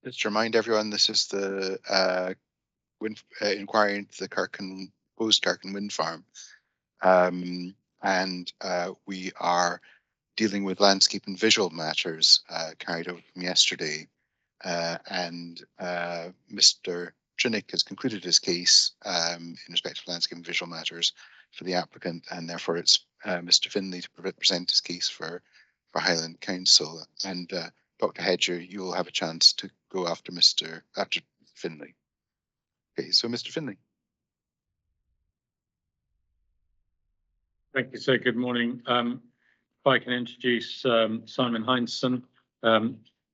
Just to remind everyone, this is the inquiry into the proposed Kirkan wind farm. And we are dealing with landscape and visual matters carried over from yesterday. And Mr. Trinick has concluded his case in respect of landscape and visual matters for the applicant, and therefore it's Mr. Finlay to present his case for Highland Council. And Dr. Hedger, you will have a chance to go after Finlay. Okay, so Mr. Finlay. Thank you, sir. Good morning. If I can introduce Simon Heinsohn.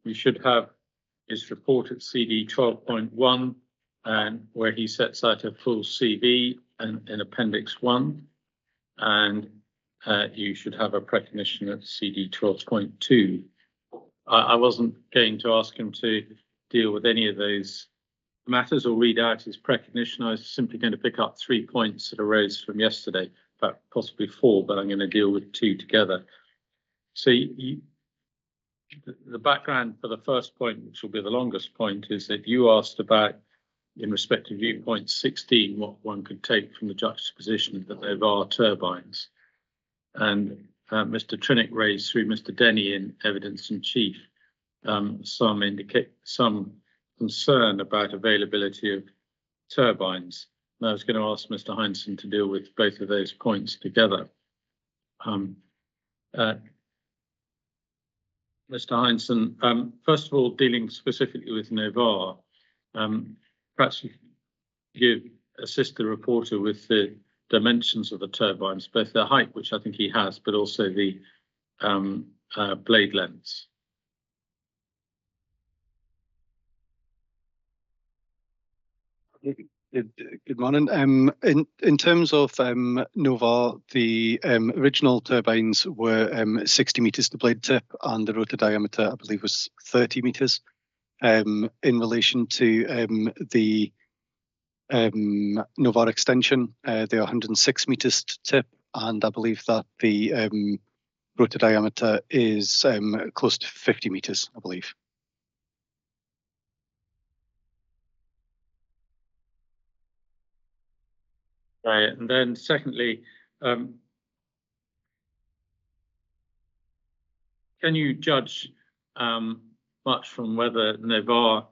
We should have his report at CD 12.1, and where he sets out a full CV in Appendix 1. And you should have a precognition at CD 12.2. I wasn't going to ask him to deal with any of those matters or read out his precognition. I was simply going to pick up 3 points that arose from yesterday, in fact, possibly 4, but I'm going to deal with 2 together. So the background for the first point, which will be the longest point, is that you asked about, in respect to viewpoint 16, what one could take from the juxtaposition that there are turbines. And Mr. Trinick raised through Mr. Denny in evidence in chief some concern about availability of turbines. And I was going to ask Mr. Heinsohn to deal with both of those points together. Mr. Heinsohn, first of all, dealing specifically with Novar, perhaps you assist the reporter with the dimensions of the turbines, both their height, which I think he has, but also the blade lengths. Good morning. In terms of Novar, the original turbines were 60 metres to blade tip, and the rotor diameter, I believe, was 30 metres. In relation to the Novar extension, they are 106 metres to tip, and I believe that the rotor diameter is close to 50 metres, I believe. Right, and then secondly, can you judge much from whether Novar,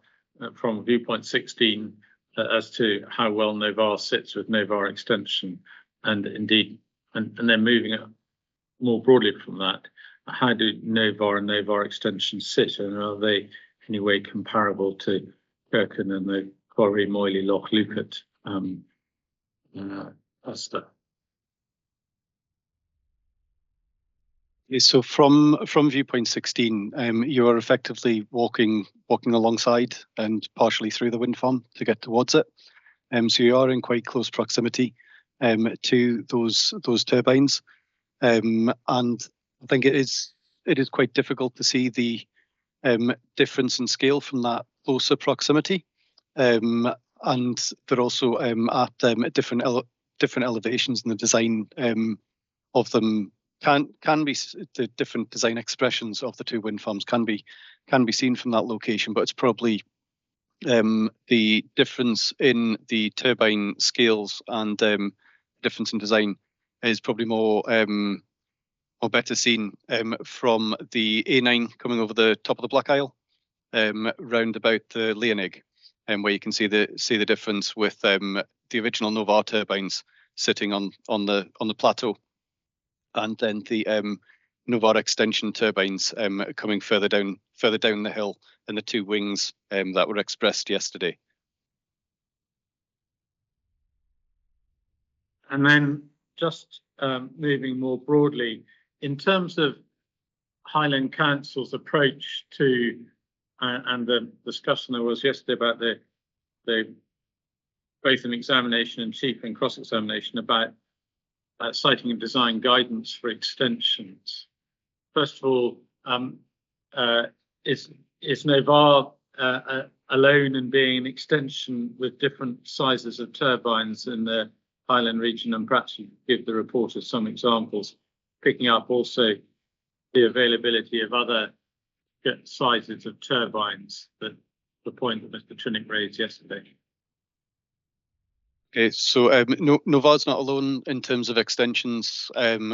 from viewpoint 16, as to how well Novar sits with Novar extension, and indeed, and then moving it more broadly from that, how do Novar and Novar extension sit, and are they in any way comparable to Kirkan and the Quarry Moyley Loch Lukett cluster? So from viewpoint 16, you are effectively walking alongside and partially through the wind farm to get towards it. So you are in quite close proximity to those turbines, and I think it is quite difficult to see the difference in scale from that closer proximity. And they're also at different elevations, and the design of them can be, the different design expressions of the two wind farms can be seen from that location. But it's probably the difference in the turbine scales and difference in design is probably more better seen from the A9 coming over the top of the Black Isle, round about the Leonig, where you can see the difference with the original Novar turbines sitting on the plateau, and then the Novar extension turbines coming further down the hill, and the two wings that were expressed yesterday. And then just moving more broadly, in terms of Highland Council's approach to, and the discussion there was yesterday about the both an examination in chief and cross-examination about citing and design guidance for extensions. First of all, is Novar alone in being an extension with different sizes of turbines in the Highland region? And perhaps you could give the reporter some examples, picking up also the availability of other get sizes of turbines, that the point that Mr. Trinick raised yesterday. Okay, so Novar's not alone in terms of extensions,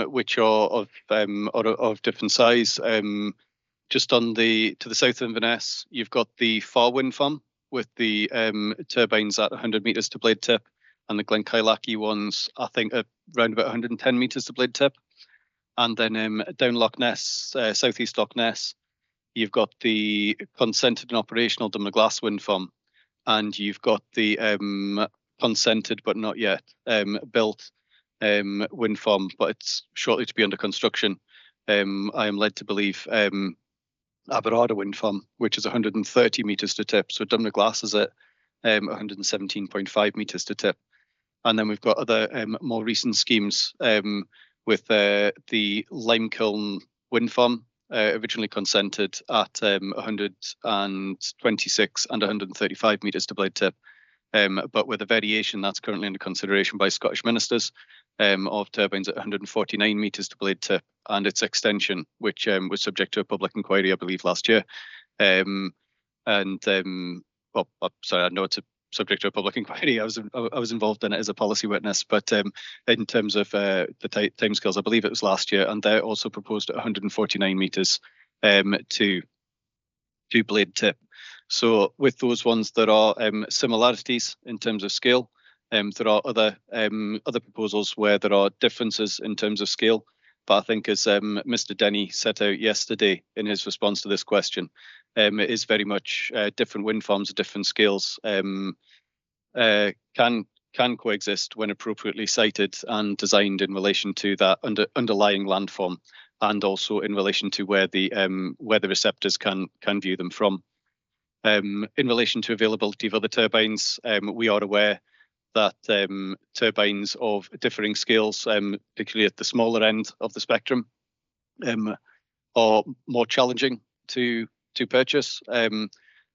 which are of different size. Just to the south of Inverness, you've got the Far Wind Farm with the turbines at 100 metres to blade tip, and the Glenkyllachy ones, I think, are around about 110 metres to blade tip. And then down Loch Ness, southeast Loch Ness, you've got the consented and operational Dunmaglass Wind Farm, and you've got the consented but not yet built wind farm, but it's shortly to be under construction. I am led to believe Aberarder Wind Farm, which is 130 metres to tip. So Dunmaglass is at 117.5 metres to tip. And then we've got other more recent schemes with the Limekiln Wind Farm, originally consented at 126 and 135 metres to blade tip. But with a variation that's currently under consideration by Scottish ministers of turbines at 149 metres to blade tip, and its extension, which was subject to a public inquiry, I believe, last year. Well, sorry, I know it's subject to a public inquiry. I was involved in it as a policy witness, but in terms of the timescales, I believe it was last year, and they're also proposed at 149 metres to blade tip. So with those ones, there are similarities in terms of scale. There are other proposals where there are differences in terms of scale. But I think, as Mr. Denny set out yesterday in his response to this question, it is very much different wind farms at different scales can coexist when appropriately sited and designed in relation to that underlying landform, and also in relation to where the receptors can view them from. In relation to availability of other turbines, we are aware that turbines of differing scales, particularly at the smaller end of the spectrum, are more challenging to purchase. However,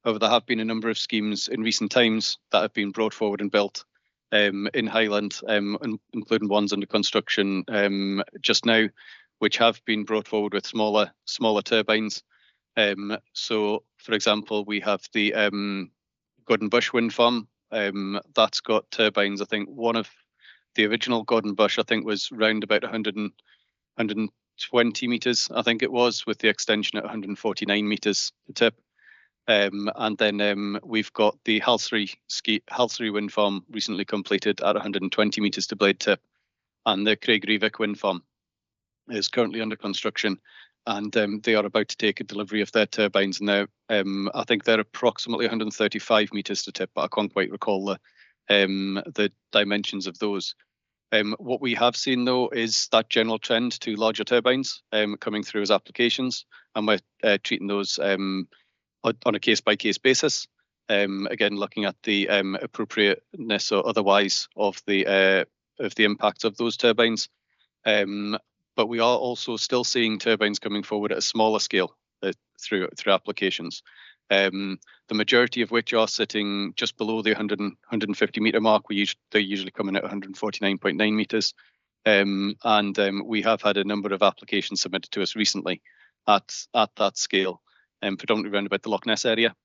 there have been a number of schemes in recent times that have been brought forward and built in Highland, including ones under construction just now, which have been brought forward with smaller turbines. So, for example, we have the Gordon Bush Wind Farm. That's got turbines. I think one of the original Gordon Bush, I think, was round about 120 metres, I think it was, with the extension at 149 metres to tip. And then we've got the Halsbury Wind Farm, recently completed at 120 metres to blade tip, and the Craig Revick Wind Farm is currently under construction, and they are about to take a delivery of their turbines now. I think they're approximately 135 metres to tip, but I can't quite recall the dimensions of those. What we have seen, though, is that general trend to larger turbines coming through as applications, and we're treating those on a case-by-case basis. Again, looking at the appropriateness or otherwise of the impacts of those turbines. But we are also still seeing turbines coming forward at a smaller scale through applications. The majority of which are sitting just below the 150 metre mark. They usually come in at 149.9 metres. And we have had a number of applications submitted to us recently at that scale, predominantly around about the Loch Ness area,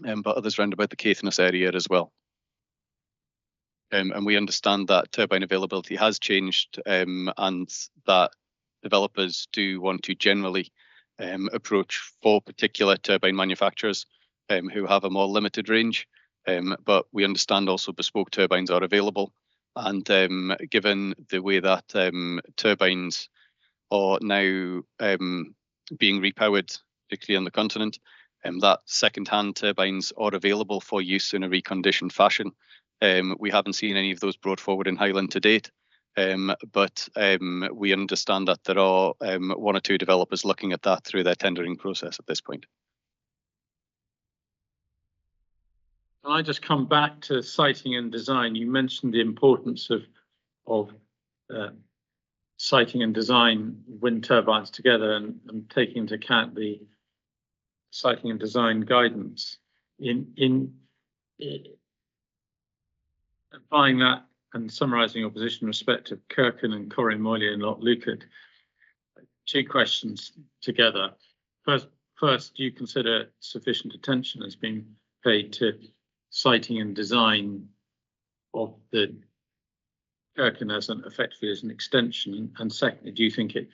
but others around about the Caithness area as well. And we understand that turbine availability has changed, and that developers do want to generally approach for particular turbine manufacturers who have a more limited range. But we understand also bespoke turbines are available. And given the way that turbines are now being repowered, particularly on the continent, that second-hand turbines are available for use in a reconditioned fashion. We haven't seen any of those brought forward in Highland to date, but we understand that there are one or two developers looking at that through their tendering process at this point. Can I just come back to siting and design? You mentioned the importance of siting and design wind turbines together, and taking into account the siting and design guidance. In applying that and summarising your position in respect of Kirkan and Corrie Moyle and Loch Leuchard, two questions together. first, do you consider sufficient attention has been paid to siting and design of the Kirkan effectively as an extension? And secondly, do you think it,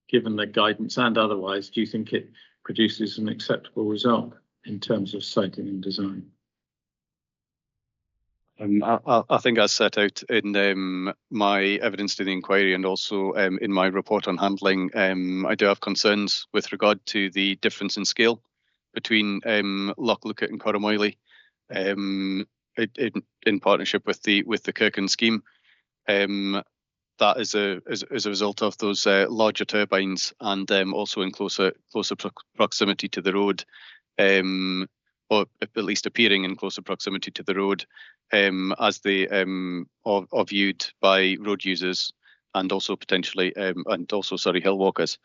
given the guidance and otherwise, do you think it produces an acceptable result in terms of siting and design? I think as set out in my evidence to the inquiry and also in my report on handling, I do have concerns with regard to the difference in scale between Loch Lookout and Corramoily in partnership with the Kirkan scheme. That is a result of those larger turbines and also in closer proximity to the road, or at least appearing in closer proximity to the road, as they are viewed by road users and also potentially hill walkers.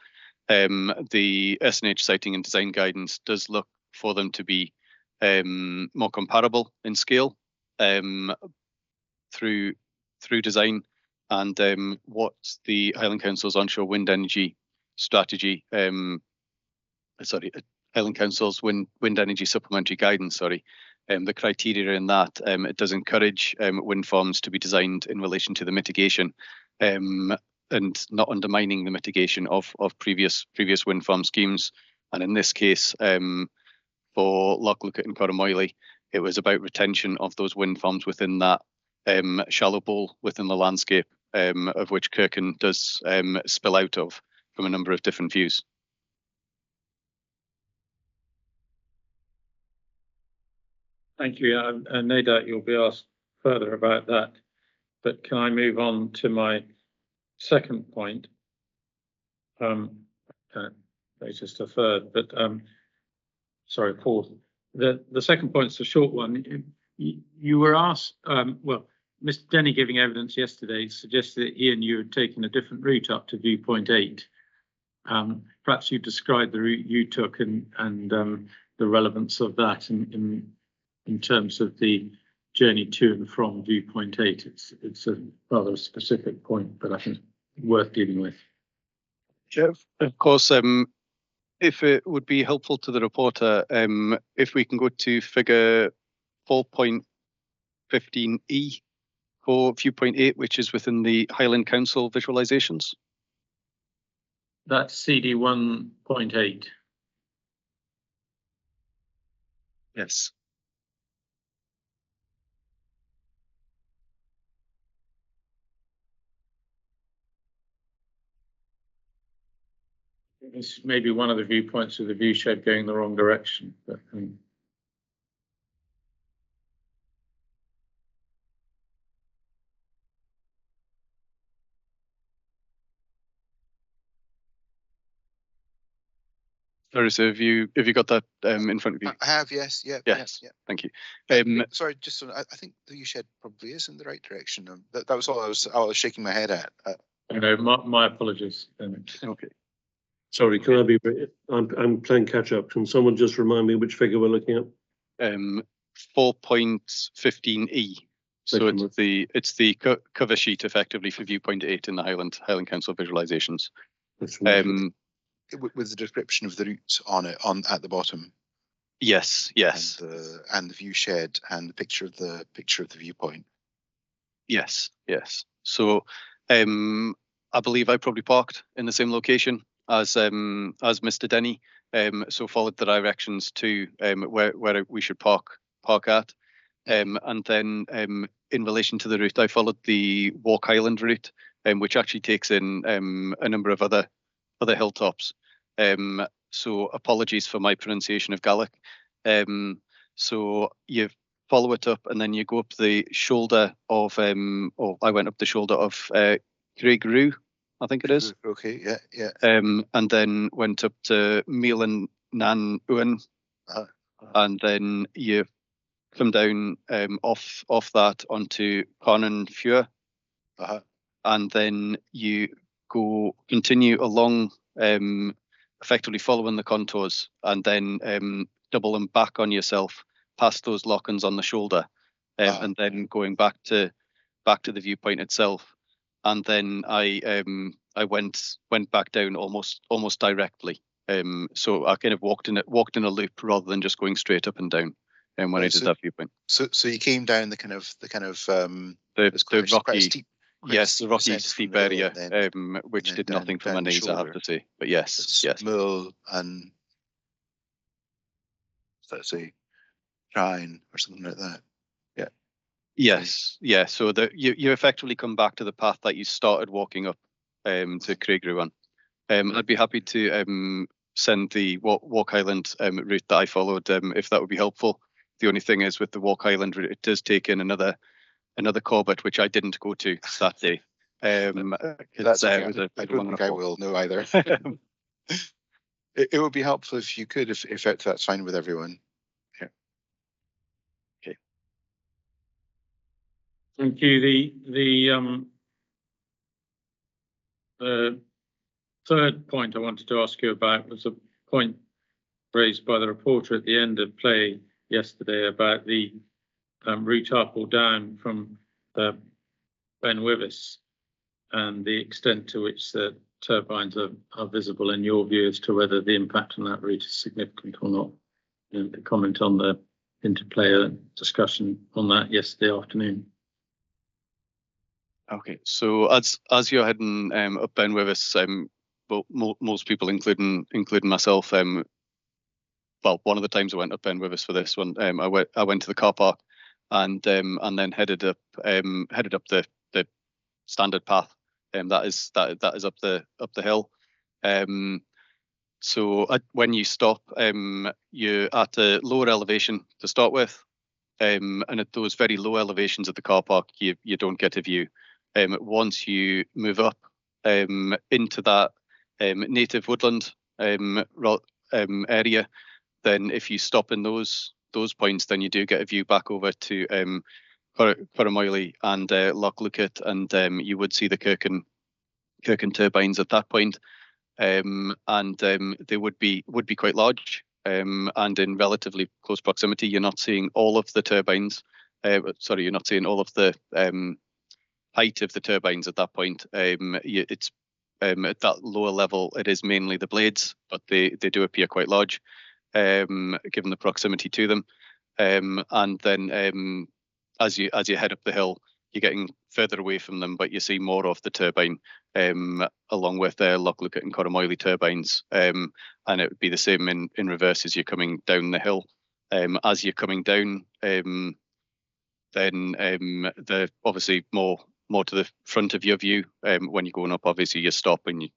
The SNH siting and design guidance does look for them to be more comparable in scale through design, and what the Highland Council's onshore wind energy strategy, Highland Council's wind energy supplementary guidance, the criteria in that, it does encourage wind farms to be designed in relation to the mitigation and not undermining the mitigation of previous wind farm schemes. And in this case, for Loch Lookout and Corramoily, it was about retention of those wind farms within that shallow bowl within the landscape, of which Kirkan does spill out of from a number of different views. Thank you. No doubt you'll be asked further about that, but can I move on to my second point? It's just a third, but sorry, fourth. The second point's a short one. You were asked, well, Mr. Denny giving evidence yesterday suggested that he and you had taken a different route up to viewpoint 8. Perhaps you describe the route you took and the relevance of that in terms of the journey to and from viewpoint 8. It's a rather specific point, but I think worth dealing with. Yeah, of course. If it would be helpful to the reporter, if we can go to figure 4.15E for viewpoint 8, which is within the Highland Council visualizations. That's CD 1.8. Yes. This may be one of the viewpoints of the view shed going the wrong direction, but Sorry, so have you got that in front of you? I have, yes, yeah. Yes, yeah. Thank you. Sorry, just I think the view shed probably is in the right direction. That was all I was shaking my head at. No, my apologies. Okay. Sorry, can I be? I'm playing catch up. Can someone just remind me which figure we're looking at? 4.15E. So it's the cover sheet effectively for viewpoint 8 in the Highland Council visualizations. With the description of the routes on it at the bottom. Yes. And the view shed and the picture of the viewpoint. Yes. So I believe I probably parked in the same location as Mr. Denny. So followed the directions to where we should park at. And then in relation to the route, I followed the Walk Island route, which actually takes in a number of other hilltops. So apologies for my pronunciation of Gaelic. So you follow it up and then you go up the shoulder of I went up the shoulder of Craig-Roo, I think it is. Okay, yeah. And then went up to Meal and Nan Uan, and then you come down off that onto Conan Fure, and then you continue along, effectively following the contours, and then double them back on yourself past those lock-ins on the shoulder, and then going back to the viewpoint itself. And then I went back down almost directly So I kind of walked in a loop rather than just going straight up and down. And when I did that viewpoint, so you came down the kind of the quite a steep, the rocky descent steep from the hill, area, and then which did down- nothing for down my the knees, I have shoulder. to say. But yes, It's yes, Mull and let's say Shine or something like that. yes, yeah. So you effectively come back to the path that you started walking up to Craigruan. I'd be happy to send the Walk Island route that I followed if that would be helpful. The only thing is with the Walk Island route, it does take in another Corbett, which I didn't go to that day. That's okay. I don't think I will know either. It would be helpful if you could, if that's fine with everyone. Yeah. Okay. Thank you. The third point I wanted to ask you about was a point raised by the reporter at the end of play yesterday about the route up or down from Ben Wyvis and the extent to which the turbines are visible in your view as to whether the impact on that route is significant or not. And to comment on the interplayer discussion on that yesterday afternoon. Okay, so as you're heading up Ben Wyvis, most people, including myself, well, one of the times I went up Ben Wyvis for this one, I went to the car park and then headed up the standard path, that is up the hill. So when you stop, you're at a lower elevation to start with, and at those very low elevations at the car park, you don't get a view. Once you move up into that native woodland area, then if you stop in those points, then you do get a view back over to Corramoily and Loch Lucat, and you would see the Kirkan turbines at that point, and they would be quite large, and in relatively close proximity. You're not seeing all of the turbines. You're not seeing all of the height of the turbines at that point. It's at that lower level, it is mainly the blades, but they do appear quite large, given the proximity to them. And then as you head up the hill, you're getting further away from them, but you see more of the turbine, along with Loch Lucat and Corramoily turbines. And it would be the same in reverse as you're coming down the hill. As you're coming down, then they're obviously more to the front of your view. When you're going up, obviously you stop and you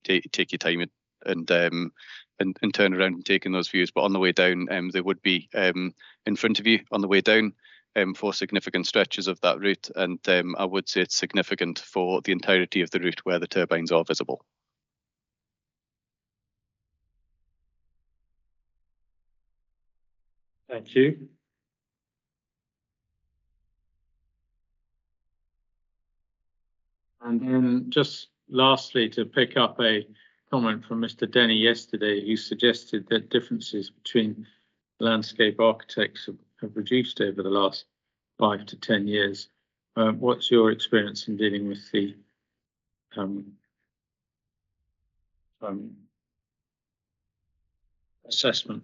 take your time and turn around and taking those views. But on the way down, they would be in front of you on the way down for significant stretches of that route. And I would say it's significant for the entirety of the route where the turbines are visible. Thank you. And then just lastly, to pick up a comment from Mr. Denny yesterday, who suggested that differences between landscape architects have reduced over the last 5 to 10 years. What's your experience in dealing with the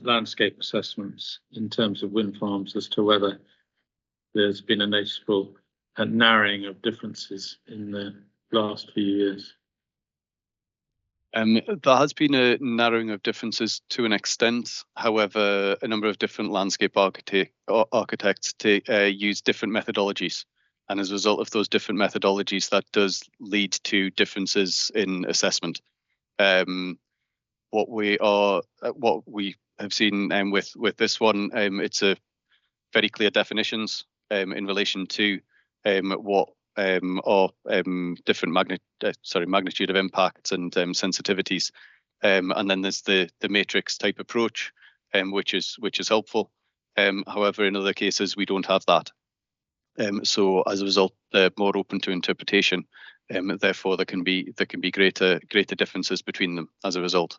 landscape assessments in terms of wind farms, as to whether there's been a noticeable narrowing of differences in the last few years? There has been a narrowing of differences to an extent. However, a number of different landscape architects use different methodologies. And as a result of those different methodologies, that does lead to differences in assessment. What we have seen with this one, it's a very clear definitions in relation to what are different magnitude of impacts and sensitivities, and then there's the matrix type approach, which is helpful. However, in other cases we don't have that. So as a result, they're more open to interpretation. Therefore, there can be greater differences between them as a result.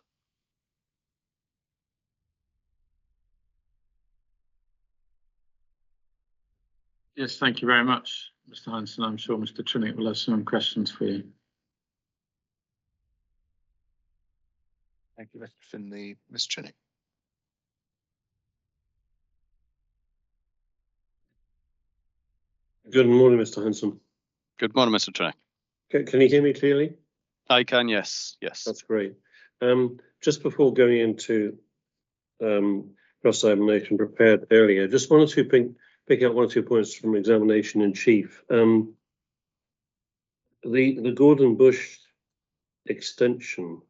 Yes, thank you very much, Mr. Heinsohn. I'm sure Mr. Trinick will have some questions for you. Thank you, Mr. Finlay. Ms. Chinnick. Good morning, Mr. Hanson. Good morning, Mr. Trenick. Can you hear me clearly? I can, yes, yes. That's great. Just before going into cross-examination prepared earlier, just wanted to pick out 1 or 2 points from examination in chief. The Gordon Bush extension,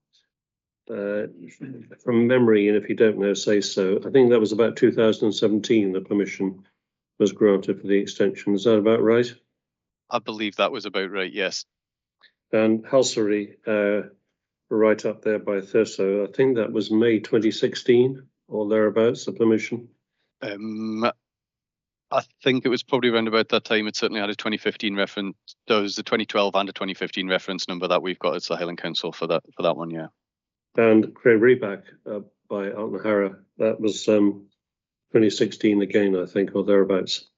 from memory, and if you don't know, say so, I think that was about 2017 the permission was granted for the extension. Is that about right? I believe that was about right, yes. And Halsery, right up there by Thurso, I think that was May 2016 or thereabouts, the permission. I think it was probably around about that time. It certainly had a 2015 reference. There was the 2012 and a 2015 reference number that we've got as the Highland Council for that one, yeah. And Craig Reback by Altnahara, that was 2016 again, I think, or thereabouts.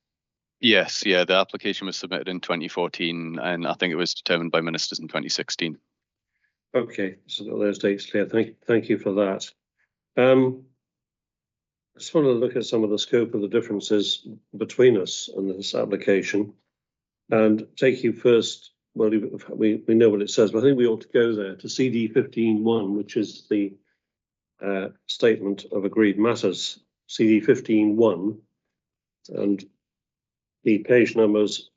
Yes, yeah, the application was submitted in 2014, and I think it was determined by ministers in 2016. Okay, so those dates clear. Thank you for that. I just want to look at some of the scope of the differences between us and this application, and take you first. Well, we know what it says, but I think we ought to go there to CD 15.1, which is the statement of agreed matters. CD 15.1, and the page numbers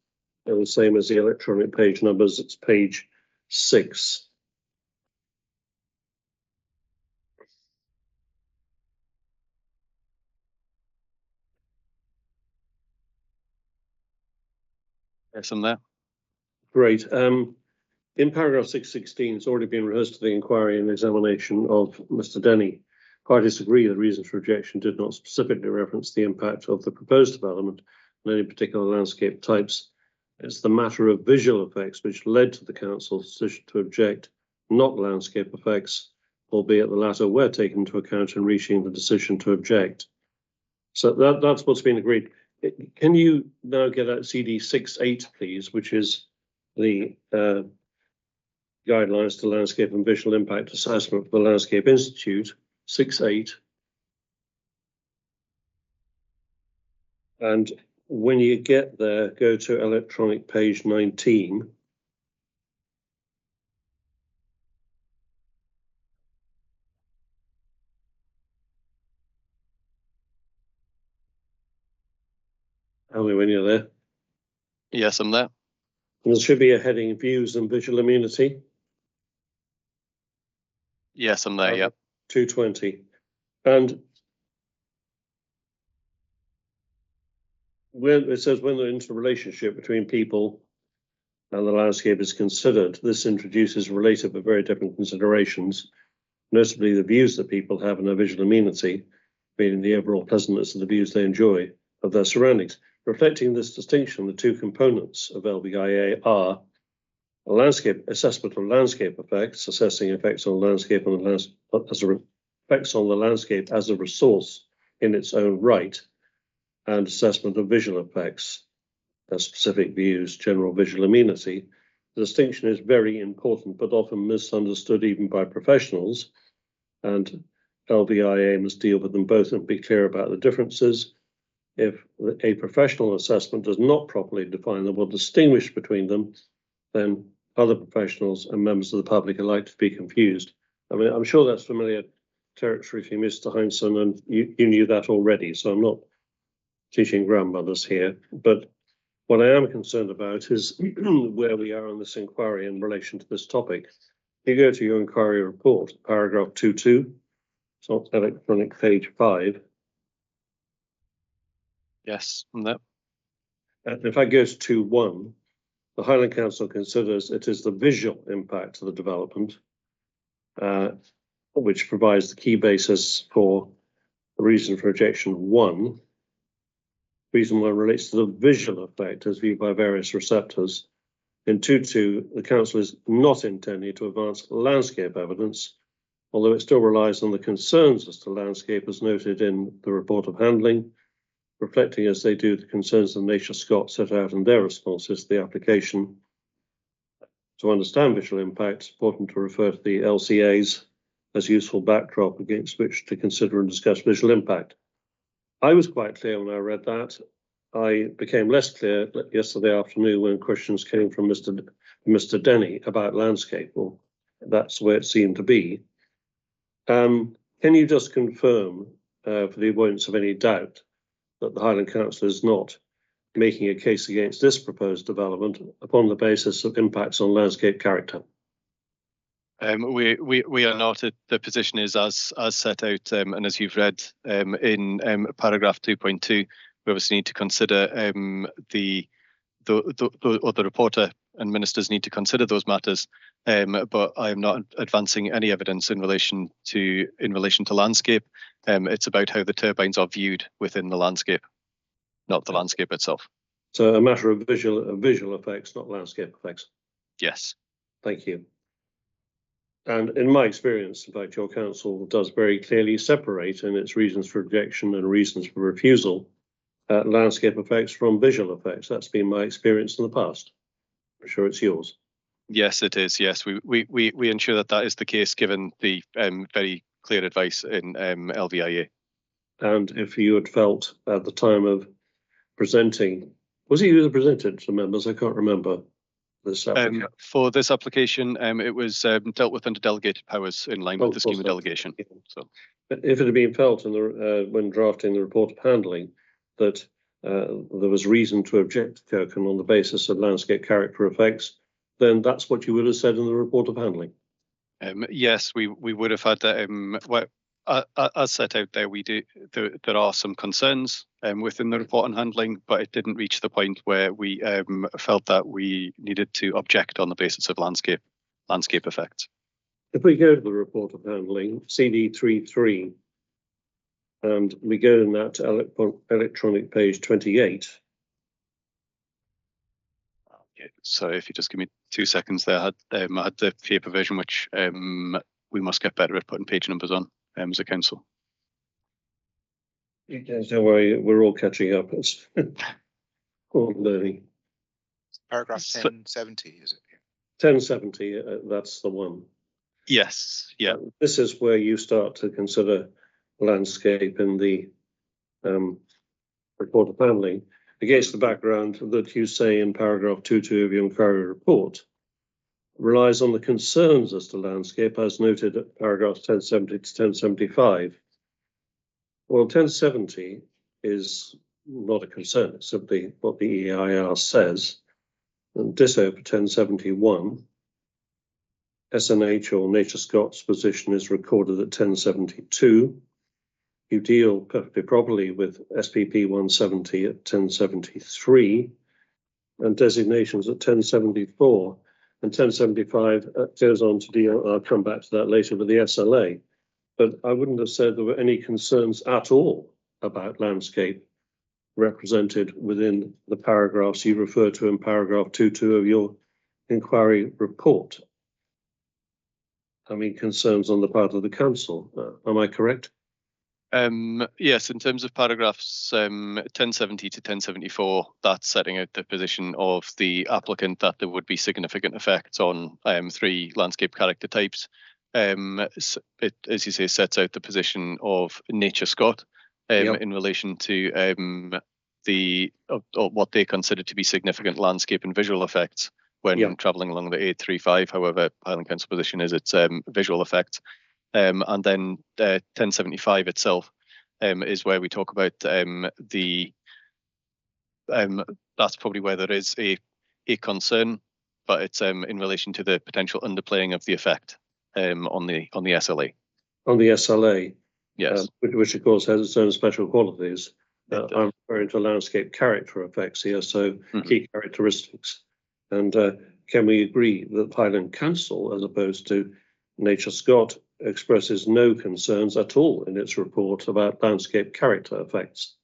are the same as the electronic page numbers. It's page 6. Yes, I'm there. Great. In paragraph 616, it's already been rehearsed to the inquiry and examination of Mr. Denny. Parties agree the reasons for rejection did not specifically reference the impact of the proposed development on any particular landscape types. It's the matter of visual effects which led to the council's decision to object, not landscape effects, albeit the latter were taken into account in reaching the decision to object. So that's what's been agreed. Can you now get out CD 6.8, please, which is the guidelines to landscape and visual impact assessment for the Landscape Institute, 6.8. And when you get there, go to electronic page 19. Tell me when you're there. Yes, I'm there. And there should be a heading, Views and Visual Immunity. Yes, I'm there, yep. 220. And when it says when the interrelationship between people and the landscape is considered, this introduces related but very different considerations, notably the views that people have in their visual amenity, meaning the overall pleasantness of the views they enjoy of their surroundings. Reflecting this distinction, the two components of LBIA are a landscape assessment of landscape effects, assessing effects on landscape on the effects on the landscape as a resource in its own right, and assessment of visual effects, specific views, general visual amenity. The distinction is very important, but often misunderstood even by professionals, and LBIA must deal with them both and be clear about the differences. If a professional assessment does not properly define them or distinguish between them, then other professionals and members of the public are likely to be confused. I mean, I'm sure that's familiar territory for you, Mr. Heinsohn, and you knew that already, so I'm not teaching grandmothers here. But what I am concerned about is where we are on this inquiry in relation to this topic. You go to your inquiry report, paragraph 2.2, it's on electronic page 5. Yes, I'm there. And if I go to 2.1, the Highland Council considers it is the visual impact of the development which provides the key basis for the reason for rejection 1. Reason 1 relates to the visual effect as viewed by various receptors. In 2.2, the Council is not intending to advance landscape evidence, although it still relies on the concerns as to landscape as noted in the report of handling, reflecting as they do the concerns of Nature Scott set out in their responses to the application. To understand visual impact, it's important to refer to the LCA's as useful backdrop against which to consider and discuss visual impact. I was quite clear when I read that. I became less clear yesterday afternoon when questions came from Mr. Denny about landscape. Well, that's where it seemed to be. Can you just confirm, for the avoidance of any doubt, that the Highland Council is not making a case against this proposed development upon the basis of impacts on landscape character? We are not. The position is as set out, and as you've read in paragraph 2.2, we obviously need to consider the reporter and ministers need to consider those matters. But I am not advancing any evidence in relation to landscape. It's about how the turbines are viewed within the landscape, not the landscape itself. So a matter of visual effects, not landscape effects. Yes. Thank you. And in my experience, in fact, your council does very clearly separate in its reasons for objection and reasons for refusal landscape effects from visual effects. That's been my experience in the past. I'm sure it's yours. Yes, it is. Yes, we ensure that is the case, given the very clear advice in LVIA. And if you had felt at the time of presenting, was it you that presented to members? I can't remember. For this application, it was dealt with under delegated powers in line with the scheme of delegation. So, but if it had been felt in the, when drafting the report of handling that there was reason to object to Kirkan on the basis of landscape character effects, then that's what you would have said in the report of handling. Yes, we would have had that. As set out there, there are some concerns within the report on handling, but it didn't reach the point where we felt that we needed to object on the basis of landscape effects. If we go to the report of handling, CD 33, and we go in that electronic page 28. So if you just give me 2 seconds there, I had the paper version, which we must get better at putting page numbers on. As a council. Don't worry, we're all catching up. It's all learning. Paragraph 1070, is it? 1070, that's the one. Yes, yeah. This is where you start to consider landscape in the report of handling against the background that you say in paragraph 2.2 of your inquiry report. Relies on the concerns as to landscape as noted at paragraphs 1070 to 1075. Well, 1070 is not a concern, it's simply what the EIR says. And ditto for 1071, SNH or Nature Scott's position is recorded at 1072. You deal perfectly properly with SPP 170 at 1073 and designations at 1074. And 1075 goes on to deal, I'll come back to that later, with the SLA. But I wouldn't have said there were any concerns at all about landscape represented within the paragraphs you refer to in paragraph 2.2 of your inquiry report. I mean, concerns on the part of the council. Am I correct? Yes, in terms of paragraphs 1070 to 1074, that's setting out the position of the applicant that there would be significant effects on 3 landscape character types. It, as you say, sets out the position of Nature Scott in relation to what they consider to be significant landscape and visual effects when travelling along the 835. However, Highland Council position is its visual effects. And then 1075 itself is where we talk about that's probably where there is a concern, but it's in relation to the potential underplaying of the effect on the SLA. On the SLA, yes, which of course has its own special qualities. I'm referring to landscape character effects here, so key characteristics. And can we agree that Highland Council, as opposed to Nature Scott, expresses no concerns at all in its report about landscape character effects?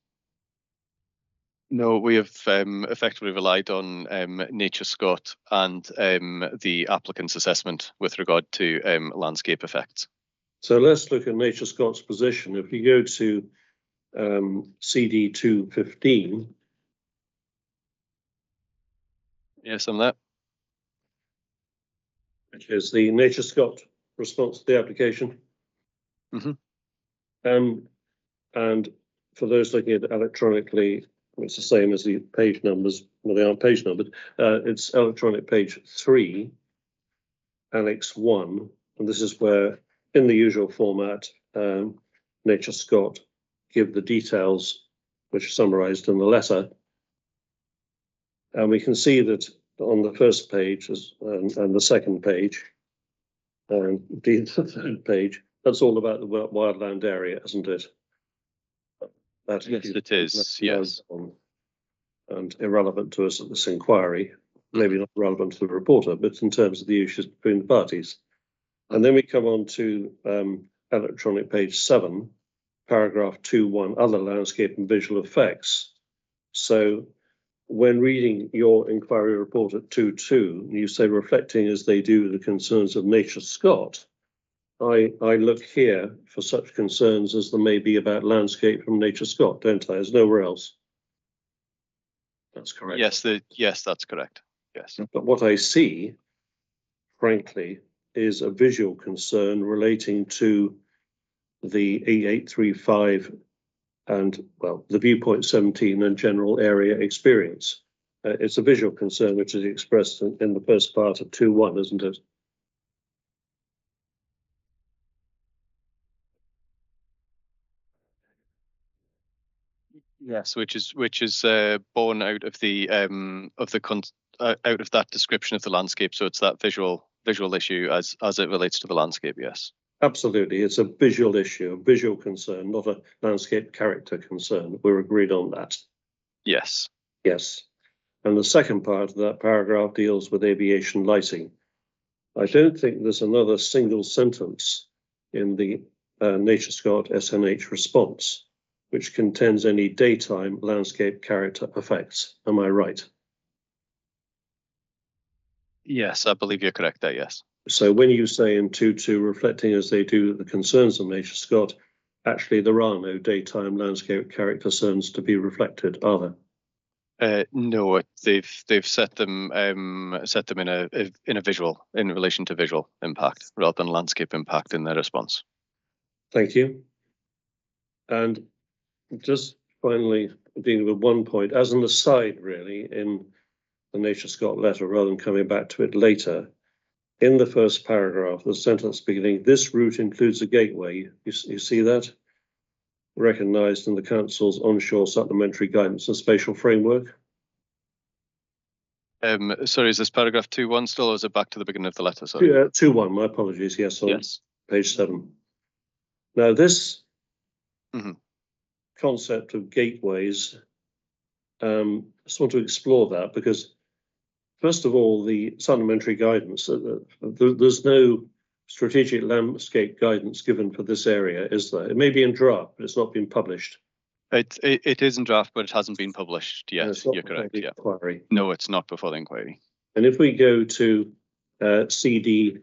No, we have effectively relied on Nature Scott and the applicant's assessment with regard to landscape effects. So let's look at Nature Scott's position. If you go to CD 215. Yes, I'm there. Which is the Nature Scott response to the application. Mhm. And for those looking at it electronically, it's the same as the page numbers. Well, they aren't page numbered. It's electronic page 3, Annex 1, and this is where, in the usual format, Nature Scott give the details which are summarised in the letter. And we can see that on the first page and the second page, and indeed the third page, that's all about the wildland area, isn't it? Yes, it is. Yes. And irrelevant to us at this inquiry, maybe not relevant to the reporter, but in terms of the issues between the parties. And then we come on to electronic page 7, paragraph 2.1, other landscape and visual effects. So when reading your inquiry report at 2.2, you say reflecting as they do the concerns of Nature Scott, I look here for such concerns as there may be about landscape from Nature Scott, don't I? There's nowhere else. That's correct. Yes, that's correct. Yes. But what I see, frankly, is a visual concern relating to the E835 and, well, the viewpoint 17 and general area experience. It's a visual concern which is expressed in the first part of 2.1, isn't it? Yes, which is born out of the out of that description of the landscape. So it's that visual issue as it relates to the landscape. Yes. Absolutely, it's a visual issue, a visual concern, not a landscape character concern. We're agreed on that. Yes. Yes. And the second part of that paragraph deals with aviation lighting. I don't think there's another single sentence in the Nature Scott SNH response which contains any daytime landscape character effects. Am I right? Yes, I believe you're correct there. Yes. So when you say in 2.2, reflecting as they do the concerns of Nature Scott, actually there are no daytime landscape character concerns to be reflected, are there? No, they've set them in a visual, in relation to visual impact rather than landscape impact in their response. Thank you. And just finally dealing with one point, as an aside really, in the Nature Scott letter, rather than coming back to it later, in the first paragraph, the sentence beginning, this route includes a gateway. You see that? Recognised in the Council's onshore supplementary guidance and spatial framework. Sorry, is this paragraph 2.1 still, or is it back to the beginning of the letter? Sorry. 2.1, my apologies. Yes, on page 7. Now, this concept of gateways, I just want to explore that because, first of all, the supplementary guidance, there's no strategic landscape guidance given for this area, is there? It may be in draft, but it's not been published. It is in draft, but it hasn't been published yet. You're correct. Yeah. Inquiry. No, it's not before the inquiry. And if we go to CD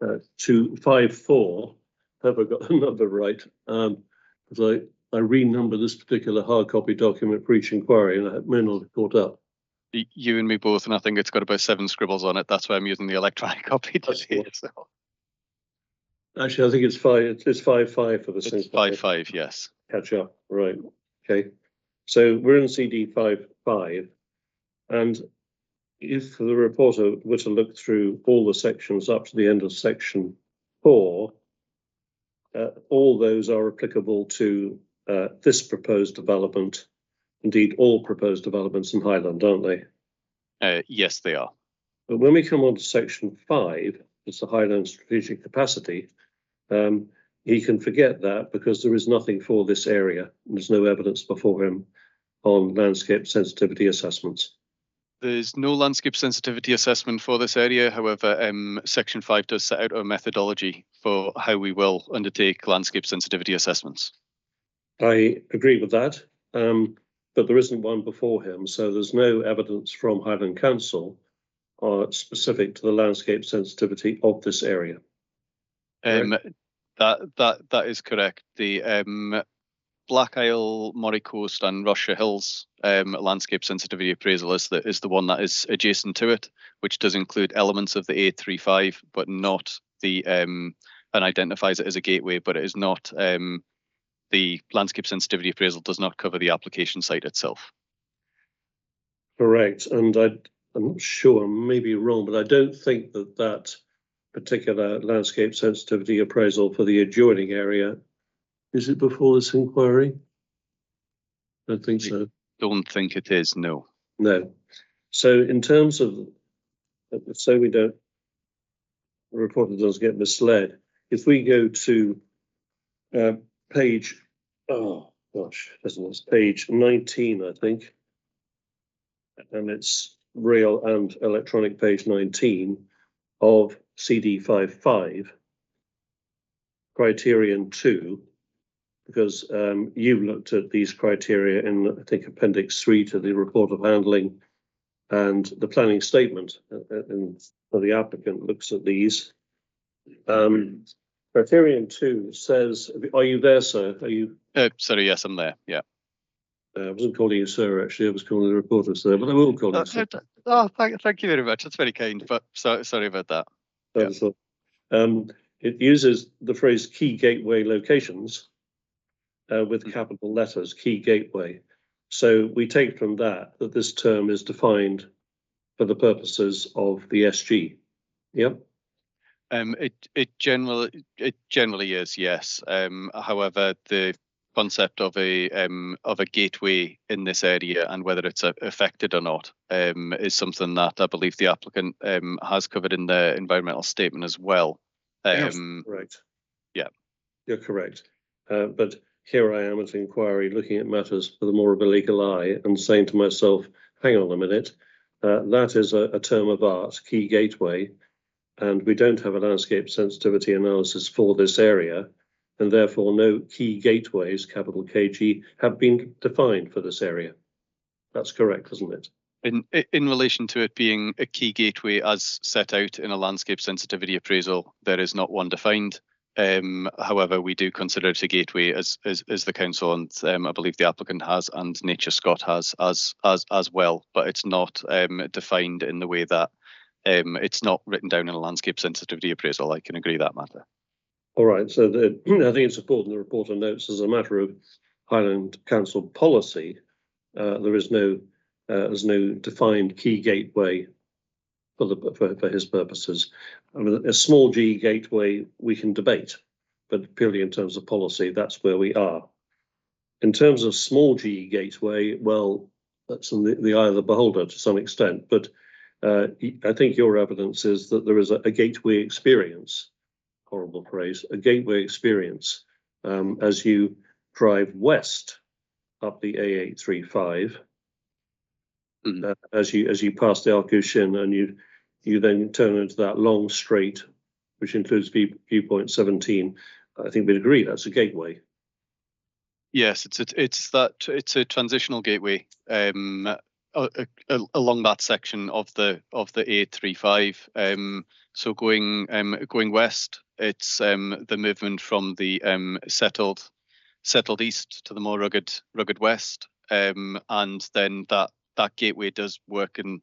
254, have I got the number right? Because I renumber this particular hard copy document for each inquiry, and I may not have caught up. You and me both, and I think it's got about 7 scribbles on it. That's why I'm using the electronic copy today. So. Actually, I think it's 5. It's 5.5 for the same. It's 5.5, yes. Catch up, right? Okay. So we're in CD 5.5, and if the reporter were to look through all the sections up to the end of section 4, all those are applicable to this proposed development. Indeed, all proposed developments in Highland, aren't they? Yes, they are. But when we come on to section 5, it's the Highland strategic capacity. He can forget that because there is nothing for this area. There's no evidence before him on landscape sensitivity assessments. There's no landscape sensitivity assessment for this area. However, section 5 does set out a methodology for how we will undertake landscape sensitivity assessments. I agree with that, but there isn't one before him. So there's no evidence from Highland Council specific to the landscape sensitivity of this area. That is correct. The Black Isle, Moray Coast and Rossshire Hills landscape sensitivity appraisal is the one that is adjacent to it, which does include elements of the 835, but not the and identifies it as a gateway, but it is not. The landscape sensitivity appraisal does not cover the application site itself. Correct, and I'm not sure, I may be wrong, but I don't think that particular landscape sensitivity appraisal for the adjoining area, is it before this inquiry? I don't think so. Don't think it is, no. No. So in terms of, so we don't, the reporter doesn't get misled. If we go to page, oh gosh, it's page 19, I think, and it's real and electronic page 19 of CD55, criterion 2, because you looked at these criteria in, I think, Appendix 3 to the report of handling, and the planning statement for the applicant looks at these. Criterion 2 says, are you there, sir? Are you? Sorry, yes, I'm there, yeah. I wasn't calling you sir, actually. I was calling the reporter sir, but I will call you sir. Thank you very much. That's very kind, but sorry about that. Yeah. It uses the phrase key gateway locations with capital letters, key gateway. So we take from that this term is defined for the purposes of the SG. Yep. It generally is, yes. However, the concept of a gateway in this area and whether it's affected or not is something that I believe the applicant has covered in the environmental statement as well. Correct. Yeah, you're correct. But here I am at an inquiry looking at matters with more of a legal eye and saying to myself, hang on a minute, that is a term of art, key gateway, and we don't have a landscape sensitivity analysis for this area, and therefore no key gateways, capital KG, have been defined for this area. That's correct, isn't it? In relation to it being a key gateway as set out in a landscape sensitivity appraisal, there is not one defined. However, we do consider it a gateway as the council and I believe the applicant has and Nature Scott has as well, but it's not defined in the way that it's not written down in a landscape sensitivity appraisal. I can agree that matter. All right, so I think it's important the reporter notes as a matter of Highland Council policy, there's no defined key gateway for his purposes. I mean, a small g gateway we can debate, but purely in terms of policy, that's where we are. In terms of small g gateway, well, that's in the eye of the beholder to some extent, but I think your evidence is that there is a gateway experience. Horrible phrase, a gateway experience as you drive west up the A835, as you pass the Alcuchin, and you then turn into that long straight, which includes viewpoint 17. I think we'd agree that's a gateway. Yes, it's a transitional gateway along that section of the A835. So going west, it's the movement from the settled east to the more rugged west, and then that gateway does work in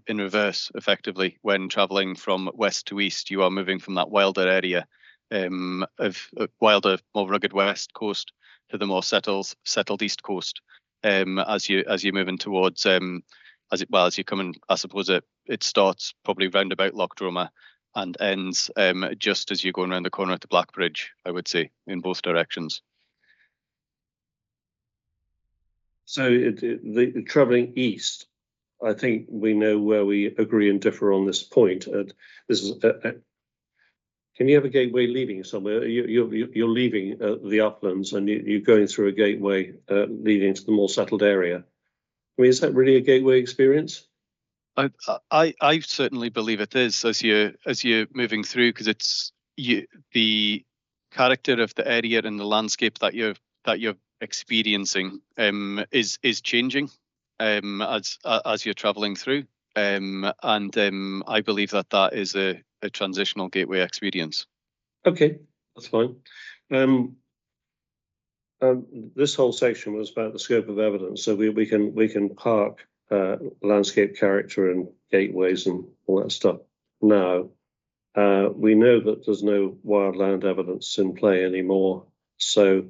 reverse effectively. When traveling from west to east, you are moving from that wilder area of wilder, more rugged west coast to the more settled east coast. As you're moving towards as you come in, I suppose it starts probably round about Loch and ends just as you're going around the corner at the Black Bridge, I would say, in both directions. So the travelling east, I think we know where we agree and differ on this point. This is can you have a gateway leading somewhere? You're leaving the uplands and you're going through a gateway leading to the more settled area. I mean, is that really a gateway experience? I certainly believe it is as you're moving through, because it's the character of the area and the landscape that you're experiencing is changing as you're traveling through, and I believe that is a transitional gateway experience. Okay, that's fine. This whole section was about the scope of evidence, so we can park landscape character and gateways and all that stuff now. We know that there's no wildland evidence in play anymore. So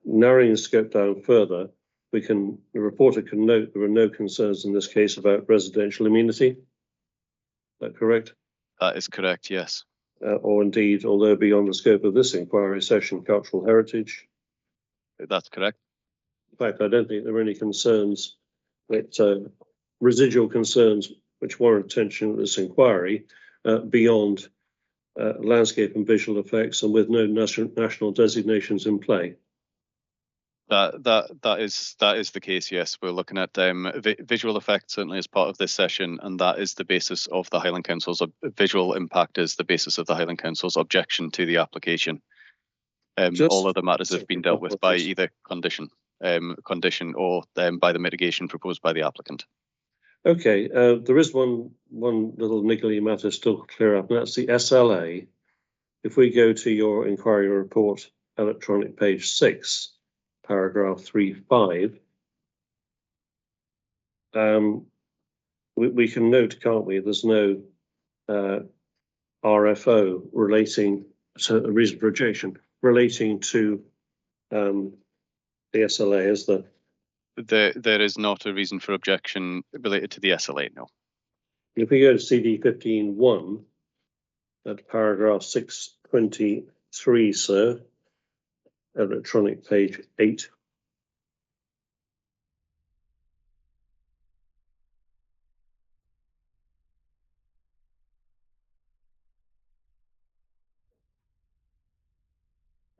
narrowing the scope down further, the reporter can note there are no concerns in this case about residential amenity. Is that correct? That is correct, yes. Or indeed, although beyond the scope of this inquiry session, cultural heritage. That's correct. In fact, I don't think there are any concerns that residual concerns which warrant attention at this inquiry beyond landscape and visual effects, and with no national designations in play. That is the case. Yes, we're looking at visual effects certainly as part of this session, and that is the basis of the Highland Council's visual impact is the basis of the Highland Council's objection to the application. All other matters have been dealt with by either condition or by the mitigation proposed by the applicant. Okay, there is one little niggly matter still to clear up, and that's the SLA. If we go to your inquiry report, electronic page 6, paragraph 3.5, we can note, can't we, there's no RFO relating to a reason for objection relating to the SLA, is there? There is not a reason for objection related to the SLA, no. If we go to CD 15.1 at paragraph 623, sir, electronic page 8.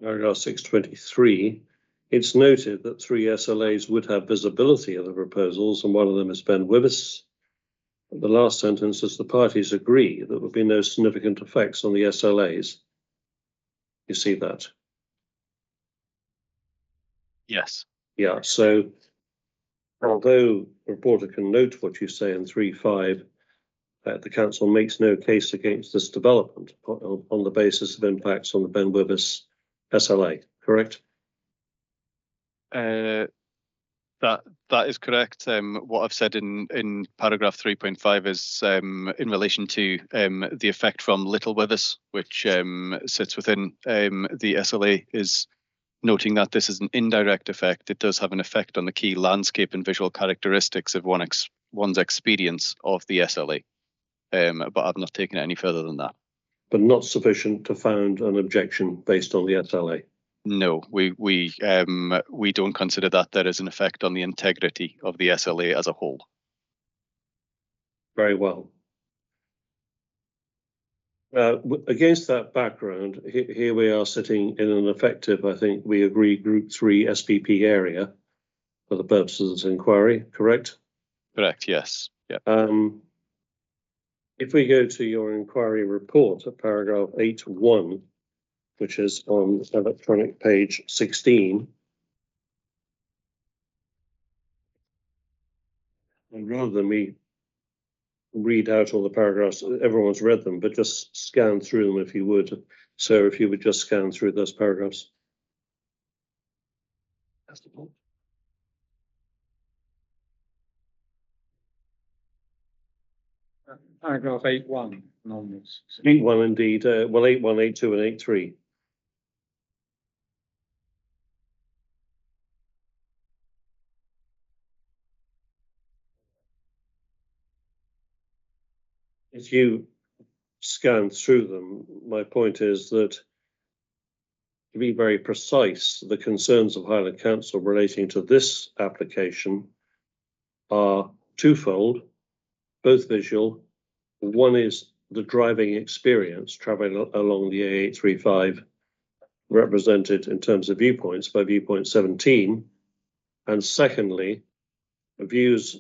Paragraph 623, it's noted that 3 SLAs would have visibility of the proposals, and one of them is Ben Wibis. The last sentence is the parties agree that there would be no significant effects on the SLAs. You see that? Yes. Yeah, so although the reporter can note what you say in 3.5, the council makes no case against this development on the basis of impacts on the Ben Wibis SLA, correct? That is correct. What I've said in paragraph 3.5 is in relation to the effect from Little Withers, which sits within the SLA, is noting that this is an indirect effect. It does have an effect on the key landscape and visual characteristics of one's experience of the SLA. But I've not taken it any further than that. But not sufficient to found an objection based on the SLA. No, we don't consider that there is an effect on the integrity of the SLA as a whole. Very well. Against that background, here we are sitting in an effective, I think we agree, Group 3 SPP area for the purposes of this inquiry, correct? Correct, yes. Yeah. If we go to your inquiry report at paragraph 8.1, which is on electronic page 16, and rather than me read out all the paragraphs, everyone's read them, but just scan through them if you would. So if you would just scan through those paragraphs. Paragraph 8.1 onwards. 8.1 indeed, well 8.1, 8.2 and 8.3. If you scan through them, my point is that, to be very precise, the concerns of Highland Council relating to this application are twofold, both visual. One is the driving experience traveling along the A835, represented in terms of viewpoints by viewpoint 17. And secondly, the views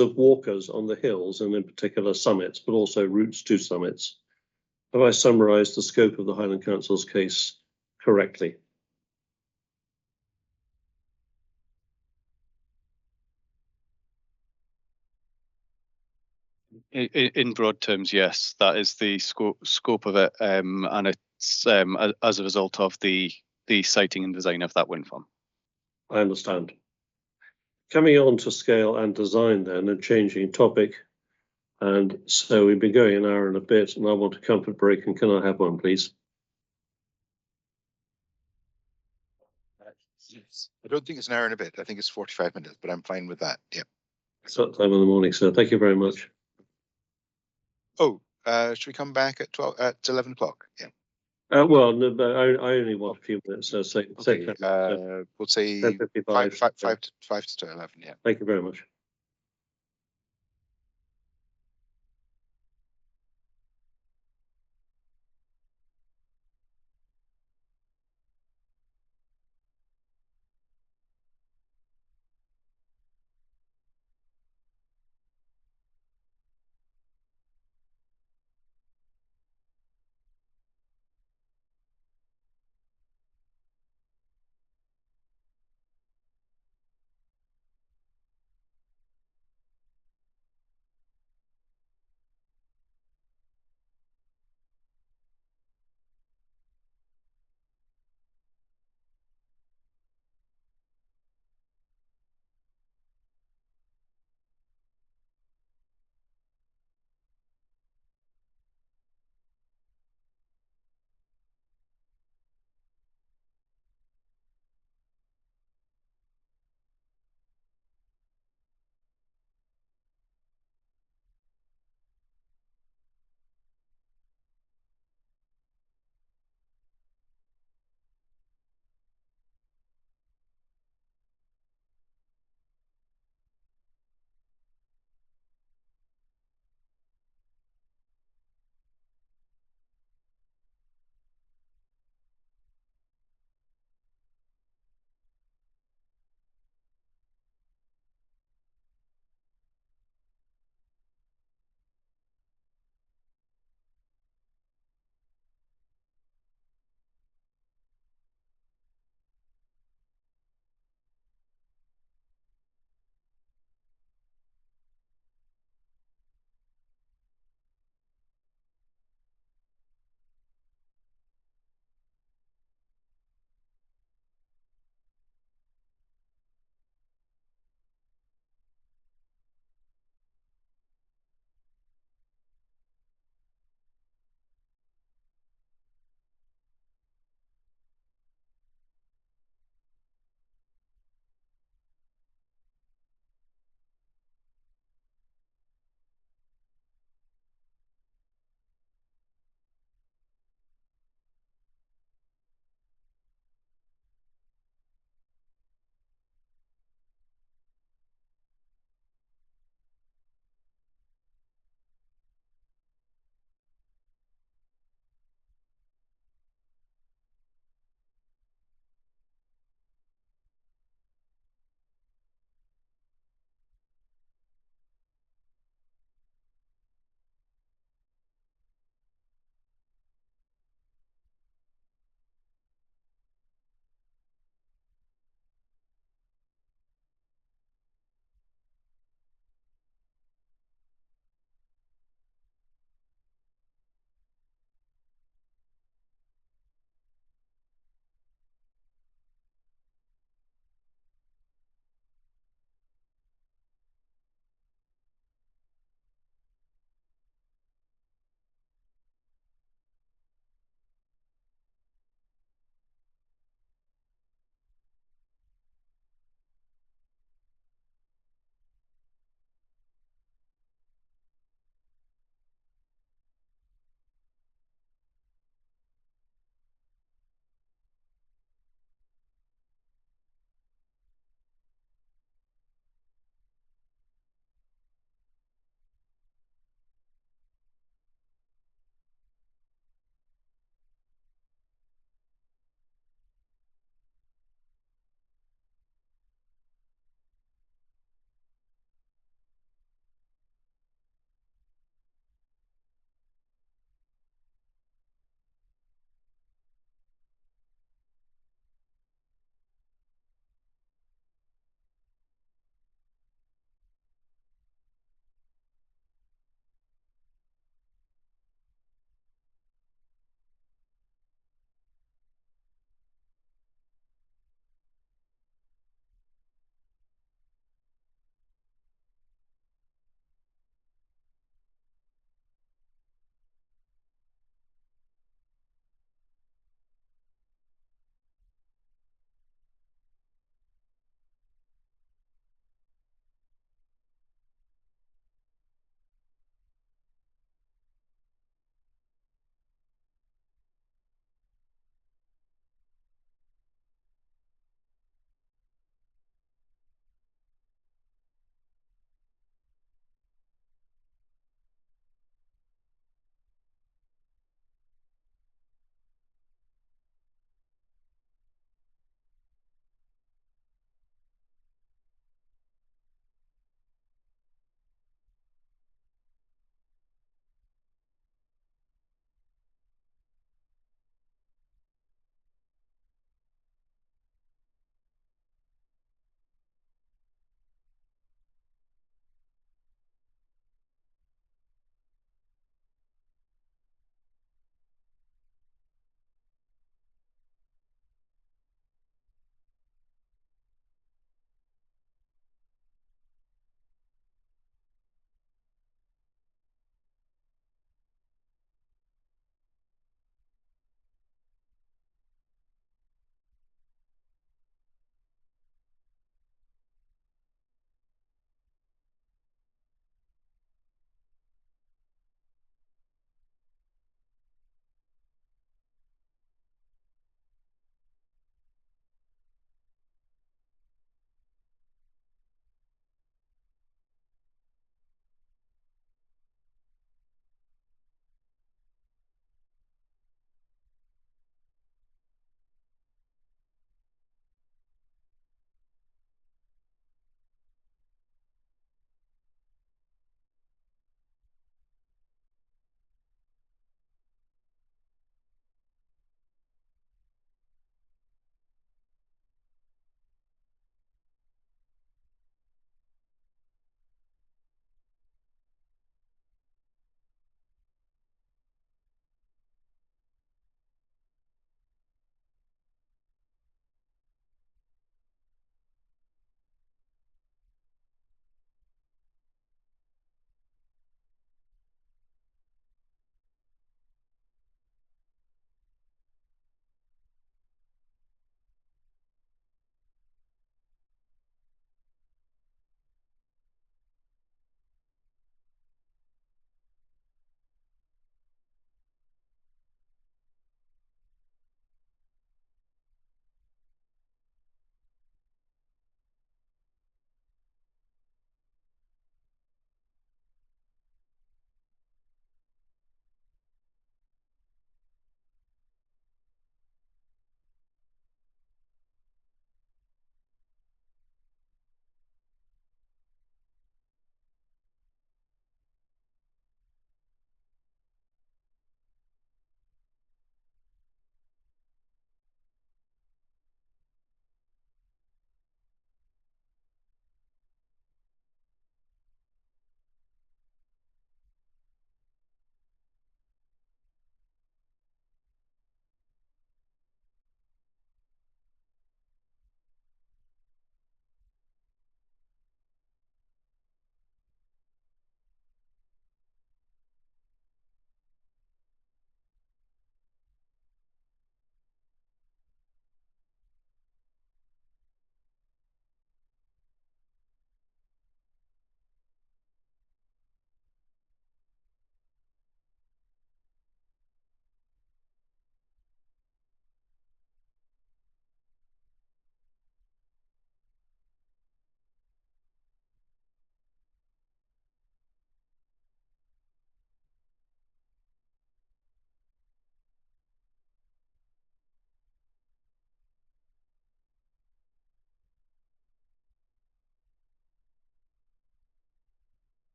of walkers on the hills and in particular summits, but also routes to summits. Have I summarised the scope of the Highland Council's case correctly? In broad terms, yes, that is the scope of it, and it's as a result of the siting and design of that wind farm. I understand. Coming on to scale and design then, and changing topic, And so we've been going an hour and a bit, and I want a comfort break, and can I have one, please? I don't think it's an hour and a bit. I think it's 45 minutes, but I'm fine with that. Yeah. It's that time in the morning, sir. Thank you very much. Oh, should we come back at 12 at 11 o'clock? Yeah. Well, no, but I only want a few minutes, so say Okay. 10, We'll say 10:55. 5 to 11. Yeah. Thank you very much.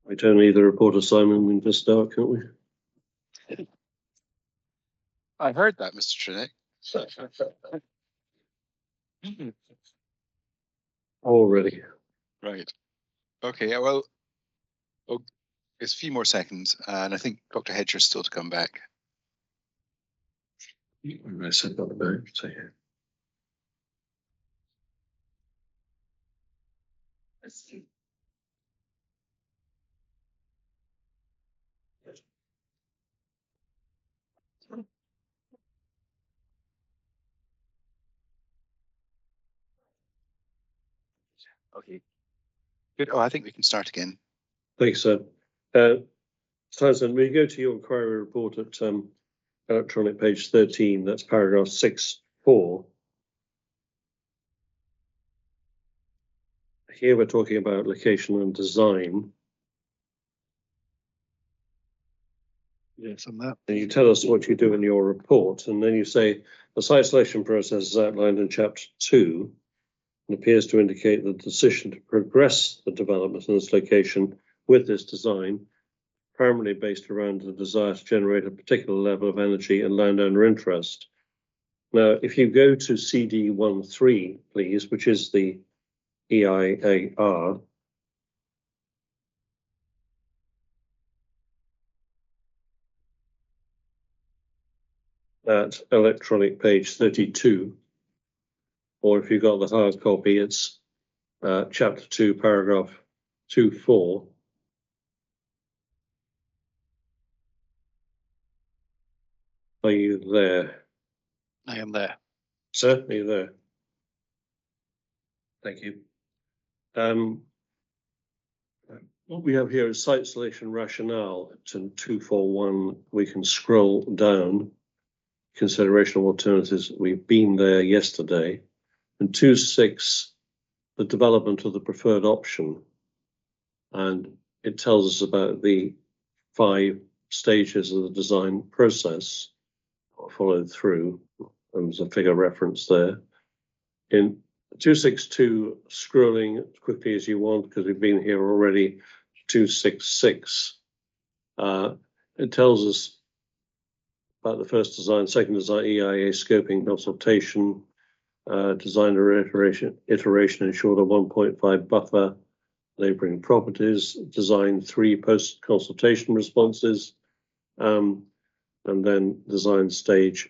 We don't need the report assignment in this start, can't we? I heard that, Mr. Trinick. Already. Right. Okay. Well, it's a few more seconds, and I think Dr. Hedger's still to come back. I said that about so yeah. Okay. Good. Oh, I think we can start again. Thanks, sir. Tyson, we go to your inquiry report at electronic page 13, that's paragraph 6.4. Here we're talking about location and design. Yes, on that. And you tell us what you do in your report, and then you say the site selection process is outlined in chapter 2 and appears to indicate the decision to progress the development in this location with this design, primarily based around the desire to generate a particular level of energy and landowner interest. Now, if you go to CD13, please, which is the EIAR, at electronic page 32, or if you've got the hard copy, it's chapter 2, paragraph 2.4. Are you there? I am there. Sir, are you there? Thank you. What we have here is site selection rationale. It's in 241. We can scroll down. Consideration of alternatives. We've been there yesterday. And 2.6, the development of the preferred option. And it tells us about the 5 stages of the design process followed through. And there's a figure reference there. In 262, scrolling as quickly as you want, because we've been here already, 266. It tells us about the first design, second design, EIA scoping consultation, designer iteration ensured a 1.5 buffer, neighbouring properties, design 3 post-consultation responses, and then design stage.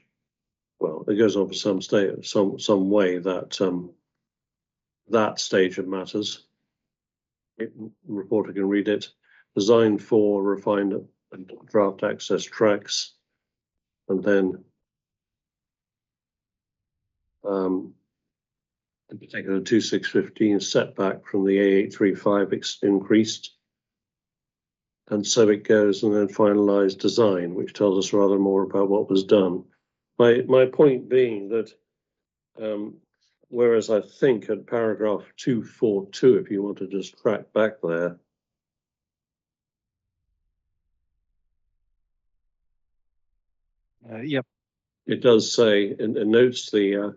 Well, it goes on for some way that that stage of matters. Reporter can read it. Design 4 refined and draft access tracks, and then in particular 2615 setback from the A835 increased, and so it goes, and then finalized design, which tells us rather more about what was done. My point being that whereas I think at paragraph 242, if you want to just track back there, Yep. it does say, and notes the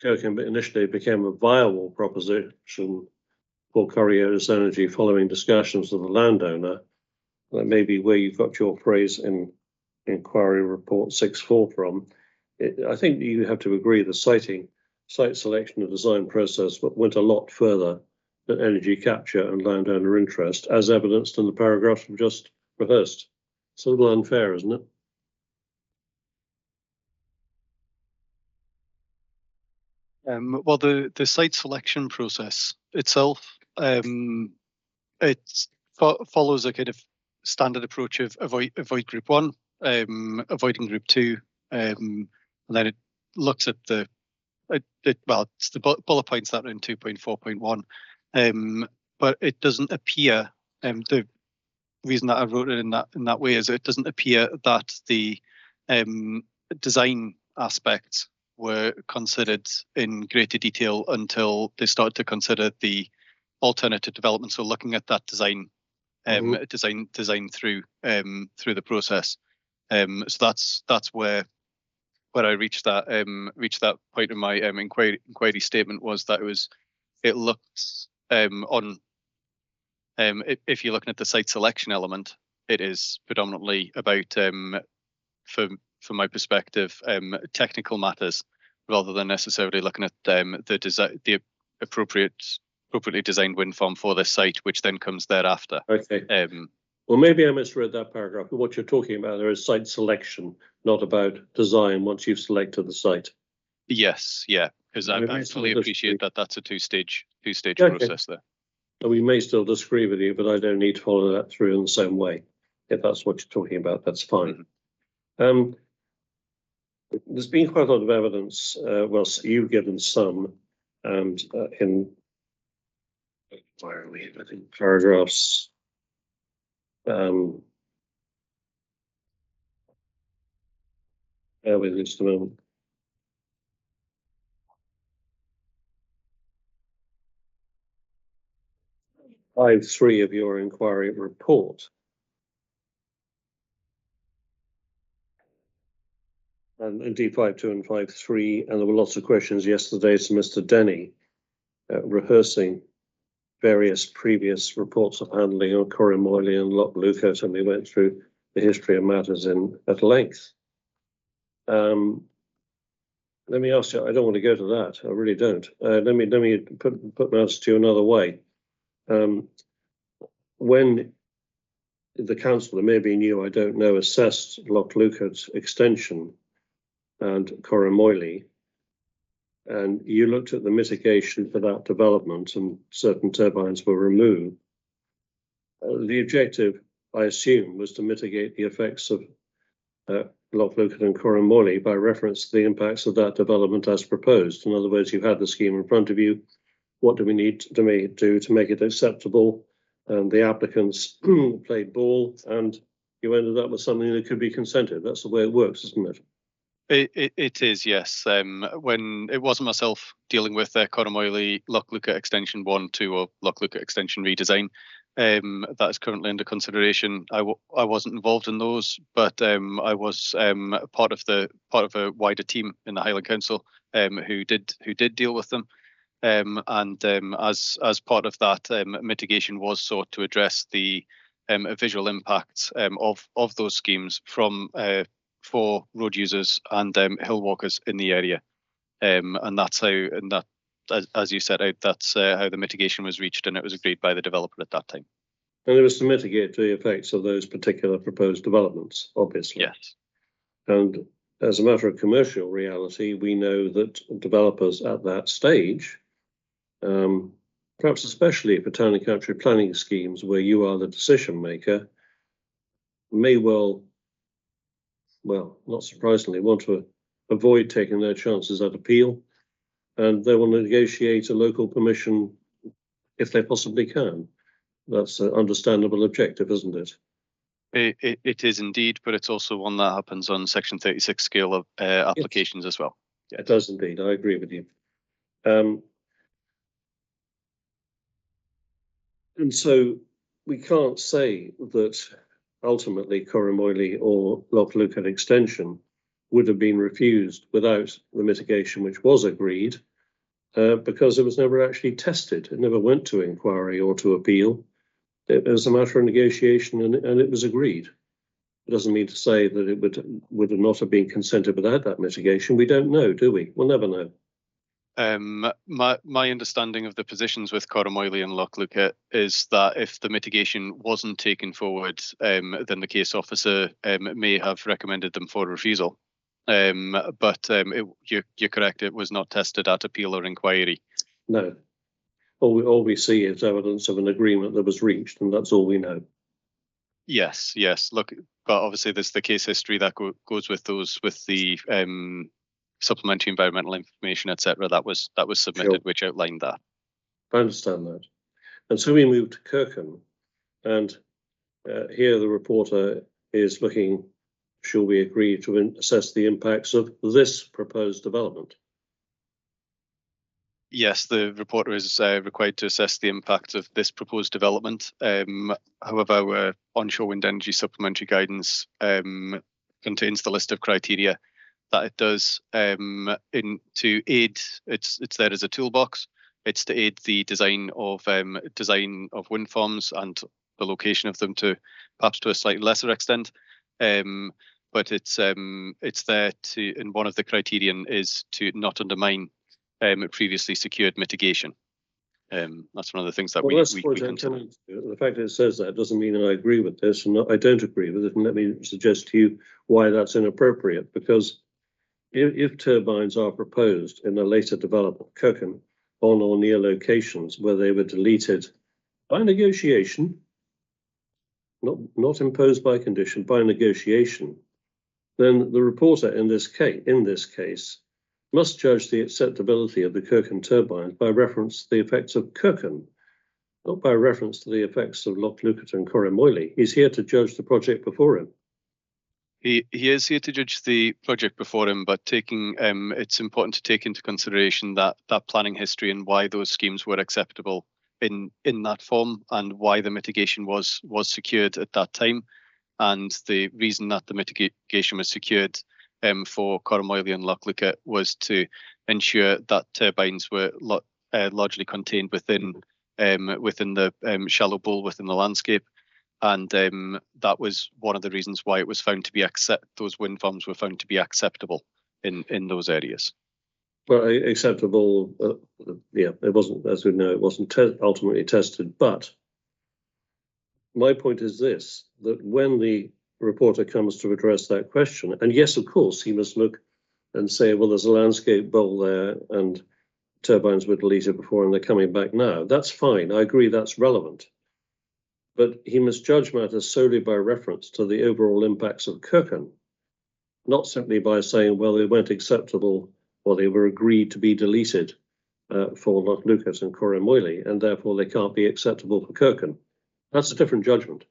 Kirkan initially became a viable proposition for Coriolis Energy following discussions with the landowner. That may be where you got your phrase in inquiry report 6.4 from. I think you have to agree the site selection and design process went a lot further than energy capture and landowner interest, as evidenced in the paragraphs we've just rehearsed. It's a little unfair, isn't it? Well, the site selection process itself, it follows a kind of standard approach of avoid group 1, avoiding group 2, and then it looks at it's the bullet points that are in 2.4.1, but it doesn't appear. The reason that I wrote it in that way is it doesn't appear that the design aspects were considered in greater detail until they started to consider the alternative development. So looking at that design, design through the process. So that's where reached that point in my inquiry statement was that it looks if you're looking at the site selection element, it is predominantly about from my perspective technical matters rather than necessarily looking at the appropriately designed wind farm for this site, which then comes thereafter. Okay. Well, maybe I misread that paragraph. But what you're talking about there is site selection, not about design once you've selected the site. Yes, yeah, because I fully appreciate that that's a two-stage process there. We may still disagree with you, but I don't need to follow that through in the same way. If that's what you're talking about, that's fine. Mm-hmm. There's been quite a lot of evidence. Well, you've given some, and in where are we? I think paragraphs. Bear with me just a moment. 5.3 of your inquiry report. And indeed 5.2 and 5.3, and there were lots of questions yesterday to Mr. Denny, rehearsing various previous reports of handling on Corrymoyley and Loch Leuchars, and we went through the history of matters at length. Let me ask you, I don't want to go to that, I really don't. Let me put matters to you another way. When the council, it may be new, I don't know, assessed Loch Leuchars extension and Corrymoyley, and you looked at the mitigation for that development and certain turbines were removed, the objective, I assume, was to mitigate the effects of Loch Leuchars and Corrymoyley by reference to the impacts of that development as proposed. In other words, you had the scheme in front of you. What do we need to do to make it acceptable? And the applicants played ball, and you ended up with something that could be consented. That's the way it works, isn't it? It is, yes. When it wasn't myself dealing with Corrymoyley Loch Leuchars Extension 1, 2, or Loch Leuchars Extension redesign, that is currently under consideration. I wasn't involved in those, but I was part of a wider team in the Highland Council who did deal with them. As part of that, mitigation was sought to address the visual impacts of those schemes for road users and hill walkers in the area, and that's how, as you set out, that's how the mitigation was reached, and it was agreed by the developer at that time. And it was to mitigate the effects of those particular proposed developments, obviously. Yes. And as a matter of commercial reality, we know that developers at that stage, perhaps especially for town and country planning schemes where you are the decision maker, may well, not surprisingly, want to avoid taking their chances at appeal, and they will negotiate a local permission if they possibly can. That's an understandable objective, isn't it? It is indeed, but it's also one that happens on Section 36 scale of applications as well. It does indeed, I agree with you. And so we can't say that ultimately Corrymoyley or Loch Leuchars extension would have been refused without the mitigation which was agreed, because it was never actually tested. It never went to inquiry or to appeal. It was a matter of negotiation, and it was agreed. It doesn't mean to say that it would not have been consented without that mitigation. We don't know, do we? We'll never know. My understanding of the positions with Corrymoyley and Loch Leuchars is that if the mitigation wasn't taken forward, then the case officer may have recommended them for refusal. But you're correct, it was not tested at appeal or inquiry. No. All we see is evidence of an agreement that was reached, and that's all we know. Yes. Look, but obviously there's the case history that goes with those, with the supplementary environmental information, etc. That was submitted, sure, which outlined that. I understand that. And so we moved to Kirkan, and here the reporter is looking, shall we agree to assess the impacts of this proposed development? Yes, the reporter is required to assess the impact of this proposed development. However, our onshore wind energy supplementary guidance contains the list of criteria that it does to aid. It's there as a toolbox. It's to aid the design of wind farms and the location of them to perhaps to a slightly lesser extent. But it's there to, and one of the criterion is to not undermine previously secured mitigation. That's one of the things that we consider. The fact that it says that doesn't mean I agree with this, and I don't agree with it. And let me suggest to you why that's inappropriate. Because if turbines are proposed in a later development, Kirkan, on or near locations where they were deleted by negotiation, not imposed by condition, by negotiation, then the reporter in this case must judge the acceptability of the Kirkan turbines by reference to the effects of Kirkan, not by reference to the effects of Loch Lukut and Corrymoily. He's here to judge the project before him. He is here to judge the project before him, but it's important to take into consideration that planning history and why those schemes were acceptable in that form, and why the mitigation was secured at that time. And the reason that the mitigation was secured for Corrymoily and Loch Lukut was to ensure that turbines were largely contained within the shallow bowl within the landscape. And that was one of the reasons why it was found to be those wind farms were found to be acceptable in those areas. Well, acceptable, it wasn't, as we know, it wasn't ultimately tested. But my point is this, that when the reporter comes to address that question, and yes, of course, he must look and say, well, there's a landscape bowl there and turbines were deleted before and they're coming back now. That's fine. I agree that's relevant. But he must judge matters solely by reference to the overall impacts of Kirkan, not simply by saying, well, they weren't acceptable or they were agreed to be deleted for Loch Lukut and Corrymoily, and therefore they can't be acceptable for Kirkan. That's a different judgment.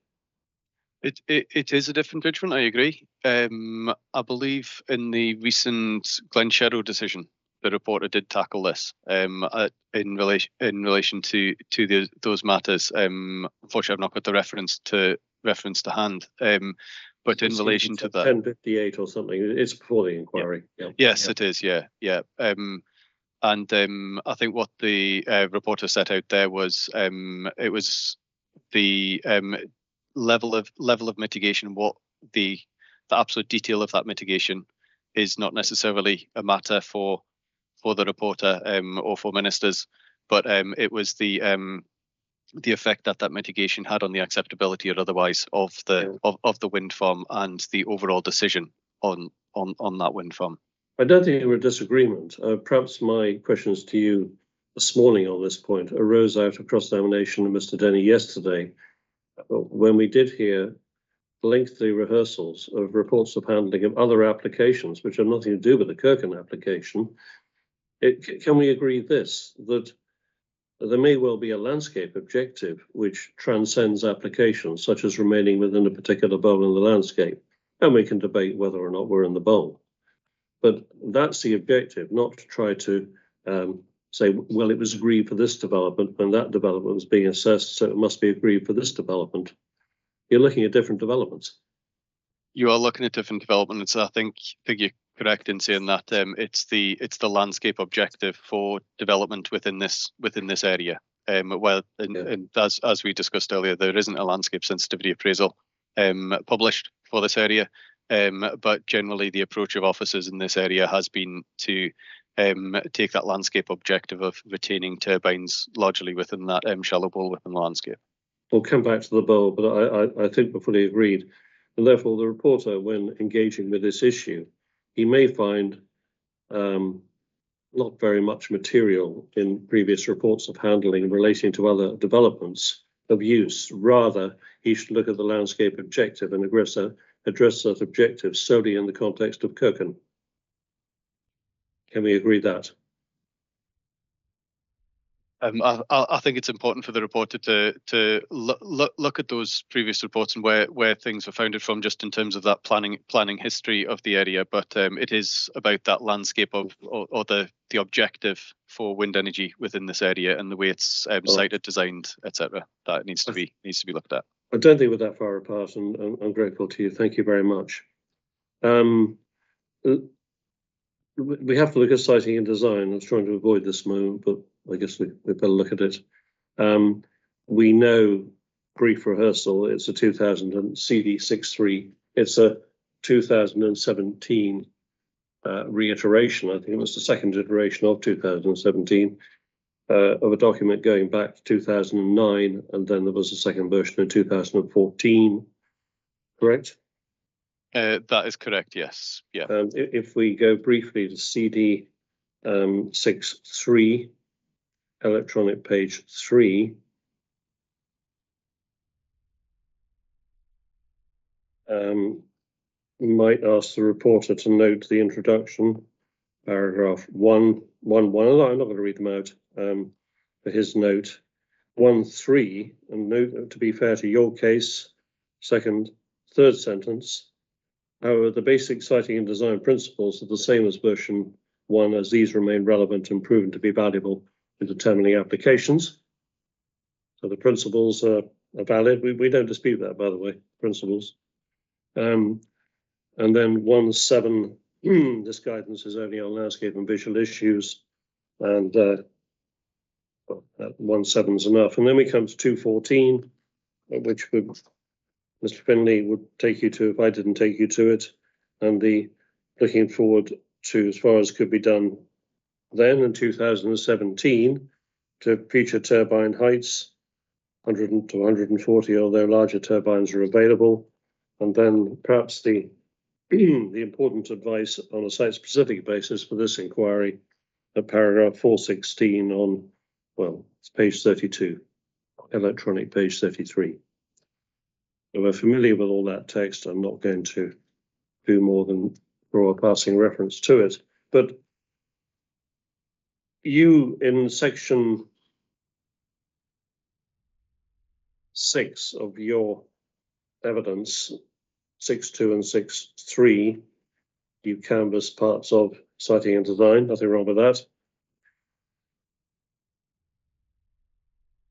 It is a different judgment, I agree. I believe in the recent Glen Sherrow decision, the reporter did tackle this in relation to those matters. Unfortunately, I've not got the reference to hand. But in relation to that, 1058 or something, it's before the inquiry. Yeah. Yeah. Yes, it is. Yeah. And I think what the reporter set out there was it was the level of mitigation. What the absolute detail of that mitigation is not necessarily a matter for the reporter or for ministers, but it was the effect that mitigation had on the acceptability or otherwise of the wind farm and the overall decision on that wind farm. I don't think we're in disagreement. Perhaps my questions to you this morning on this point arose out of cross-examination of Mr. Denny yesterday, when we did hear lengthy rehearsals of reports of handling of other applications which have nothing to do with the Kirkan application. Can we agree this, that there may well be a landscape objective which transcends applications, such as remaining within a particular bowl in the landscape, and we can debate whether or not we're in the bowl. But that's the objective, not to try to say, well, it was agreed for this development when that development was being assessed, so it must be agreed for this development. You're looking at different developments. You are looking at different developments. I think you're correct in saying that it's the landscape objective for development within this area. And as we discussed earlier, there isn't a landscape sensitivity appraisal published for this area, but generally the approach of officers in this area has been to take that landscape objective of retaining turbines largely within that shallow bowl within the landscape. We'll come back to the bowl, but I think we're fully agreed. And therefore, the reporter, when engaging with this issue, he may find not very much material in previous reports of handling relating to other developments of use. Rather, he should look at the landscape objective and address that objective solely in the context of Kirkan. Can we agree that? I think it's important for the reporter to look at those previous reports and where things were founded from, just in terms of that planning history of the area. But it is about that landscape or the objective for wind energy within this area and the way it's sited, designed, etc. That needs to be looked at. I don't think we're that far apart, and I'm grateful to you. Thank you very much. we have to look at siting and design. I was trying to avoid this moment, but I guess we better look at it. We know, brief rehearsal, it's a 2000 CD63. It's a 2017 reiteration. I think it was the second iteration of 2017 of a document going back to 2009, and then there was a second version in 2014. Correct? That is correct, yes. Yeah. If we go briefly to CD 63, electronic page 3, might ask the reporter to note the introduction, paragraph 1.1.1. I'm not going to read them out for his note. 1.3, and note, to be fair to your case, third sentence. However, the basic siting and design principles are the same as version 1, as these remain relevant and proven to be valuable in determining applications. So the principles are valid. We don't dispute that, by the way, principles. And then 1.7, this guidance is only on landscape and visual issues, and 1.7 is enough. And then we come to 2.14, which would, Mr. Finlay would take you to if I didn't take you to it, and the looking forward to as far as could be done then in 2017 to future turbine heights, 100 to 140, although larger turbines are available. And then perhaps the important advice on a site-specific basis for this inquiry, at paragraph 416 on, well, it's page 32, electronic page 33. So we're familiar with all that text. I'm not going to do more than draw a passing reference to it. But you, in section 6 of your evidence, 6.2 and 6.3, you canvass parts of siting and design. Nothing wrong with that.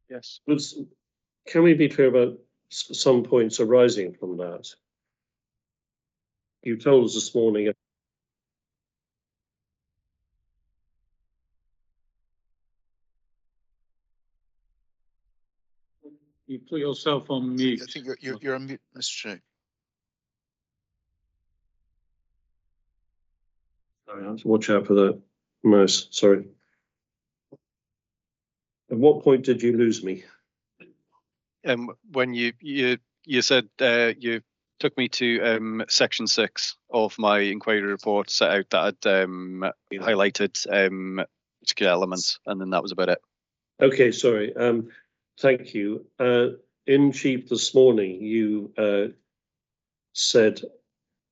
Yes. Can we be clear about some points arising from that? You told us this morning. You put yourself on mute. I think you're on mute, Mr. Chair. Sorry, I have to watch out for the mouse. Sorry. At what point did you lose me? When you said you took me to section 6 of my inquiry report, set out that I'd highlighted particular elements, and then that was about it. Okay, sorry. Thank you. In chief this morning, you said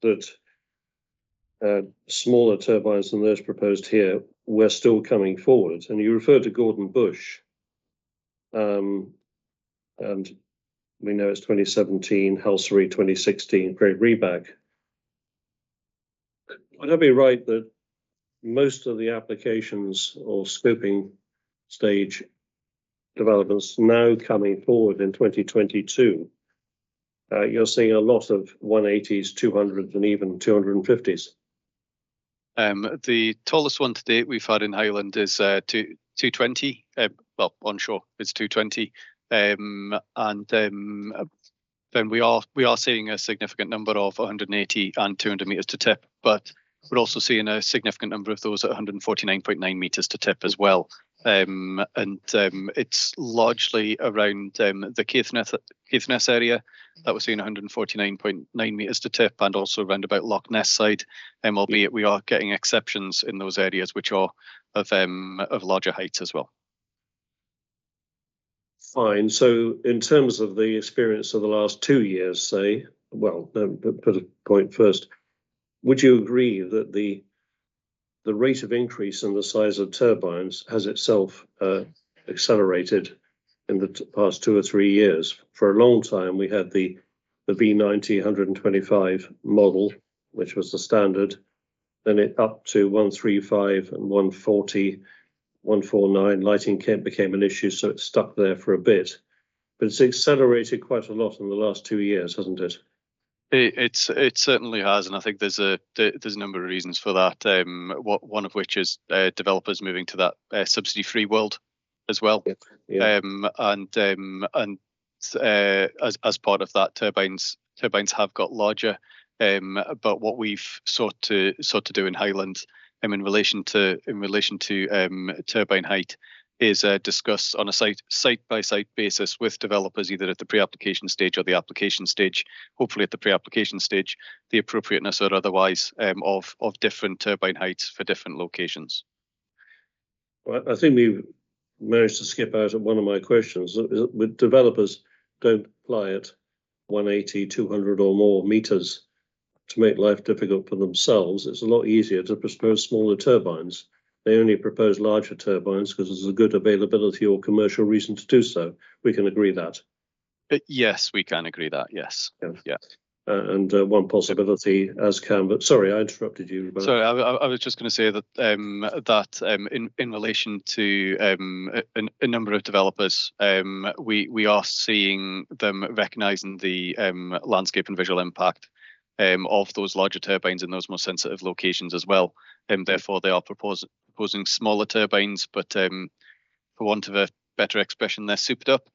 that smaller turbines than those proposed here were still coming forward, and you referred to Gordon Bush. And we know it's 2017, Halsery 2016, Great Rebag. Would I be right that most of the applications or scoping stage developments now coming forward in 2022, you're seeing a lot of 180s, 200s, and even 250s? The tallest one to date we've had in Highland is 220. Well, onshore it's 220, and then we are seeing a significant number of 180 and 200 meters to tip, but we're also seeing a significant number of those at 149.9 meters to tip as well. And it's largely around the Caithness area that we're seeing 149.9 meters to tip, and also around about Loch Ness side, albeit we are getting exceptions in those areas which are of larger heights as well. Fine. So in terms of the experience of the last 2 years, say, well, put a point first, would you agree that the rate of increase in the size of turbines has itself accelerated in the past 2 or 3 years? For a long time, we had the V90 125 model, which was the standard, then it up to 135 and 140, 149. Lighting became an issue, so it stuck there for a bit. But it's accelerated quite a lot in the last 2 years, hasn't it? It certainly has, and I think there's a number of reasons for that. One of which is developers moving to that subsidy-free world as well. Yeah. As part of that, turbines have got larger. But what we've sought to do in Highland, in relation to turbine height, is discuss on a site by site basis with developers, either at the pre-application stage or the application stage. Hopefully at the pre-application stage, the appropriateness or otherwise of different turbine heights for different locations. Well, I think we've managed to skip out at one of my questions. With developers don't fly at 180, 200 or more meters to make life difficult for themselves. It's a lot easier to propose smaller turbines. They only propose larger turbines because there's a good availability or commercial reason to do so. We can agree that. Yes, we can agree that. Yes. Yeah. And one possibility, as can, but sorry, I interrupted you. Sorry, I was just going to say that in relation to a number of developers, we are seeing them recognising the landscape and visual impact of those larger turbines in those more sensitive locations as well. Therefore, they are proposing smaller turbines, but for want of a better expression, they're souped up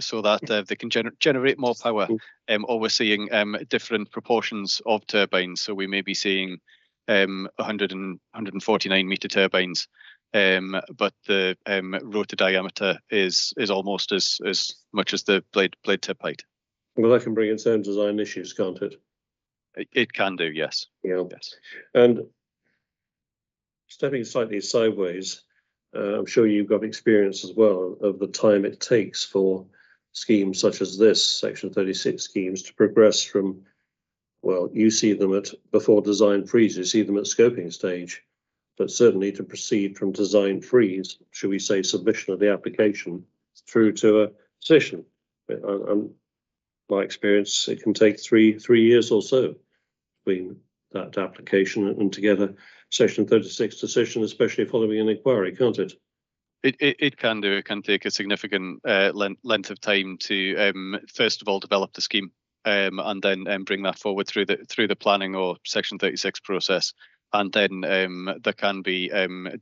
so that they can generate more power. Or we're seeing different proportions of turbines. So we may be seeing 100 and 149 meter turbines, but the rotor diameter is almost as much as the blade tip height. Well, that can bring its own design issues, can't it? It can do, yes. Yeah. Yes. And stepping slightly sideways, I'm sure you've got experience as well of the time it takes for schemes such as this, Section 36 schemes, to progress from, well, you see them at before design freeze, you see them at scoping stage, but certainly to proceed from design freeze, should we say submission of the application, through to a decision. My experience, it can take three years or so between that application and to get a Section 36 decision, especially following an inquiry, can't it? It can do. It can take a significant length of time to first of all develop the scheme and then bring that forward through the planning or Section 36 process, and then there can be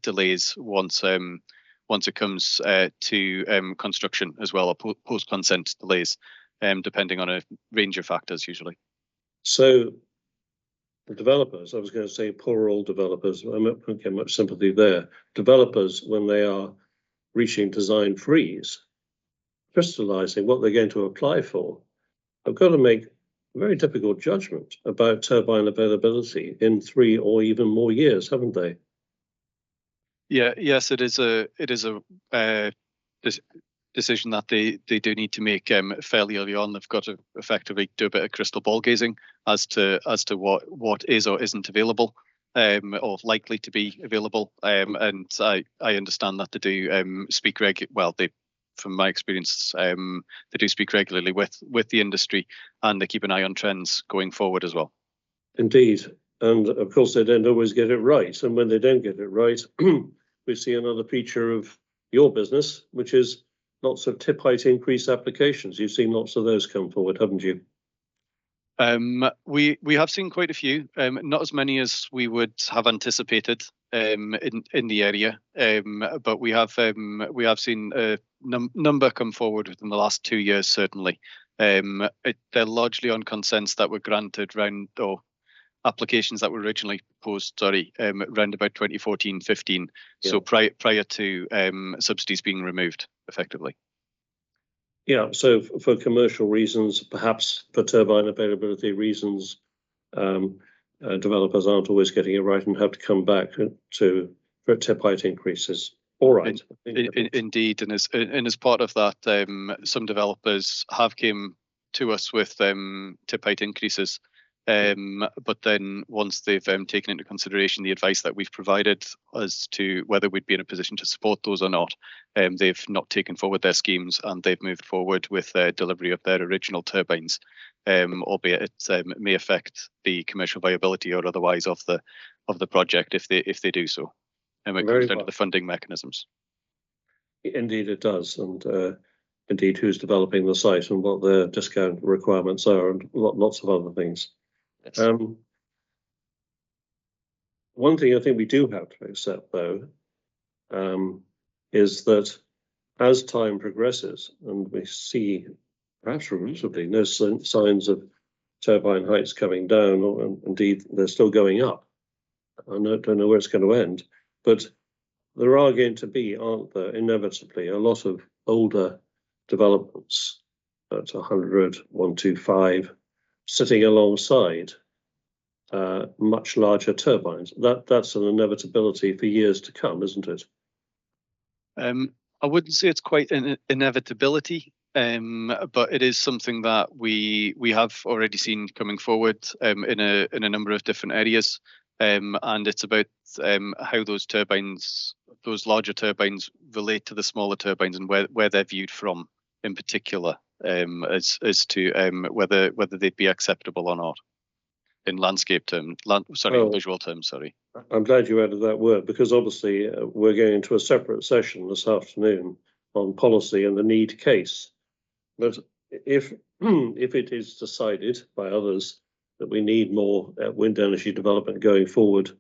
delays once it comes to construction as well, or post consent delays, depending on a range of factors usually. So the developers, I was going to say poor old developers, I don't get much sympathy there. Developers, when they are reaching design freeze, crystallizing what they're going to apply for, have got to make a very difficult judgment about turbine availability in 3 or even more years, haven't they? Yeah, yes, it is a decision that they do need to make fairly early on. They've got to effectively do a bit of crystal ball gazing as to what is or isn't available, or likely to be available. And I understand that they do speak from my experience, they do speak regularly with the industry, and they keep an eye on trends going forward as well. Indeed, and of course they don't always get it right. And when they don't get it right, we see another feature of your business, which is lots of tip height increase applications. You've seen lots of those come forward, haven't you? We have seen quite a few, not as many as we would have anticipated in the area, but we have seen a number come forward within the last 2 years, certainly. They're largely on consents that were granted or applications that were originally proposed, around about 2014-15, yeah. So prior to subsidies being removed, effectively. Yeah, so for commercial reasons, perhaps for turbine availability reasons, developers aren't always getting it right and have to come back for tip height increases. All right. Indeed, and as part of that, some developers have came to us with tip height increases. But then once they've taken into consideration the advice that we've provided as to whether we'd be in a position to support those or not, they've not taken forward their schemes, and they've moved forward with delivery of their original turbines, albeit it may affect the commercial viability or otherwise of the project if they do so. And it comes down to the funding mechanisms. Indeed, it does, and indeed who's developing the site and what their discount requirements are, and lots of other things. Yes. One thing I think we do have to accept, though, is that as time progresses and we see, perhaps regrettably, no signs of turbine heights coming down, or indeed they're still going up. I don't know where it's going to end, but there are going to be, aren't there, inevitably, a lot of older developments at 100, 125, sitting alongside much larger turbines. That's an inevitability for years to come, isn't it? I wouldn't say it's quite an inevitability, but it is something that we have already seen coming forward in a number of different areas, and it's about how those turbines, those larger turbines, relate to the smaller turbines and where they're viewed from, in particular, as to whether they'd be acceptable or not in landscape terms. In visual terms. Sorry. I'm glad you added that word, because obviously we're going into a separate session this afternoon on policy and the need case. But if it is decided by others that we need more wind energy development going forward,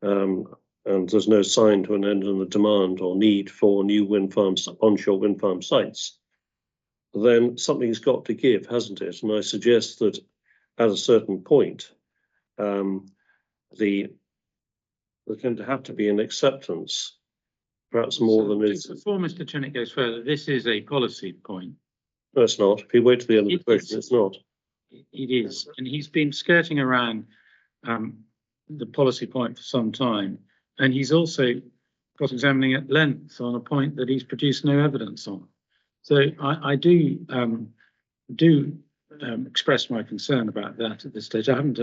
and there's no sign to an end in the demand or need for new wind farms, onshore wind farm sites, then something's got to give, hasn't it? And I suggest that at a certain point, there's going to have to be an acceptance, perhaps more than is. Before Mr. Chinnick goes further, this is a policy point. No, it's not. If you wait to the end of the question, it's not. It is, and he's been skirting around the policy point for some time, and he's also cross-examining at length on a point that he's produced no evidence on. So I do express my concern about that at this stage. I haven't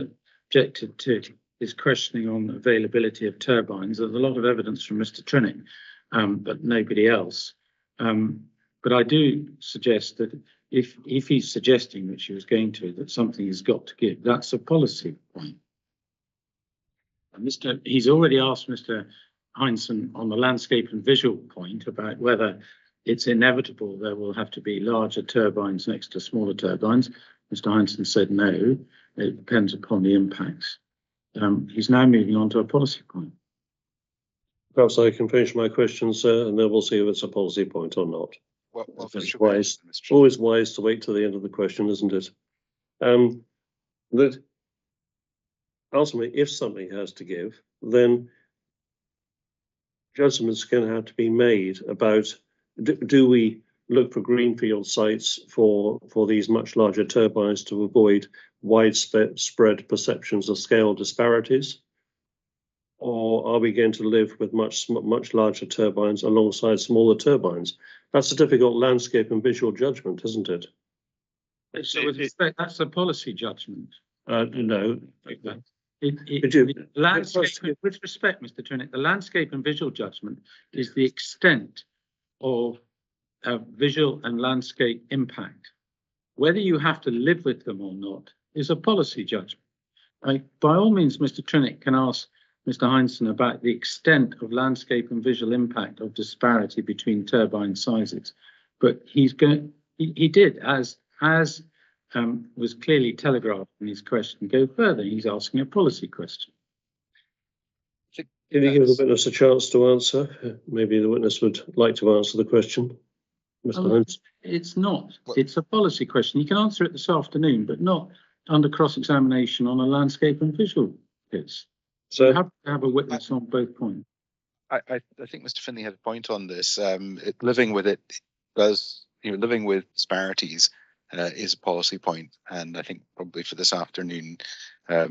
objected to his questioning on availability of turbines. There's a lot of evidence from Mr. Trinnick, but nobody else. But I do suggest that if he's suggesting, which he was going to, that something has got to give, that's a policy point. And he's already asked Mr. Heinsohn on the landscape and visual point about whether it's inevitable there will have to be larger turbines next to smaller turbines. Mr. Heinsohn said no, it depends upon the impacts. He's now moving on to a policy point. Perhaps I can finish my question, sir, and then we'll see if it's a policy point or not. Well, it's wise, always wise to wait till the end of the question, isn't it? That ultimately, if something has to give, then judgments are going to have to be made about do we look for greenfield sites for these much larger turbines to avoid widespread perceptions of scale disparities? Or are we going to live with much larger turbines alongside smaller turbines? That's a difficult landscape and visual judgment, isn't it? So with respect, that's a policy judgment. No. Landscape, with respect, Mr. Trinnick, the landscape and visual judgment is the extent of visual and landscape impact. Whether you have to live with them or not is a policy judgment. By all means, Mr. Trinnick can ask Mr. Heinsohn about the extent of landscape and visual impact of disparity between turbine sizes, but he did, as was clearly telegraphed in his question, go further. He's asking a policy question. Can you give the witness a chance to answer? Maybe the witness would like to answer the question, Mr. Heinsohn. It's not. It's a policy question. You can answer it this afternoon, but not under cross-examination on a landscape and visual case. So you have to have a witness on both points. I think Mr. Finlay had a point on this. Living with it does, living with disparities is a policy point, and I think probably for this afternoon, there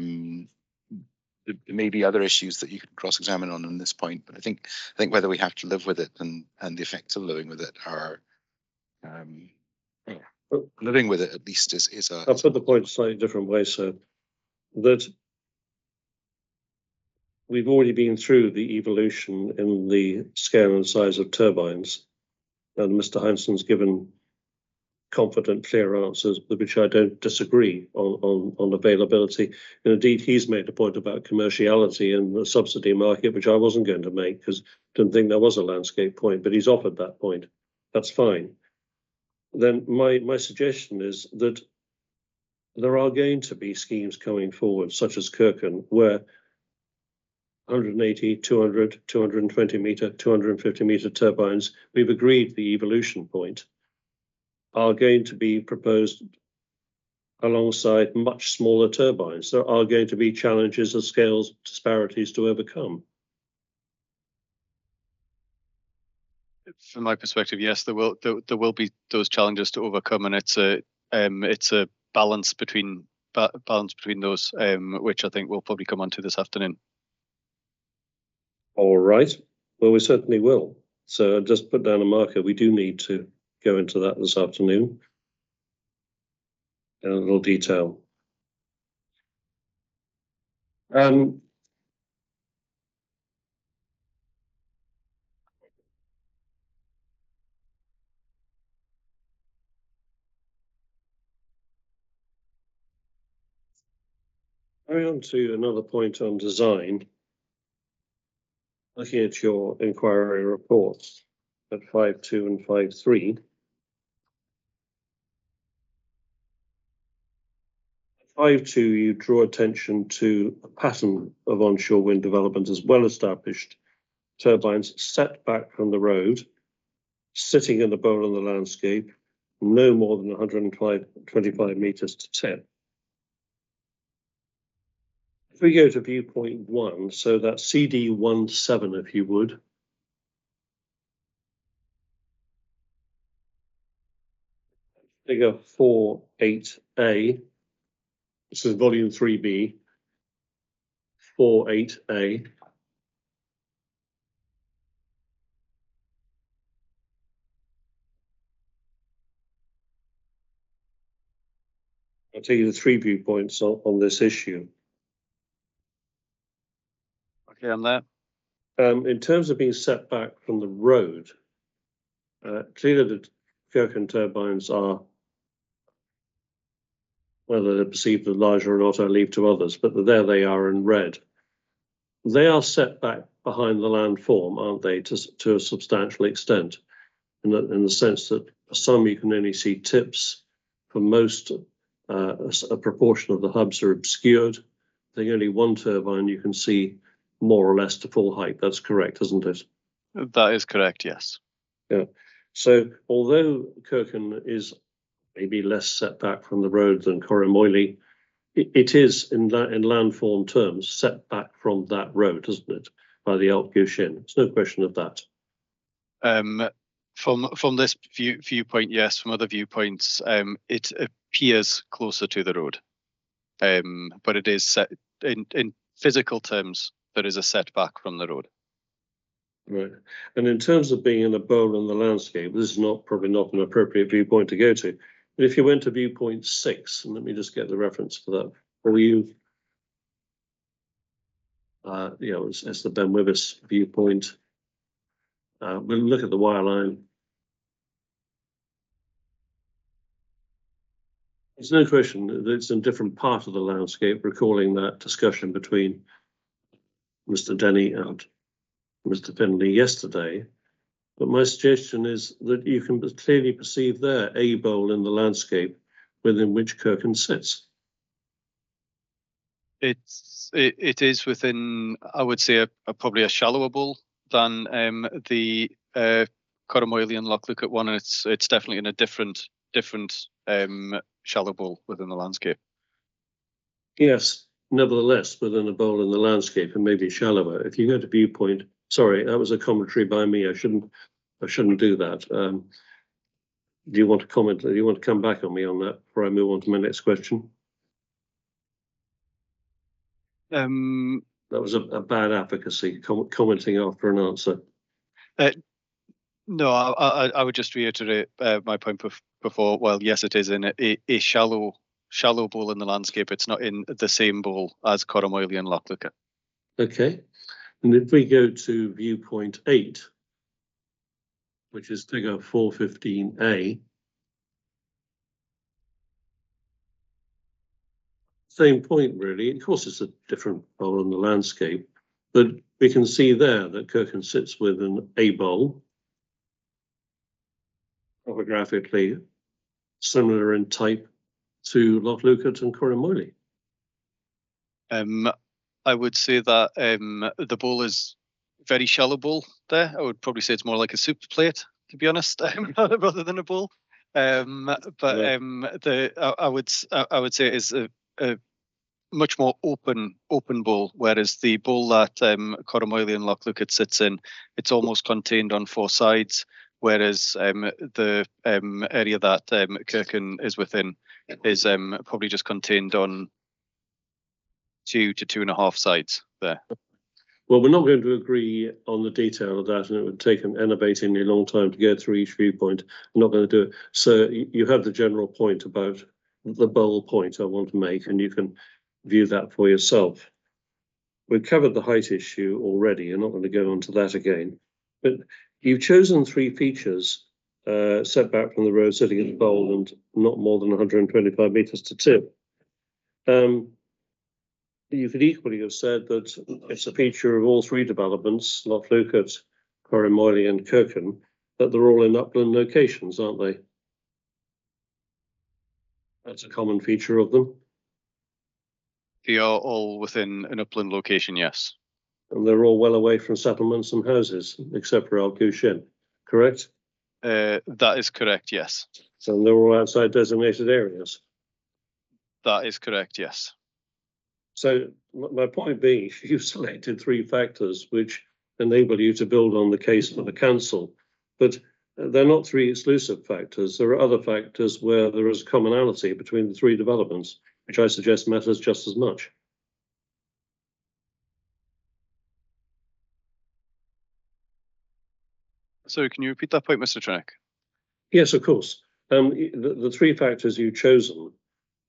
may be other issues that you could cross-examine on this point. But I think whether we have to live with it and the effects of living with it are living with it at least is a. I'll put the point a slightly different way, so that we've already been through the evolution in the scale and size of turbines, and Mr. Heinsohn's given confident, clear answers, with which I don't disagree on availability. And indeed, he's made a point about commerciality and the subsidy market, which I wasn't going to make because I didn't think there was a landscape point, but he's offered that point. That's fine. then my suggestion is that there are going to be schemes coming forward, such as Kirkan, where 180, 200, 220 metre, 250 metre turbines, we've agreed the evolution point, are going to be proposed alongside much smaller turbines. There are going to be challenges of scales disparities to overcome. From my perspective, yes, there will be those challenges to overcome, and it's a balance between those, which I think we'll probably come on to this afternoon. All right. Well, we certainly will. So I'll just put down a marker. We do need to go into that this afternoon in a little detail. Going on to another point on design. Looking at your inquiry reports at 5.2 and 5.3. 5.2, you draw attention to a pattern of onshore wind development as well established. Turbines set back from the road, sitting in a bowl in the landscape, no more than 125 metres to tip. If we go to viewpoint 1, so that's CD17, if you would. Figure 4.8a. This is volume 3B. 4.8a. I'll tell you the 3 viewpoints on this issue. Okay, I'm there. In terms of being set back from the road, clearly the Kirkan turbines are, whether they're perceived as larger or not, I leave to others, but there they are in red. They are set back behind the landform, aren't they, to a substantial extent, in the sense that for some you can only see tips. For most, a proportion of the hubs are obscured. I think only one turbine you can see more or less to full height. That's correct, isn't it? That is correct, yes. Yeah. So although Kirkan is maybe less set back from the road than Corrymoily, it is in landform terms set back from that road, isn't it? By the Alp Gauchin. There's no question of that. From this viewpoint, yes. From other viewpoints, it appears closer to the road, but it is set in physical terms. There is a setback from the road. Right. And in terms of being in a bowl in the landscape, this is probably not an appropriate viewpoint to go to. But if you went to viewpoint 6, and let me just get the reference for that for you. It's the Ben Wibis viewpoint. We'll look at the wire line. There's no question that it's in a different part of the landscape, recalling that discussion between Mr. Denny and Mr. Finley yesterday. But my suggestion is that you can clearly perceive there a bowl in the landscape within which Kirkan sits. It is within, I would say, probably a shallower bowl than the Corrymoily and Lochlucat one, and it's definitely in a different shallow bowl within the landscape. Yes, nevertheless, within a bowl in the landscape and maybe shallower. If you go to viewpoint, sorry, that was a commentary by me. I shouldn't do that. Do you want to comment? Do you want to come back on me on that before I move on to my next question? That was a bad advocacy, commenting after an answer. No, I would just reiterate my point before. Well, yes, it is in a shallow bowl in the landscape. It's not in the same bowl as Corrymoily and Lochlucat. Okay. And if we go to viewpoint 8, which is figure 415A, same point really. Of course, it's a different bowl in the landscape, but we can see there that Kirkan sits within a bowl, topographically similar in type to Lochlucat and Corrymoily? I would say that the bowl is very shallow bowl there. I would probably say it's more like a soup plate, to be honest, rather than a bowl. I would say it is a much more open bowl, whereas the bowl that Corrymoily and Lochlucat sits in, it's almost contained on four sides, whereas the area that Kirkan is within is probably just contained on 2 to 2.5 sides there. Well, we're not going to agree on the detail of that, and it would take an enervatingly long time to go through each viewpoint. I'm not going to do it. So you have the general point about the bowl point I want to make, and you can view that for yourself. We've covered the height issue already. I'm not going to go on to that again. But you've chosen 3 features set back from the road, sitting at the bowl, and not more than 125 metres to tip. You could equally have said that it's a feature of all 3 developments, Lochlucat, Corrymoily and Kirkan, that they're all in upland locations, aren't they? That's a common feature of them. They are all within an upland location, yes. And they're all well away from settlements and houses, except for Alcushin, correct? That is correct, yes. So they're all outside designated areas. That is correct, yes. So my point being, you've selected 3 factors which enable you to build on the case for the council, but they're not 3 exclusive factors. There are other factors where there is commonality between the 3 developments, which I suggest matters just as much. So can you repeat that point, Mr. Trenick? Yes, of course. The 3 factors you've chosen,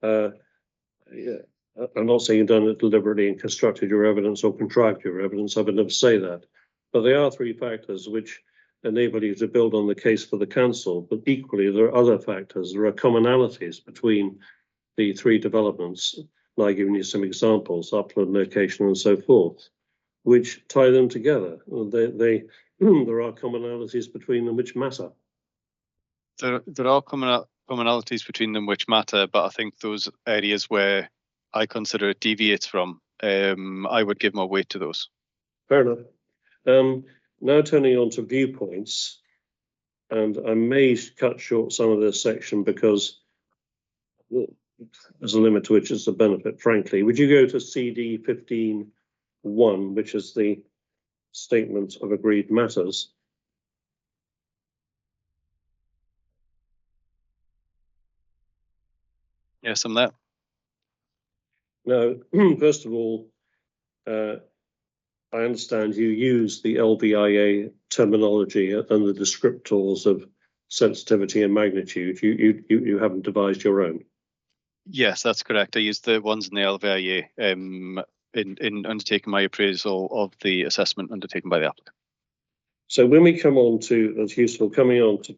I'm not saying you've done it deliberately and constructed your evidence or contrived your evidence. I would never say that. But they are 3 factors which enable you to build on the case for the council. But equally, there are other factors. There are commonalities between the 3 developments. And I've given you some examples, upland location and so forth, which tie them together. There are commonalities between them which matter. There are commonalities between them which matter, but I think those areas where I consider it deviates from, I would give more weight to those. Fair enough. Now turning on to viewpoints, and I may cut short some of this section because there's a limit to which it's a benefit, frankly. Would you go to CD 15.1, which is the statement of agreed matters? Yes, I'm there. Now, first of all, I understand you use the LVIA terminology and the descriptors of sensitivity and magnitude. You haven't devised your own. Yes, that's correct. I used the ones in the LVIA in undertaking my appraisal of the assessment undertaken by the applicant. So when we come on to, that's useful, coming on to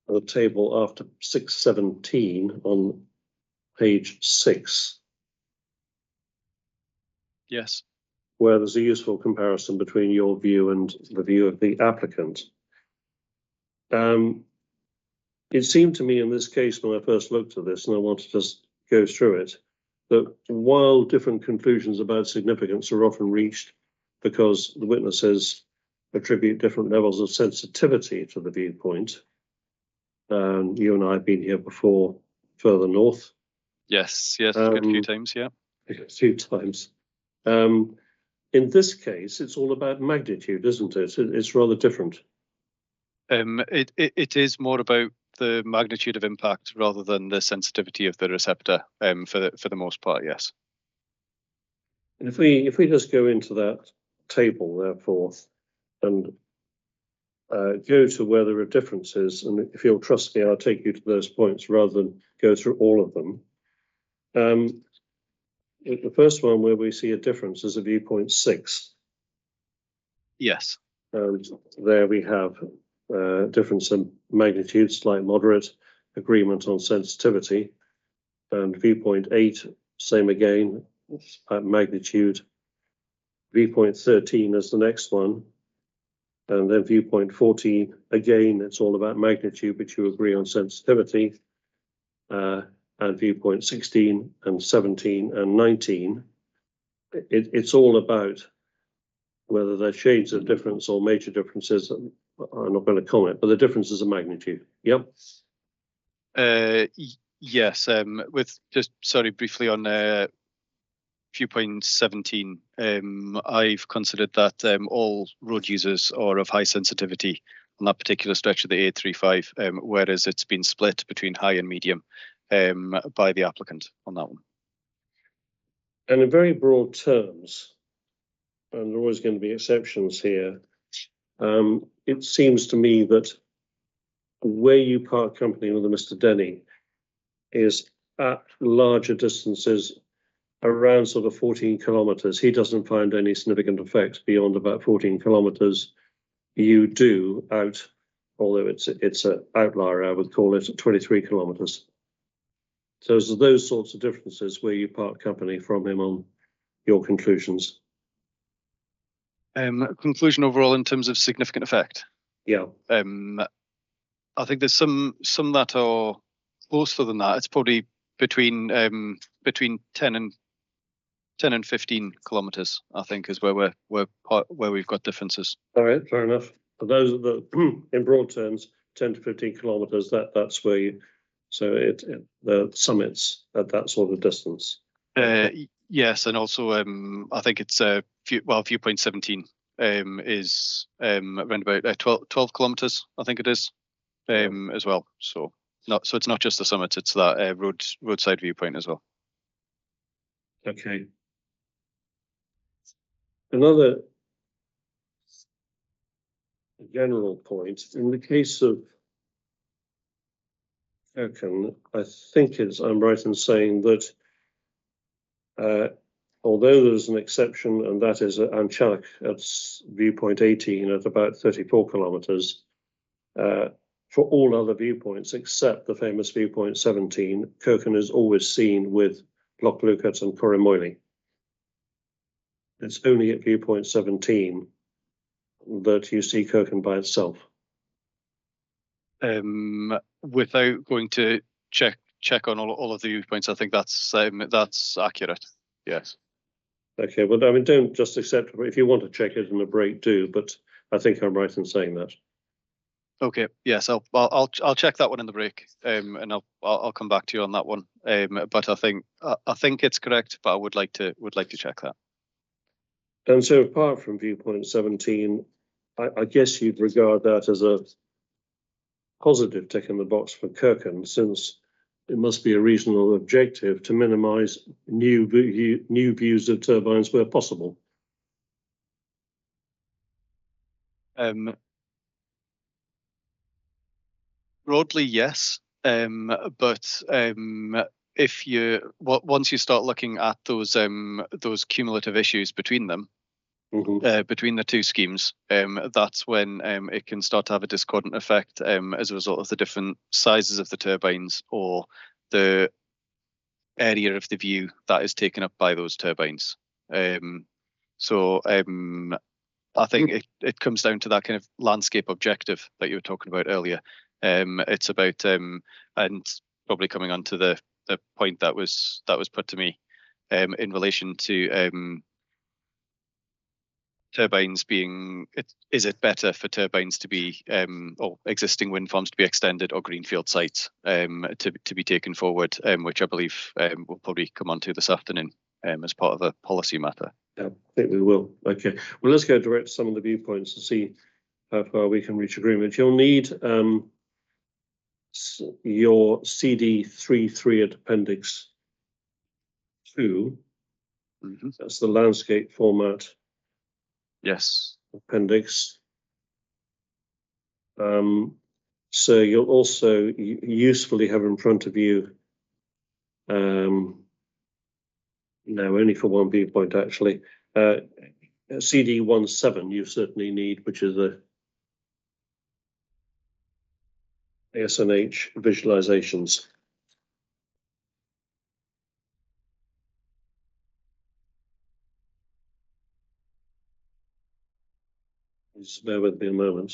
the table after 617 on page 6. Yes. Where there's a useful comparison between your view and the view of the applicant. It seemed to me in this case, when I first looked at this, and I want to just go through it, that while different conclusions about significance are often reached because the witnesses attribute different levels of sensitivity to the viewpoint, you and I have been here before further north. Yes, a few times, yeah. A few times. In this case, it's all about magnitude, isn't it? It's rather different. It is more about the magnitude of impact rather than the sensitivity of the receptor, for the most part, yes. And if we just go into that table, therefore, and go to where there are differences, and if you'll trust me, I'll take you to those points rather than go through all of them. The first one where we see a difference is a viewpoint 6. Yes. And there we have difference in magnitude, slight moderate, agreement on sensitivity. And viewpoint 8, same again, at magnitude. Viewpoint 13 is the next one. And then viewpoint 14, again, it's all about magnitude, but you agree on sensitivity. And viewpoint 16 and 17 and 19, it's all about whether they're shades of difference or major differences. I'm not going to comment, but the differences of magnitude. Yep. Yes. With just briefly on viewpoint 17, I've considered that all road users are of high sensitivity on that particular stretch of the A35, whereas it's been split between high and medium by the applicant on that one. And in very broad terms, and there are always going to be exceptions here, it seems to me that where you part company with Mr. Denny is at larger distances around sort of 14 kilometres. He doesn't find any significant effects beyond about 14 kilometres. You do out, although it's an outlier, I would call it, at 23 kilometres. So it's those sorts of differences where you part company from him on your conclusions. Conclusion overall in terms of significant effect. Yeah. I think there's some that are closer than that. It's probably between 10 and 15 kilometres, I think, is where we've got differences. All right, fair enough. But those are the, in broad terms, 10 to 15 kilometres. That's where you. So the summits at that sort of distance. Yes, and also I think it's viewpoint 17 is around about 12 kilometres. I think it is as well. So it's not just the summits; it's that roadside viewpoint as well. Okay. Another general point in the case of Kirkan, I think I'm right in saying that although there's an exception, and that is Anchak at viewpoint 18 at about 34 kilometres, for all other viewpoints except the famous viewpoint 17, Kirkan is always seen with Loch Lookout and Corrymoily. It's only at viewpoint 17 that you see Kirkan by itself. Without going to check on all of the viewpoints, I think that's accurate. Yes. Okay, well, I mean, don't just accept it. If you want to check it in a break, do. But I think I'm right in saying that. Okay. Yes, I'll check that one in the break, and I'll come back to you on that one. But I think it's correct, but I would like to check that. And so, apart from viewpoint 17, I guess you'd regard that as a positive tick in the box for Kirkan, since it must be a reasonable objective to minimise new views of turbines where possible. Broadly, yes, but if once you start looking at those cumulative issues between them, between the two schemes, that's when it can start to have a discordant effect as a result of the different sizes of the turbines or the area of the view that is taken up by those turbines. So I think it comes down to that kind of landscape objective that you were talking about earlier. It's about and probably coming on to the point that was put to me in relation to turbines being, is it better for turbines to be or existing wind farms to be extended or greenfield sites to be taken forward, which I believe we'll probably come on to this afternoon as part of a policy matter. Yeah, I think we will. Okay, well, let's go direct to some of the viewpoints to see how far we can reach agreement. You'll need your CD33 at Appendix 2. Mm-hmm. That's the landscape format. Yes. Appendix. So you'll also usefully have in front of you, no, only for one viewpoint actually, CD17 you certainly need, which is the SNH visualizations. Just bear with me a moment.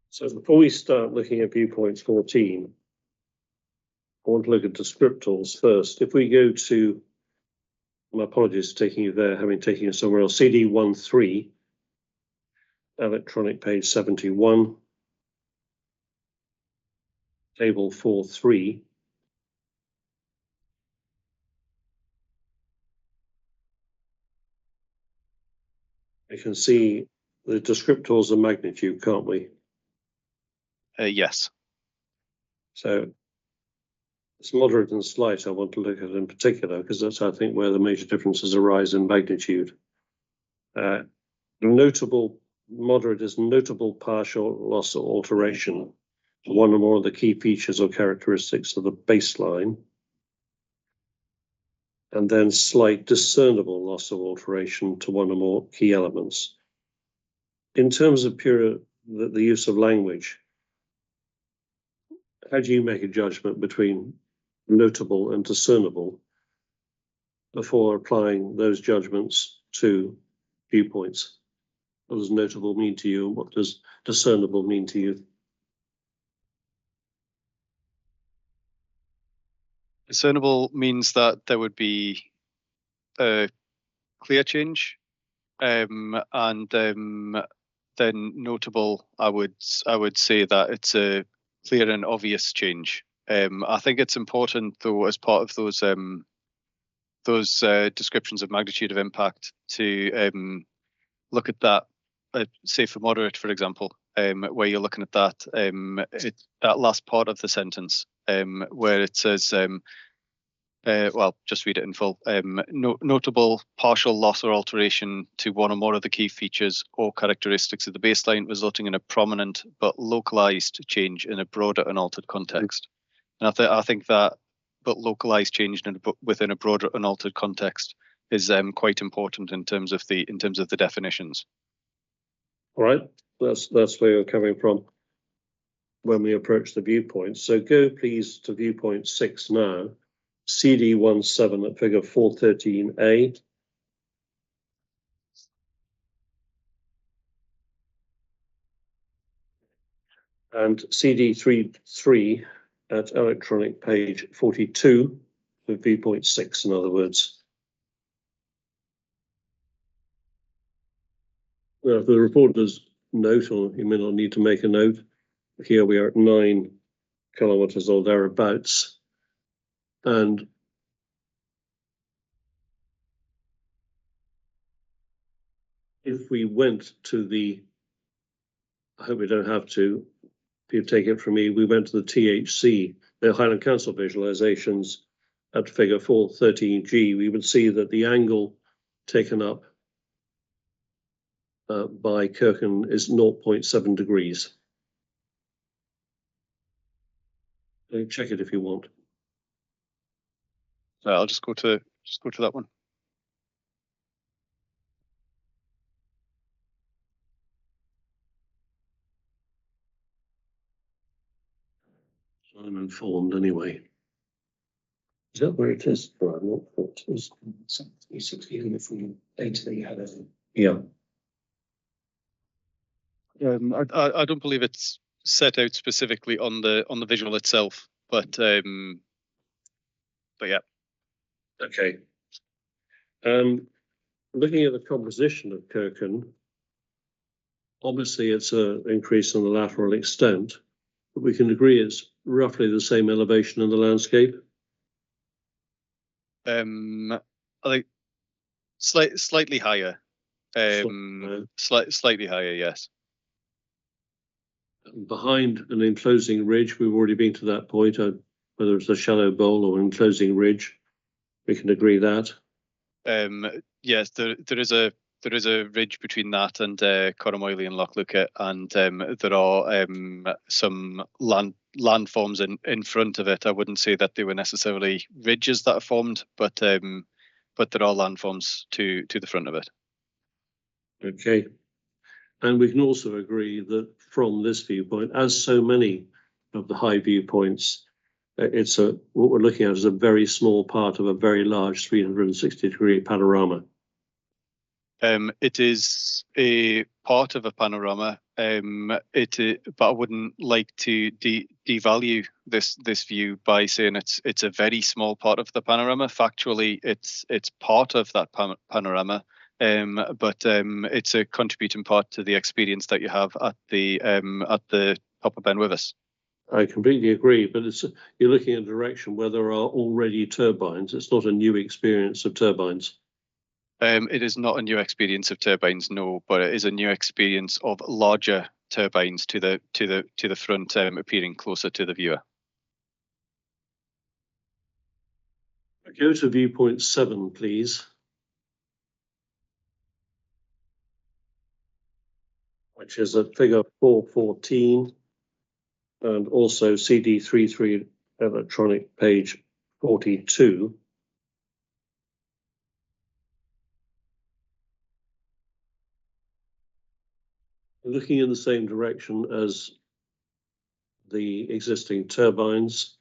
So before we start looking at viewpoint 14, I want to look at descriptors first. If we go to, my apologies for taking you there, having taken you somewhere else, CD13, electronic page 71, table 4.3. We can see the descriptors of magnitude, can't we? Yes. So it's moderate and slight I want to look at in particular, because that's, I think, where the major differences arise in magnitude. Notable, moderate is notable partial loss or alteration to one or more of the key features or characteristics of the baseline, and then slight discernible loss or alteration to one or more key elements. In terms of pure the use of language, how do you make a judgment between notable and discernible before applying those judgments to viewpoints? What does notable mean to you, and what does discernible mean to you? Discernible means that there would be a clear change, and then notable, I would say that it's a clear and obvious change. I think it's important, though, as part of those descriptions of magnitude of impact, to look at that, say for moderate, for example, where you're looking at that that last part of the sentence, where it says, well, just read it in full. Notable partial loss or alteration to one or more of the key features or characteristics of the baseline, resulting in a prominent but localized change in a broader and altered context. And I think that, but localized change within a broader and altered context is quite important in terms of the definitions. All right, that's where you're coming from when we approach the viewpoints. So go please to viewpoint 6 now, CD17 at figure 413A. And CD33 at electronic page 42, with viewpoint 6, in other words. Now, for the reporter's note, or you may not need to make a note, here we are at 9 kilometers or thereabouts. And if we went to the, I hope we don't have to, if you take it from me, we went to the THC, the Highland Council visualizations at figure 413G, we would see that the angle taken up by Kirkan is 0.7 degrees. Check it if you want. I'll just go to that one. I'm informed anyway. Is that where it is? Right, I'm not sure it is. 360 from data that you had. Yeah. I don't believe it's set out specifically on the visual itself, but yeah. Okay. Looking at the composition of Kirkan, obviously it's an increase in the lateral extent, but we can agree it's roughly the same elevation in the landscape. I think slightly higher. Slightly higher, yes. Behind an enclosing ridge, we've already been to that point, whether it's a shallow bowl or an enclosing ridge, we can agree that. Yes, there is a ridge between that and Corramoily and Lochluca, and there are some landforms in front of it. I wouldn't say that they were necessarily ridges that are formed, but there are landforms to the front of it. Okay. And we can also agree that from this viewpoint, as so many of the high viewpoints, what we're looking at is a very small part of a very large 360-degree panorama. It is a part of a panorama. But I wouldn't like to devalue this view by saying it's a very small part of the panorama. Factually, it's part of that panorama. But it's a contributing part to the experience that you have at the top of Ben Wyvis. I completely agree, but you're looking at a direction where there are already turbines. It's not a new experience of turbines. It is not a new experience of turbines, no, but it is a new experience of larger turbines to the front, appearing closer to the viewer. Go to viewpoint 7, please. Which is at figure 414 and also CD33 electronic page 42. Looking in the same direction as the existing turbines,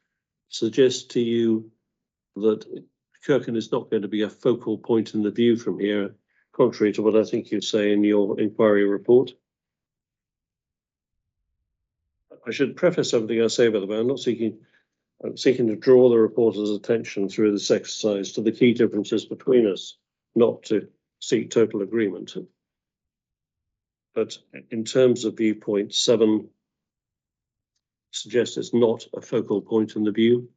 suggests to you that Kirkan is not going to be a focal point in the view from here, contrary to what I think you say in your inquiry report. I should preface everything I say, by the way. I'm seeking to draw the reporter's attention through this exercise to the key differences between us, not to seek total agreement. But in terms of viewpoint 7, suggests it's not a focal point in the view.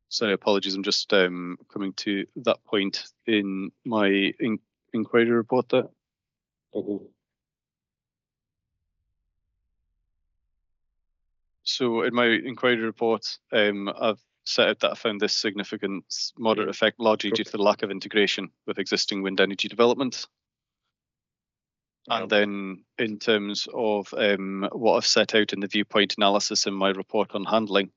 Sorry, apologies. I'm just coming to that point in my inquiry report there. So in my inquiry report, I've set out that I found this significant moderate effect largely due to the lack of integration with existing wind energy development. And then in terms of what I've set out in the viewpoint analysis in my report on handling,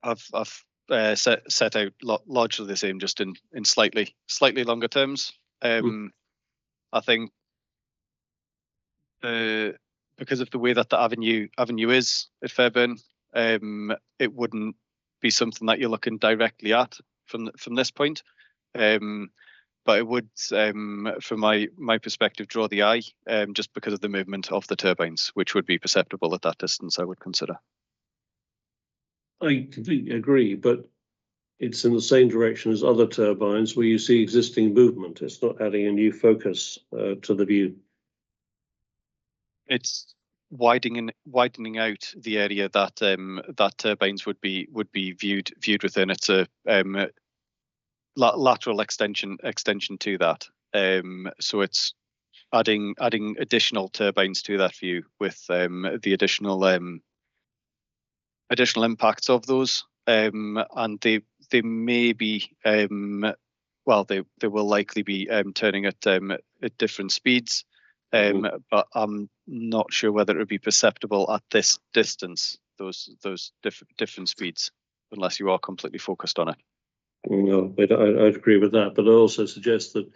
I've set out largely the same, just in slightly longer terms. I think because of the way that the avenue is at Fairburn, it wouldn't be something that you're looking directly at from this point. But it would, from my perspective, draw the eye, just because of the movement of the turbines, which would be perceptible at that distance, I would consider. I completely agree, but it's in the same direction as other turbines where you see existing movement. It's not adding a new focus to the view. It's widening out the area that that turbines would be viewed within. It's a lateral extension to that. So it's adding additional turbines to that view with the additional impacts of those, and they may be they will likely be turning at different speeds, but I'm not sure whether it would be perceptible at this distance, those different speeds, unless you are completely focused on it. No, I'd agree with that, but I also suggest that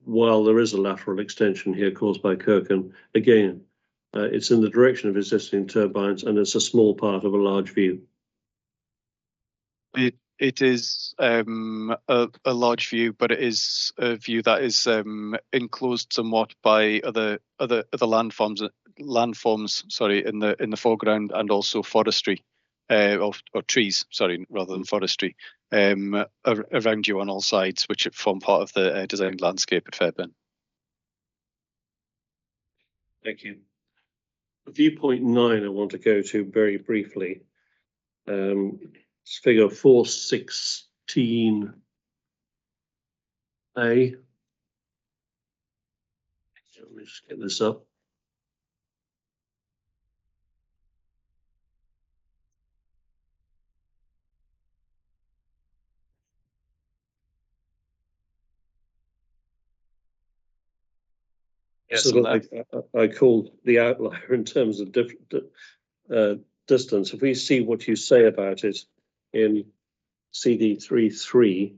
while there is a lateral extension here caused by Kirkan, again, it's in the direction of existing turbines and it's a small part of a large view. It is a large view, but it is a view that is enclosed somewhat by other landforms. Sorry, in the foreground, and also forestry, or trees. Sorry, rather than forestry, around you on all sides, which form part of the designed landscape at Fairburn. Thank you. Viewpoint 9, I want to go to very briefly. It's figure 416A. Let me just get this up. Yes, so I called the outlier in terms of different distance, if we see what you say about it in CD33,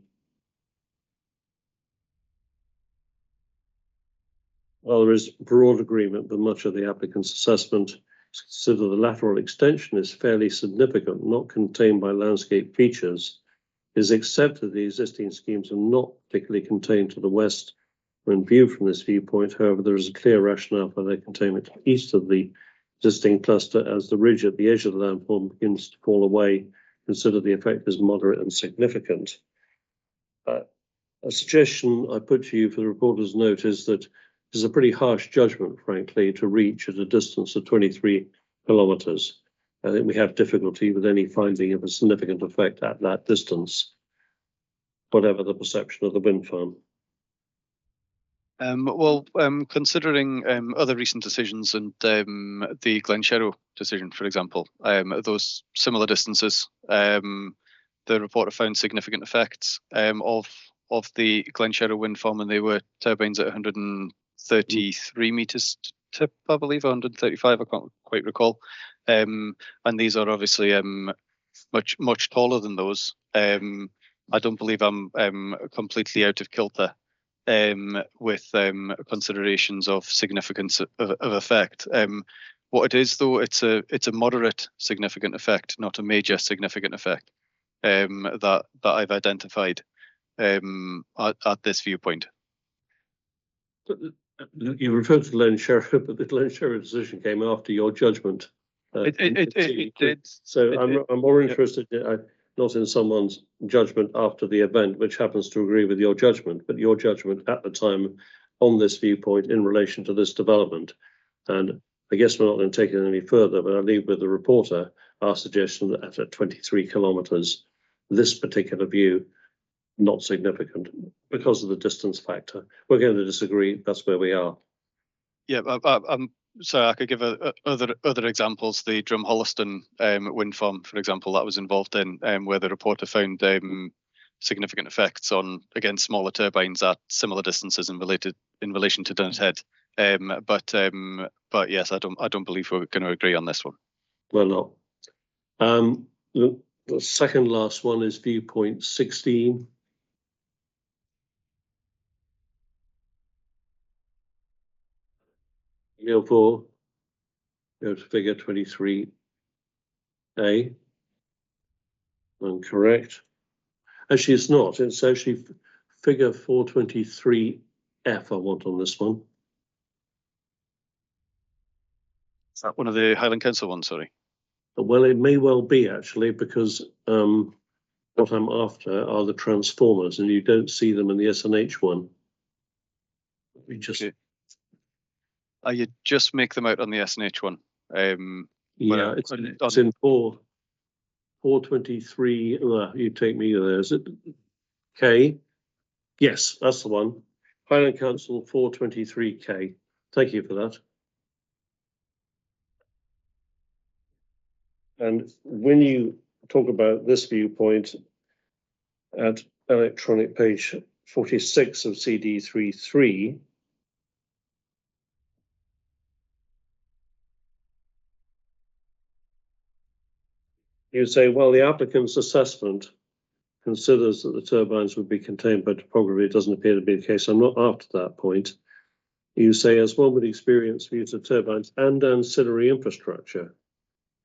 while there is broad agreement with much of the applicant's assessment, consider the lateral extension is fairly significant, not contained by landscape features, is accepted the existing schemes are not particularly contained to the west when viewed from this viewpoint. However, there is a clear rationale for their containment east of the existing cluster as the ridge at the edge of the landform begins to fall away. Consider the effect is moderate and significant. A suggestion I put to you for the reporter's note is that it is a pretty harsh judgment, frankly, to reach at a distance of 23 kilometres. I think we have difficulty with any finding of a significant effect at that distance, whatever the perception of the wind farm. Considering other recent decisions and the Glen decision, for example, those similar distances, the reporter found significant effects of the Glen wind farm, and they were turbines at 133 meters tip, I believe, 135. I can't quite recall. And these are obviously much taller than those. I don't believe I'm completely out of kilter with considerations of significance of effect. What it is, though, it's a moderate significant effect, not a major significant effect that I've identified at this viewpoint. You referred to Glen Sherrow, but the Glen Sherrow decision came after your judgment. It did. So I'm more interested not in someone's judgment after the event, which happens to agree with your judgment, but your judgment at the time on this viewpoint in relation to this development. And I guess we're not going to take it any further, but I'll leave with the reporter our suggestion that at 23 kilometres, this particular view, not significant because of the distance factor. We're going to disagree. That's where we are. Yeah, so I could give other examples. The Drumholliston wind farm, for example, that was involved in, where the reporter found significant effects on, again, smaller turbines at similar distances in relation to Dunnet Head. But yes, I don't believe we're going to agree on this one. Well, not. The second last one is viewpoint 16. Therefore, go to figure 23A. I'm correct. Actually, it's not. It's actually figure 423F I want on this one. Is that one of the Highland Council ones, sorry? Well, it may well be, actually, because what I'm after are the transformers, and you don't see them in the SNH one. We just... Okay. You just make them out on the SNH one. Yeah, it's in 423. You take me there. Is it K? Yes, that's the one. Highland Council 423K. Thank you for that. And when you talk about this viewpoint at electronic page 46 of CD33, you say, well, the applicant's assessment considers that the turbines would be contained by topography. It doesn't appear to be the case. I'm not after that point. You say, as one would experience views of turbines and ancillary infrastructure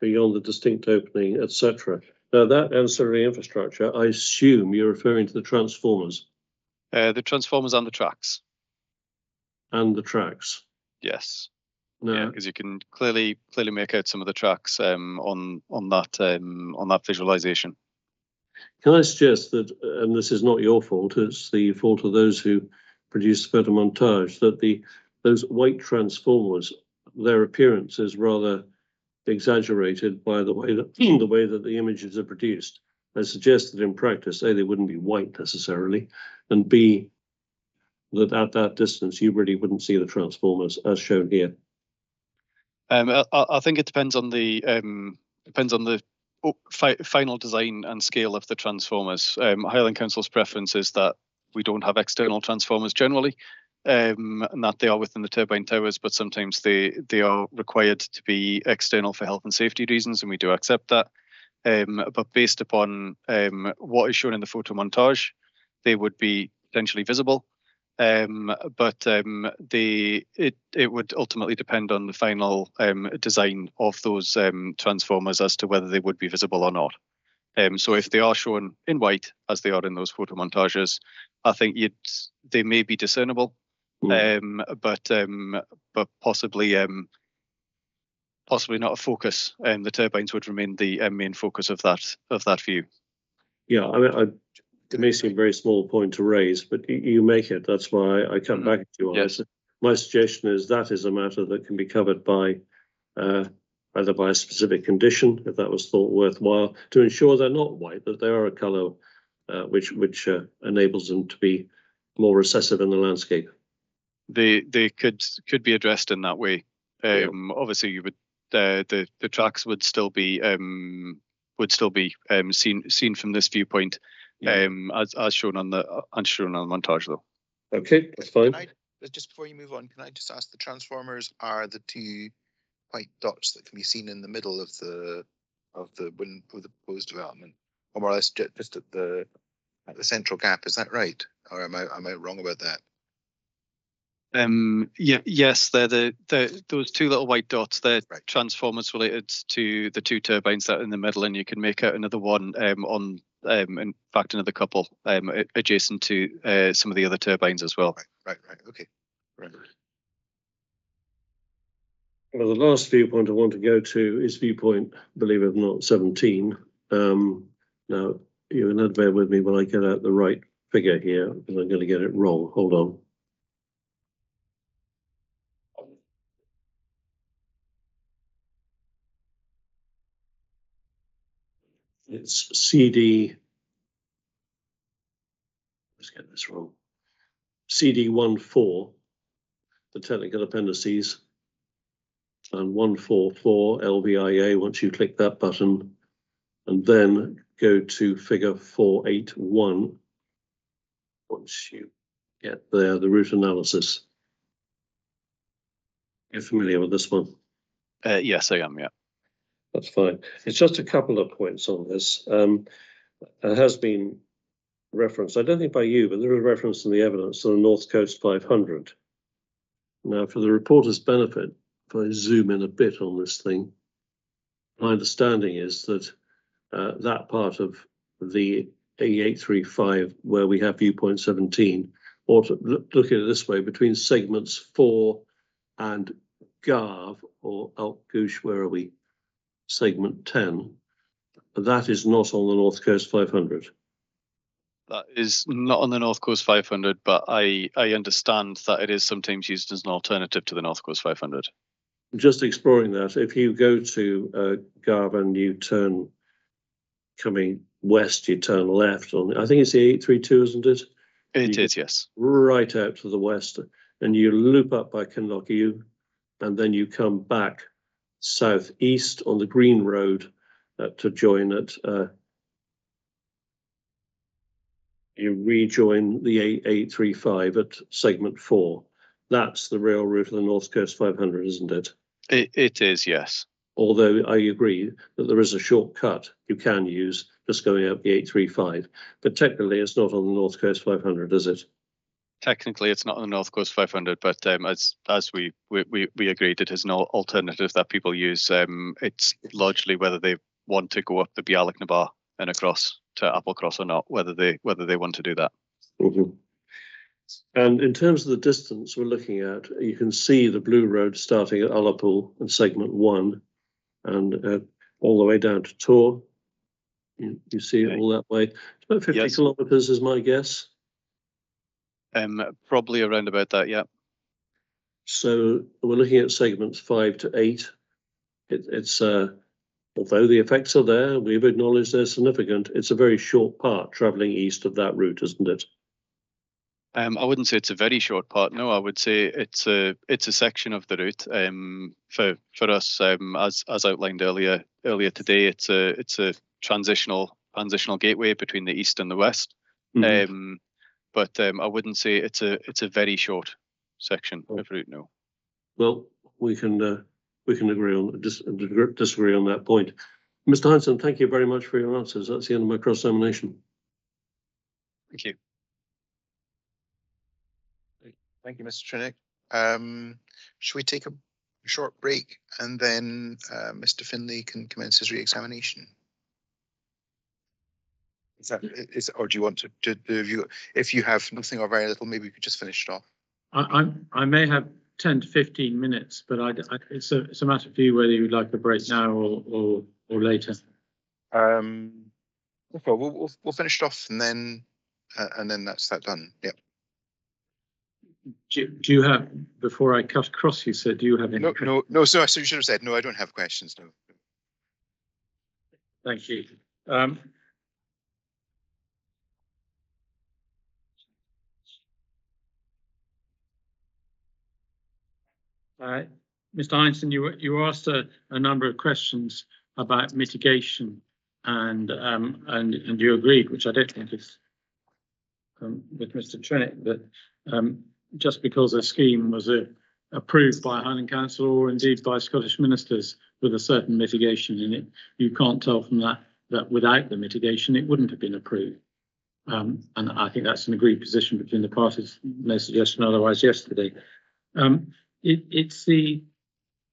beyond the distinct opening, etc. Now, that ancillary infrastructure, I assume you're referring to the transformers. The transformers and the tracks. And the tracks. Yes. No. Yeah, because you can clearly make out some of the tracks on that visualization. Can I suggest that, and this is not your fault, it's the fault of those who produce the photo montage, that those white transformers, their appearance is rather exaggerated by the way that the images are produced. I suggest that in practice, A, they wouldn't be white necessarily, and B, that at that distance you really wouldn't see the transformers as shown here. I think it depends on the final design and scale of the transformers. Highland Council's preference is that we don't have external transformers generally, and that they are within the turbine towers, but sometimes they are required to be external for health and safety reasons, and we do accept that. But based upon what is shown in the photo montage, they would be potentially visible. But it would ultimately depend on the final design of those transformers as to whether they would be visible or not. So if they are shown in white, as they are in those photo montages, I think they may be discernible, but possibly not a focus. The turbines would remain the main focus of that view. Yeah, I mean, it may seem a very small point to raise, but you make it. That's why I come back to you on Yes. it. My suggestion is that is a matter that can be covered by either by a specific condition, if that was thought worthwhile, to ensure they're not white, that they are a colour which enables them to be more recessive in the landscape. They could be addressed in that way. Obviously, you would the tracks would still be seen from this viewpoint, as shown on the montage, though. Okay, that's fine. Just before you move on, can I just ask, the transformers are the two white dots that can be seen in the middle of the proposed development, or more or less just at the central gap? Is that right, or am I wrong about that? Yes, they're those two little white dots. They're Right. transformers related to the two turbines that are in the middle, and you can make out another one in fact, another couple adjacent to some of the other turbines as well. Right. Okay. Right. Well, the last viewpoint I want to go to is viewpoint, believe it or not, 17. Now, you're going to bear with me while I get out the right figure here, because I'm going to get it wrong. Hold on. It's CD. Let's get this wrong. CD14, the technical appendices, and 144 LVIA once you click that button, and then go to figure 481 once you get there, the route analysis. You're familiar with this one? Yes, I am. Yeah. That's fine. It's just a couple of points on this. There has been reference, I don't think by you, but there is reference in the evidence to the North Coast 500. Now, for the reporter's benefit, if I zoom in a bit on this thing, my understanding is that that part of the A835 where we have viewpoint 17, or to look at it this way, between segments 4 and Garv, or Altgoosh, where are we? Segment 10, that is not on the North Coast 500. That is not on the North Coast 500, but I understand that it is sometimes used as an alternative to the North Coast 500. Just exploring that, if you go to Garv and you turn, coming west, you turn left on, I think it's the 832, isn't it? It is, yes. Right out to the west, and you loop up by Kinlochiew, and then you come back southeast on the Green Road to join at, you rejoin the 835 at segment 4. That's the rail route of the North Coast 500, isn't it? It is, yes. Although I agree that there is a shortcut you can use just going up the 835, but technically it's not on the North Coast 500, is it? Technically, it's not on the North Coast 500, but as we agreed, it is an alternative that people use. It's largely whether they want to go up the Bialik na Bar and across to Applecross or not, whether they want to do that. Mm-hmm. And in terms of the distance we're looking at, you can see the blue road starting at Ullapool in segment 1 and all the way down to Tor. You see it all that way. It's about 50 kilometres is my guess. Probably around about that, yeah. So we're looking at segments 5 to 8. It's although the effects are there, we've acknowledged they're significant. It's a very short part travelling east of that route, isn't it? I wouldn't say it's a very short part. No, I would say it's a section of the route. For us, as outlined earlier today, it's a transitional gateway between the east and the west. Mm-hmm. But I wouldn't say it's a very short section of Route No. Well, we can agree on disagree on that point. Mr. Heinsohn, thank you very much for your answers. That's the end of my cross-examination. Thank you. Thank you, Mr. Trinick. Should we take a short break and then Mr. Finlay can commence his re-examination? Or do you want to do if you have nothing or very little, maybe we could just finish it off? I may have 10 to 15 minutes, but it's a matter for you whether you'd like a break now or later. Okay, we'll finish it off and then that's that done. Yep. Do you have, before I cut across you, sir, do you have any? No. So you should have said no. I don't have questions. No. Thank you. Mr. Heinsohn, you asked a number of questions about mitigation, and you agreed, which I don't think is with Mr. Trinick, that just because a scheme was approved by Highland Council or indeed by Scottish ministers with a certain mitigation in it, you can't tell from that without the mitigation it wouldn't have been approved. And I think that's an agreed position between the parties. No suggestion otherwise yesterday. It's the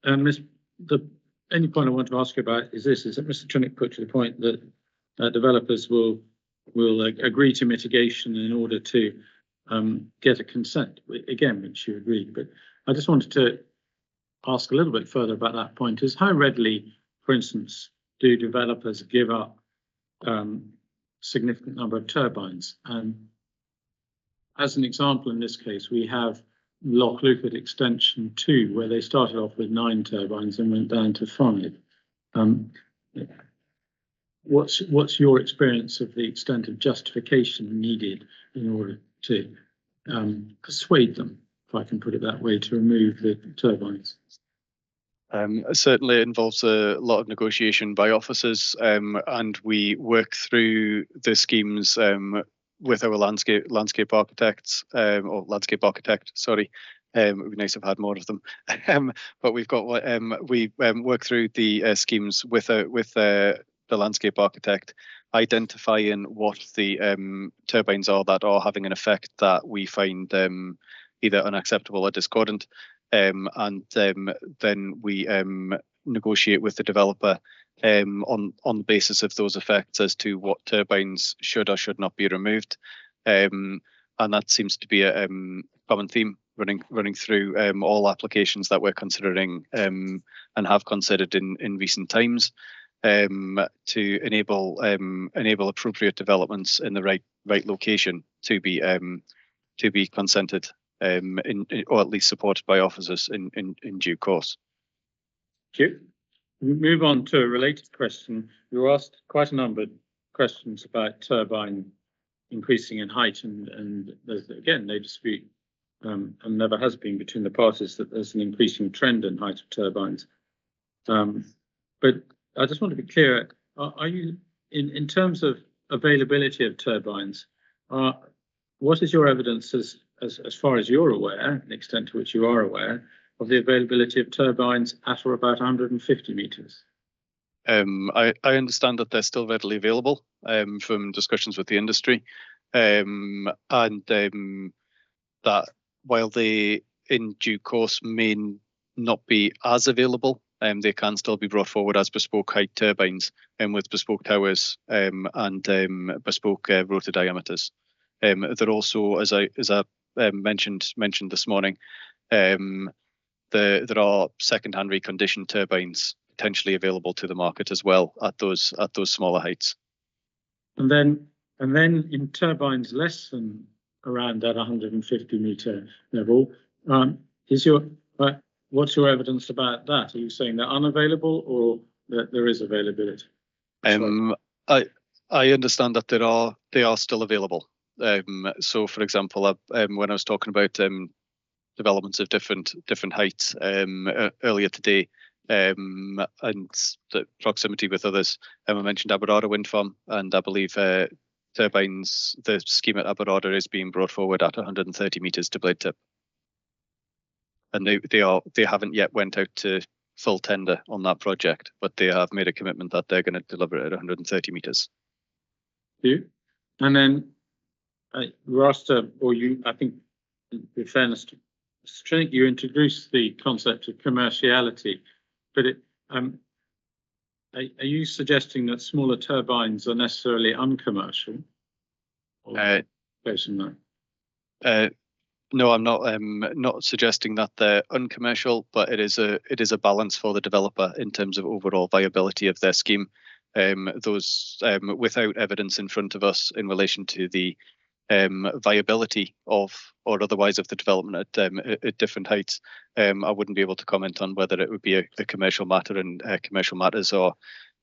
only point I want to ask you about is this: is that Mr. Trinick put to the point that developers will agree to mitigation in order to get a consent, again, which you agreed. But I just wanted to ask a little bit further about that point: is how readily, for instance, do developers give up significant number of turbines? And as an example, in this case, we have Loch Lupert Extension 2, where they started off with 9 turbines and went down to 5. What's your experience of the extent of justification needed in order to persuade them, if I can put it that way, to remove the turbines? Certainly, it involves a lot of negotiation by officers, and we work through the schemes with our landscape architects, or landscape architect. Sorry, it would be nice to have had more of them. But we've got we work through the schemes with the landscape architect, identifying what the turbines are that are having an effect that we find either unacceptable or discordant. And then we negotiate with the developer on the basis of those effects as to what turbines should or should not be removed, and that seems to be a common theme running through all applications that we're considering and have considered in recent times, to enable appropriate developments in the right location to be consented. Or at least supported by officers in due course. Thank you. We move on to a related question. You were asked quite a number of questions about turbine increasing in height, and again, no dispute, and never has been between the parties, that there's an increasing trend in height of turbines. But I just want to be clear: are you, in terms of availability of turbines, what is your evidence as far as you're aware, the extent to which you are aware, of the availability of turbines at or about 150 metres? I understand that they're still readily available from discussions with the industry, and that while they in due course may not be as available, they can still be brought forward as bespoke height turbines with bespoke towers and bespoke rotor diameters. They're also, as I mentioned this morning, there are second-hand reconditioned turbines potentially available to the market as well at those smaller heights. And then in turbines less than around that 150 metre level, what's your evidence about that? Are you saying they're unavailable, or that there is availability? I understand that they are still available. So, for example, when I was talking about developments of different heights earlier today, and the proximity with others, I mentioned Aberarder Wind Farm, and I believe turbines, the scheme at Aberarder is being brought forward at 130 metres to blade tip. and they haven't yet went out to full tender on that project, but they have made a commitment that they're going to deliver it at 130 meters. You, and then Rasta, or you, I think, in fairness to Mr. Trinick, you introduced the concept of commerciality, but are you suggesting that smaller turbines are necessarily uncommercial? Based on that? No, I'm not suggesting that they're uncommercial, but it is a balance for the developer in terms of overall viability of their scheme. Those without evidence in front of us in relation to the viability of or otherwise of the development at different heights, I wouldn't be able to comment on whether it would be a commercial matter, and commercial matters or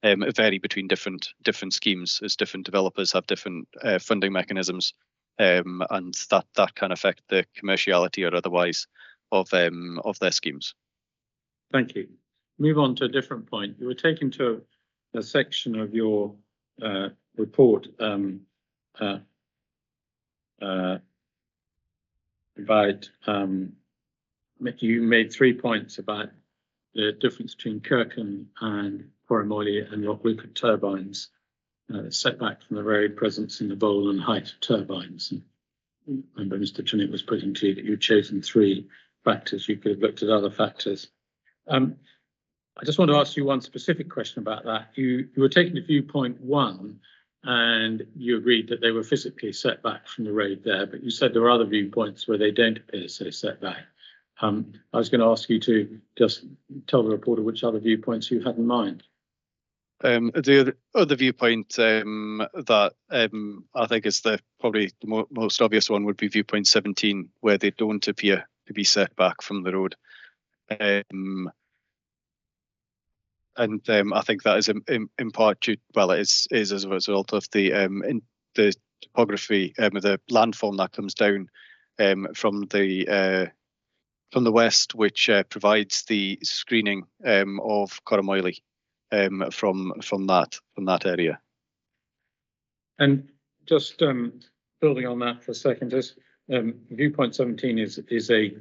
vary between different schemes, as different developers have different funding mechanisms. And that can affect the commerciality or otherwise of their schemes. Thank you. Move on to a different point. You were taken to a section of your report about you made 3 points about the difference between Kirkan and Corimoili and Lochluca turbines. Setback from the road, presence in the bowl, and height of turbines. And remember, Mr. Trinick was putting to you that you'd chosen 3 factors. You could have looked at other factors. I just want to ask you one specific question about that. You were taking to viewpoint 1, and you agreed that they were physically set back from the road there, but you said there were other viewpoints where they don't appear so set back. I was going to ask you to just tell the reporter which other viewpoints you had in mind. The other viewpoint that I think is probably the most obvious one would be viewpoint 17, where they don't appear to be set back from the road. And I think that is in part due, well, it is as a result of the topography, the landform that comes down from the west, which provides the screening of Corimoili. From that area. And just building on that for a second, just viewpoint 17 is a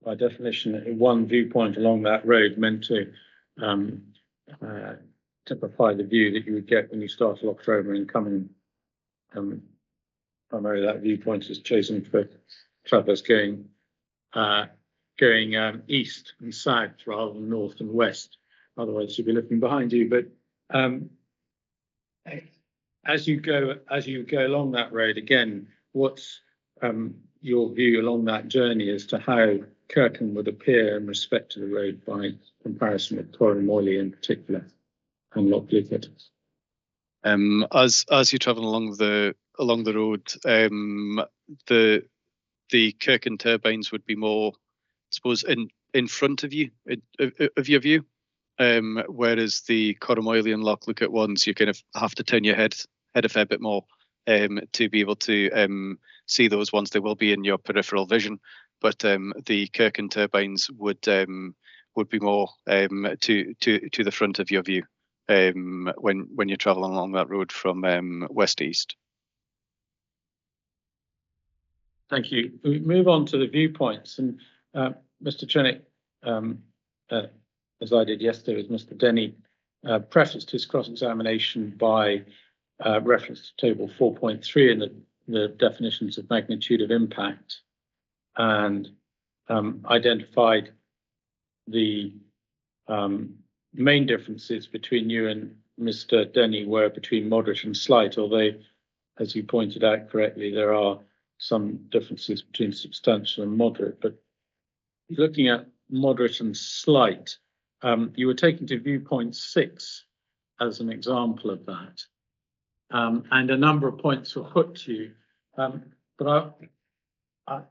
by definition one viewpoint along that road meant to typify the view that you would get when you start Loch Rover and coming. Primarily, that viewpoint is chosen for travellers going east and south rather than north and west. Otherwise, you'd be looking behind you. But as you go along that road, again, what's your view along that journey as to how Kirkan would appear in respect to the road by comparison with Corimoili in particular and Lochluca? As you travel along the road, the Kirkan turbines would be more, I suppose, in front of you, of your view, whereas the Corimoili and Lochluca ones, you kind of have to turn your head a fair bit more to be able to see those ones. They will be in your peripheral vision, but the Kirkan turbines would be more to the front of your view when you're traveling along that road from west to east. Thank you. We move on to the viewpoints, and Mr. Trinick, as I did yesterday with Mr. Denny, prefaced his cross-examination by reference to table 4.3 in the definitions of magnitude of impact, and identified the main differences between you and Mr. Denny were between moderate and slight, although, as you pointed out correctly, there are some differences between substantial and moderate. But looking at moderate and slight, you were taken to viewpoint 6 as an example of that. And a number of points were put to you. But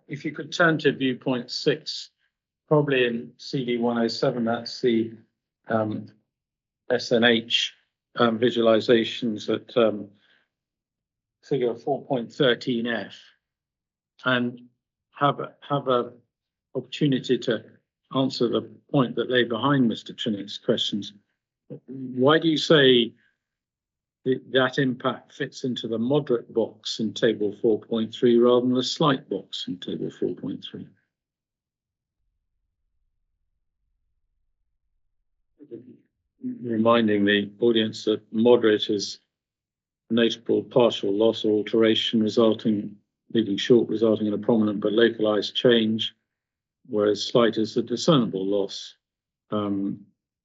if you could turn to viewpoint 6, probably in CD 107, that's the SNH visualizations at figure 4.13F, and have a opportunity to answer the point that lay behind Mr. Trinick's questions. Why do you say that impact fits into the moderate box in table 4.3 rather than the slight box in table 4.3. Reminding the audience that moderate is notable partial loss or alteration leaving short resulting in a prominent but localized change, whereas slight is the discernible loss.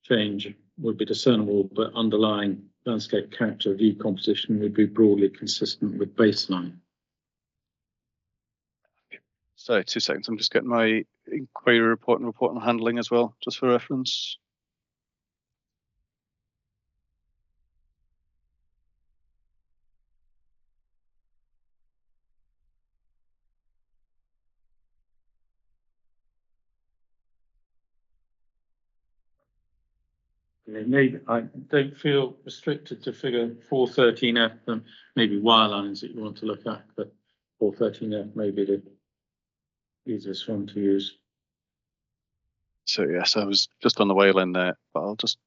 Change would be discernible, but underlying landscape character view composition would be broadly consistent with baseline. Sorry, 2 seconds. I'm just getting my inquiry report and report on handling as well, just for reference. Maybe I don't feel restricted to figure 413F, and maybe wirelines that you want to look at, but 413F may be the easiest one to use. So yes, I was just on the wireline there, but I'll just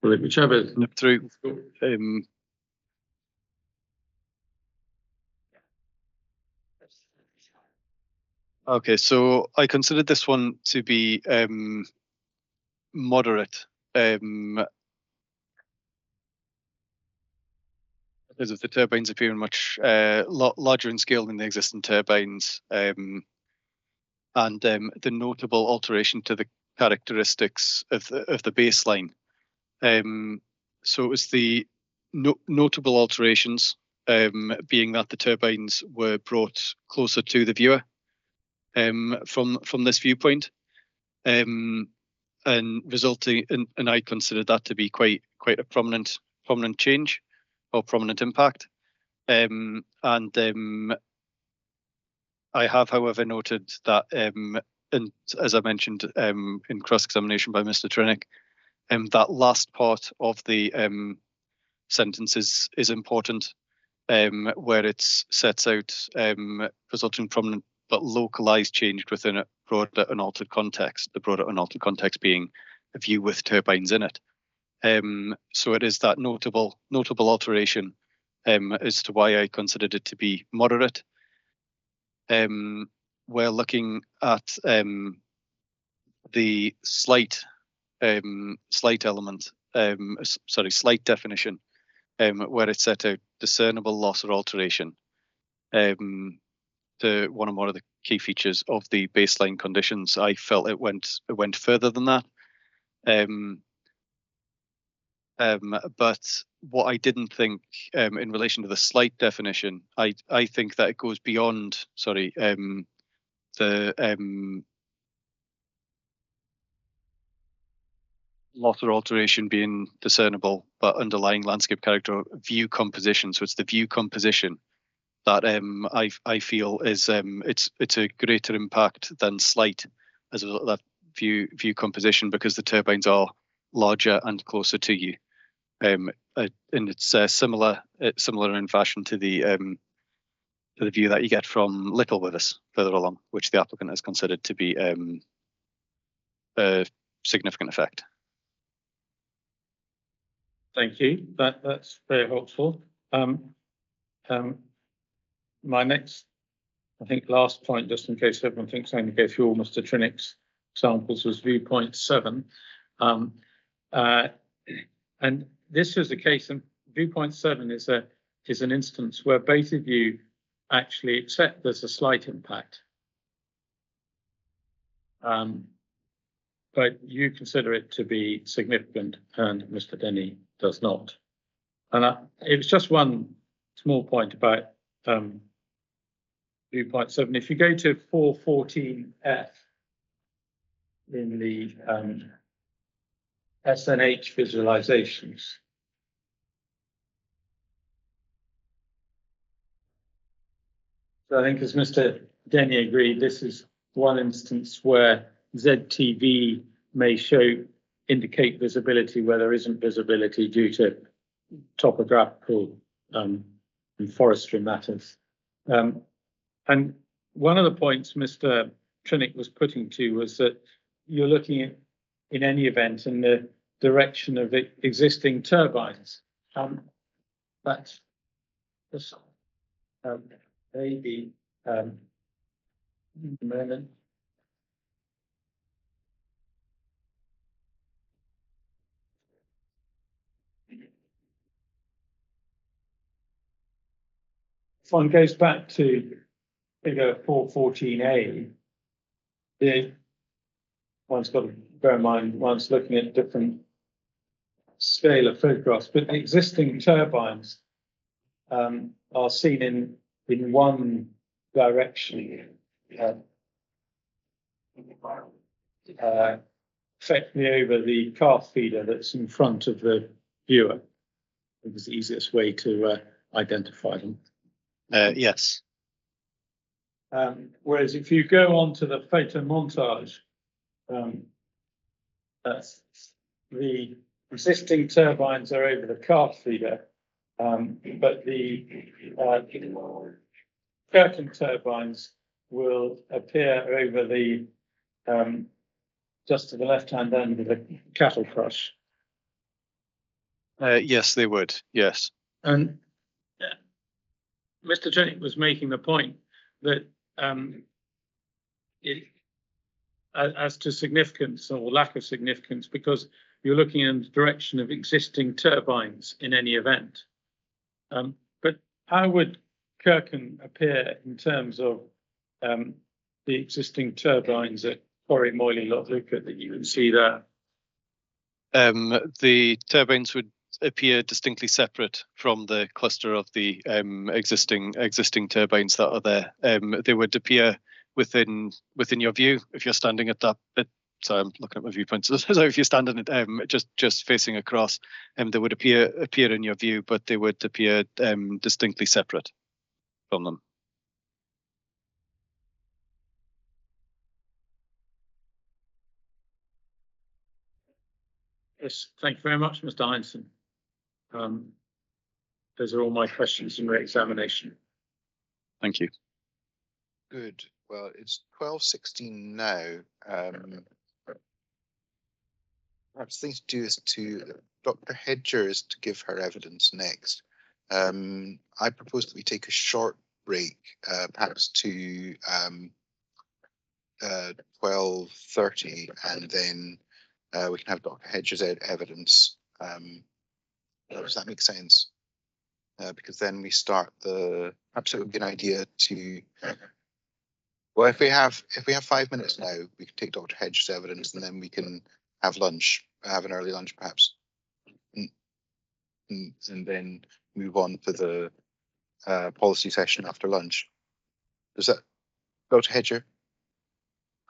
Whichever. nip through. Okay, so I considered this one to be moderate because of the turbines appearing much larger in scale than the existing turbines, and the notable alteration to the characteristics of the baseline. So it was the notable alterations being that the turbines were brought closer to the viewer from this viewpoint, and resulting in, and I considered that to be quite a prominent change or prominent impact. I have, however, noted that, and as I mentioned in cross-examination by Mr. Trinick, that last part of the sentence is important, where it sets out resulting prominent but localized change within a broader unaltered context, the broader unaltered context being a view with turbines in it. So it is that notable alteration as to why I considered it to be moderate. We're looking at the slight element, slight definition, where it set out discernible loss or alteration to one or more of the key features of the baseline conditions. I felt it went further than that. But what I didn't think in relation to the slight definition, I think that it goes beyond, the loss or alteration being discernible, but underlying landscape character view composition. So it's the view composition that I feel is it's a greater impact than slight as a result of that view composition, because the turbines are larger and closer to you. And it's similar in fashion to the view that you get from Little Withers further along, which the applicant has considered to be a significant effect. Thank you. That's very helpful. My next, I think, last point, just in case everyone thinks I only go through all Mr. Trinick's examples, was viewpoint 7. And this is the case, and viewpoint 7 is an instance where both of you actually accept there's a slight impact. But you consider it to be significant, and Mr. Denny does not. And it was just one small point about viewpoint 7. If you go to 414F in the SNH visualizations, so I think, as Mr. Denny agreed, this is one instance where ZTV may indicate visibility where there isn't visibility due to topographical and forestry matters. And one of the points Mr. Trinick was putting to was that you're looking at, in any event, in the direction of existing turbines. That's this maybe a moment. If one goes back to figure 414A, one's got to bear in mind one's looking at different scale of photographs, but the existing turbines are seen in one direction, effectively over the calf feeder that's in front of the viewer. It was the easiest way to identify them. Yes. Whereas if you go on to the photo montage, the existing turbines are over the calf feeder, but the Kirkan turbines will appear over the just to the left-hand end of the cattle crush. Yes, they would. Yes. And Mr. Jennick was making the point that as to significance or lack of significance, because you're looking in the direction of existing turbines in any event. But how would Kirkan appear in terms of the existing turbines at Corrie, Moyley, Lochluca that you can see there? The turbines would appear distinctly separate from the cluster of the existing turbines that are there. They would appear within your view if you're standing at that bit. So I'm looking at my viewpoint. So if you're standing just facing across, they would appear in your view, but they would appear distinctly separate from them. Yes, thank you very much, Mr. Heinsohn. Those are all my questions in re-examination. Thank you. Good. Well, it's 12:16 now. Perhaps the thing to do is to Dr. Hedgers to give her evidence next. I propose that we take a short break, perhaps to 12:30, and then we can have Dr. Hedgers' evidence. Does that make sense? Because then we start perhaps it would be an idea to. Well, if we have 5 minutes now, we can take Dr. Hedges' evidence, and then we can have lunch, have an early lunch perhaps, and then move on to the policy session after lunch. Does that, Dr. Hedger?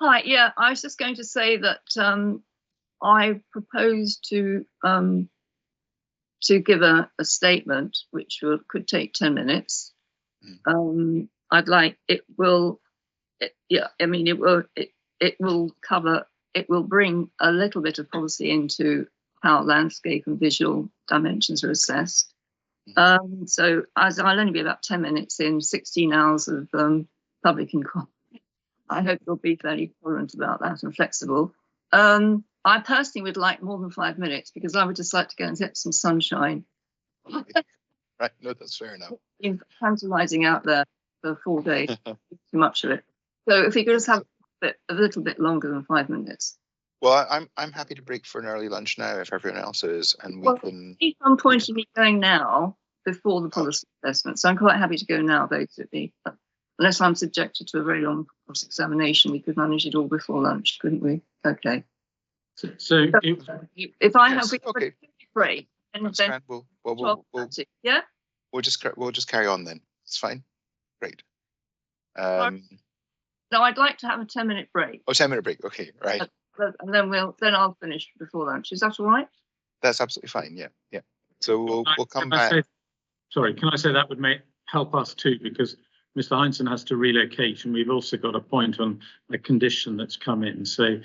Hi, yeah, I was just going to say that I propose to give a statement which could take 10 minutes. I'd like it will bring a little bit of policy into how landscape and visual dimensions are assessed. So as I'll only be about 10 minutes in 16 hours of public inquiry, I hope you'll be fairly tolerant about that and flexible. I personally would like more than 5 minutes because I would just like to go and get some sunshine. Right, no, that's fair enough. In tantalizing out there for 4 days, too much of it. So if we could just have a little bit longer than 5 minutes. Well, I'm happy to break for an early lunch now if everyone else is, and we can. Keep on pointing me going now before the policy assessment, so I'm quite happy to go now, basically. Unless I'm subjected to a very long cross-examination, we could manage it all before lunch, couldn't we? Okay. So if I have a break, and then yeah, we'll just carry on then. It's fine. Great. No, I'd like to have a 10-minute break. Oh, 10-minute break. Okay, right. And then I'll finish before lunch. Is that all right? That's absolutely fine. Yeah, yeah. So we'll come back. Can I say that would help us too, because Mr. Heinsohn has to relocate, and we've also got a point on a condition that's come in. So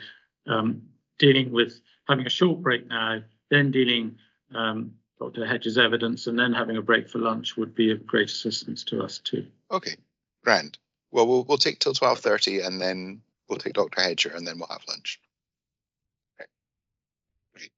dealing with having a short break now, then dealing Dr. Hedges' evidence, and then having a break for lunch would be of great assistance to us too. Okay, grand. Well, we'll take till 12:30, and then we'll take Dr. Hedger, and then we'll have lunch. Okay. Great.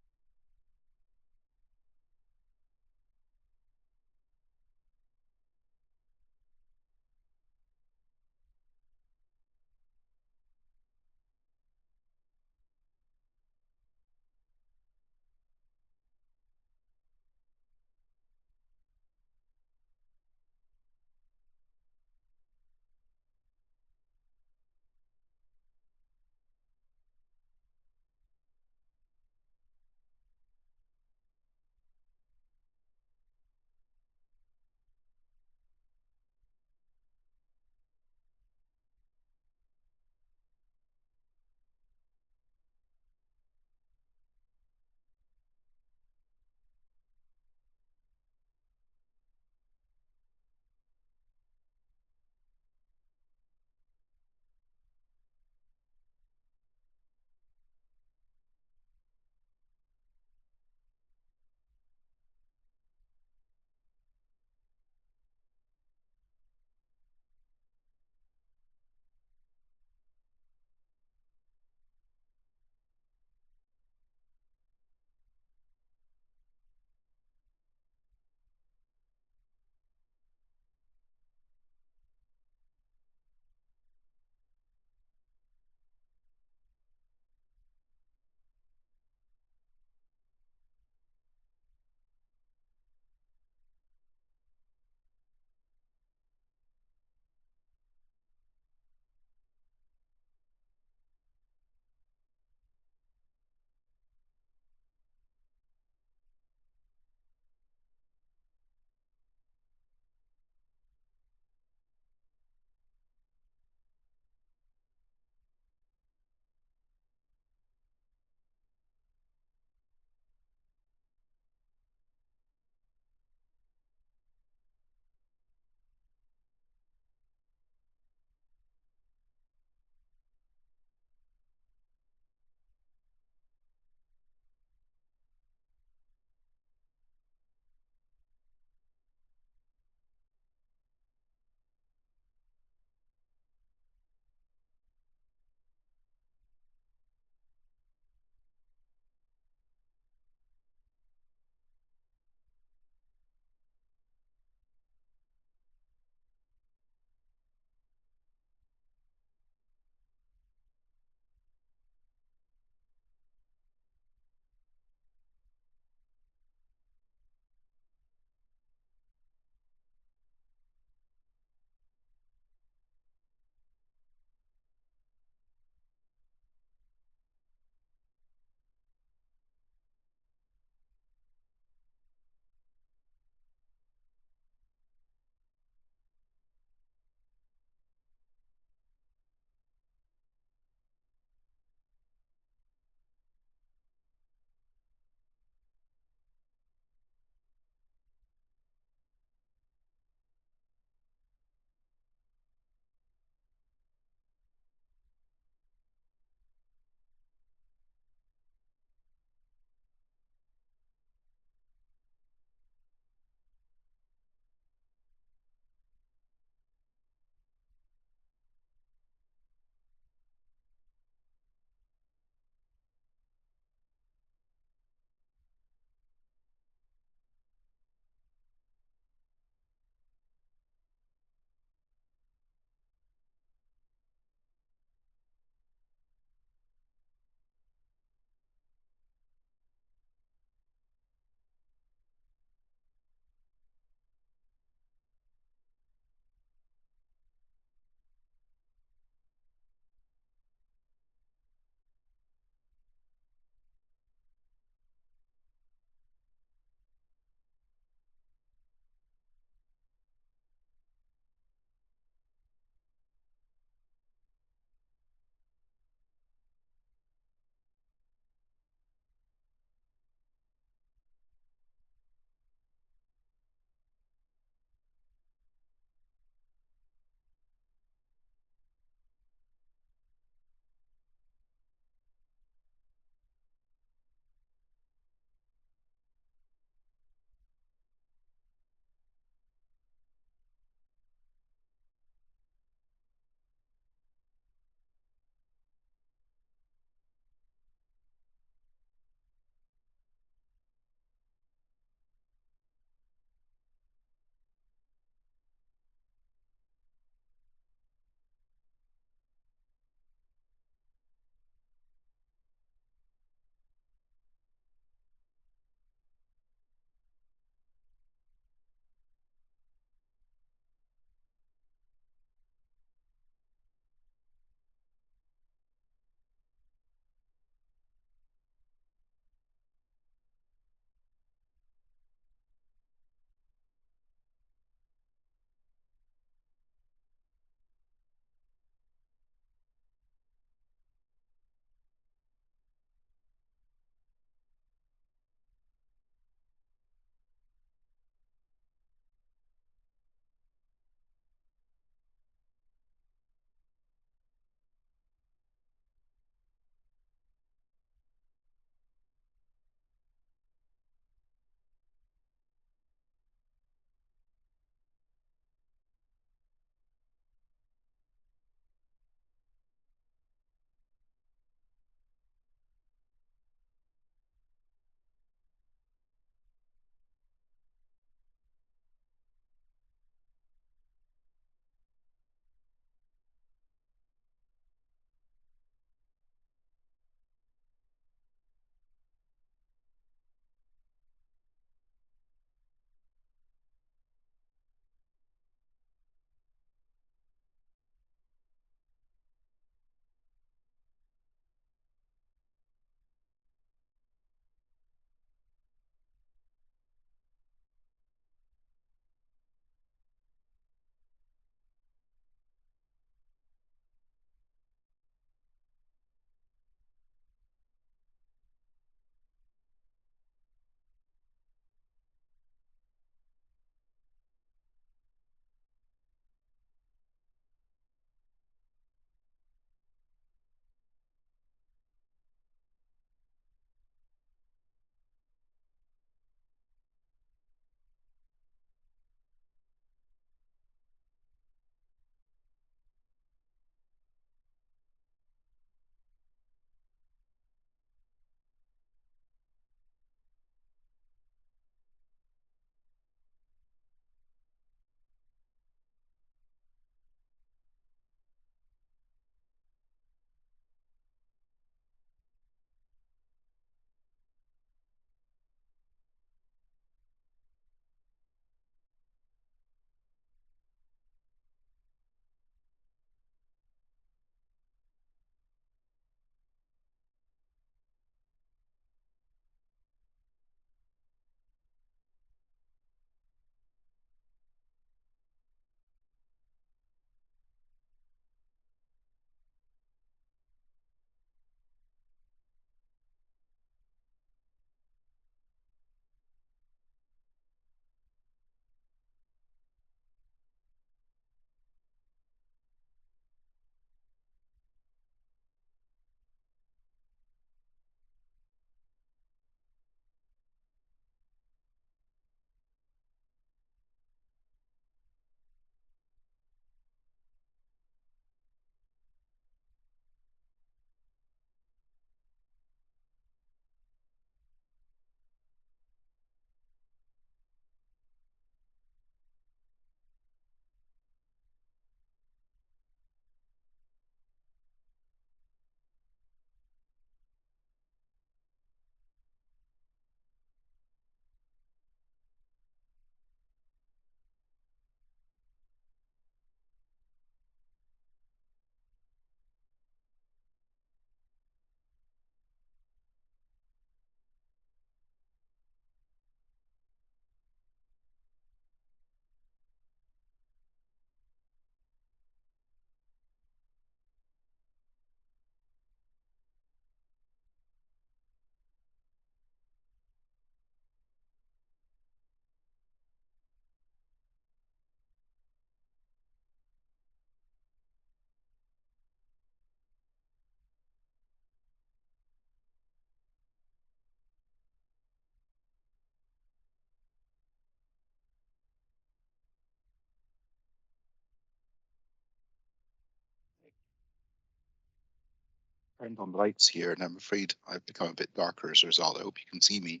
turned on the lights here, and I'm afraid I've become a bit darker as a result. I hope you can see me.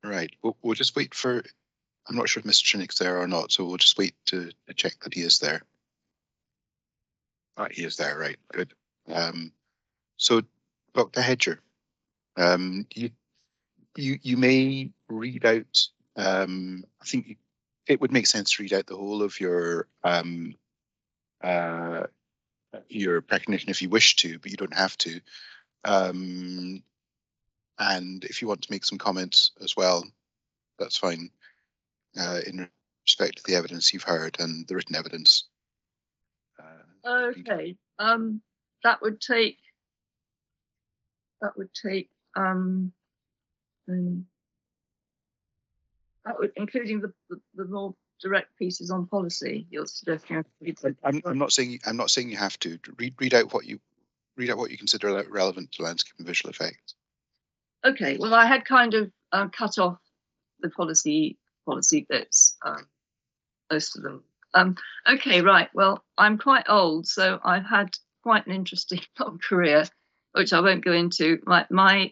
Right, we'll just wait for. I'm not sure if Mr. Trinick's there or not, so we'll just wait to check that he is there. He is there, right? Good. So, Dr. Hedger, you may read out. I think it would make sense to read out the whole of your recognition if you wish to, but you don't have to. And if you want to make some comments as well, that's fine. In respect to the evidence you've heard and the written evidence. Okay. That would take. That would, including the more direct pieces on policy. You're suggesting. I'm not saying you have to read out what you consider relevant to landscape and visual effects. Okay. Well, I had kind of cut off the policy bits, most of them. Okay, right. Well, I'm quite old, so I've had quite an interesting career, which I won't go into. My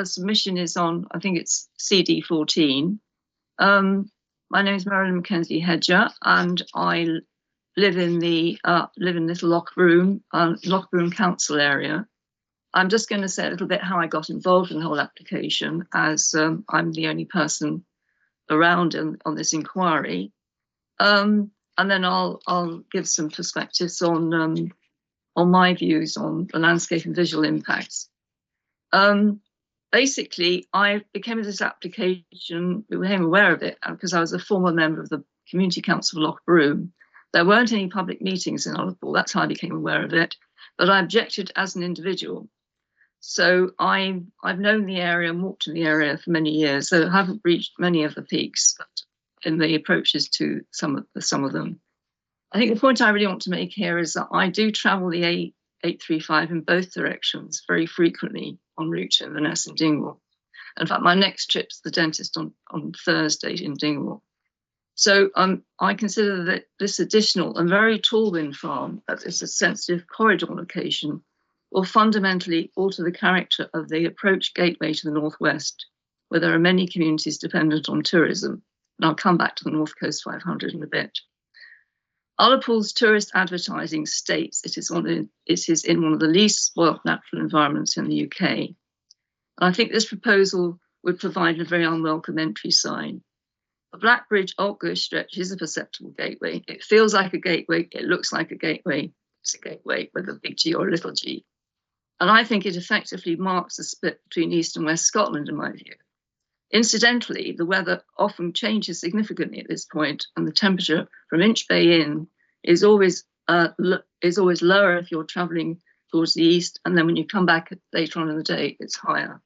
submission is on, I think it's CD 14. My name is Marilyn Mackenzie Hedger, and I live in Little Lochbroom Council area. I'm just going to say a little bit how I got involved in the whole application, as I'm the only person around on this inquiry, and then I'll give some perspectives on my views on the landscape and visual impacts. Basically, I became aware of it because I was a former member of the Community Council of Lochbroom. There weren't any public meetings in Oliver. That's how I became aware of it. But I objected as an individual. So I've known the area and walked in the area for many years. So I haven't reached many of the peaks in the approaches to some of them. I think the point I really want to make here is that I do travel the A835 in both directions very frequently en route to Inverness and Dingwall. In fact, my next trip's to the dentist on Thursday in Dingwall. So I consider that this additional and very tall wind farm at this sensitive corridor location will fundamentally alter the character of the approach gateway to the northwest, where there are many communities dependent on tourism. And I'll come back to the North Coast 500 in a bit. Ullapool's tourist advertising states it is in one of the least spoilt natural environments in the UK. And I think this proposal would provide a very unwelcome entry sign. The Blackbridge Altgirl stretch is a perceptible gateway. It feels like a gateway. It looks like a gateway. It's a gateway with a big G or a little g. And I think it effectively marks the split between East and West Scotland, in my view. Incidentally, the weather often changes significantly at this point, and the temperature from Inch Bay in is always lower if you're travelling towards the east, and then when you come back later on in the day, it's higher.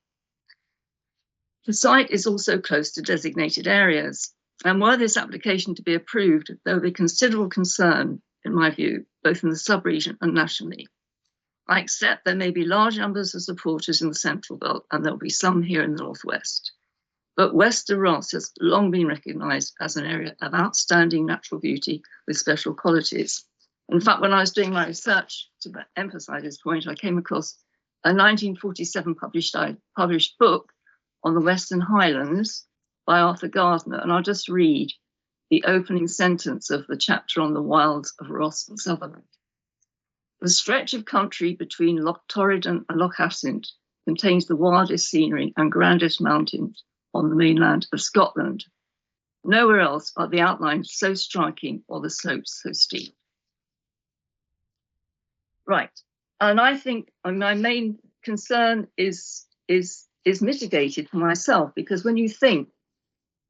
The site is also close to designated areas, and were this application to be approved, there would be considerable concern, in my view, both in the sub-region and nationally. I accept there may be large numbers of supporters in the Central Belt, and there will be some here in the Northwest. But Wester Ross has long been recognised as an area of outstanding natural beauty with special qualities. In fact, when I was doing my research to emphasise this point, I came across a 1947 published book on the Western Highlands by Arthur Gardner, and I'll just read the opening sentence of the chapter on the wilds of Ross and Sutherland. The stretch of country between Loch Torridon and Loch Assynt contains the wildest scenery and grandest mountains on the mainland of Scotland. Nowhere else are the outlines so striking or the slopes so steep. Right, and I think my main concern is mitigated for myself, because when you think,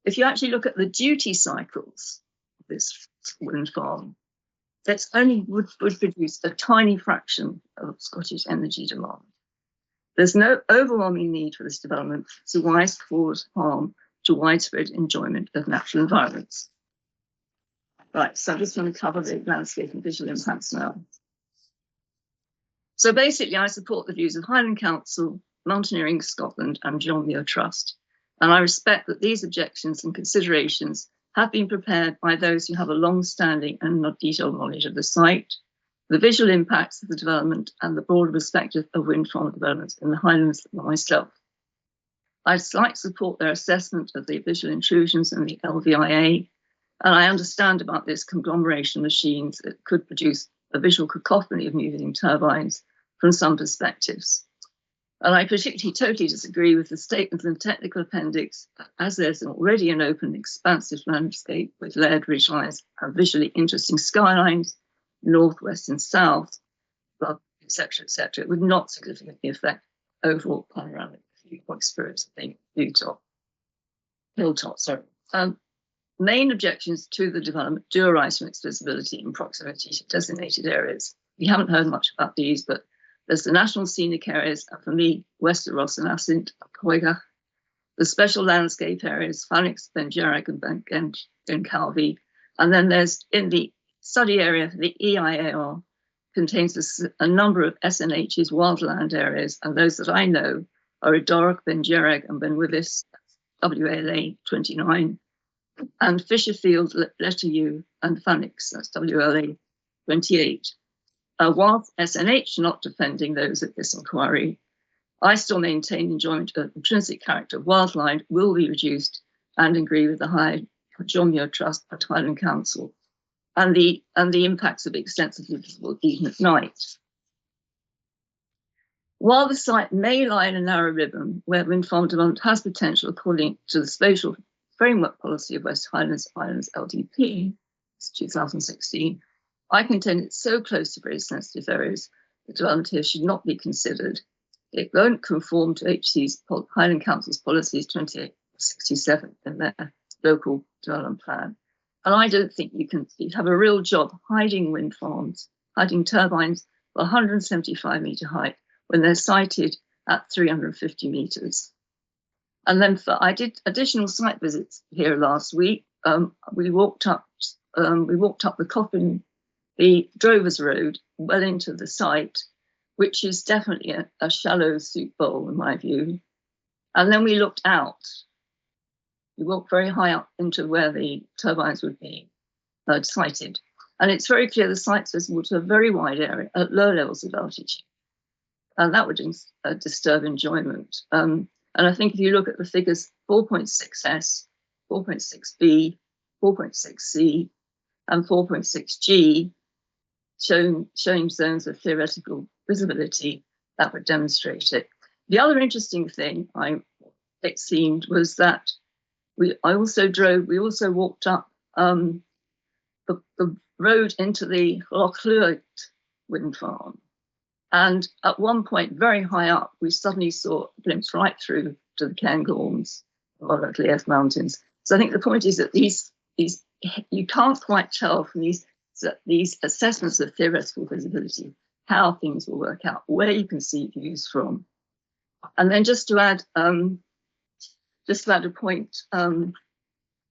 if you actually look at the duty cycles of this wind farm, that only would produce a tiny fraction of Scottish energy demand. There's no overwhelming need for this development to cause harm to widespread enjoyment of natural environments. Right, so I'm just going to cover the landscape and visual impacts now. So basically, I support the views of Highland Council, Mountaineering Scotland and John Muir Trust. And I respect that these objections and considerations have been prepared by those who have a long-standing and not detailed knowledge of the site, the visual impacts of the development and the broader perspective of wind farm developments in the Highlands myself. I'd like to support their assessment of the visual intrusions in the LVIA, and I understand about this conglomeration of machines that could produce a visual cacophony of moving turbines from some perspectives. And I particularly totally disagree with the statement in the technical appendix, as there's already an open, expansive landscape with layered ridgelines and visually interesting skylines, north, west, and south, etc., etc. It would not significantly affect overall panoramic viewpoint experience of the hilltop. Main objections to the development do arise from its visibility and proximity to designated areas. We haven't heard much about these, but there's the national scenic areas, and for me, west of Ross and Assynt, Coigach, the special landscape areas, Phoenix, Ben Jarrag, and Ben Calvi. And then there's in the study area, the EIAR contains a number of SNH's wildland areas, and those that I know are Idorach, Ben Jarrag, and Ben Wyvis, WLA 29, and Fisherfield, Letteryu, and Phoenix, that's WLA 28. Whilst SNH not defending those at this inquiry, I still maintain enjoyment of intrinsic character of wildlife will be reduced and agree with the High Jomyo Trust at Highland Council and the impacts of extensively visible even at night. While the site may lie in a narrow ribbon where wind farm development has potential according to the spatial framework policy of West Highlands Islands LDP, 2016, I contend it's so close to very sensitive areas that development here should not be considered. It won't conform to Highland Council's policies 2867 in their local development plan. And I don't think you have a real job hiding wind farms, hiding turbines at 175 metre height when they're sited at 350 metres. And then I did additional site visits here last week. We walked up the Coffin, the Drovers Road, well into the site, which is definitely a shallow soup bowl in my view. And then we looked out. We walked very high up into where the turbines would be sited. And it's very clear the site's visible to a very wide area at low levels of altitude. And that would disturb enjoyment. And I think if you look at the figures 4.6S, 4.6B, 4.6C, and 4.6G, showing zones of theoretical visibility, that would demonstrate it. The other interesting thing it seemed was that we also walked up the road into the Lochluit wind farm. And at one point, very high up, we suddenly saw a glimpse right through to the Cairngorms, or the Lief Mountains. So I think the point is that these you can't quite tell from these assessments of theoretical visibility how things will work out, where you can see views from. And then just to add a point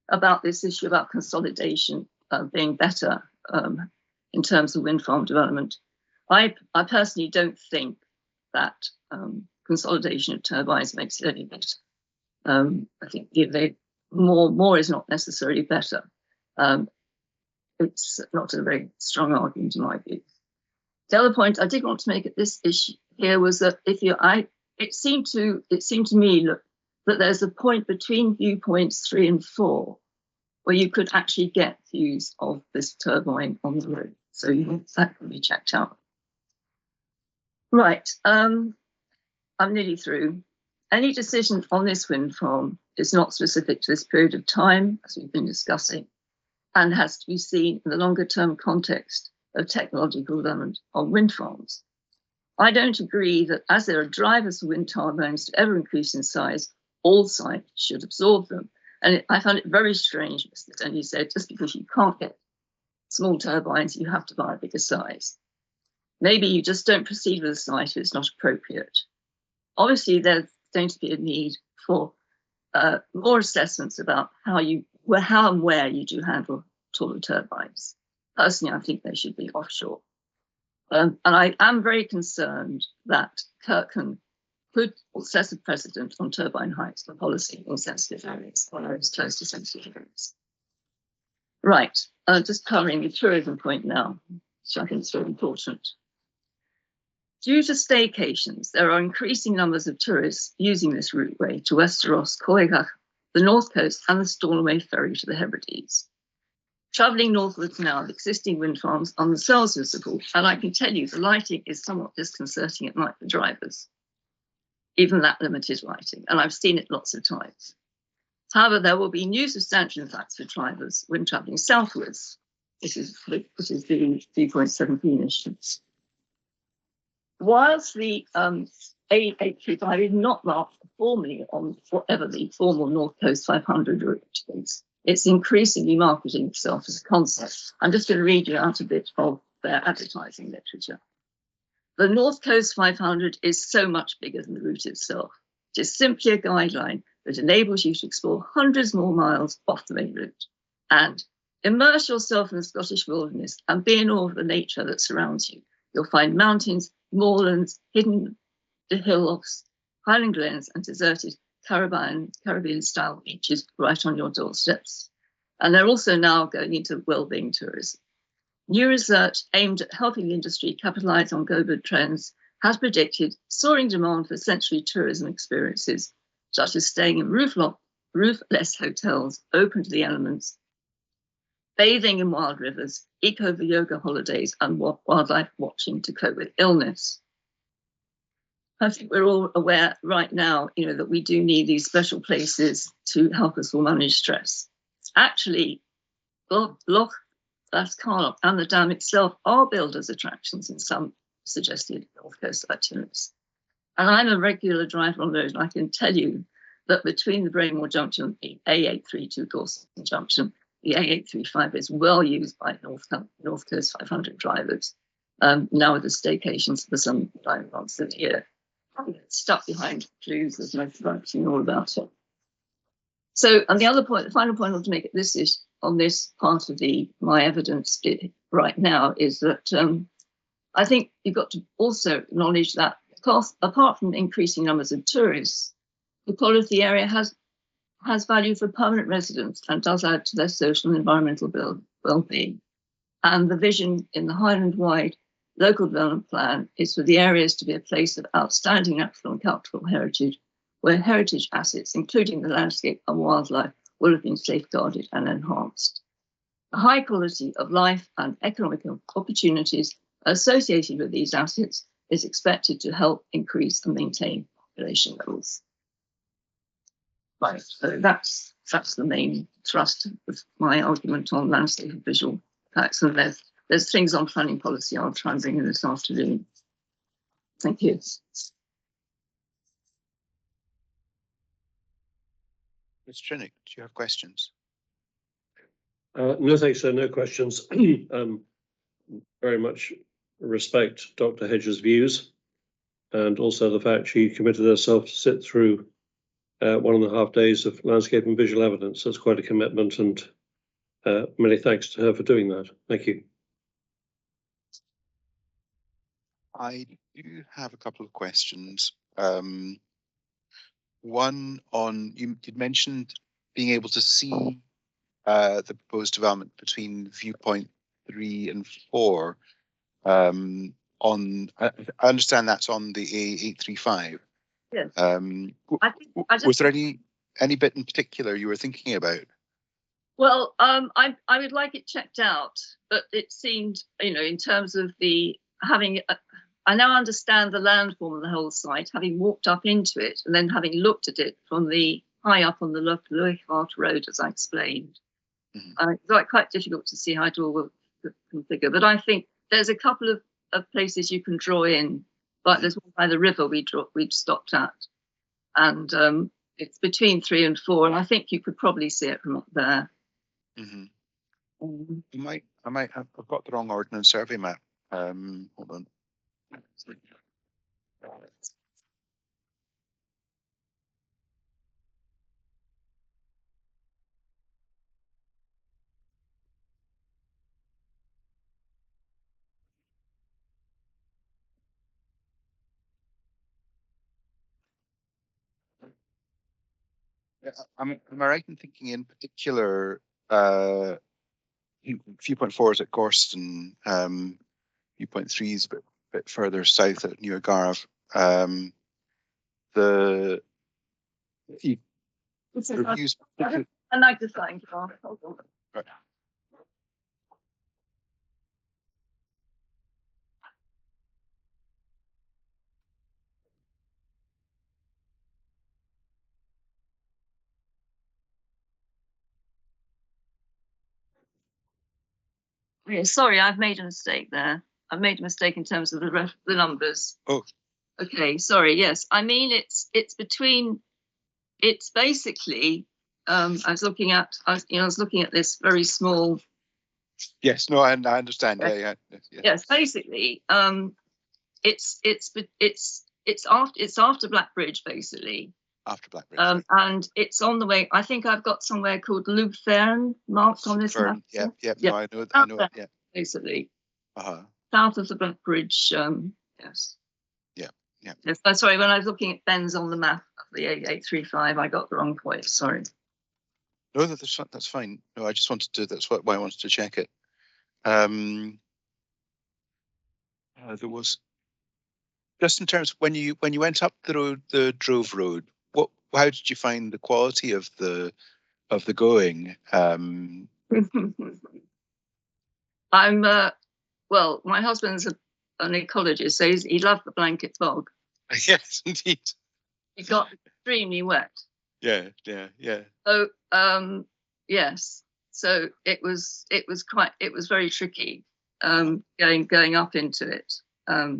about this issue about consolidation being better in terms of wind farm development. I personally don't think that consolidation of turbines makes it any better. I think more is not necessarily better. It's not a very strong argument in my view. The other point I did want to make at this issue here was that it seemed to me that there's a point between viewpoints 3 and 4 where you could actually get views of this turbine on the road. So that can be checked out. Right, I'm nearly through. Any decision on this wind farm is not specific to this period of time, as we've been discussing, and has to be seen in the longer term context of technological development on wind farms. I don't agree that as there are drivers for wind turbines to ever increase in size, all sites should absorb them. And I found it very strange, Mr. Denny said, just because you can't get small turbines, you have to buy a bigger size. Maybe you just don't proceed with a site if it's not appropriate. Obviously, there's going to be a need for more assessments about how and where you do handle taller turbines. Personally, I think they should be offshore. And I am very concerned that Kirkan could set a precedent on turbine heights for policy in sensitive areas or areas close to sensitive areas. Right, just covering the tourism point now. which I think is very important. Due to staycations, there are increasing numbers of tourists using this routeway to Westeros, Coigach, the North Coast, and the Stornoway ferry to the Hebrides. Travelling northwards now, the existing wind farms are themselves visible, and I can tell you the lighting is somewhat disconcerting at night for drivers, even that limited lighting, and I've seen it lots of times. However, there will be new substantial impacts for drivers when travelling southwards. This is the W-270-14 issues. Whilst the A835 is not marked formally on whatever the formal North Coast 500 route is, it's increasingly marketing itself as a concept. I'm just going to read you out a bit of their advertising literature. The North Coast 500 is so much bigger than the route itself. It is simply a guideline that enables you to explore hundreds more miles off the main route and immerse yourself in the Scottish wilderness and be in awe of the nature that surrounds you. You'll find mountains, moorlands, hidden hillocks, highland glens, and deserted Caribbean-style beaches right on your doorsteps. And they're also now going into well-being tourism. New research aimed at helping the industry capitalise on global trends has predicted soaring demand for sensory tourism experiences, such as staying in roofless hotels open to the elements, bathing in wild rivers, eco-yoga holidays, and wildlife watching to cope with illness. I think we're all aware right now, that we do need these special places to help us all manage stress. Actually, Loch Carnock and the dam itself are billed as attractions in some suggested North Coast itineraries. And I'm a regular driver on those, and I can tell you that between the Braymore Junction and the A832 Dawson Junction, the A835 is well used by North Coast 500 drivers. Now with the staycations for some 9 months of the year. I get stuck behind clues, there's no writing all about it. So, and the final point I want to make on this part of my evidence right now is that I think you've got to also acknowledge that apart from increasing numbers of tourists, the quality of the area has value for permanent residents and does add to their social and environmental well-being. And the vision in the Highland-wide local development plan is for the areas to be a place of outstanding natural and cultural heritage, where heritage assets, including the landscape and wildlife, will have been safeguarded and enhanced. The high quality of life and economic opportunities associated with these assets is expected to help increase and maintain population levels. Right, so that's the main thrust of my argument on landscape and visual impacts, and there's things on planning policy I'll try and bring in this afternoon. Thank you. Ms. Trinick, do you have questions? No, thanks, sir. No questions. Very much respect Dr. Hedges' views, and also the fact she committed herself to sit through 1.5 days of landscape and visual evidence. That's quite a commitment, and many thanks to her for doing that. Thank you. I do have a couple of questions. One on, you'd mentioned being able to see the proposed development between viewpoint 3 and 4. I understand that's on the A835. Yes. Was there any bit in particular you were thinking about? Well, I would like it checked out, but it seemed, in terms of I now understand the landform of the whole site, having walked up into it and then having looked at it from the high up on the Lochart Road, as I explained. Mm-hmm. It's quite difficult to see how it all will configure, but I think there's a couple of places you can draw in, but there's one by the river we'd stopped at, and it's between 3 and 4, and I think you could probably see it from up there. Mm-hmm. I might have got the wrong ordnance survey map. Hold on. Am I right in thinking in particular, viewpoint 4 is at Gorston, viewpoint 3 is a bit further south at New Agarve. The reviews. A magnifying glass. Hold on. Right. Yeah, sorry, I've made a mistake there. I've made a mistake in terms of the numbers. Oh. Okay, sorry. Yes, I mean it's between. It's basically. I was looking at this very small. Yes. No, I understand. Yeah. Yes, basically, it's after Blackbridge, basically. After Blackbridge. Right. And it's on the way. I think I've got somewhere called Lubthern marked on this map. Yeah. Yeah. No, I know it. Yeah. Basically. Uh-huh. South of the Blackbridge. Yes. Yeah. Yes. Sorry, when I was looking at Ben's on the map of the 8835, I got the wrong point. Sorry. No, that's fine. No, I just wanted to. That's why I wanted to check it. There was just in terms of when you went up the road, the Drove Road. How did you find the quality of the going? I'm well, my husband's an ecologist, so he loved the blanket bog. Yes, indeed. It got extremely wet. Yeah. So yes, so it was very tricky going up into it.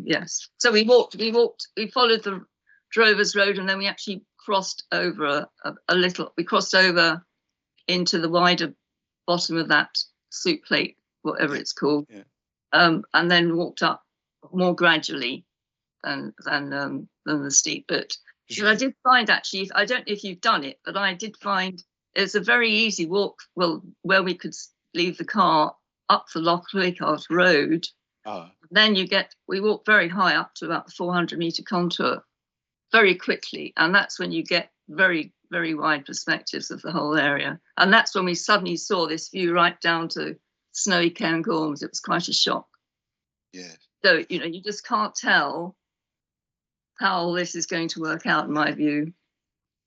Yes, so we followed the Drovers Road, and then we actually crossed over a little. We crossed over into the wider bottom of that soup plate, whatever it's called, and then walked up more gradually than the steep bit. But I did find, actually, I don't know if you've done it, but I did find it's a very easy walk. Well, where we could leave the car up the Loch Luychart Road. Then we walk very high up to about the 400-meter contour very quickly, and that's when you get very, very wide perspectives of the whole area. And that's when we suddenly saw this view right down to snowy Cairngorms. It was quite a shock. Yeah. So you just can't tell how all this is going to work out, in my view.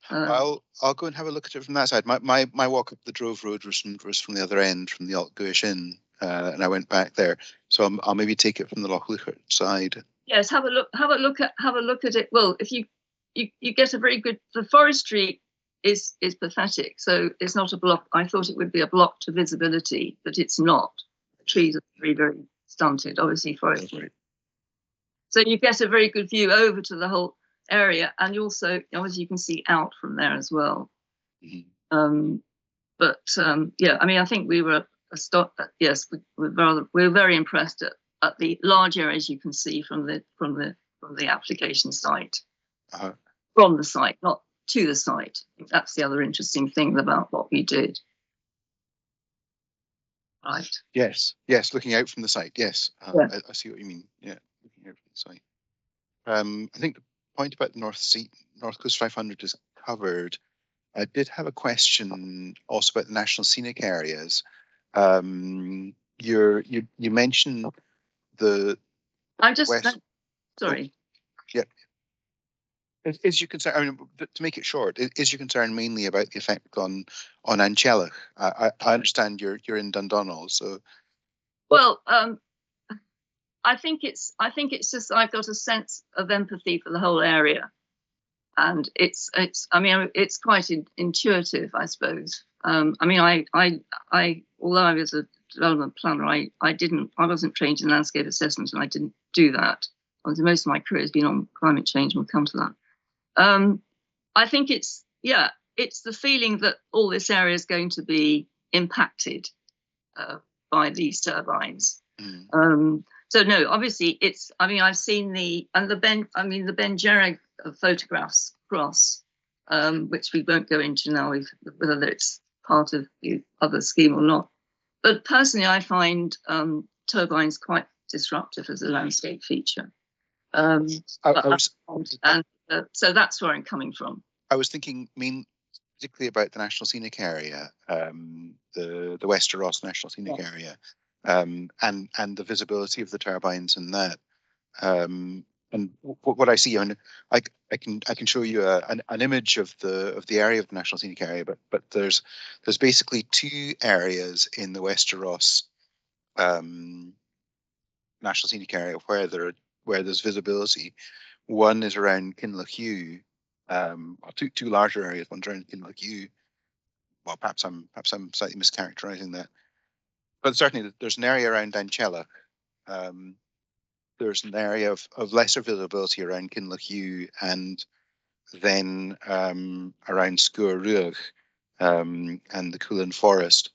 I'll go and have a look at it from that side. My walk up the Drove Road was from the other end, from the Alt Guish Inn, and I went back there. So I'll maybe take it from the Loch Luychart side. Yes, have a look at it. Well, if you get a very good. The forestry is pathetic, so it's not a block. I thought it would be a block to visibility, but it's not. The trees are very, very stunted, obviously forestry. So you get a very good view over to the whole area, and also obviously you can see out from there as well. Mm-hmm. Yeah, I mean, I think we were yes, we were very impressed at the large areas you can see from the application site, from the site, not to the site. I think that's the other interesting thing about what we did. Right. Yes, looking out from the site. Yes, I see what you mean. Yeah, looking out from the site. I think the point about the North Coast 500 is covered. I did have a question also about the national scenic areas. You mentioned the. I'm just sorry. Yeah. Is your concern? I mean, to make it short, is your concern mainly about the effect on Anchellach? I understand you're in Dundonald, so. Well, I think it's just I've got a sense of empathy for the whole area, and it's I mean it's quite intuitive, I suppose. I mean I although I was a development planner, I wasn't trained in landscape assessment, and I didn't do that. Most of my career has been on climate change, and we'll come to that. I think it's the feeling that all this area is going to be impacted by these turbines. So no, obviously I've seen the Ben Jerrig photographs across, which we won't go into now, whether it's part of the other scheme or not. But personally, I find turbines quite disruptive as a landscape feature. So that's where I'm coming from. I was thinking, particularly about the National Scenic Area, the Wester Ross National Scenic Area. and the visibility of the turbines and that. And what I see, and I can show you an image of the area of the National Scenic Area, but there's basically two areas in the Wester Ross National Scenic Area where there's visibility. One is around Kinlochew, two larger areas. One's around Kinlochew. Well, perhaps I'm slightly mischaracterizing that, but certainly there's an area around Danchella. There's an area of lesser visibility around Kinlochew, and then around Sgurr and the Coolin Forest,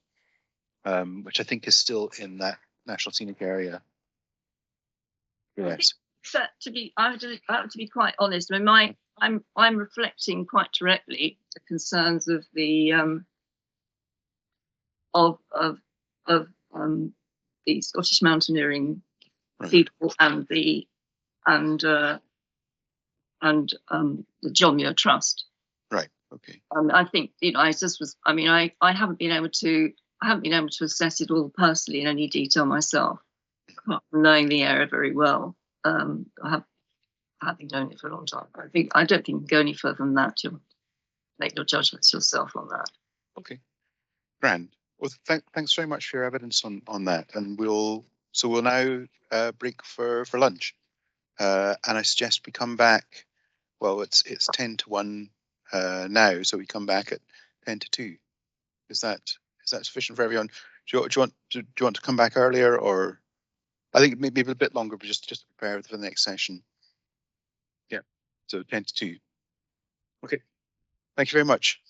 which I think is still in that National Scenic Area. Yes. I have to be quite honest. I mean, I'm reflecting quite directly the concerns of the the Scottish mountaineering people and the John Muir Trust. Right. Okay. I think I haven't been able to assess it all personally in any detail myself, apart from knowing the area very well. I have been knowing it for a long time. I don't think you can go any further than that. You'll make your judgments yourself on that. Okay. Grand. Well, thanks very much for your evidence on that, and we'll now break for lunch, and I suggest we come back. Well, it's 10 to 1 now, so we come back at 10 to 2. Is that sufficient for everyone? Do you want to come back earlier, or I think maybe a bit longer, but just to prepare for the next session. Yeah. So 10 to 2. Okay. Thank you very much.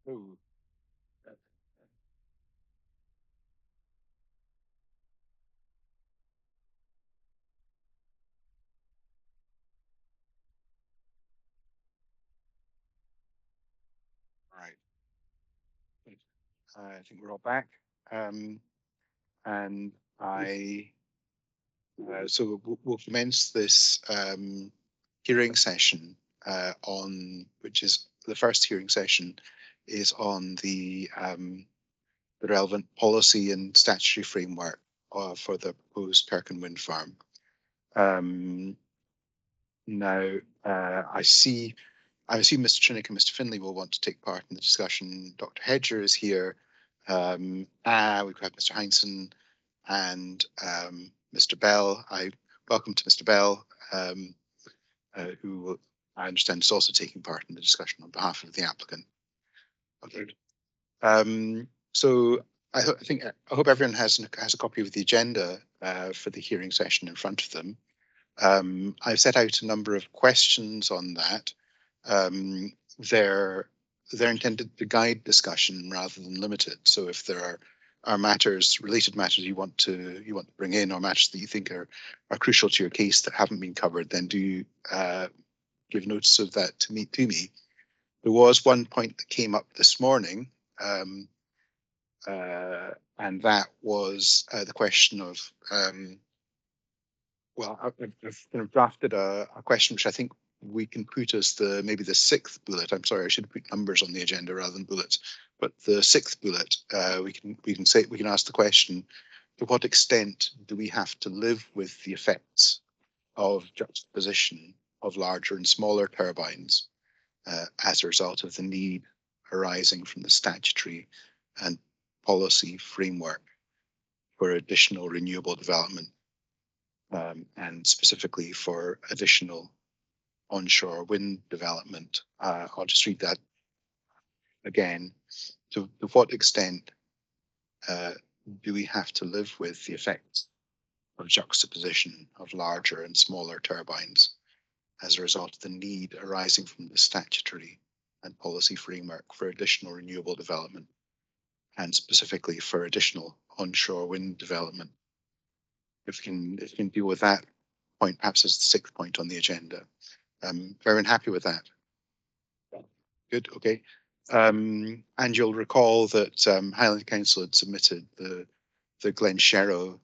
Oh. Right. I think we're all back. And so we'll commence this hearing session which is the first hearing session is on the relevant policy and statutory framework for the proposed Kirkan wind farm. Now, I assume Mr. Trinick and Mr. Finlay will want to take part in the discussion. Dr. Hedger is here. We have Mr. Heinsohn and Mr. Bell. I welcome to Mr. Bell, who will, I understand is also taking part in the discussion on behalf of the applicant. Okay. So I hope everyone has a copy of the agenda for the hearing session in front of them. I've set out a number of questions on that. They're intended to guide discussion rather than limit it. So if there are related matters you want to bring in, or matters that you think are crucial to your case that haven't been covered, then do give notice of that to me. There was one point that came up this morning, and that was the question of I've kind of drafted a question which I think we can put as maybe the sixth bullet. I'm sorry, I should put numbers on the agenda rather than bullets. But the sixth bullet, we can ask the question: to what extent do we have to live with the effects of juxtaposition of larger and smaller turbines as a result of the need arising from the statutory and policy framework for additional renewable development? And specifically for additional onshore wind development. I'll just read that again. To what extent do we have to live with the effects of juxtaposition of larger and smaller turbines as a result of the need arising from the statutory and policy framework for additional renewable development, and specifically for additional onshore wind development? If we can deal with that point, perhaps as the sixth point on the agenda. Everyone happy with that? Good, okay. And you'll recall that Highland Council had submitted the Glen Sherrow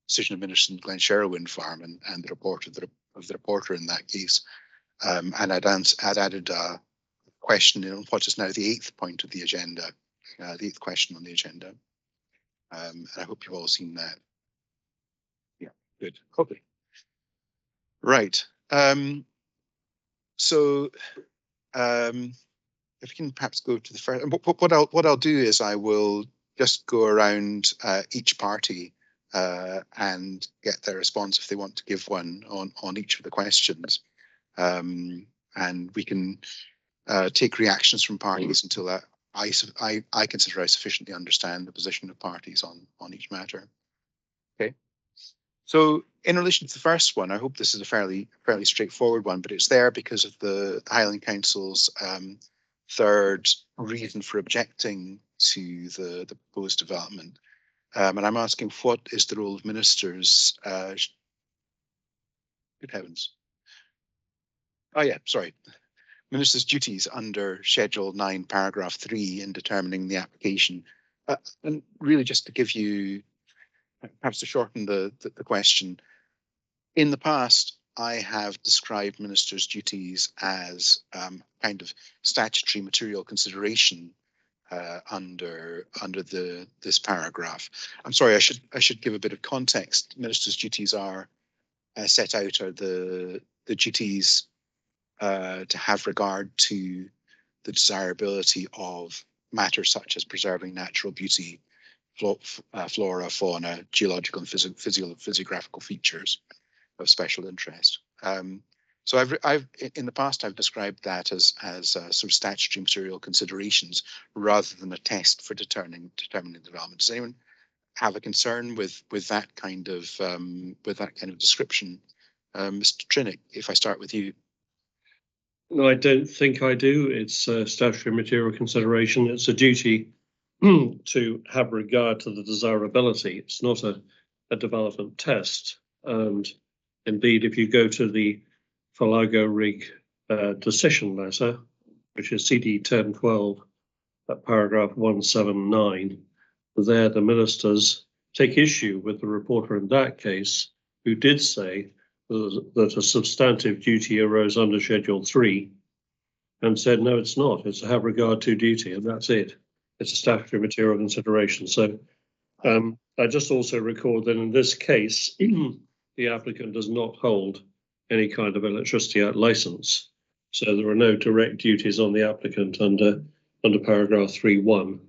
decision of Minister Glen Sherrow wind farm and the report of the reporter in that case. And I'd added a question in what is now the eighth point of the agenda, the eighth question on the agenda. And I hope you've all seen that. Yeah, good. Okay. Right. So if we can perhaps go to the first, what I'll do is I will just go around each party and get their response if they want to give one on each of the questions, and we can take reactions from parties until I consider I sufficiently understand the position of parties on each matter. Okay. So in relation to the first one, I hope this is a fairly straightforward one, but it's there because of the Highland Council's third reason for objecting to the proposed development. And I'm asking, what is the role of ministers? Good heavens. Oh yeah, sorry. Ministers' duties under Schedule 9, Paragraph 3 in determining the application. And really just to give you, perhaps to shorten the question, in the past, I have described ministers' duties as kind of statutory material consideration under this paragraph. I'm sorry, I should give a bit of context. Ministers' duties are set out are the duties to have regard to the desirability of matters such as preserving natural beauty, flora, fauna, geological and physiographical features of special interest. So I've in the past I've described that as sort of statutory material considerations rather than a test for determining development. Does anyone have a concern with that kind of description? Mr. Trinick, if I start with you. No, I don't think I do. It's a statutory material consideration. It's a duty to have regard to the desirability. It's not a development test. And indeed, if you go to the Falago Rig decision letter, which is CD 1012, paragraph 179, there the ministers take issue with the reporter in that case, who did say that a substantive duty arose under Schedule 3, and said, no, it's not. It's a have regard to duty, and that's it. It's a statutory material consideration. So I just also record that in this case, the applicant does not hold any kind of Electricity Act license. So there are no direct duties on the applicant under paragraph 3.1.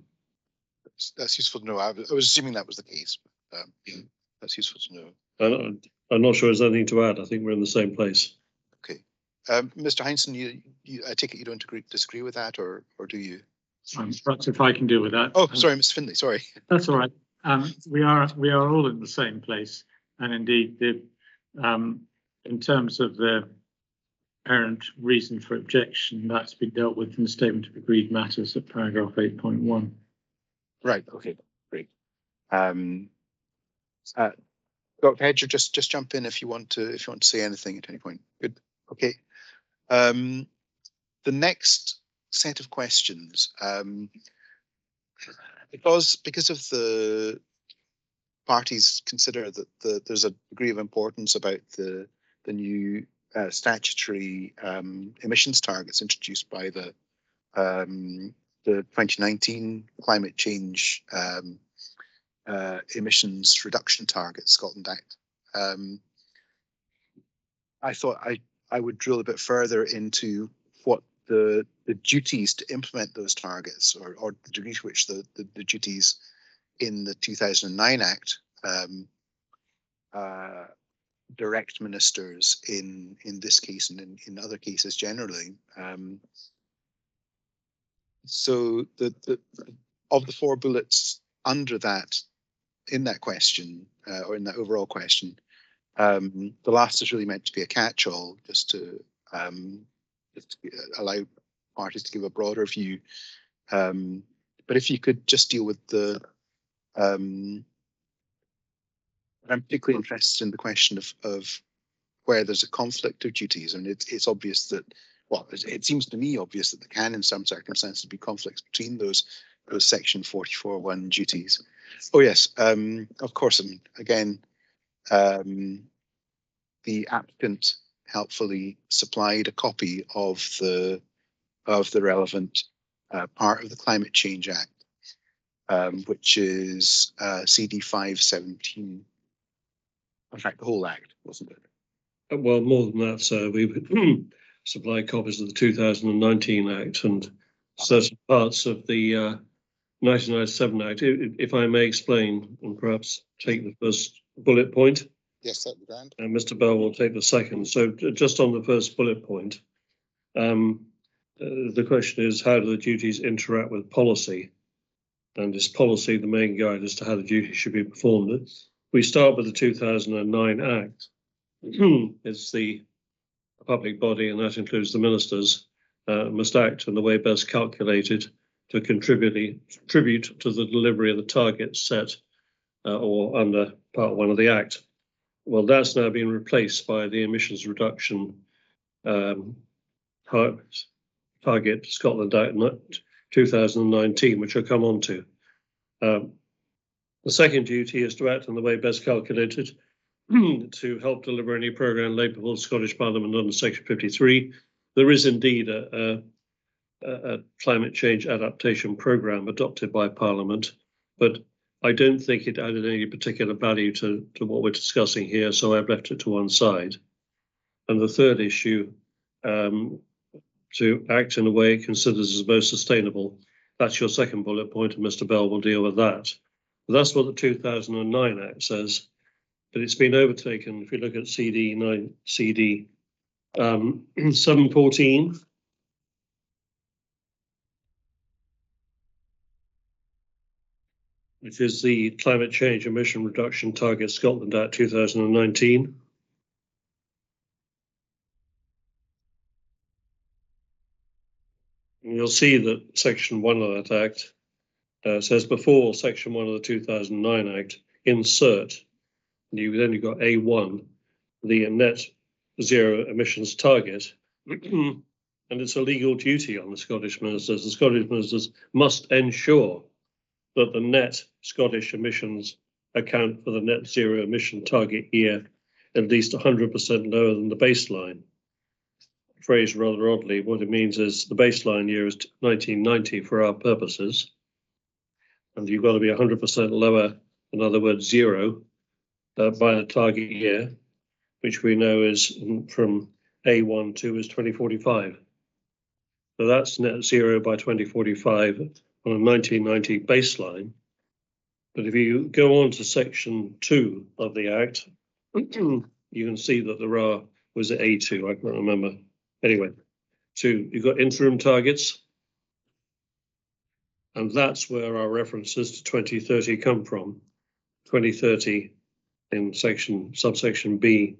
That's useful to know. I was assuming that was the case. Yeah, that's useful to know. I'm not sure there's anything to add. I think we're in the same place. Okay. Mr. Heinsohn, I take it you don't disagree with that, or do you? Perhaps if I can deal with that. Oh, sorry, Mr. Findlay, sorry. That's all right. We are all in the same place, and indeed, in terms of the errant reason for objection, that's been dealt with in the statement of agreed matters at paragraph 8.1. Right. Okay. Great. Dr. Hedger, just jump in if you want to say anything at any point. Good. Okay. The next set of questions, because of the parties consider that there's a degree of importance about the new statutory emissions targets introduced by the 2019 climate change emissions reduction target, Scotland Act. I thought I would drill a bit further into what the duties to implement those targets, or the degree to which the duties in the 2009 Act direct ministers in this case and in other cases generally. So of the four bullets under that, in that question, or in that overall question, the last is really meant to be a catch-all, just to allow parties to give a broader view. But if you could just deal with the, I'm particularly interested in the question of where there's a conflict of duties. I mean, it's obvious that, well, it seems to me obvious that there can, in some circumstances, be conflicts between those Section 44(1) duties. Oh yes, of course. I mean, again, the applicant helpfully supplied a copy of the relevant part of the Climate Change Act, which is CD 517. In fact, the whole Act, wasn't it? Well, more than that, sir. We supplied copies of the 2019 Act and certain parts of the 1997 Act. If I may explain and perhaps take the first bullet point. Yes, that'd be grand. And Mr. Bell will take the second. So just on the first bullet point, the question is, how do the duties interact with policy? And is policy the main guide as to how the duties should be performed? We start with the 2009 Act. It's the public body, and that includes the ministers, must act in the way best calculated to contribute to the delivery of the targets set or under Part 1 of the Act. Well, that's now been replaced by the emissions reduction target Scotland Act 2019, which I'll come on to. The second duty is to act in the way best calculated to help deliver any programme laid before the Scottish Parliament under Section 53. There is indeed a climate change adaptation programme adopted by Parliament, but I don't think it added any particular value to what we're discussing here, so I've left it to one side. And the third issue, to act in a way it considers as most sustainable. That's your second bullet point, and Mr. Bell will deal with that. But that's what the 2009 Act says. But it's been overtaken. If you look at CD 714, which is the Climate Change Emission Reduction Target Scotland Act 2019. And you'll see that Section 1 of that Act says before Section 1 of the 2009 Act, insert, and you've got A1, the net zero emissions target, and it's a legal duty on the Scottish ministers. The Scottish ministers must ensure that the net Scottish emissions account for the net zero emission target year at least 100% lower than the baseline. Phrased rather oddly, what it means is the baseline year is 1990 for our purposes, and you've got to be 100% lower, in other words, zero, by the target year, which we know is from A1 to is 2045. So that's net zero by 2045 on a 1990 baseline. But if you go on to Section 2 of the Act, you can see that there are, was it A2? I can't remember. Anyway, 2, you've got interim targets. And that's where our references to 2030 come from. 2030 in subsection B,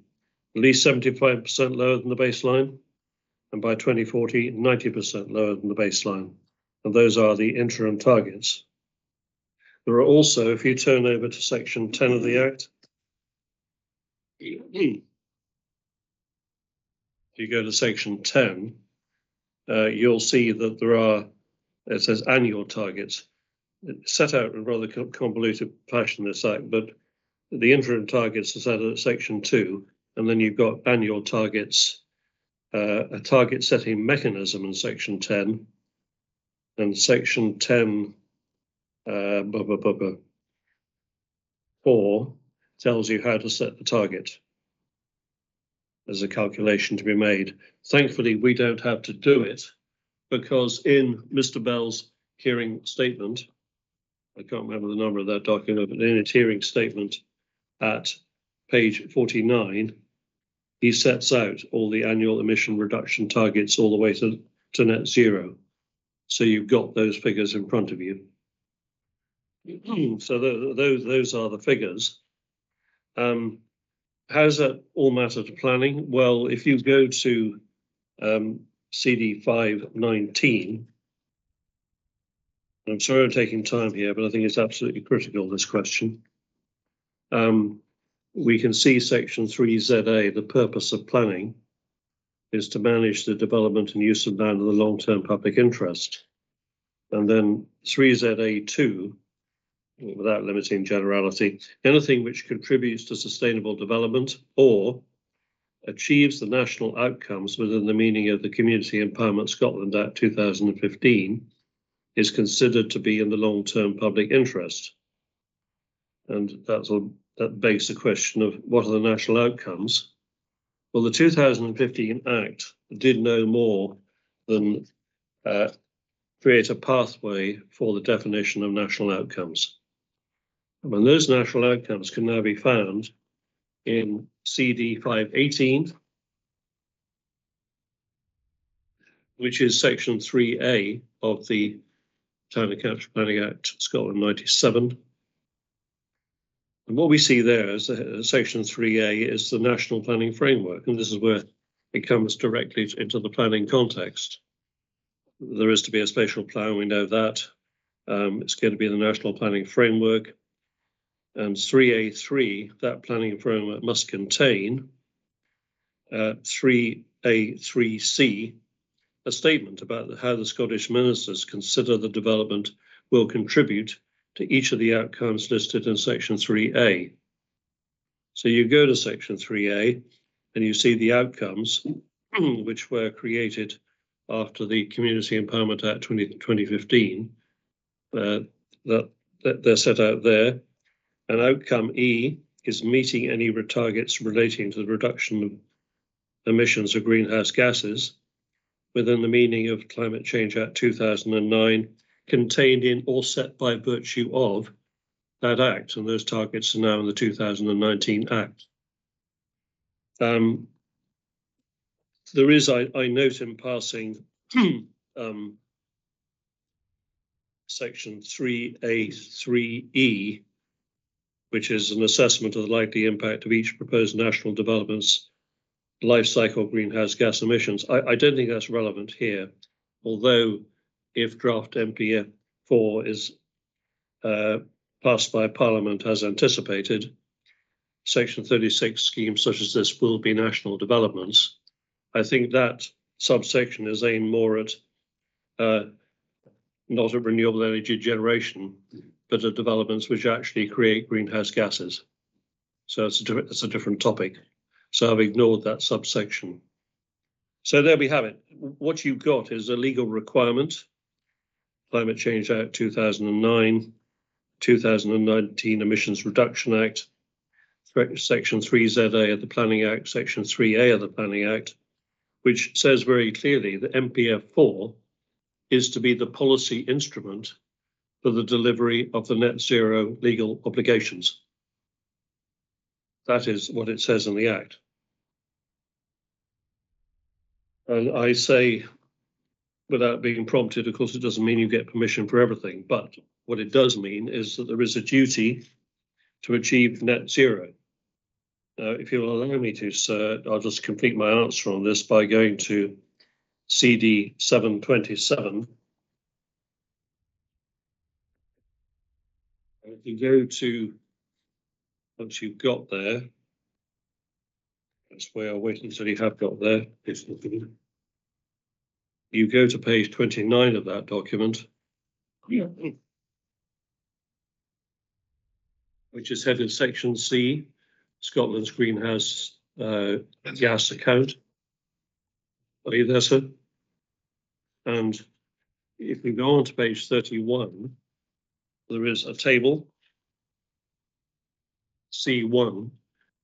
at least 75% lower than the baseline. And by 2040, 90% lower than the baseline. And those are the interim targets. There are also, if you turn over to Section 10 of the Act, if you go to Section 10, you'll see that there are, it says annual targets. It's set out in a rather convoluted fashion, this Act, but the interim targets are set at Section 2, and then you've got annual targets, a target setting mechanism in Section 10, and Section 10 4 tells you how to set the target. There's a calculation to be made. Thankfully, we don't have to do it because in Mr. Bell's hearing statement, I can't remember the number of that document, but in his hearing statement at page 49, he sets out all the annual emission reduction targets all the way to net zero. So you've got those figures in front of you. So those are the figures. How does that all matter to planning? Well, if you go to CD 519, I'm sorry I'm taking time here, but I think it's absolutely critical, this question. We can see Section 3ZA, the purpose of planning is to manage the development and use of land in the long-term public interest. And then 3ZA2, without limiting generality, anything which contributes to sustainable development or achieves the national outcomes within the meaning of the Community Empowerment Scotland Act 2015 is considered to be in the long-term public interest. And that begs the question of what are the national outcomes? Well, the 2015 Act did no more than create a pathway for the definition of national outcomes. And those national outcomes can now be found in CD 518, which is Section 3A of the Town and Country Planning Act, Scotland 97. And what we see there is Section 3A is the National Planning Framework, and this is where it comes directly into the planning context. There is to be a spatial plan, we know that. It's going to be the National Planning Framework. And 3A3, that planning framework must contain 3A3C, a statement about how the Scottish ministers consider the development will contribute to each of the outcomes listed in Section 3A. So you go to Section 3A and you see the outcomes which were created after the Community Empowerment Act 2015. That they're set out there. And outcome E is meeting any targets relating to the reduction of emissions of greenhouse gases within the meaning of Climate Change Act 2009, contained in or set by virtue of that Act. And those targets are now in the 2019 Act. There is, I note in passing, Section 3A3E, which is an assessment of the likely impact of each proposed national development's life cycle greenhouse gas emissions. I don't think that's relevant here, although if draft MPF 4 is passed by Parliament as anticipated, Section 36 schemes such as this will be national developments. I think that subsection is aimed more at not at renewable energy generation, but at developments which actually create greenhouse gases. So it's a different topic. So I've ignored that subsection. So there we have it. What you've got is a legal requirement, Climate Change Act 2009, 2019 Emissions Reduction Act, Section 3ZA of the Planning Act, Section 3A of the Planning Act, which says very clearly that MPF 4 is to be the policy instrument for the delivery of the net zero legal obligations. That is what it says in the Act. And I say, without being prompted, of course, it doesn't mean you get permission for everything, but what it does mean is that there is a duty to achieve net zero. If you'll allow me to, sir, I'll just complete my answer on this by going to CD 727. If you go to, once you've got there, that's where I'll wait until you have got there. You go to page 29 of that document, which is headed Section C, Scotland's Greenhouse Gas Account. Are you there, sir? And if we go on to page 31, there is a table, C1,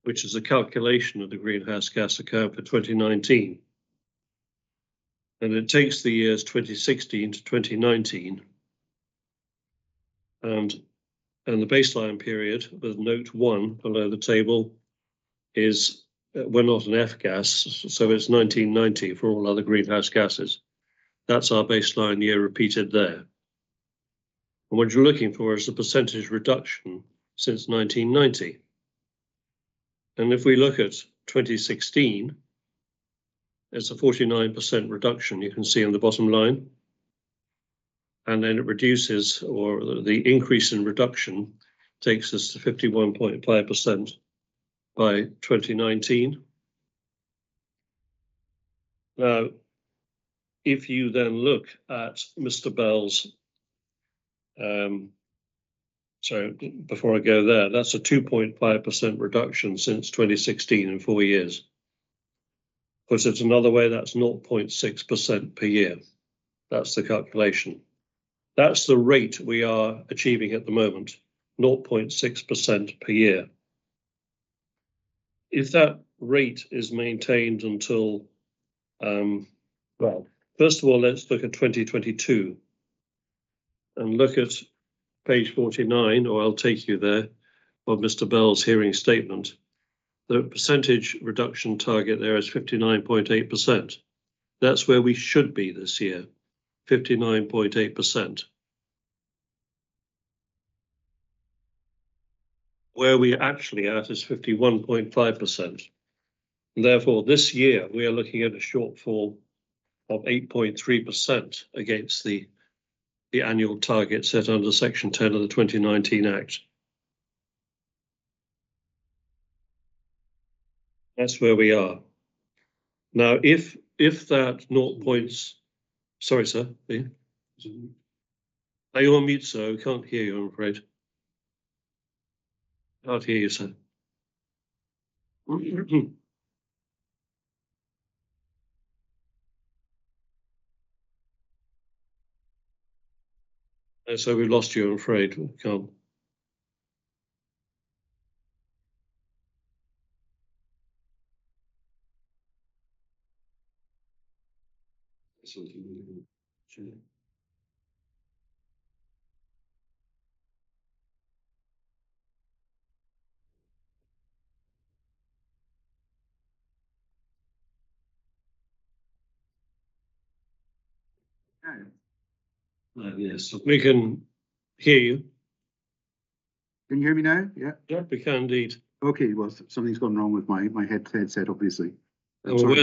which is a calculation of the greenhouse gas account for 2019. And it takes the years 2016 to 2019. And the baseline period with note 1 below the table is, we're not an F gas, so it's 1990 for all other greenhouse gases. That's our baseline year repeated there. And what you're looking for is the percentage reduction since 1990. And if we look at 2016, it's a 49% reduction, you can see on the bottom line. And then it reduces, or the increase in reduction takes us to 51.5% by 2019. Now, if you then look at Mr. Bell's, so before I go there, that's a 2.5% reduction since 2016 in 4 years. Put it another way, that's 0.6% per year. That's the calculation. That's the rate we are achieving at the moment, 0.6% per year. If that rate is maintained until, well, first of all, let's look at 2022 and look at page 49, or I'll take you there, of Mr. Bell's hearing statement. The percentage reduction target there is 59.8%. That's where we should be this year, 59.8%. Where we actually at is 51.5%. Therefore, this year we are looking at a shortfall of 8.3% against the annual target set under Section 10 of the 2019 Act. That's where we are. Now, if that 0. Sorry, sir. Are you on mute, sir? I can't hear you, I'm afraid. Can't hear you, sir. So we lost you, I'm afraid. We can't. Yes, we can hear you. Can you hear me now? Yeah. Yeah, we can indeed. Okay. Well, something's gone wrong with my headset, obviously. Well,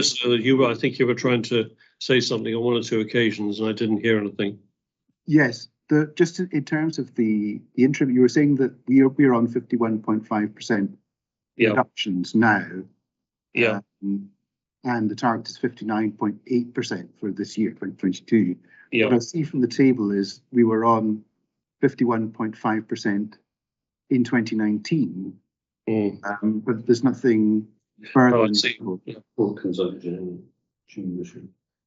I think you were trying to say something on one or two occasions, and I didn't hear anything. Yes, just in terms of the interim, you were saying that we're on 51.5% Yeah. reductions now. Yeah. And the target is 59.8% for this year, 2022. Yeah. What I see from the table is we were on 51.5% in 2019, but there's nothing further. Oh, I see.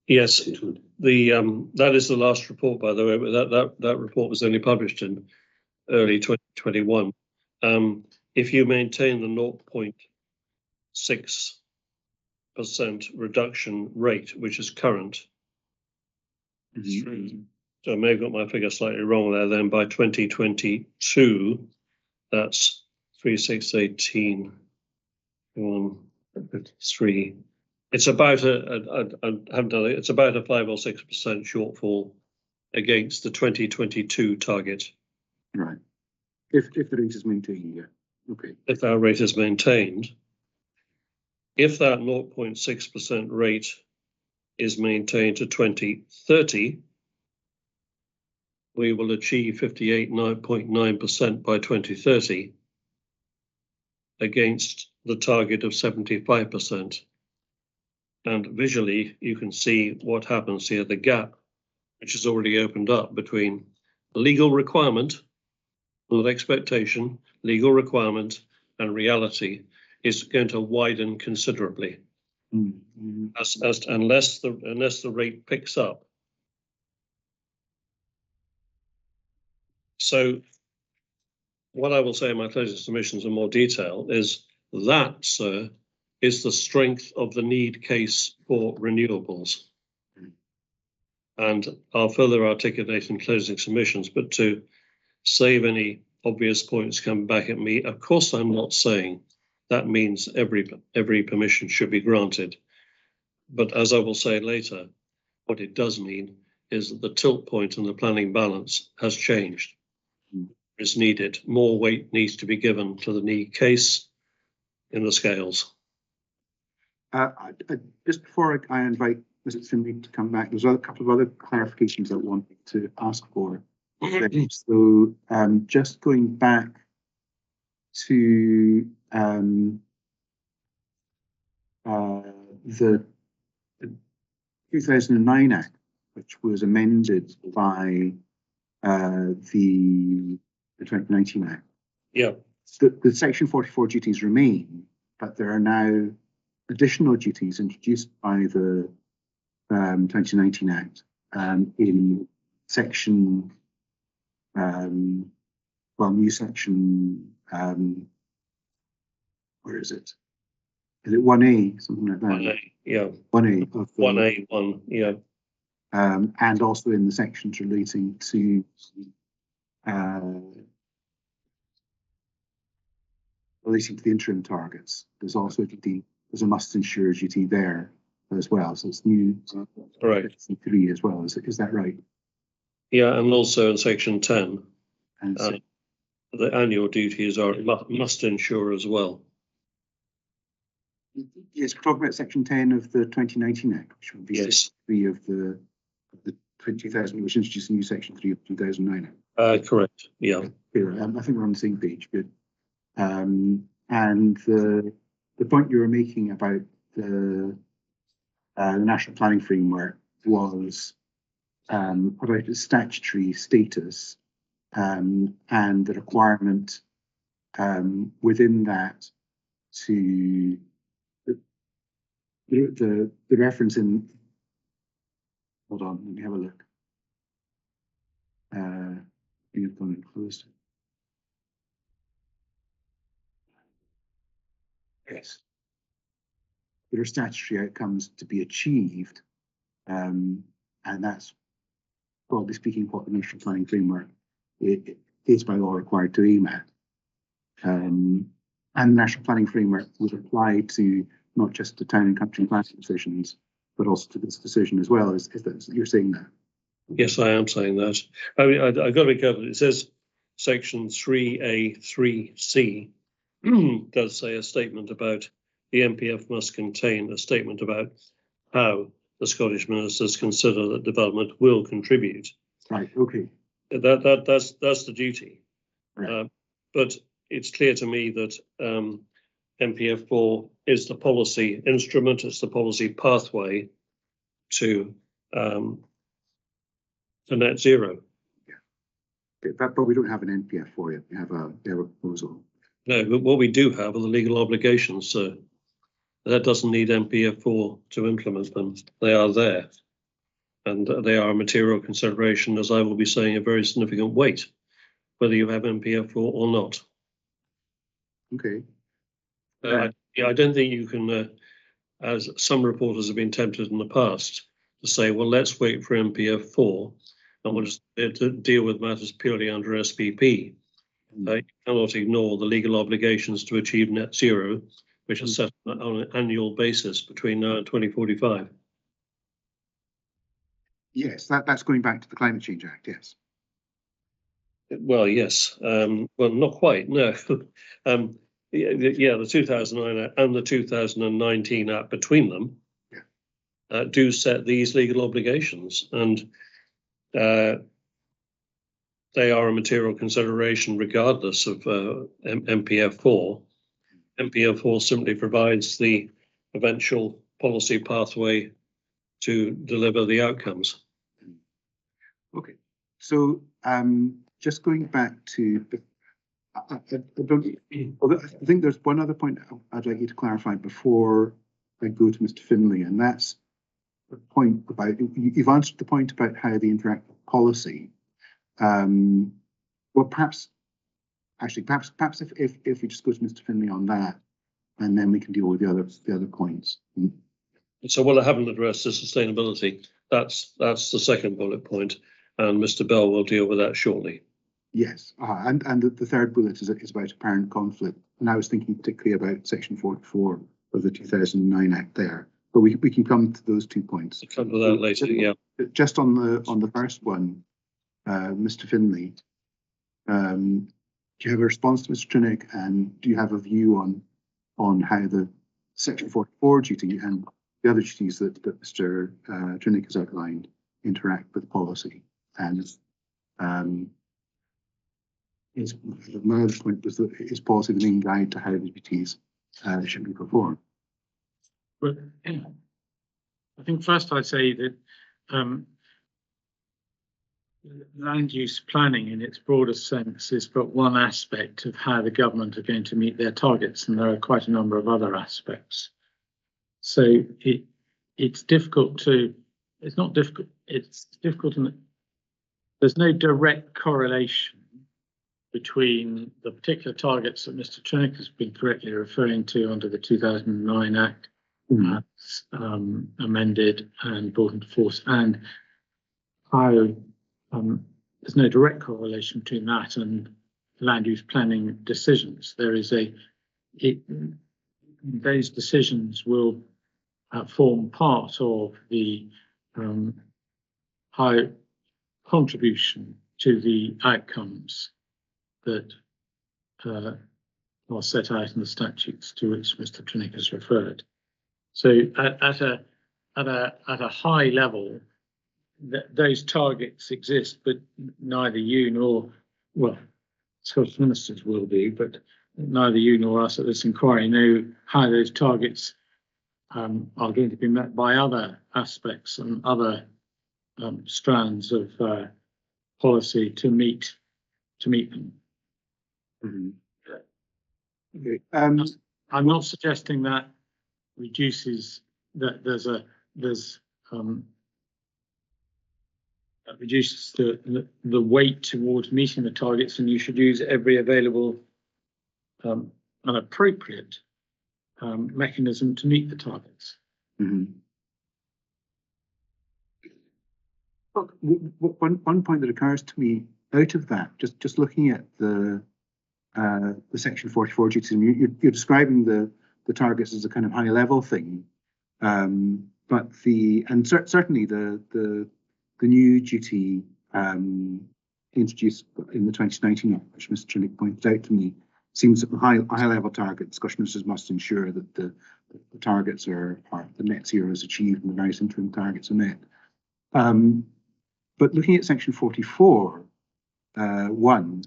Yes, that is the last report, by the way, but that report was only published in early 2021. If you maintain the 0.6% reduction rate, which is current, so I may have got my figure slightly wrong there, then by 2022, that's 3, 6, 18, 1, 53. It's about it's about a 5 or 6% shortfall against the 2022 target. Right. If the rate is maintained, yeah. Okay. If that rate is maintained, if that 0.6% rate is maintained to 2030, we will achieve 58.9% by 2030 against the target of 75%. And visually, you can see what happens here. The gap, which has already opened up between legal requirement, not expectation, legal requirement and reality, is going to widen considerably. Unless the rate picks up. So what I will say in my closing submissions in more detail is that, sir, is the strength of the need case for renewables. And I'll further articulate in closing submissions, but to save any obvious points coming back at me, of course I'm not saying that means every permission should be granted. But as I will say later, what it does mean is that the tilt point and the planning balance has changed. It's needed. More weight needs to be given to the need case in the scales. Just before I invite Mr. Finley to come back, there's a couple of other clarifications I wanted to ask for. So just going back to the 2009 Act, which was amended by the 2019 Act. Yeah. The Section 44 duties remain, but there are now additional duties introduced by the 2019 Act in section, new section, where is it? Is it 1A, something like that? 1A, yeah. 1A. 1A1, yeah. And also in the sections relating to the interim targets. There's also there's a must ensure duty there as well. So it's new. Right. 3 as well. Is that right? Yeah, and also in section 10, And so, the annual duties are must ensure as well. yes, we're talking about section 10 of the 2019 Act, which would be Yes. 3 of the 20,000, which introduced a new section 3 of 2009 Act. Correct. Yeah. I think we're on the same page. Good. And the point you were making about the national planning framework was about its statutory status and the requirement within that to the reference in. Hold on, let me have a look. I think I've gone and closed. Yes. There are statutory outcomes to be achieved, and that's broadly speaking what the national planning framework is by law required to aim at. And the national planning framework would apply to not just the town and country planning decisions, but also to this decision as well. Is that you're saying that? Yes, I am saying that. I mean, I've got to be careful. It says section 3A3C does say a statement about the MPF must contain a statement about how the Scottish ministers consider that development will contribute. Right. Okay. That's the duty. Right. But it's clear to me that MPF4 is the policy instrument, it's the policy pathway to net zero. Okay, but we don't have an NPF for it. We have a proposal. No, but what we do have are the legal obligations. So that doesn't need MPF4 to implement them. They are there. And they are a material consideration, as I will be saying, a very significant weight, whether you have MPF4 or not. Okay. I don't think you can, as some reporters have been tempted in the past, to say, well, let's wait for MPF4 and we'll just deal with matters purely under SPP. You cannot ignore the legal obligations to achieve net zero, which are set on an annual basis between now and 2045. Yes, that's going back to the Climate Change Act. Yes. Well, yes. Well, not quite. No. The 2009 Act and the 2019 Act between them do set these legal obligations, and they are a material consideration regardless of MPF4. MPF4 simply provides the eventual policy pathway to deliver the outcomes. Okay. So just going back to, I think there's one other point I'd like you to clarify before I go to Mr. Finlay, and that's the point about, you've answered the point about how the interactive policy. Well, perhaps if we just go to Mr. Finlay on that, and then we can deal with the other points. So what I haven't addressed is sustainability. That's the second bullet point, and Mr. Bell will deal with that shortly. Yes, and the third bullet is about apparent conflict, and I was thinking particularly about Section 44 of the 2009 Act there. But we can come to those 2 points. We'll come to that later. Yeah. Just on the first one, Mr. Finlay, do you have a response to Mr. Trinick, and do you have a view on how the Section 44 duty and the other duties that Mr. Trinick has outlined interact with policy? And my other point was that is policy the main guide to how the duties should be performed? Well, I think first I'd say that land use planning in its broadest sense is but one aspect of how the government are going to meet their targets, and there are quite a number of other aspects. So it's difficult, and there's no direct correlation between the particular targets that Mr. Trinick has been correctly referring to under the 2009 Act, amended and brought into force, and how there's no direct correlation between that and land use planning decisions. Those decisions will form part of the high contribution to the outcomes that are set out in the statutes to which Mr. Trinick has referred. So at a high level, those targets exist, but neither you nor, well, Scottish ministers will do, but neither you nor us at this inquiry know how those targets are going to be met by other aspects and other strands of policy to meet them. Okay. I'm not suggesting that reduces that that reduces the weight towards meeting the targets, and you should use every available and appropriate mechanism to meet the targets. Look, one point that occurs to me out of that, just looking at the Section 44 duties, you're describing the targets as a kind of high level thing, but certainly the new duty introduced in the 2019 Act, which Mr. Trinick pointed out to me, seems that the high level target, Scottish ministers must ensure that the targets are the net zero is achieved and the various interim targets are met. But looking at section 44, 1,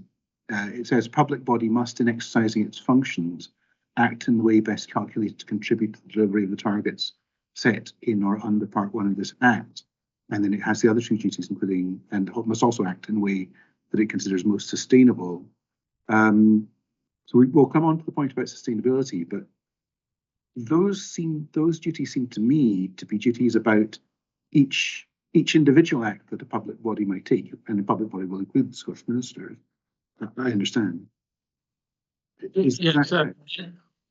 it says public body must, in exercising its functions, act in the way best calculated to contribute to the delivery of the targets set in or under Part 1 of this Act. And then it has the other two duties, including, and must also act in a way that it considers most sustainable. So we'll come on to the point about sustainability, but those duties seem to me to be duties about each individual act that a public body might take, and the public body will include the Scottish ministers. I understand.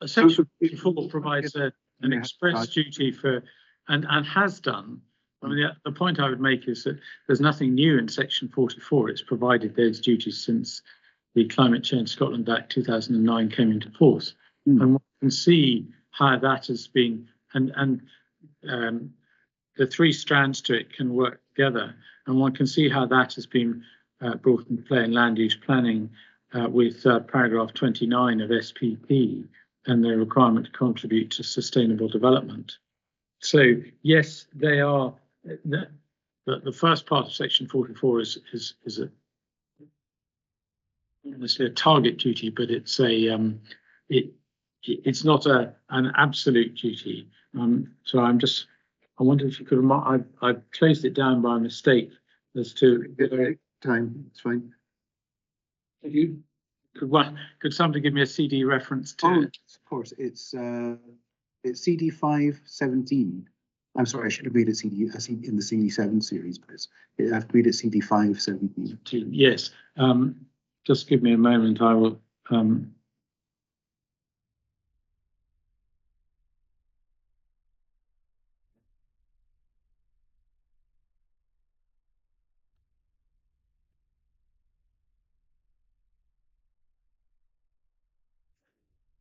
Section 44 provides an express duty for, and has done. I mean, the point I would make is that there's nothing new in section 44. It's provided those duties since the Climate Change Scotland Act 2009 came into force. And one can see how that has been, and the three strands to it can work together. And one can see how that has been brought into play in land use planning with paragraph 29 of SPP and the requirement to contribute to sustainable development. So yes, they are. The first part of section 44 is a target duty, but it's it's not an absolute duty. So I wonder if you could remark. I closed it down by mistake as to time. It's fine. Could somebody give me a CD reference to it? Of course, it's CD 517. I'm sorry, I should have made it CD in the CD7 series, but I've made it CD 517. Yes. Just give me a moment. I will.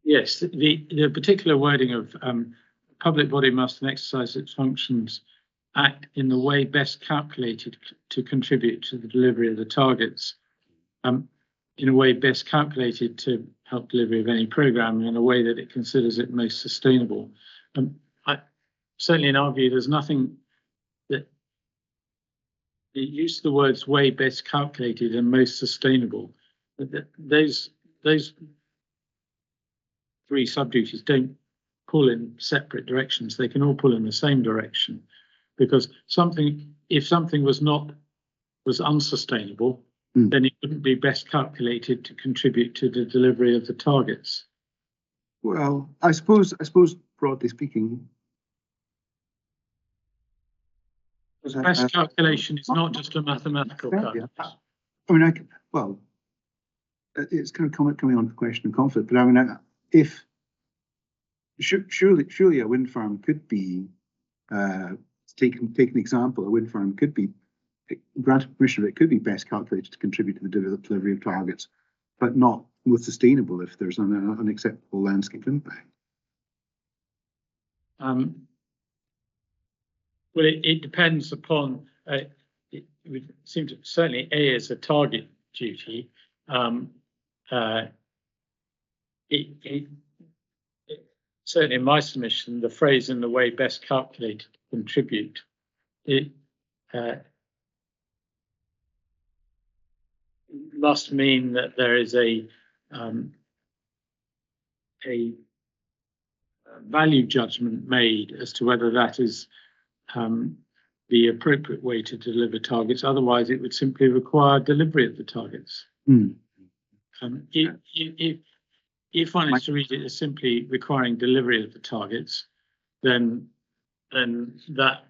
Yes, the particular wording of public body must exercise its functions, act in the way best calculated to contribute to the delivery of the targets, in a way best calculated to help delivery of any programme, in a way that it considers it most sustainable. Certainly in our view, there's nothing that the use of the words way best calculated and most sustainable. Those three sub-duties don't pull in separate directions. They can all pull in the same direction, because if something was unsustainable, then it wouldn't be best calculated to contribute to the delivery of the targets. Well, I suppose broadly speaking, best calculation is not just a mathematical calculation. I mean, it's kind of coming on to the question of conflict, but I mean, if surely a wind farm could be take an example, a wind farm could be granted permission, it could be best calculated to contribute to the delivery of targets, but not most sustainable if there's an unacceptable landscape impact. Well, it depends upon. It would seem to certainly A is a target duty. Certainly in my submission, the phrase "in the way best calculated to contribute," it must mean that there is a value judgment made as to whether that is the appropriate way to deliver targets. Otherwise, it would simply require delivery of the targets. If one is to read it as simply requiring delivery of the targets, then that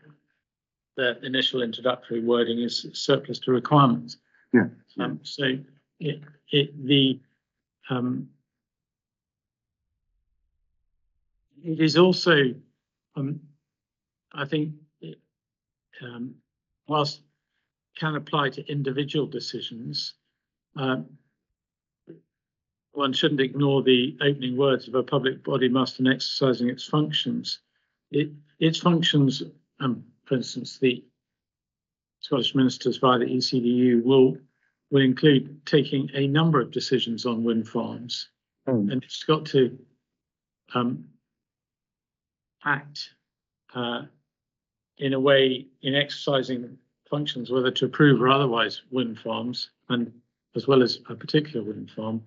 initial introductory wording is surplus to requirements. Yeah. So it is also, I think, whilst can apply to individual decisions, one shouldn't ignore the opening words of a public body must, in exercising its functions. Its functions, for instance, the Scottish ministers via the ECDU will include taking a number of decisions on wind farms, and it's got to act in a way in exercising functions, whether to approve or otherwise wind farms, and as well as a particular wind farm,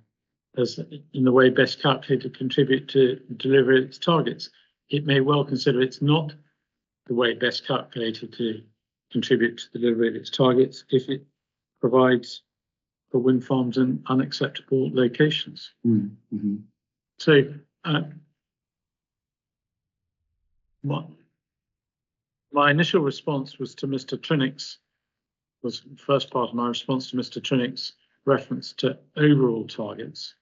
as in the way best calculated to contribute to deliver its targets. It may well consider it's not the way best calculated to contribute to deliver its targets if it provides for wind farms in unacceptable locations. Mm-hmm. So my initial response was to Mr. Trinick's, was the first part of my response to Mr. Trinick's reference to overall targets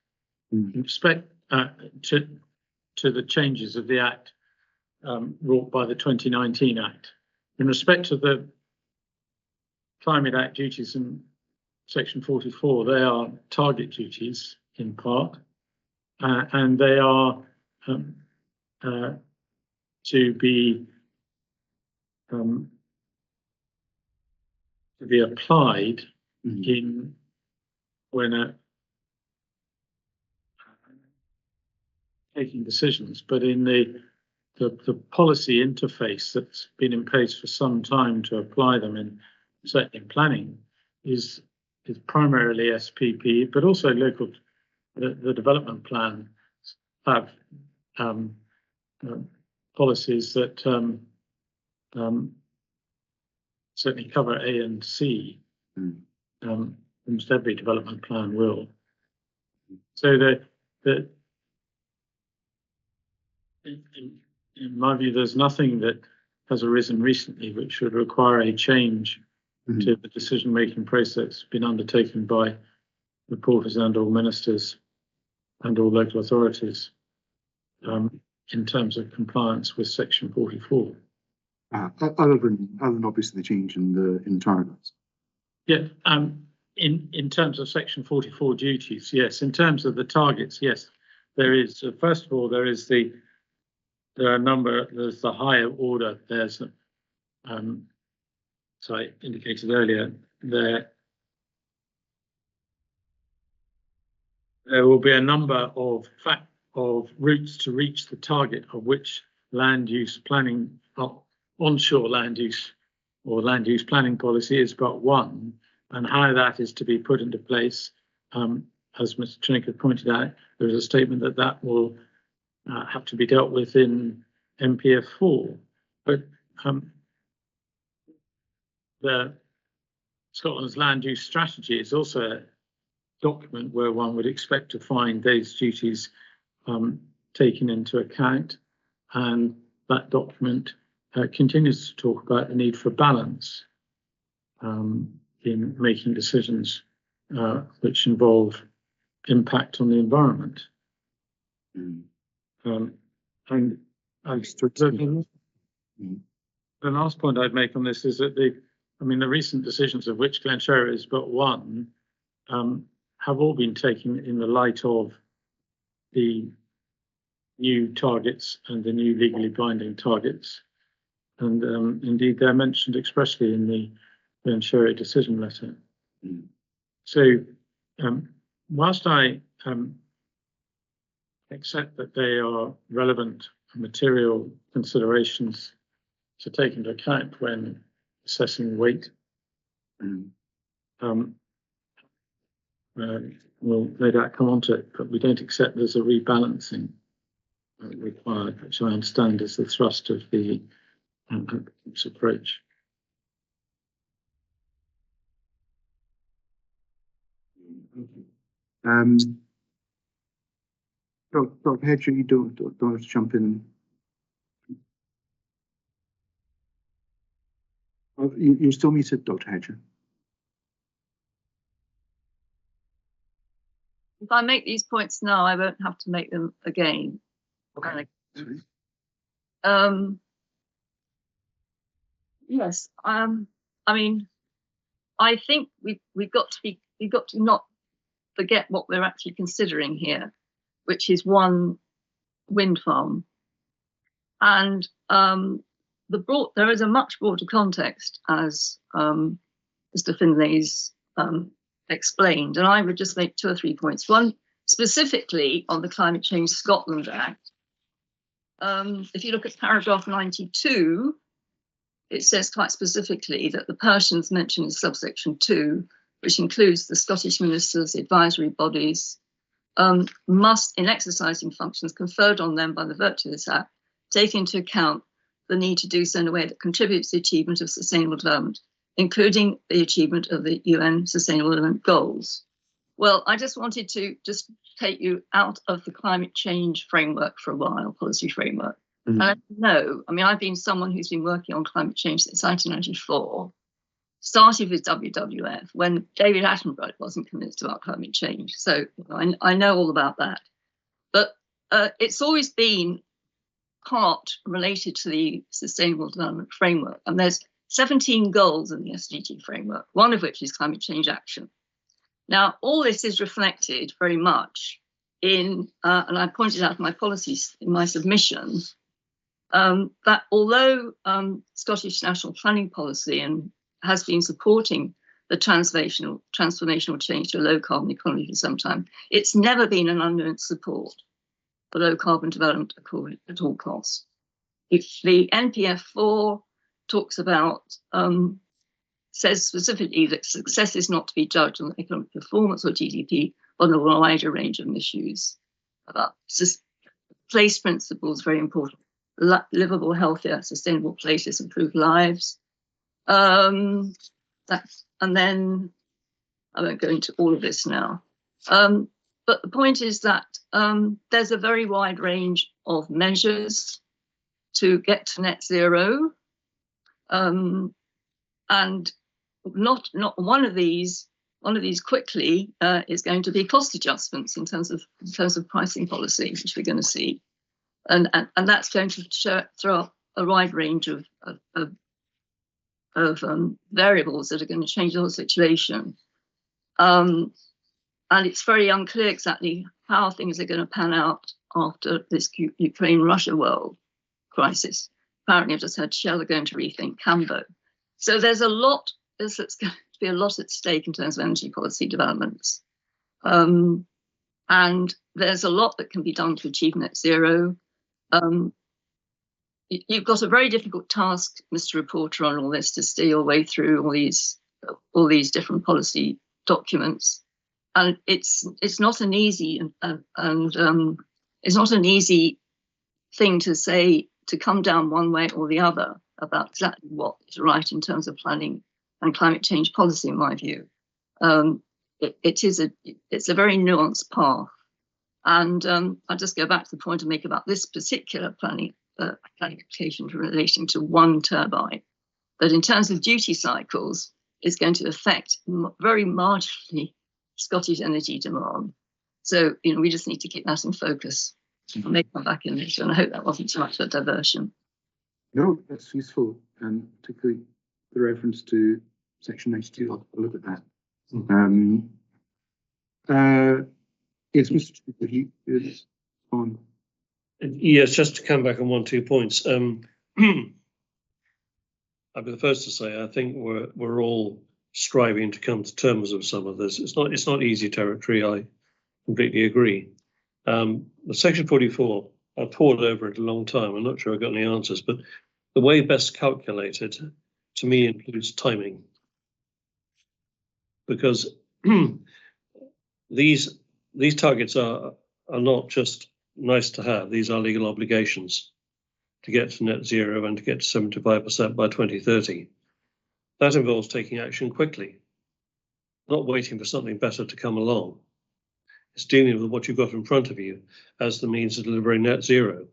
in respect to the changes of the Act wrought by the 2019 Act. In respect to the Climate Act duties in Section 44, they are target duties in part, and they are to be applied in when taking decisions, but in the policy interface that's been in place for some time to apply them in certainly planning is primarily SPP, but also local. The development plan have policies that certainly cover A and C. Almost every development plan will. So in my view, there's nothing that has arisen recently which would require a change to the decision-making process been undertaken by reporters and or ministers and or local authorities in terms of compliance with Section 44. Other than obviously the change in targets. Yeah, in terms of Section 44 duties, yes. In terms of the targets, yes, there is. First of all, there's the higher order. There's, as I indicated earlier, there will be a number of routes to reach the target of which land use planning, onshore land use or land use planning policy is but one, and how that is to be put into place. As Mr. Trinick had pointed out, there is a statement that will have to be dealt with in MPF4, but the Scotland's land use strategy is also a document where one would expect to find those duties taken into account, and that document continues to talk about the need for balance in making decisions which involve impact on the environment. And the last point I'd make on this is that the recent decisions, of which Glenshire is but one, have all been taken in the light of the new targets and the new legally binding targets. And indeed, they're mentioned expressly in the Glenshire decision letter. So whilst I accept that they are relevant material considerations to take into account when assessing weight, we'll no doubt come on to it, but we don't accept there's a rebalancing required, which I understand is the thrust of the approach. Dr. Hedger, you don't have to jump in. You're still muted, Dr. Hedger. If I make these points now, I won't have to make them again. Okay. Yes. I think we've got to not forget what we're actually considering here, which is one wind farm, and there is a much broader context, as Mr. Finlay's explained, and I would just make 2 or 3 points. One, specifically on the Climate Change Scotland Act. If you look at paragraph 92, it says quite specifically that the persons mentioned in subsection 2, which includes the Scottish ministers, advisory bodies, must, in exercising functions conferred on them by the virtue of this Act, take into account the need to do so in a way that contributes to the achievement of sustainable development, including the achievement of the UN Sustainable Development Goals. Well, I just wanted to just take you out of the climate change framework for a while, policy framework. And I know, I mean, I've been someone who's been working on climate change since 1994, started with WWF when David Attenborough wasn't convinced about climate change. So I know all about that. But it's always been part related to the Sustainable Development Framework. And there's 17 goals in the SDG framework, one of which is climate change action. Now, all this is reflected very much in, and I pointed out in my policies, in my submission, that although Scottish National Planning Policy has been supporting the transformational change to a low carbon economy for some time, it's never been an unknown support for low carbon development at all costs. If the NPF4 talks about, says specifically that success is not to be judged on economic performance or GDP, but on a wider range of issues. About place principles, very important. Livable, healthier, sustainable places, improved lives. And then I won't go into all of this now. But the point is that there's a very wide range of measures to get to net zero. And not one of these quickly is going to be cost adjustments in terms of pricing policy, which we're going to see, and that's going to throw up a wide range of variables that are going to change the whole situation, and it's very unclear exactly how things are going to pan out after this Ukraine-Russia world crisis. Apparently, I've just heard Shell are going to rethink Cambo. So there's going to be a lot at stake in terms of energy policy developments. And there's a lot that can be done to achieve net zero. You've got a very difficult task, Mr. Reporter, on all this, to steer your way through all these different policy documents. And it's not an easy it's not an easy thing to say, to come down one way or the other about exactly what is right in terms of planning and climate change policy, in my view. It's a very nuanced path. And I'll just go back to the point I make about this particular planning application relating to one turbine, that in terms of duty cycles is going to affect very marginally Scottish energy demand. So, we just need to keep that in focus. I may come back in later, and I hope that wasn't too much of a diversion. No, that's useful, and particularly the reference to section 92. I'll look at that. Yes, Mr. Speaker, you is on. Yes, just to come back on 1-2 points. I'll be the first to say I think we're all striving to come to terms with some of this. It's not easy territory. I completely agree. The section 44, I've pored over it a long time. I'm not sure I got any answers, but the way best calculated to me includes timing, because these targets are not just nice to have. These are legal obligations to get to net zero and to get to 75% by 2030. That involves taking action quickly, not waiting for something better to come along. It's dealing with what you've got in front of you as the means of delivering net zero.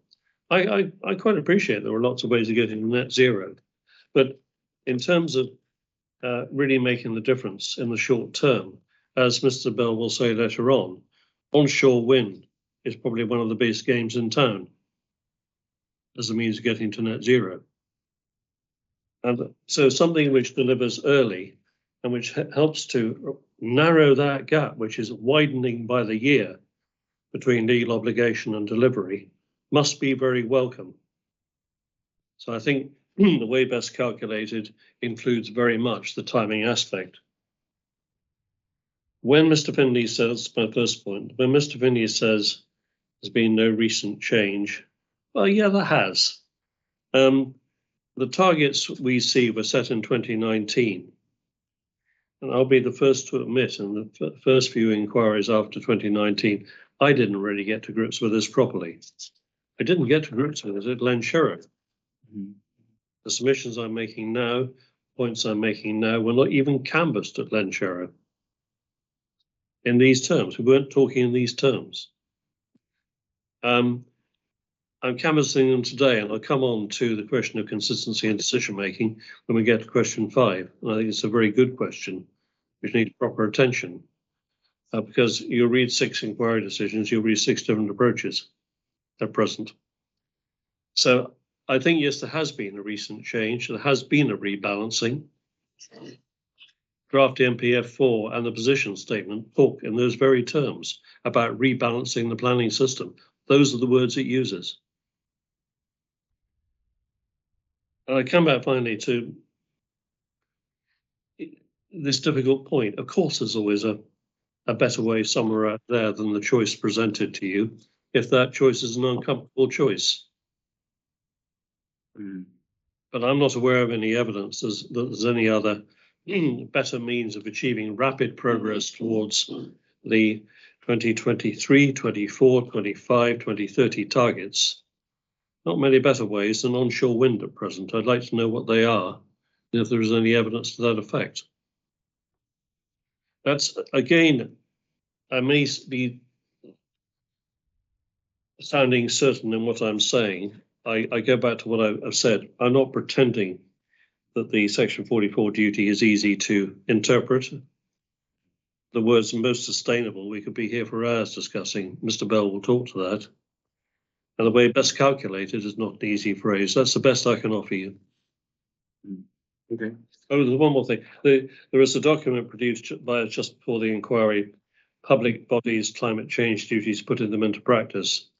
I quite appreciate there are lots of ways of getting to net zero, but in terms of really making the difference in the short term, as Mr. Bell will say later on, onshore wind is probably one of the biggest games in town as a means of getting to net zero. And so something which delivers early and which helps to narrow that gap, which is widening by the year between legal obligation and delivery, must be very welcome. So I think the way best calculated includes very much the timing aspect. When Mr. Finlay says, my first point, when Mr. Finlay says there's been no recent change, well, yeah, there has. The targets we see were set in 2019. And I'll be the first to admit, in the first few inquiries after 2019, I didn't really get to grips with this properly. I didn't get to grips with it at Lancashire. The submissions I'm making now, points I'm making now, were not even canvassed at Lancashire in these terms. We weren't talking in these terms. I'm canvassing them today, and I'll come on to the question of consistency in decision making when we get to question 5. And I think it's a very good question, which needs proper attention, because you'll read 6 inquiry decisions, you'll read 6 different approaches at present. So I think, yes, there has been a recent change. There has been a rebalancing. Draft MPF 4 and the position statement talk in those very terms about rebalancing the planning system. Those are the words it uses. And I come back finally to this difficult point. Of course, there's always a better way somewhere out there than the choice presented to you, if that choice is an uncomfortable choice. But I'm not aware of any evidence that there's any other better means of achieving rapid progress towards the 2023, 24, 25, 2030 targets. Not many better ways than onshore wind at present. I'd like to know what they are, and if there is any evidence to that effect. That's, again, I may be sounding certain in what I'm saying. I go back to what I've said. I'm not pretending that the Section 44 duty is easy to interpret. The words most sustainable, we could be here for hours discussing. Mr. Bell will talk to that. And the way best calculated is not an easy phrase. That's the best I can offer you. Okay. Oh, there's one more thing. There is a document produced by just before the inquiry, public bodies, climate change duties, putting them into practice.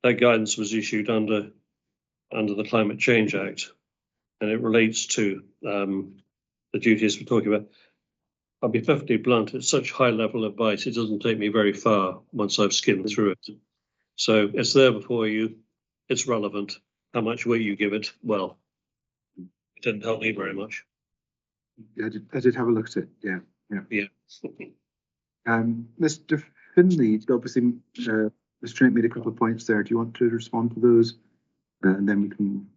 That guidance was issued under the Climate Change Act, and it relates to the duties we're talking about. I'll be perfectly blunt, it's such high level advice, it doesn't take me very far once I've skimmed through it. So it's there before you, it's relevant. How much weight you give it, well, it didn't help me very much. Yeah, I did have a look at it. Yeah. Yeah. Mr. Finlay, obviously, Mr. Trent made a couple of points there. Do you want to respond to those? And then we can.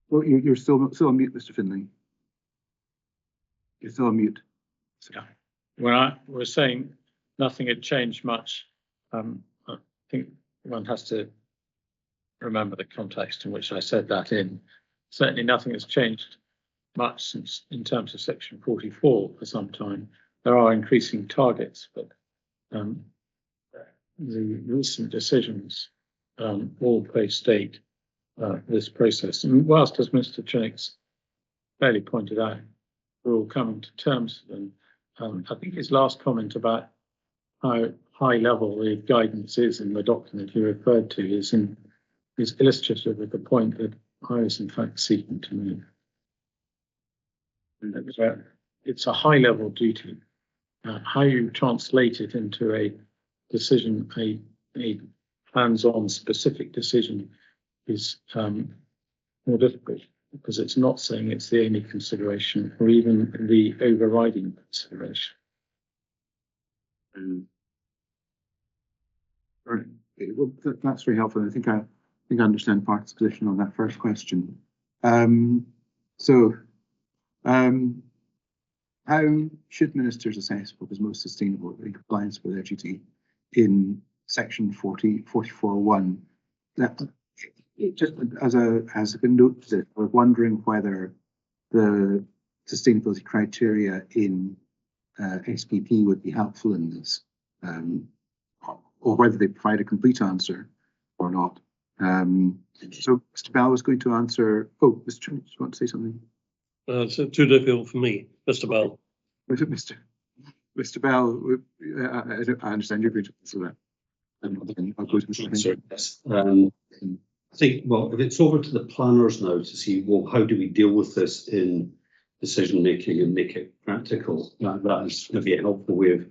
Well, you're still on mute, Mr. Finlay. You're still on mute. Yeah. When I was saying nothing had changed much, I think one has to remember the context in which I said that in. Certainly nothing has changed much since in terms of Section 44 for some time. There are increasing targets, but the recent decisions all post-date this process. And whilst, as Mr. Chinnick's fairly pointed out, we're all coming to terms with them, I think his last comment about how high level the guidance is in the document he referred to is illustrative of the point that I was in fact seeking to make. It's a high level duty. How you translate it into a decision, a hands-on specific decision is more difficult because it's not saying it's the only consideration or even the overriding consideration. Right. Well, that's very helpful. I think I understand Park's position on that first question. How should ministers assess what is most sustainable in compliance with their duty in Section 44.1? That just as a note to it, we're wondering whether the sustainability criteria in SPP would be helpful in this, or whether they provide a complete answer or not. So Mr. Bell was going to answer. Oh, Mr. Trim, do you want to say something? It's too difficult for me, Mr. Bell. Mr. Bell, I understand you're going to answer that. And I'll go to Mr. Yes. I think, well, if it's over to the planners now to see, well, how do we deal with this in decision making and make it practical? That is going to be a helpful way of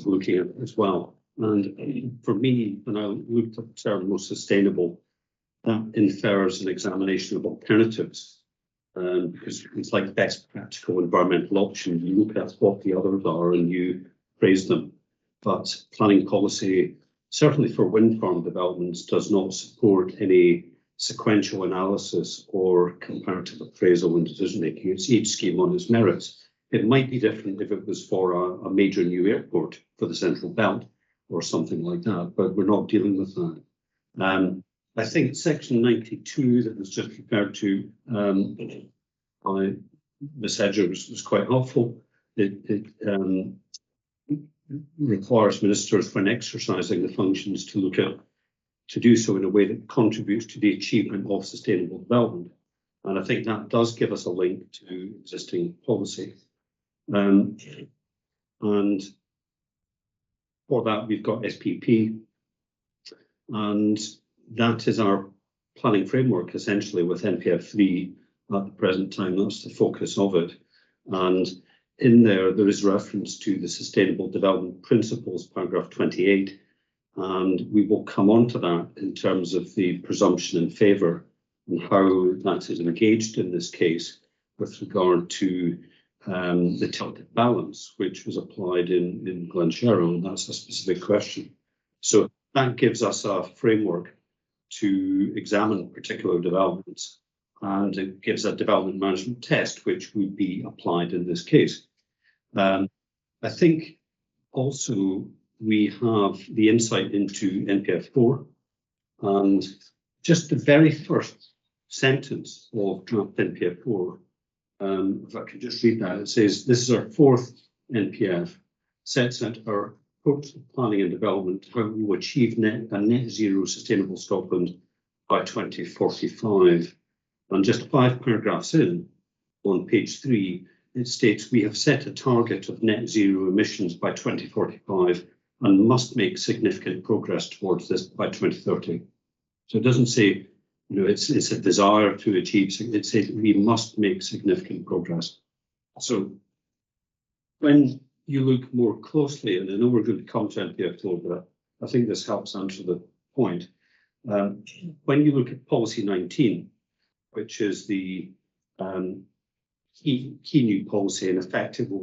looking at it as well. And for me, when I looked at the term most sustainable, that infers an examination of alternatives, because it's like best practical environmental option. You look at what the others are and you praise them. But planning policy, certainly for wind farm developments, does not support any sequential analysis or comparative appraisal and decision making. It's each scheme on its merits. It might be different if it was for a major new airport for the Central Belt or something like that, but we're not dealing with that. I think section 92 that was just referred to by Ms. Hedger was quite helpful. It requires ministers, when exercising the functions, to do so in a way that contributes to the achievement of sustainable development. And I think that does give us a link to existing policy. And for that, we've got SPP, and that is our planning framework, essentially, with NPF3 at the present time. That's the focus of it. And in there is reference to the Sustainable Development Principles, paragraph 28, and we will come on to that in terms of the presumption in favour and how that is engaged in this case with regard to the tilted balance, which was applied in Glen Sherrill, and that's a specific question. So that gives us a framework to examine particular developments, and it gives a development management test which would be applied in this case. I think also we have the insight into NPF4, and just the very first sentence of draft NPF4, if I could just read that, it says, this is our fourth NPF, sets out our approach to planning and development, how we will achieve a net zero sustainable Scotland by 2045. And just 5 paragraphs in, on page 3, it states we have set a target of net zero emissions by 2045 and must make significant progress towards this by 2030. So it doesn't say, it's a desire to achieve, it says we must make significant progress. So when you look more closely, and I know we're going to come to NPF4, but I think this helps answer the point. When you look at policy 19, which is the key new policy, and effectively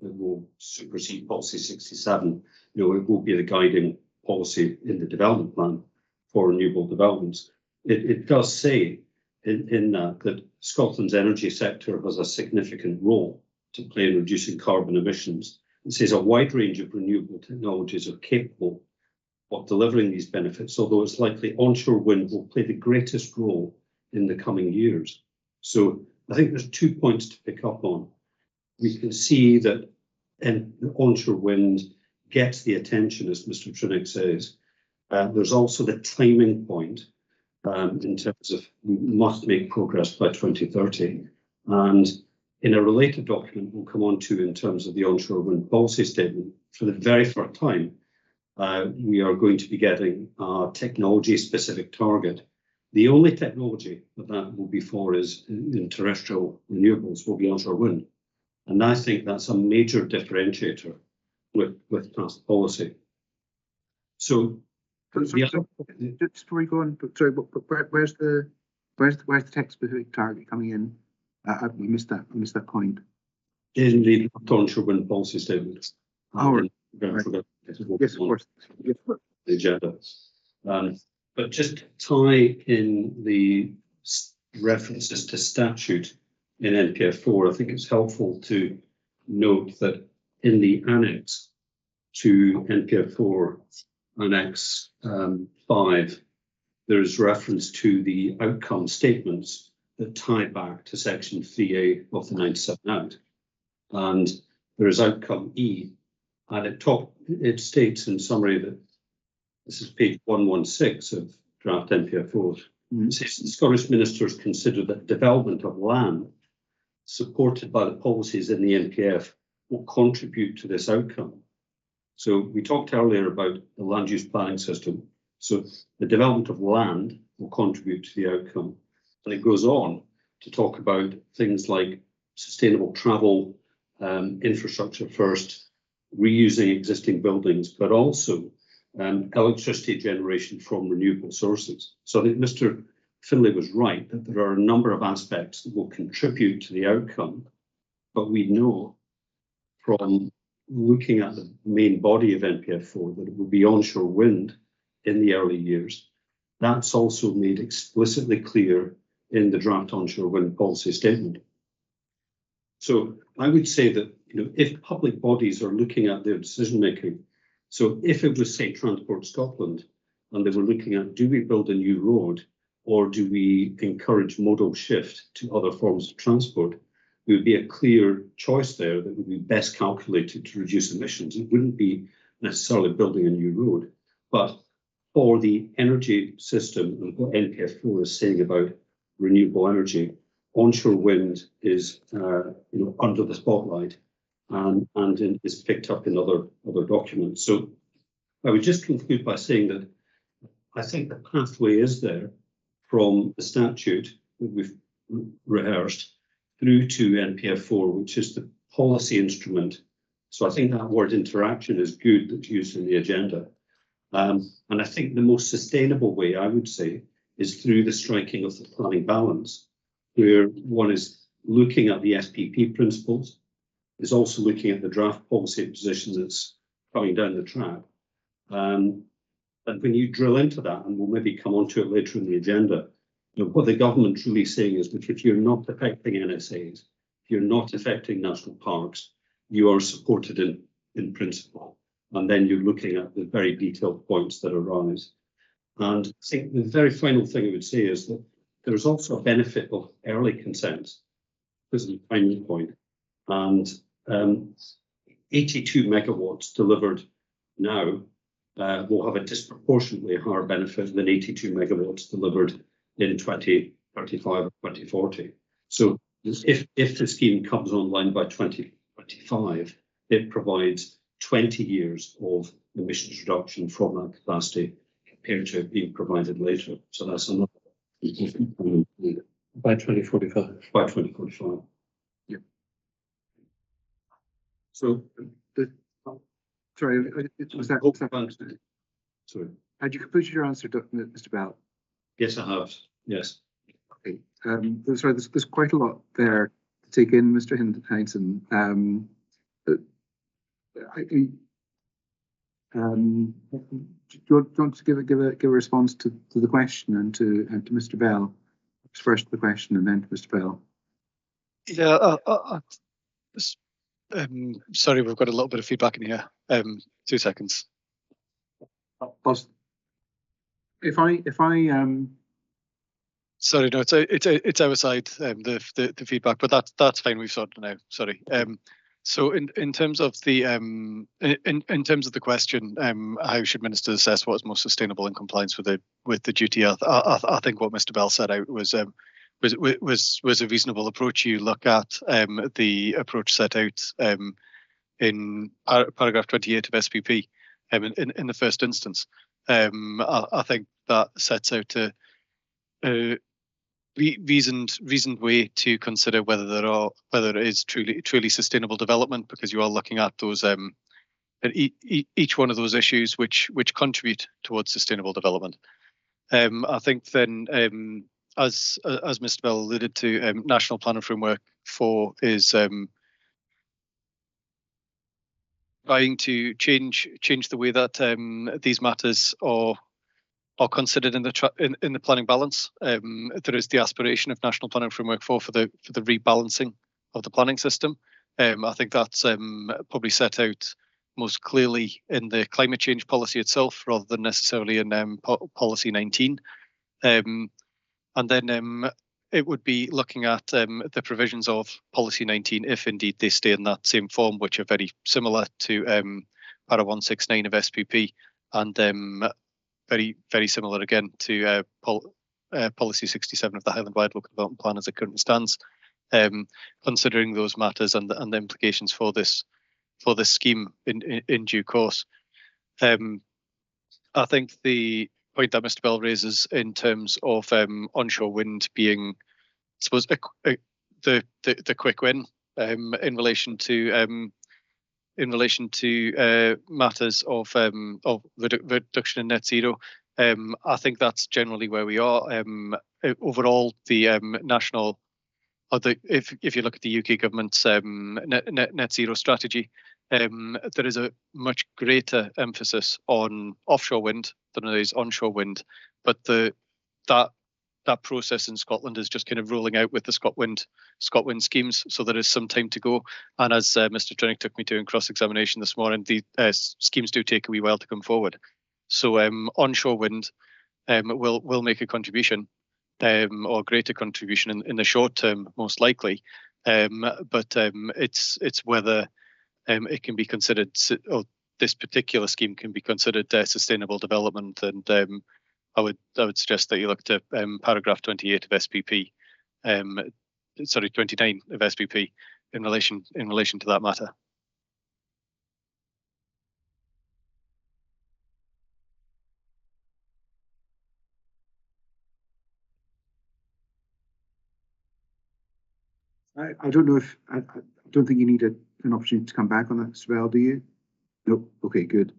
will supersede policy 67, it will be the guiding policy in the development plan for renewable developments. It does say in that Scotland's energy sector has a significant role to play in reducing carbon emissions. It says a wide range of renewable technologies are capable of delivering these benefits, although it's likely onshore wind will play the greatest role in the coming years. So I think there's 2 points to pick up on. We can see that onshore wind gets the attention, as Mr. Trinick says. There's also the timing point in terms of we must make progress by 2030. And in a related document we'll come on to in terms of the onshore wind policy statement, for the very first time, we are going to be getting a technology-specific target. The only technology that will be for is in terrestrial renewables will be onshore wind. And I think that's a major differentiator with past policy. So just before we go on, sorry, but where's the text specific target coming in? We missed that point. In the onshore wind policy statement. Right. Yes, of course. Yes. The agenda. But just to tie in the references to statute in NPF4, I think it's helpful to note that in the annex to NPF4, Annex 5, there is reference to the outcome statements that tie back to Section 3A of the 97 Act. And there is outcome E, and it states in summary that this is page 116 of draft NPF4. It says the Scottish ministers consider that development of land supported by the policies in the NPF will contribute to this outcome. So we talked earlier about the land use planning system. So the development of land will contribute to the outcome. And it goes on to talk about things like sustainable travel, infrastructure first, reusing existing buildings, but also electricity generation from renewable sources. So I think Mr. Finlay was right that there are a number of aspects that will contribute to the outcome, but we know from looking at the main body of NPF4 that it will be onshore wind in the early years. That's also made explicitly clear in the draft onshore wind policy statement. So I would say that, if public bodies are looking at their decision making, so if it was, say, Transport Scotland, and they were looking at, do we build a new road or do we encourage modal shift to other forms of transport, there would be a clear choice there that would be best calculated to reduce emissions. It wouldn't be necessarily building a new road, but for the energy system and what NPF4 is saying about renewable energy, onshore wind is under the spotlight and is picked up in other documents. So I would just conclude by saying that I think the pathway is there from the statute that we've rehearsed through to NPF4, which is the policy instrument. So I think that word interaction is good that's used in the agenda. And I think the most sustainable way, I would say, is through the striking of the planning balance, where one is looking at the SPP principles, is also looking at the draft policy position that's coming down the track. And when you drill into that, and we'll maybe come on to it later in the agenda, what the government's really saying is that if you're not affecting NSAs, if you're not affecting national parks, you are supported in principle. And then you're looking at the very detailed points that arise. And I think the very final thing I would say is that there's also a benefit of early consent, because of the timing point. And 82 megawatts delivered now will have a disproportionately higher benefit than 82 megawatts delivered in 2035 or 2040. So if the scheme comes online by 2025, it provides 20 years of emissions reduction from that capacity compared to it being provided later. So that's another by 2045. By 2045. Yeah. So sorry, was that Sorry. Had you completed your answer, Mr. Bell? Yes, I have. Yes. Okay. Sorry, there's quite a lot there to take in, Mr. Hindson. Do you want to give a response to the question and to Mr. Bell? First to the question and then to Mr. Bell. Yeah, sorry, we've got a little bit of feedback in here. 2 seconds. If I Sorry, no, it's our side, the feedback, but that's fine. We've sorted it now. Sorry. So in terms of the in terms of the question, how should ministers assess what is most sustainable in compliance with the duty? I think what Mr. Bell set out was a reasonable approach. You look at the approach set out in paragraph 28 of SPP in the first instance. I think that sets out a reasoned way to consider whether it is truly sustainable development, because you are looking at those each one of those issues which contribute towards sustainable development. I think then, as Mr. Bell alluded to, National Planning Framework 4 is trying to change the way that these matters are considered in the planning balance. There is the aspiration of National Planning Framework 4 for the rebalancing of the planning system. I think that's probably set out most clearly in the climate change policy itself, rather than necessarily in policy 19. And then it would be looking at the provisions of policy 19, if indeed they stay in that same form, which are very similar to para 169 of SPP, and very, very similar again to policy 67 of the Highland Wide Local Development Plan as it currently stands. Considering those matters and the implications for this scheme in due course. I think the point that Mr. Bell raises in terms of onshore wind being, I suppose, the quick win in relation to in relation to matters of reduction in net zero, I think that's generally where we are. Overall, the national, or if you look at the UK government's net zero strategy, there is a much greater emphasis on offshore wind than there is onshore wind, but that process in Scotland is just kind of rolling out with the ScotWind schemes, so there is some time to go. And as Mr. Trinick took me to in cross-examination this morning, the schemes do take a wee while to come forward. So onshore wind will make a contribution, or greater contribution in the short term, most likely. But it's whether it can be considered, or this particular scheme can be considered sustainable development. And I would suggest that you look to paragraph 28 of SPP, 29 of SPP in relation to that matter. I don't know if I don't think you need an opportunity to come back on that as well, do you? Nope. Okay, good.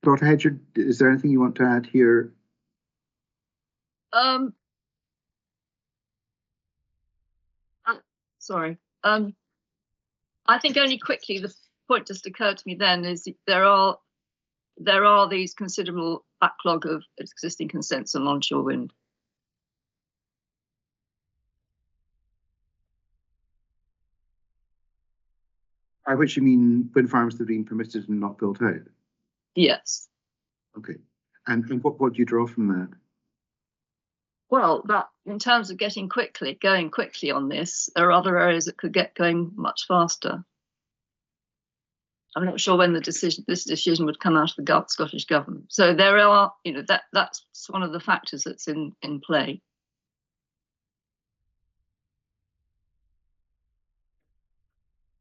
Dr. Hedger, is there anything you want to add here? Sorry. I think only quickly the point just occurred to me then is there are these considerable backlog of existing consents on onshore wind. By which you mean wind farms that have been permitted and not built out? Yes. Okay. And what do you draw from that? Well, that in terms of going quickly on this, there are other areas that could get going much faster. I'm not sure when this decision would come out of the Scottish government. So there are, that's one of the factors that's in play.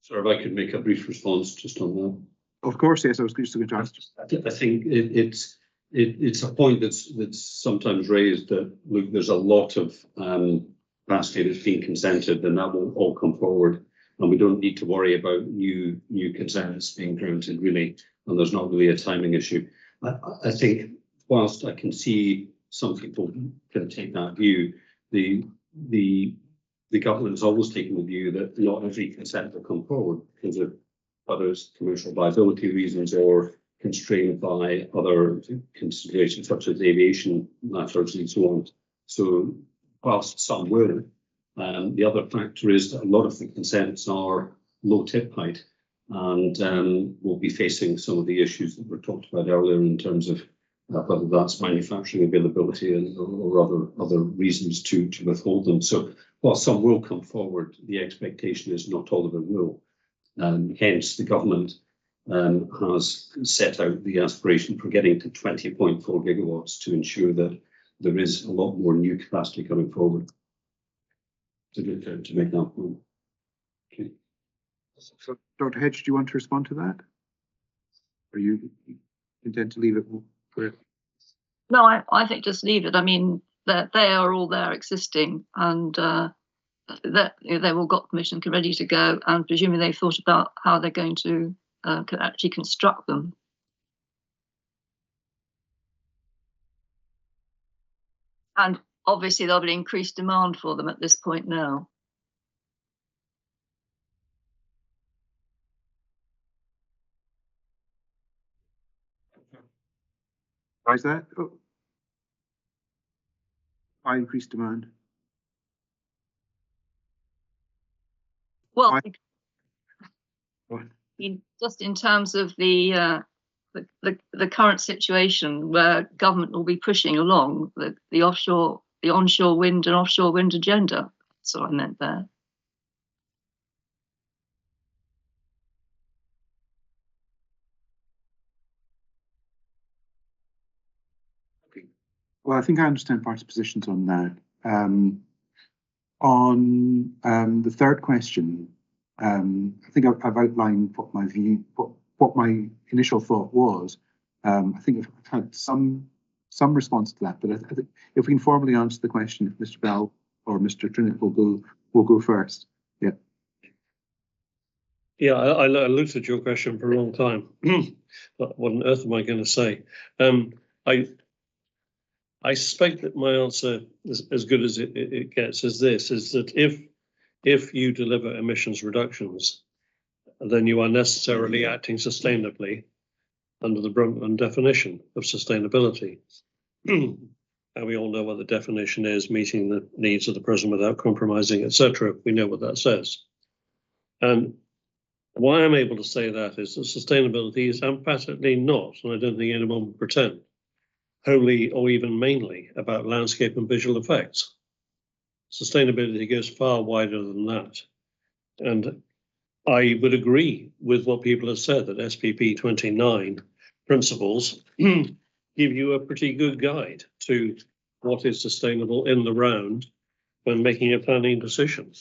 Sorry, if I could make a brief response just on that. Of course, yes. I was just going to ask. I think it's a point that's sometimes raised that, look, there's a lot of capacity that's being consented, and that will all come forward, and we don't need to worry about new consents being granted, really, and there's not really a timing issue. I think whilst I can see some people can take that view, the government has always taken the view that not every consent will come forward because of whether it's commercial viability reasons or constrained by other considerations such as aviation matters and so on. So whilst some will, the other factor is that a lot of the consents are low tip height, and we'll be facing some of the issues that were talked about earlier in terms of whether that's manufacturing availability or other reasons to withhold them. So while some will come forward, the expectation is not all of them will. Hence, the government has set out the aspiration for getting to 20.4 gigawatts to ensure that there is a lot more new capacity coming forward to make that point. Okay. So, Dr. Hedge, do you want to respond to that? Or you intend to leave it for it? No, I think just leave it. I mean, they are all there existing, and they've all got permission ready to go, and presumably they've thought about how they're going to actually construct them. And obviously there'll be increased demand for them at this point now. Why is that? Oh. Why increased demand? Well, just in terms of the current situation where government will be pushing along the onshore wind and offshore wind agenda. That's what I meant there. Okay. Well, I think I understand party positions on that. On the third question, I think I've outlined what my view, what my initial thought was. I think I've had some response to that, but I think if we can formally answer the question, if Mr. Bell or Mr. Trinick will go first. Yeah. Yeah, I looked at your question for a long time. What on earth am I going to say? I suspect that my answer is as good as it gets is this, is that if you deliver emissions reductions, then you are necessarily acting sustainably under the Brundtland definition of sustainability. And we all know what the definition is, meeting the needs of the present without compromising, etc. We know what that says. And why I'm able to say that is that sustainability is emphatically not, and I don't think anyone would pretend, wholly or even mainly about landscape and visual effects. Sustainability goes far wider than that. And I would agree with what people have said, that SPP 29 principles give you a pretty good guide to what is sustainable in the round when making a planning decision.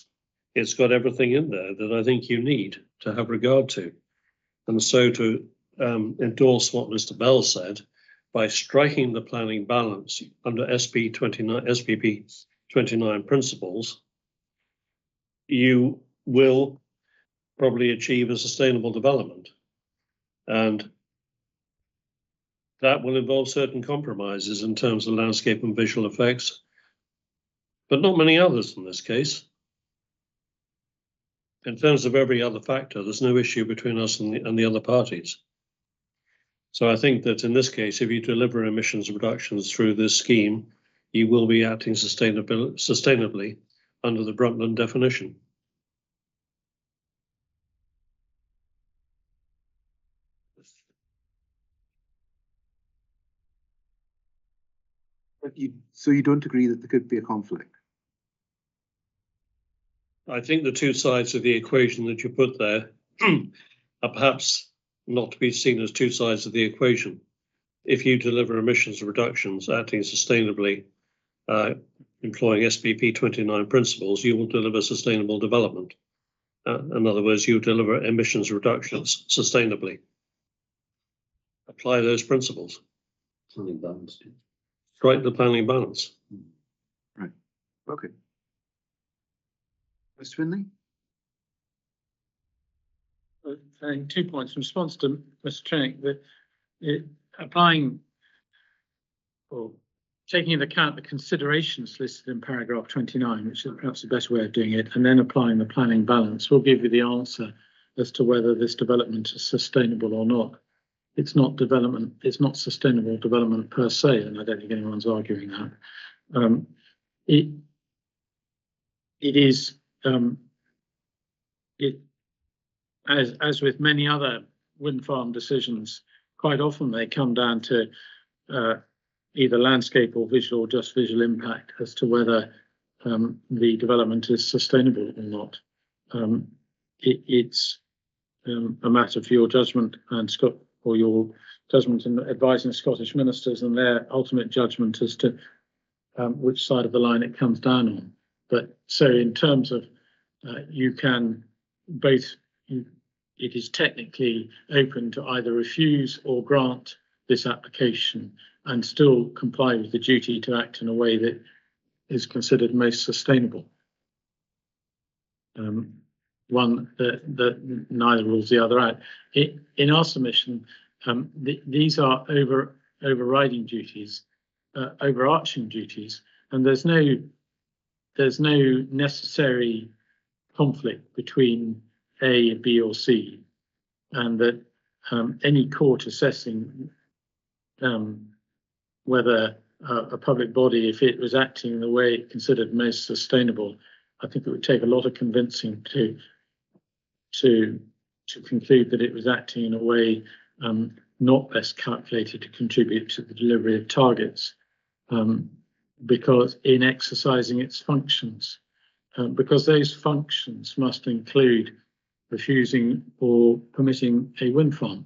It's got everything in there that I think you need to have regard to. And so to endorse what Mr. Bell said, by striking the planning balance under SPP 29 principles, you will probably achieve a sustainable development. And that will involve certain compromises in terms of landscape and visual effects, but not many others in this case. In terms of every other factor, there's no issue between us and the other parties. So I think that in this case, if you deliver emissions reductions through this scheme, you will be acting sustainably under the Brundtland definition. So you don't agree that there could be a conflict? I think the two sides of the equation that you put there are perhaps not to be seen as two sides of the equation. If you deliver emissions reductions acting sustainably, employing SPP 29 principles, you will deliver sustainable development. In other words, you deliver emissions reductions sustainably. Apply those principles. Planning balance. Strike the planning balance. Right. Okay. Mr. Finlay? I think 2 points in response to Mr. Trinick, that applying or taking into account the considerations listed in paragraph 29, which is perhaps the best way of doing it, and then applying the planning balance will give you the answer as to whether this development is sustainable or not. It's not development, it's not sustainable development per se, and I don't think anyone's arguing that. It is, as with many other wind farm decisions, quite often they come down to either landscape or visual, or just visual impact as to whether the development is sustainable or not. It's a matter for your judgment and your judgment in advising Scottish ministers and their ultimate judgment as to which side of the line it comes down on. But so in terms of you can both, it is technically open to either refuse or grant this application and still comply with the duty to act in a way that is considered most sustainable. One that neither rules the other out. In our submission, these are overriding duties, overarching duties, and there's no necessary conflict between A, B, or C, and that any court assessing whether a public body, if it was acting in the way it considered most sustainable, I think it would take a lot of convincing to conclude that it was acting in a way not best calculated to contribute to the delivery of targets, because in exercising its functions, because those functions must include refusing or permitting a wind farm.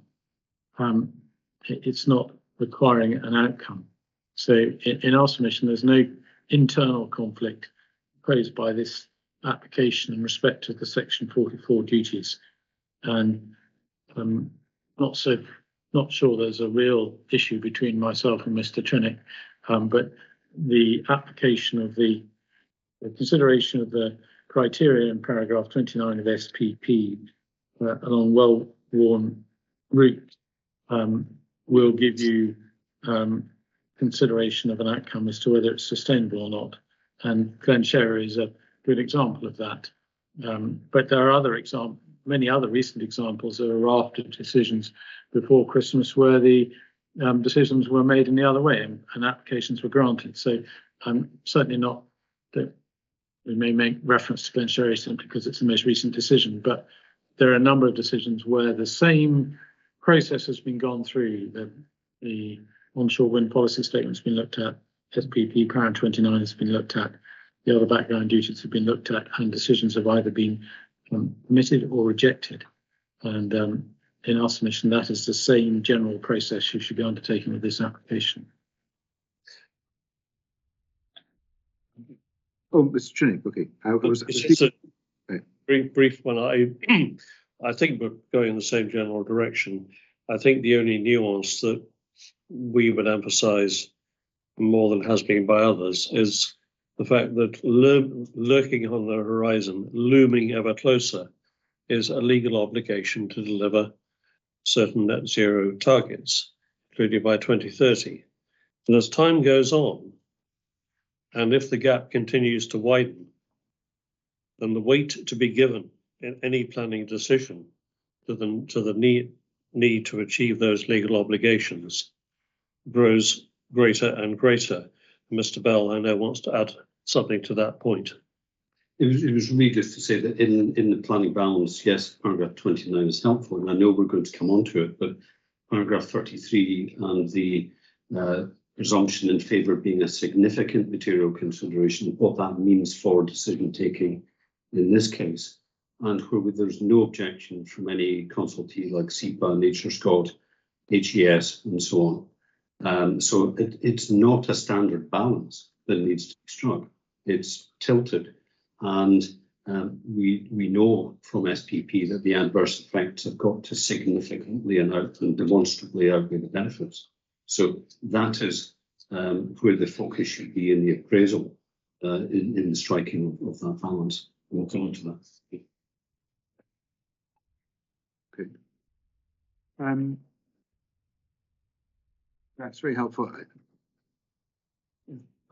It's not requiring an outcome. So in our submission, there's no internal conflict posed by this application in respect to the Section 44 duties. And I'm not sure there's a real issue between myself and Mr. Trinick, but the application of the consideration of the criteria in paragraph 29 of SPP along well-worn route will give you consideration of an outcome as to whether it's sustainable or not. And Glenshare is a good example of that. But there are many other recent examples of after decisions before Christmas where the decisions were made in the other way and applications were granted. So I'm certainly not that we may make reference to Glenshare simply because it's the most recent decision, but there are a number of decisions where the same process has been gone through. The onshore wind policy statement has been looked at, SPP Power 29 has been looked at, the other background duties have been looked at, and decisions have either been permitted or rejected. And in our submission, that is the same general process you should be undertaking with this application. Oh, Mr. Trinnick, okay. It's just a brief one. I think we're going in the same general direction. I think the only nuance that we would emphasise more than has been by others is the fact that lurking on the horizon, looming ever closer, is a legal obligation to deliver certain net zero targets, including by 2030. And as time goes on, and if the gap continues to widen, then the weight to be given in any planning decision to the need to achieve those legal obligations grows greater and greater. Mr. Bell, I know, wants to add something to that point. It was really just to say that in the planning balance, yes, paragraph 29 is helpful, and I know we're going to come on to it, but paragraph 33 and the presumption in favour of being a significant material consideration, what that means for decision taking in this case, and where there's no objection from any consultee like SEPA, NatureScot, HES, and so on. So it's not a standard balance that needs to be struck. It's tilted, and we know from SPP that the adverse effects have got to significantly and demonstrably outweigh the benefits. So that is where the focus should be in the appraisal, in the striking of that balance. We'll come on to that. Good. That's very helpful.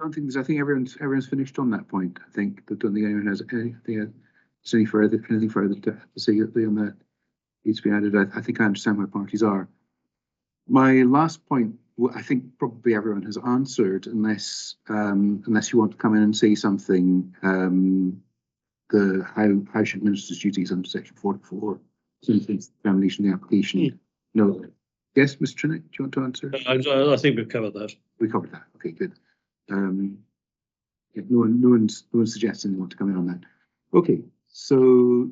I think everyone's finished on that point. I think I don't think anyone has anything further to say on that needs to be added. I think I understand where parties are. My last point, I think probably everyone has answered, unless you want to come in and say something. How should ministers' duties under section 44 since examination of the application? No. Yes, Mr. Trinnick, do you want to answer? I think we've covered that. We covered that. Okay, good. Yeah, no one's suggesting they want to come in on that. Okay, so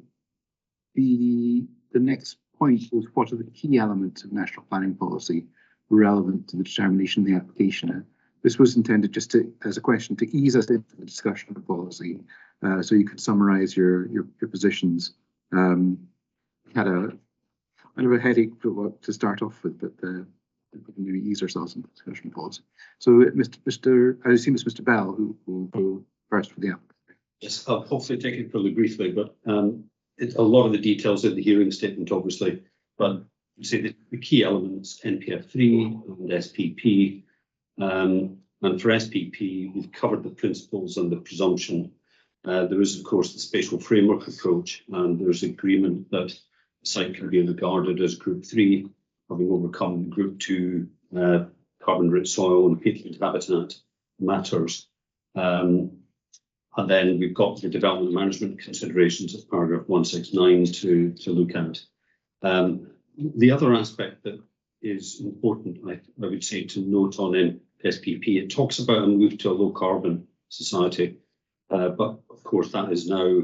the next point was what are the key elements of national planning policy relevant to the determination of the application. This was intended just as a question to ease us into the discussion of the policy, so you could summarise your positions. Had a kind of a headache to start off with, but we can maybe ease ourselves in the discussion policy. So, I assume it's Mr. Bell who will go first for the applicant. Yes, I'll hopefully take it fairly briefly, but it's a lot of the details in the hearing statement, obviously, but you say the key elements, NPF3 and SPP. And for SPP, we've covered the principles and the presumption. There is, of course, the spatial framework approach, and there's agreement that the site can be regarded as Group 3, having overcome Group 2 carbon-rich soil and peatland habitat matters. And then we've got the development management considerations of paragraph 169 to look at. The other aspect that is important, I would say, to note on SPP, it talks about a move to a low carbon society, but of course that is now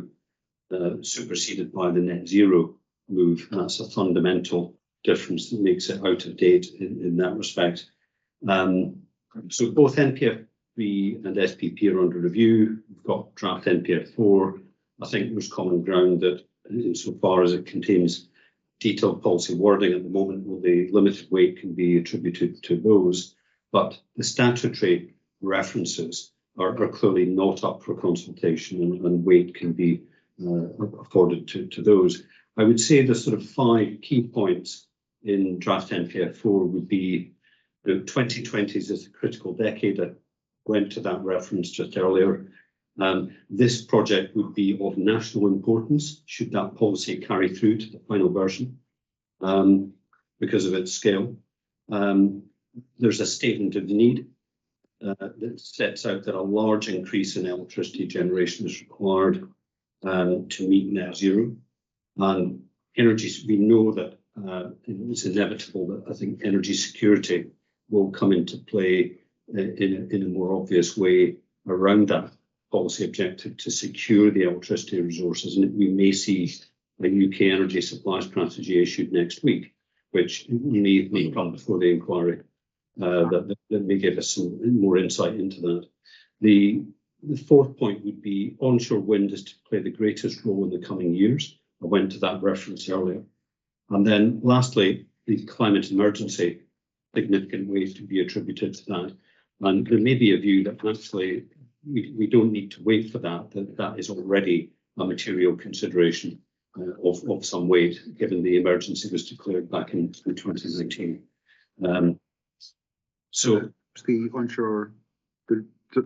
superseded by the net zero move. That's a fundamental difference that makes it out of date in that respect. So both NPF3 and SPP are under review. We've got draft NPF4. I think there's common ground that insofar as it contains detailed policy wording at the moment, well, the limited weight can be attributed to those, but the statutory references are clearly not up for consultation, and weight can be afforded to those. I would say the sort of 5 key points in draft NPF4 would be the 2020s is a critical decade. I went to that reference just earlier. This project would be of national importance should that policy carry through to the final version because of its scale. There's a statement of need that sets out that a large increase in electricity generation is required to meet net zero. And energy, we know that it's inevitable that I think energy security will come into play in a more obvious way around that policy objective to secure the electricity resources. And we may see a UK energy supply strategy issued next week, which may come before the inquiry. That may give us some more insight into that. The 4th point would be onshore wind is to play the greatest role in the coming years. I went to that reference earlier. And then lastly, the climate emergency, significant ways to be attributed to that. And there may be a view that actually we don't need to wait for that is already a material consideration of some weight, given the emergency was declared back in 2019. So the onshore,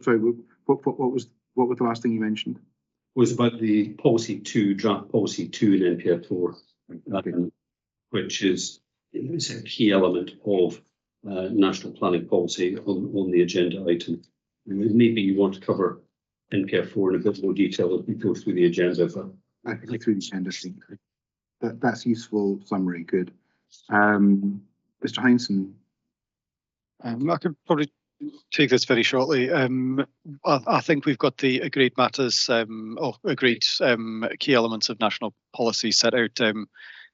sorry, what was the last thing you mentioned? Was about the policy 2, draft policy 2 in NPF4, which is a key element of national planning policy on the agenda item. Maybe you want to cover NPF4 in a bit more detail as we go through the agenda. I can go through the agenda. That's useful summary. Good. Mr. Heinsohn. I could probably take this very shortly. I think we've got the agreed matters or agreed key elements of national policy set out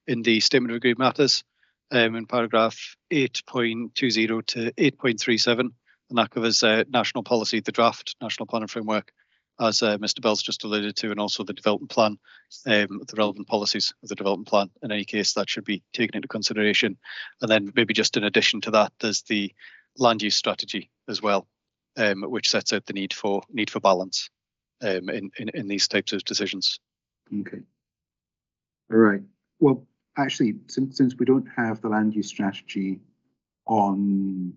in the statement of agreed matters in paragraph 8.20 to 8.37, and that covers national policy, the draft national planning framework, as Mr. Bell's just alluded to, and also the development plan, the relevant policies of the development plan. In any case, that should be taken into consideration. And then maybe just in addition to that, there's the land use strategy as well, which sets out the need for balance in these types of decisions. Okay. All right. Well, actually, since we don't have the land use strategy on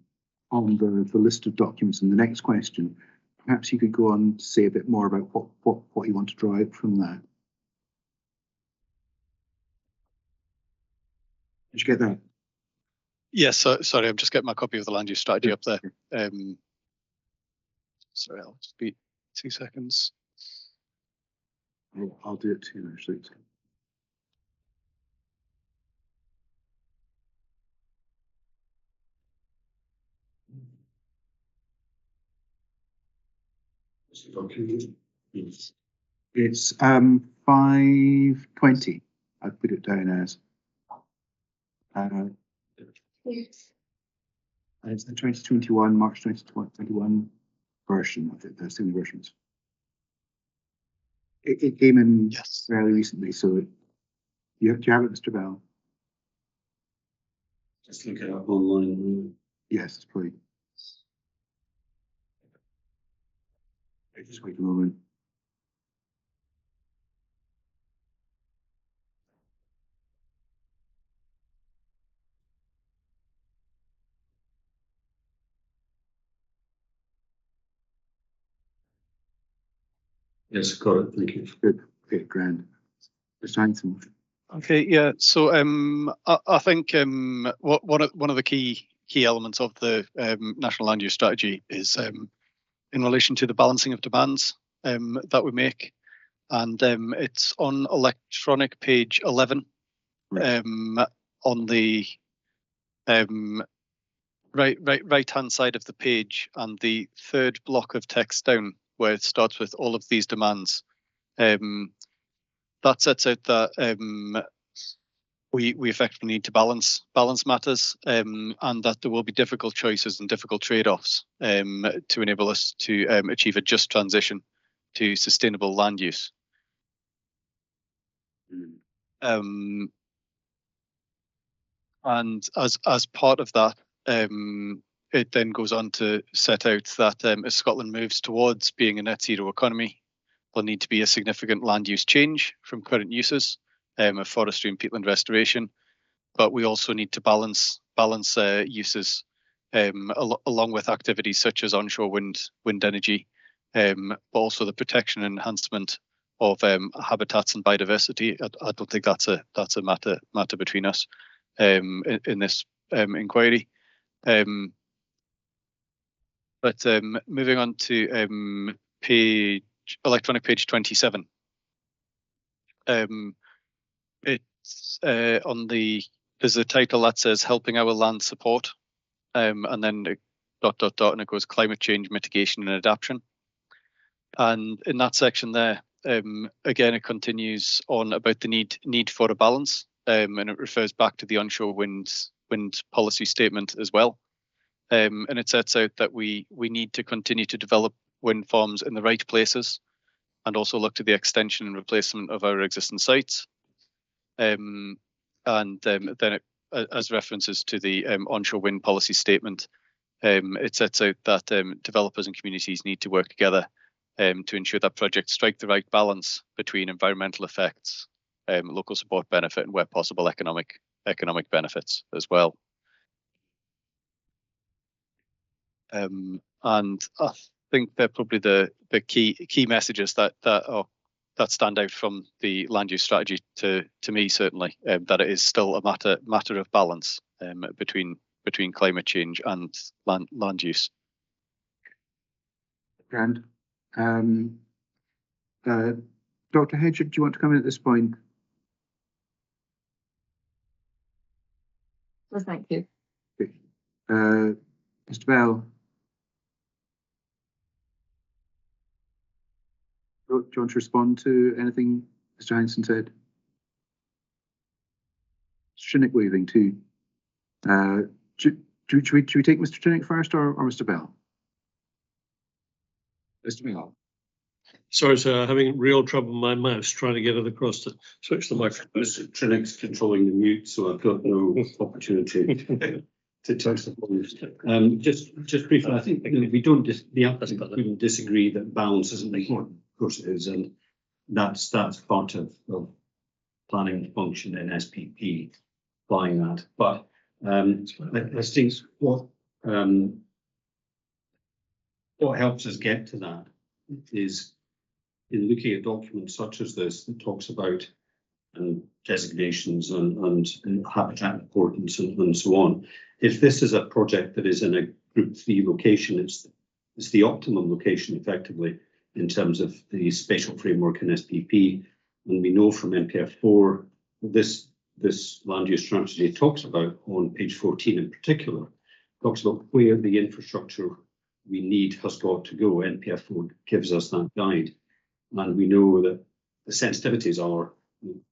the list of documents in the next question, perhaps you could go on to say a bit more about what you want to draw out from that. Did you get that? Yes, sorry, I'm just getting my copy of the land use strategy up there. Sorry, I'll just be 2 seconds. I'll do it too, actually. It's 5:20. I put it down as. It's the 2021, March 2021 version. I think there's 2 versions. It came in fairly recently, so do you have it, Mr. Bell? Just look it up online. Yes, it's probably. Just wait a moment. Yes, got it. Thank you. Good. Okay, grand. Mr. Heinsohn. Okay, yeah. So I think one of the key elements of the national land use strategy is in relation to the balancing of demands that we make, and it's on electronic page 11 on the right hand side of the page, and the 3rd block of text down where it starts with all of these demands. That sets out that we effectively need to balance matters, and that there will be difficult choices and difficult trade-offs to enable us to achieve a just transition to sustainable land use. And as part of that, it then goes on to set out that as Scotland moves towards being a net zero economy, there'll need to be a significant land use change from current uses of forestry and peatland restoration, but we also need to balance uses along with activities such as onshore wind energy, but also the protection and enhancement of habitats and biodiversity. I don't think that's a matter between us in this inquiry. But moving on to electronic page 27. It's there's a title that says helping our land support, and then and it goes climate change mitigation and adaptation. And in that section there, again, it continues on about the need for a balance, and it refers back to the onshore wind policy statement as well. And it sets out that we need to continue to develop wind farms in the right places, and also look to the extension and replacement of our existing sites. And then it, as references to the onshore wind policy statement, it sets out that developers and communities need to work together to ensure that projects strike the right balance between environmental effects, local support benefit, and where possible economic benefits as well. And I think they're probably the key messages that stand out from the land use strategy to me, certainly, that it is still a matter of balance between climate change and land use. Grand. Dr. Hedger, do you want to come in at this point? Well, thank you. Okay. Mr. Bell. Do you want to respond to anything Mr. Heinsohn said? Trinnick waving too. Should we take Mr. Trinnick first or Mr. Bell? Mr. Bell. Sorry, sir, I'm having real trouble with my mouse trying to get it across to switch the microphone. Mr. Trinnick's controlling the mute, so I've got no opportunity to touch the phone. Just briefly, I think we don't disagree that balance isn't important. Of course it is, and that's part of planning function in SPP, applying that. But I think what helps us get to that is in looking at documents such as this that talks about designations and habitat importance and so on. If this is a project that is in a Group 3 location, it's the optimum location effectively in terms of the spatial framework in SPP. And we know from NPF4 this land use strategy talks about on page 14 in particular, talks about where the infrastructure we need has got to go. NPF4 gives us that guide. And we know that the sensitivities are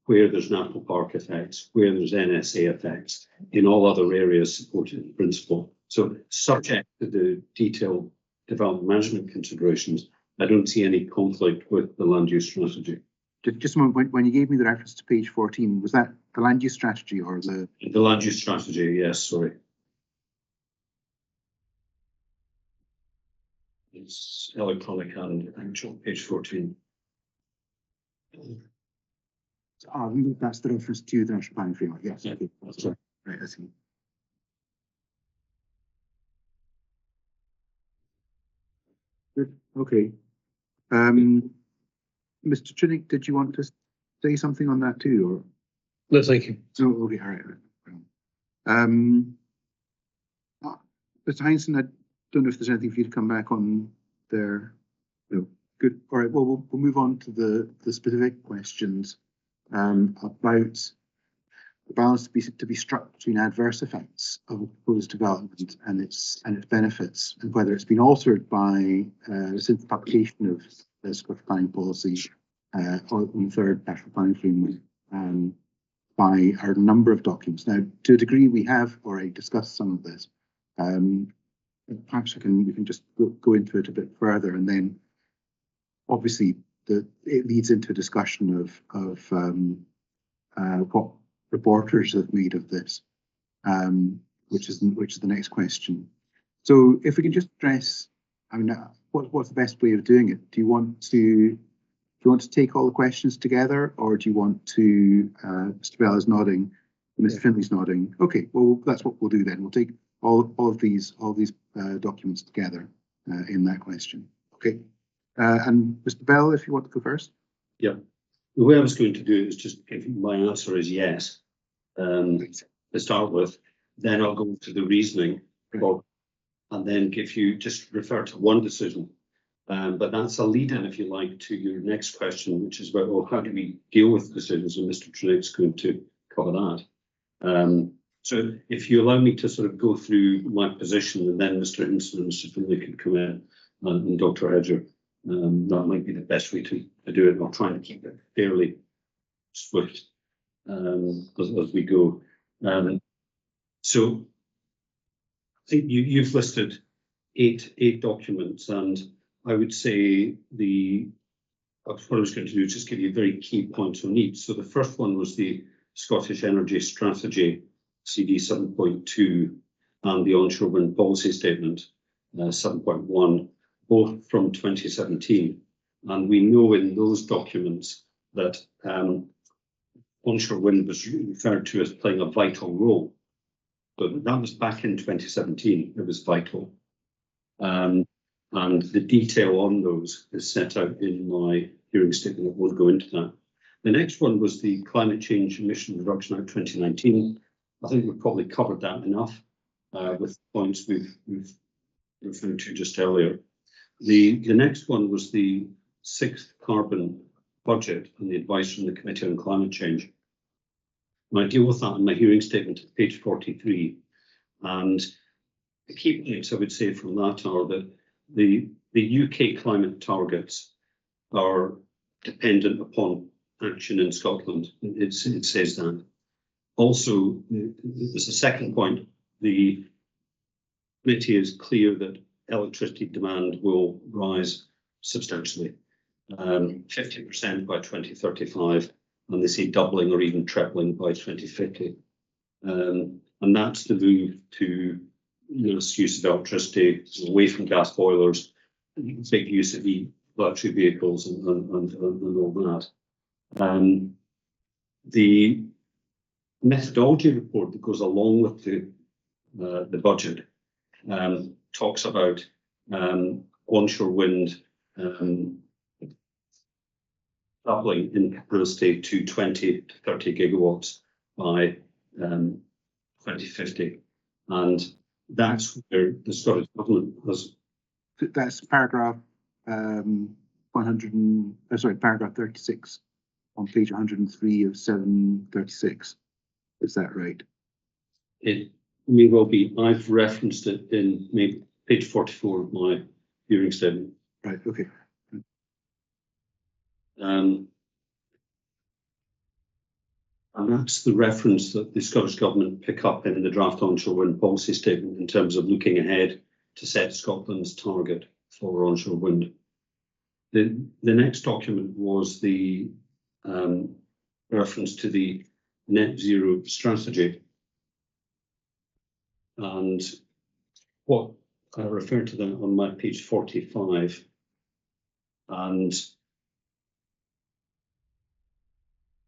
where there's national park effects, where there's NSA effects, in all other areas supported in principle. So subject to the detailed development management considerations, I don't see any conflict with the land use strategy. Just a moment, when you gave me the reference to page 14, was that the land use strategy or the land use strategy? Yes, sorry. It's electronic and actual page 14. That's the reference to the national planning framework. Yes. Yeah. Okay. Sorry. Right. I see. Good. Okay. Mr. Trinnick, did you want to say something on that too, or? No, thank you. Oh, okay. All right. Mr. Heinsohn, I don't know if there's anything for you to come back on there. No. Good. All right. Well, we'll move on to the specific questions about the balance to be struck between adverse effects of a proposed development and its benefits, and whether it's been altered by since the publication of the Scottish planning policy or the third national planning framework by our number of documents. Now, to a degree, we have already discussed some of this. Perhaps we can just go into it a bit further, and then obviously it leads into a discussion of what reporters have made of this, which is the next question. So if we can just address, I mean, what's the best way of doing it? Do you want to you want to take all the questions together, or do you want to? Mr. Bell is nodding. Mr. Finley's nodding. Okay, well that's what we'll do then. We'll take all of these documents together in that question. Okay, and Mr. Bell, if you want to go first. Yeah, the way I was going to do it is just give my answer is yes to start with. Then I'll go to the reasoning, and then give you just refer to one decision. But that's a lead-in, if you like, to your next question, which is about, well, how do we deal with decisions? And Mr. Trinick's going to cover that. So if you allow me to sort of go through my position, and then Mr. Hinson and Mr. Finley could come in, and Dr. Hedger, that might be the best way to do it. I'll try and keep it fairly swift as we go. So I think you've listed eight documents, and I would say what I was going to do is just give you very key points on each. So the first one was the Scottish Energy Strategy, CD 7.2, and the Onshore Wind Policy Statement, 7.1, both from 2017. And we know in those documents that onshore wind was referred to as playing a vital role. But that was back in 2017, it was vital. And the detail on those is set out in my hearing statement. I won't go into that. The next one was the Climate Change Emission Reduction Act 2019. I think we've probably covered that enough with points we've referred to just earlier. The next one was the 6th Carbon Budget and the advice from the Committee on Climate Change. And I deal with that in my hearing statement at page 43. And the key points I would say from that are that the UK climate targets are dependent upon action in Scotland. It says that. Also, there's a second point. The committee is clear that electricity demand will rise substantially, 50% by 2035, and they say doubling or even tripling by 2050. And that's the move to less use of electricity, away from gas boilers, big use of electric vehicles and all that. The methodology report that goes along with the budget talks about onshore wind doubling in capacity to 20 to 30 gigawatts by 2050. And that's where the Scottish Government has. That's paragraph paragraph 36 on page 103 of 736. Is that right? It may well be. I've referenced it in maybe page 44 of my hearing statement. Right, okay. And that's the reference that the Scottish Government pick up in the draft onshore wind policy statement in terms of looking ahead to set Scotland's target for onshore wind. The next document was the reference to the net zero strategy. And what I refer to that on my page 45. And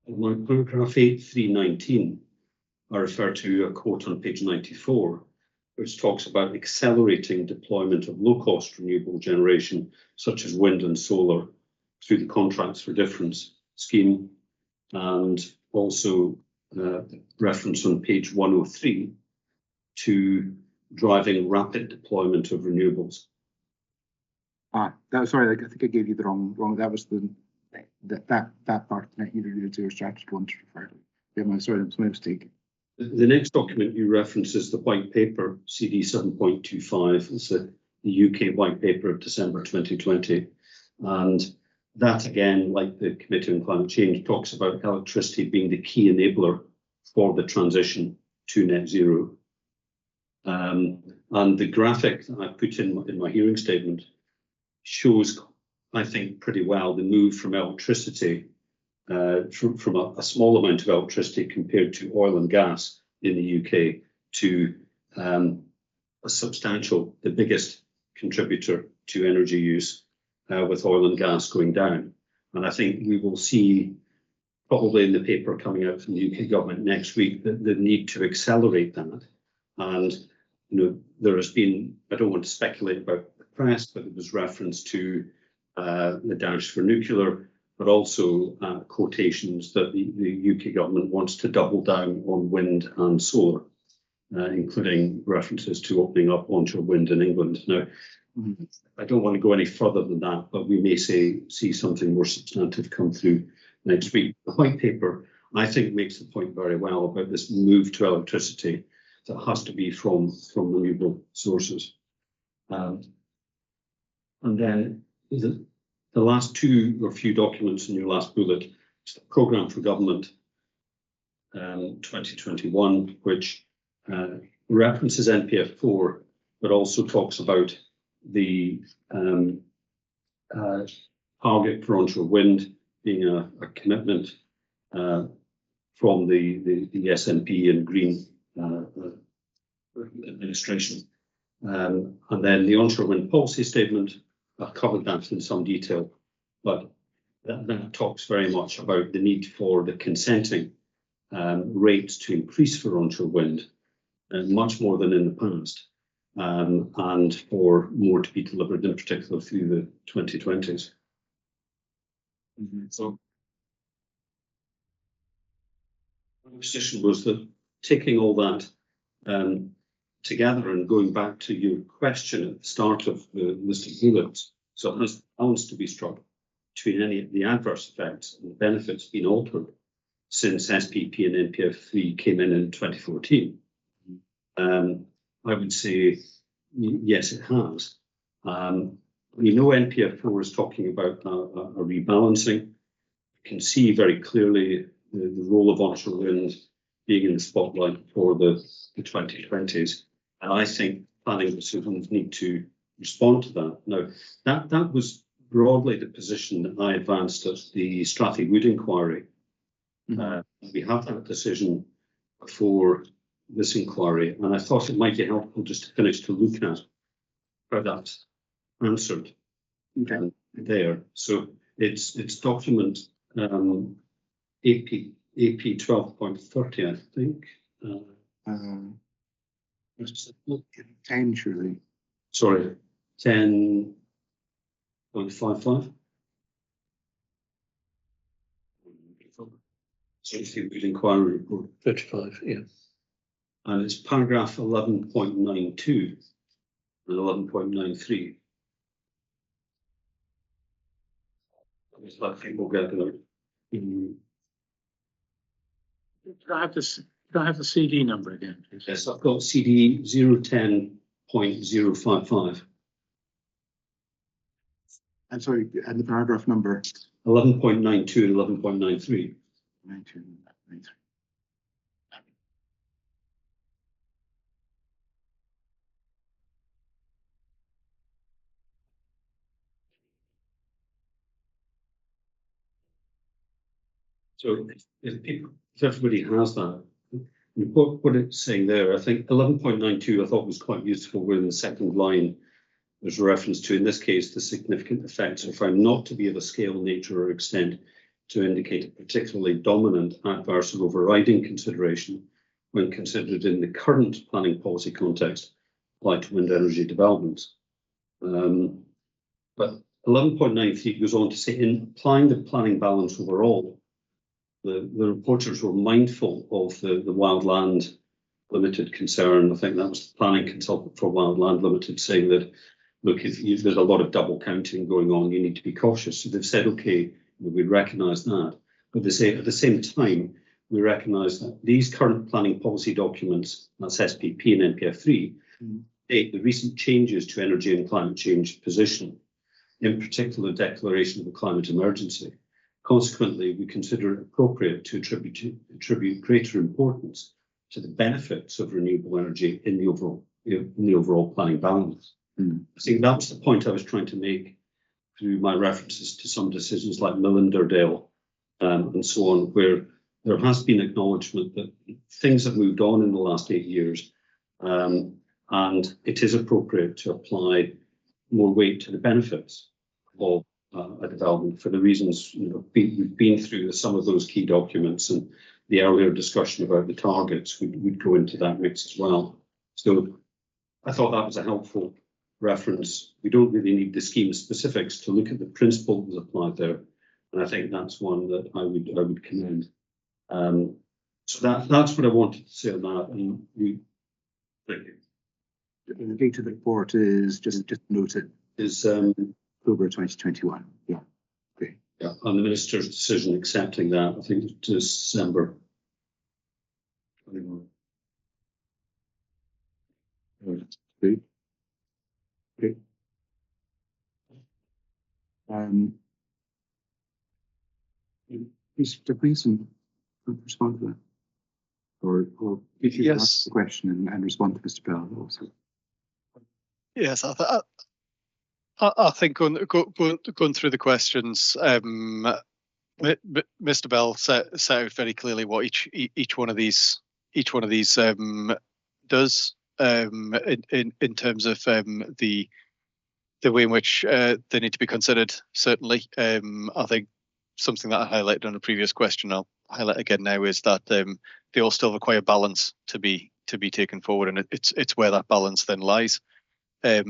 in my paragraph 8319, I refer to a quote on page 94, which talks about accelerating deployment of low-cost renewable generation, such as wind and solar, through the Contracts for Difference scheme, and also reference on page 103 to driving rapid deployment of renewables. Sorry, I think I gave you the wrong. That was that part net zero strategy one to refer to. Yeah, sorry, that was my mistake. The next document you reference is the white paper, CD 7.25. It's the UK white paper of December 2020. And that, again, like the Committee on Climate Change, talks about electricity being the key enabler for the transition to net zero. And the graphic that I put in my hearing statement shows, I think, pretty well the move from electricity, from a small amount of electricity compared to oil and gas in the UK to a substantial, the biggest contributor to energy use, with oil and gas going down. And I think we will see probably in the paper coming out from the UK government next week that the need to accelerate that. And there has been, I don't want to speculate about the press, but there was reference to the damage for nuclear, but also quotations that the UK government wants to double down on wind and solar, including references to opening up onshore wind in England. Now, I don't want to go any further than that, but we may see something more substantive come through next week. The white paper, I think, makes the point very well about this move to electricity that has to be from renewable sources. And then the last two or few documents in your last bullet is the Programme for Government 2021, which references NPF4, but also talks about the target for onshore wind being a commitment from the SNP and Green administration. And then the onshore wind policy statement, I've covered that in some detail, but that talks very much about the need for the consenting rates to increase for onshore wind, much more than in the past, and for more to be delivered, in particular through the 2020s. So my position was that taking all that together and going back to your question at the start of the list of bullets, so has balance to be struck between any of the adverse effects and the benefits being altered since SPP and NPF3 came in 2014? I would say yes, it has. We know NPF4 is talking about a rebalancing. You can see very clearly the role of onshore wind being in the spotlight for the 2020s. And I think planning decisions need to respond to that. Now, that was broadly the position that I advanced at the Strathy Wood inquiry. We have that decision before this inquiry, and I thought it might be helpful just to finish to look at how that's answered there. So it's document AP 12.30, I think. Potentially. Sorry, 10.55. Strathy Wood inquiry report 35, yeah. And it's paragraph 11.92 and 11.93. Just let people get there. Could I have this? Could I have the CD number again, please? Yes, I've got CD 010.055. And sorry, and the paragraph number 11.92 and 11.93. 92, 93. So if everybody has that, what it's saying there, I think 11.92 I thought was quite useful, where in the second line there's a reference to, in this case, the significant effects are found not to be of a scale, nature or extent to indicate a particularly dominant, adverse or overriding consideration when considered in the current planning policy context applied to wind energy developments. But 11.93 goes on to say, in applying the planning balance overall, the reporters were mindful of the Wildland Limited concern. I think that was the planning consultant for Wildland Limited saying that, look, if there's a lot of double counting going on, you need to be cautious. So they've said, okay, we recognise that. But they say at the same time, we recognise that these current planning policy documents, that's SPP and NPF3, state the recent changes to energy and climate change position, in particular declaration of a climate emergency. Consequently, we consider it appropriate to attribute greater importance to the benefits of renewable energy in the overall planning balance. I think that was the point I was trying to make through my references to some decisions like Millenderdale and so on, where there has been acknowledgement that things have moved on in the last 8 years, and it is appropriate to apply more weight to the benefits of a development for the reasons, we've been through some of those key documents, and the earlier discussion about the targets would go into that mix as well. So I thought that was a helpful reference. We don't really need the scheme specifics to look at the principle that was applied there, and I think that's one that I would commend. So that's what I wanted to say on that. And thank you. The date of the report is just noted Is October 2021. Yeah. Okay. yeah, and the minister's decision accepting that, I think, it's December 21. Good. Okay. Mr. Gleeson, respond to that, or if you Yes. ask the question and respond to Mr. Bell also. Yes, I think going through the questions, Mr. Bell set out very clearly what each one of these does in terms of the way in which they need to be considered. Certainly, I think something that I highlighted on a previous question, I'll highlight again now, is that they all still require balance to be taken forward, and it's where that balance then lies. But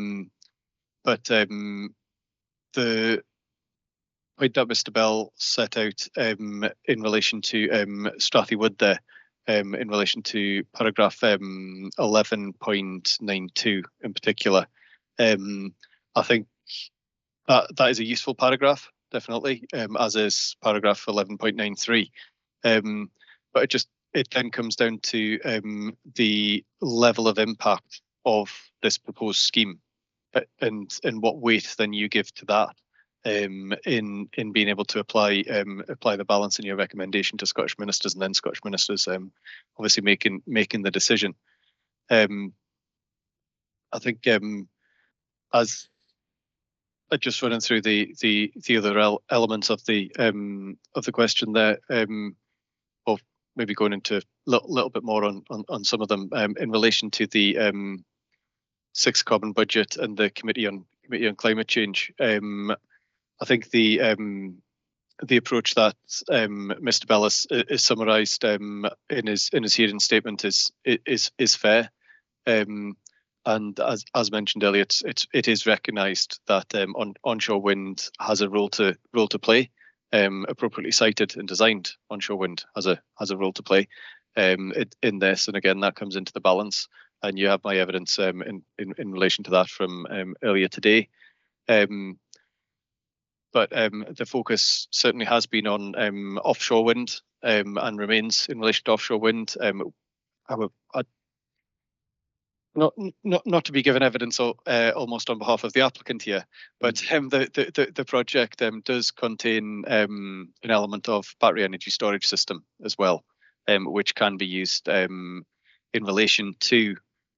the point that Mr. Bell set out in relation to Strathy Wood there, in relation to paragraph 11.92 in particular, I think that is a useful paragraph, definitely, as is paragraph 11.93. But it then comes down to the level of impact of this proposed scheme, and what weight then you give to that in being able to apply the balance in your recommendation to Scottish ministers, and then Scottish ministers obviously making the decision. I think as just running through the other elements of the question there, or maybe going into a little bit more on some of them in relation to the sixth carbon budget and the committee on climate change. I think the approach that Mr. Bell is summarised in his hearing statement is fair. And as mentioned earlier, it is recognised that onshore wind has a role to play. Appropriately cited and designed, onshore wind has a role to play in this, and again that comes into the balance. And you have my evidence in relation to that from earlier today. But the focus certainly has been on offshore wind and remains in relation to offshore wind. Not to be given evidence almost on behalf of the applicant here, but the project does contain an element of battery energy storage system as well, which can be used in relation to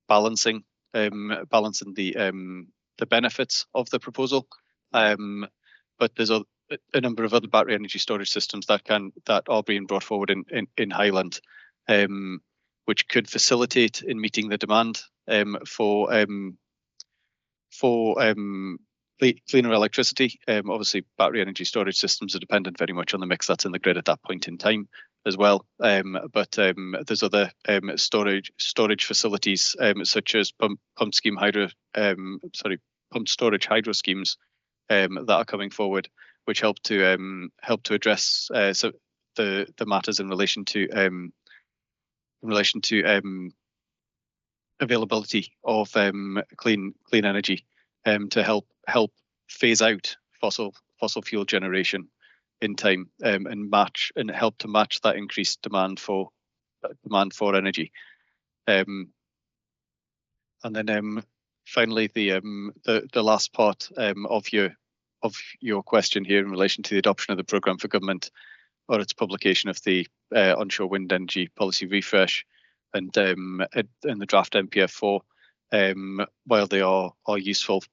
balancing the benefits of the proposal. But there's a number of other battery energy storage systems that are being brought forward in Highland, which could facilitate in meeting the demand for cleaner electricity. Obviously, battery energy storage systems are dependent very much on the mix that's in the grid at that point in time as well. But there's other storage facilities such as pumped storage hydro schemes that are coming forward, which help to address the matters in relation to availability of clean energy, to help phase out fossil fuel generation in time, and help to match that increased demand for energy. And then finally, the last part of your question here in relation to the adoption of the programme for government, or its publication of the onshore wind energy policy refresh, and the draft MPF4, while they are useful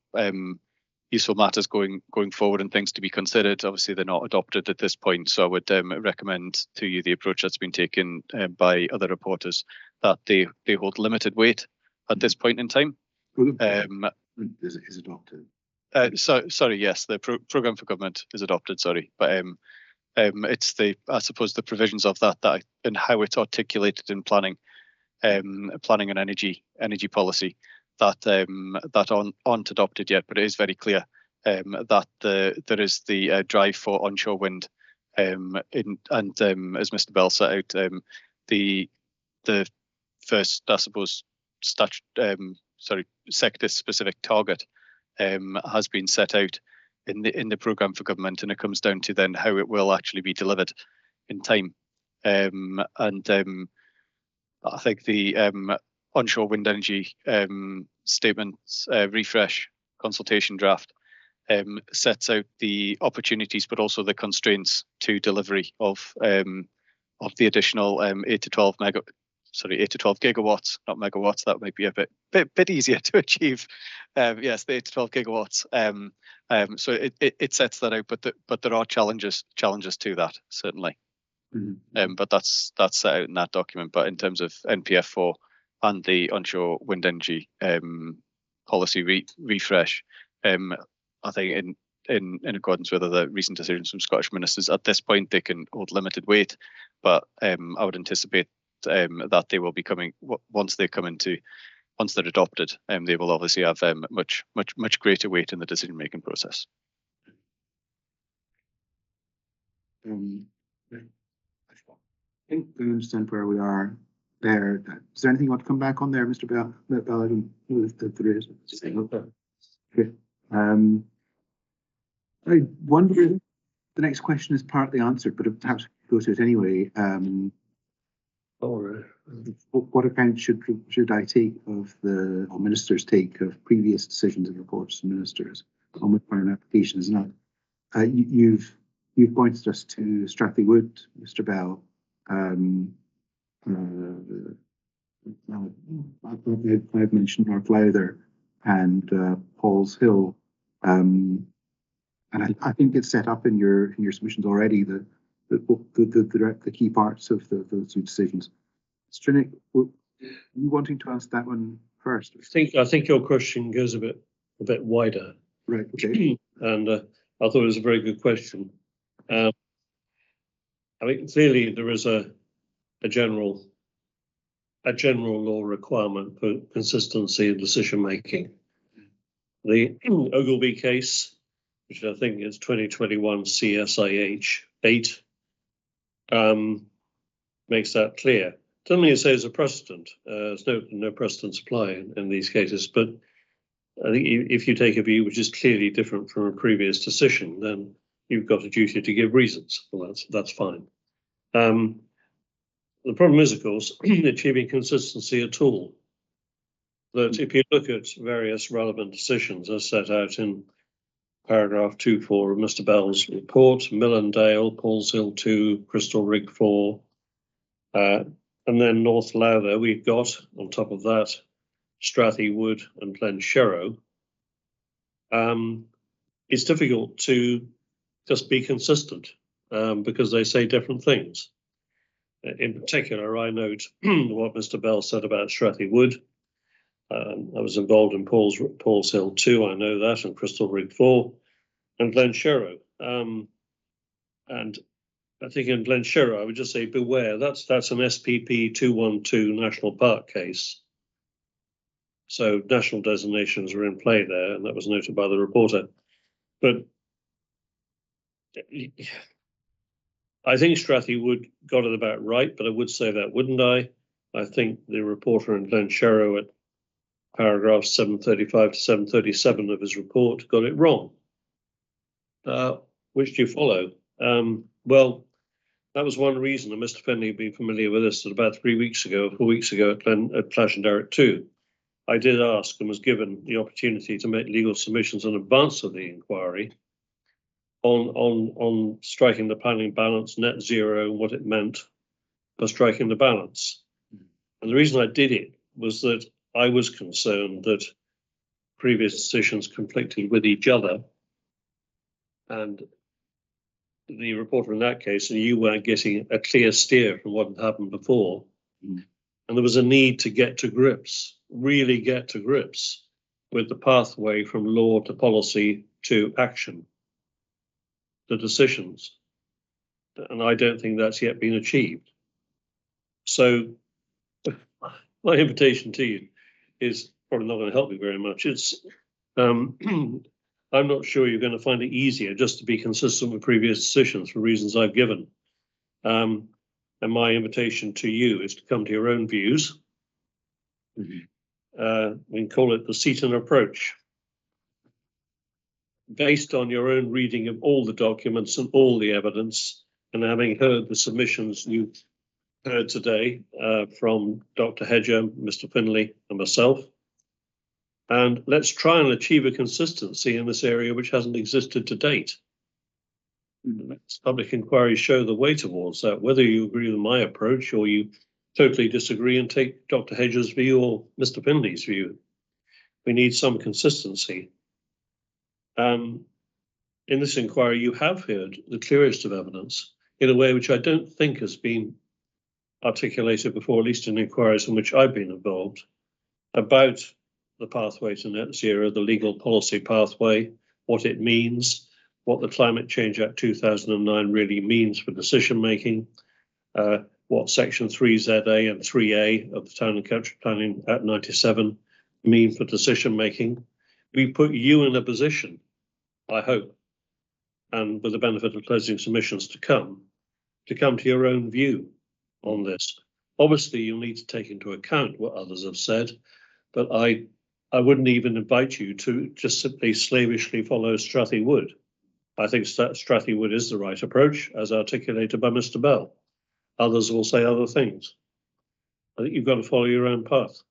matters going forward and things to be considered, obviously they're not adopted at this point. So I would recommend to you the approach that's been taken by other reporters, that they hold limited weight at this point in time. Is adopted. Sorry, yes, the programme for government is adopted. Sorry, but it's I suppose the provisions of that and how it's articulated in planning and energy policy that aren't adopted yet. But it is very clear that there is the drive for onshore wind, and as Mr. Bell set out, the first, I suppose, sector-specific target has been set out in the programme for government, and it comes down to then how it will actually be delivered in time. I think the onshore wind energy statement refresh consultation draft sets out the opportunities, but also the constraints to delivery of the additional 8 to 12 gigawatts, not megawatts. That might be a bit easier to achieve. Yes, the 8 to 12 gigawatts. So it sets that out, but there are challenges to that, certainly. Mm-hmm. But that's set out in that document. But in terms of NPF4 and the onshore wind energy policy refresh, I think in accordance with other recent decisions from Scottish ministers, at this point they can hold limited weight, but I would anticipate that they will be coming once they're adopted. They will obviously have much greater weight in the decision making process. I think we understand where we are there. Is there anything you want to come back on there, Mr. Bell? I don't know if there is. Okay. I wonder if the next question is partly answered, but perhaps go to it anyway. What account should I take of or ministers take of previous decisions and reports from ministers on which an application is not? You've pointed us to Strathley Wood, Mr. Bell. I've mentioned North Lowther and Paul's Hill, and I think it's set up in your submissions already. The key parts of those two decisions. Strinik, you wanting to ask that one first? I think your question goes a bit wider. Right. Okay. And I thought it was a very good question. I mean, clearly there is a general law requirement for consistency in decision making. The Ogilvy case, which I think is 2021 CSIH 8, makes that clear. Doesn't mean it says a precedent. There's no precedents apply in these cases, but I think if you take a view which is clearly different from a previous decision, then you've got a duty to give reasons. Well, that's fine. The problem is, of course, achieving consistency at all. That if you look at various relevant decisions as set out in paragraph 2.4 of Mr. Bell's report, Millendale, Paul's Hill 2, Crystal Rig 4, and then North Lowther, we've got on top of that Strathy Wood and Glen Sherrow. It's difficult to just be consistent because they say different things. In particular, I note what Mr. Bell said about Strathy Wood. I was involved in Paul's Hill 2, I know that, and Crystal Rig 4, and Glen Sherrow. And I think in Glen Sherrow, I would just say beware. That's an SPP 212 National Park case. So national designations are in play there, and that was noted by the reporter. But I think Strathy Wood got it about right, but I would say that, wouldn't I? I think the reporter in Glen Sherrow at paragraphs 735 to 737 of his report got it wrong. Which do you follow? Well, that was one reason, and Mr. Fenley will be familiar with this, that about 4 weeks ago at Clash and Derrick 2, I did ask and was given the opportunity to make legal submissions in advance of the inquiry on striking the planning balance, net zero, and what it meant for striking the balance. And the reason I did it was that I was concerned that previous decisions conflicted with each other, and the reporter in that case, and you weren't getting a clear steer from what had happened before. And there was a need to get to grips, really get to grips with the pathway from law to policy to action, the decisions. And I don't think that's yet been achieved. So my invitation to you is probably not going to help me very much. It's I'm not sure you're going to find it easier just to be consistent with previous decisions for reasons I've given. And my invitation to you is to come to your own views. We can call it the Seaton approach. Based on your own reading of all the documents and all the evidence, and having heard the submissions you've heard today from Dr. Hedger, Mr. Finlay, and myself. And let's try and achieve a consistency in this area which hasn't existed to date. Public inquiries show the way towards that, whether you agree with my approach or you totally disagree and take Dr. Hedger's view or Mr. Finlay's view. We need some consistency. In this inquiry, you have heard the clearest of evidence in a way which I don't think has been articulated before, at least in inquiries in which I've been involved, about the pathway to net zero, the legal policy pathway, what it means, what the Climate Change Act 2009 really means for decision making, what Section 3ZA and 3A of the Town and Country Planning Act 97 mean for decision making. We put you in a position, I hope, and with the benefit of closing submissions to come to your own view on this. Obviously, you'll need to take into account what others have said, but I wouldn't even invite you to just simply slavishly follow Strathy Wood. I think Strathy Wood is the right approach, as articulated by Mr. Bell. Others will say other things. I think you've got to follow your own path.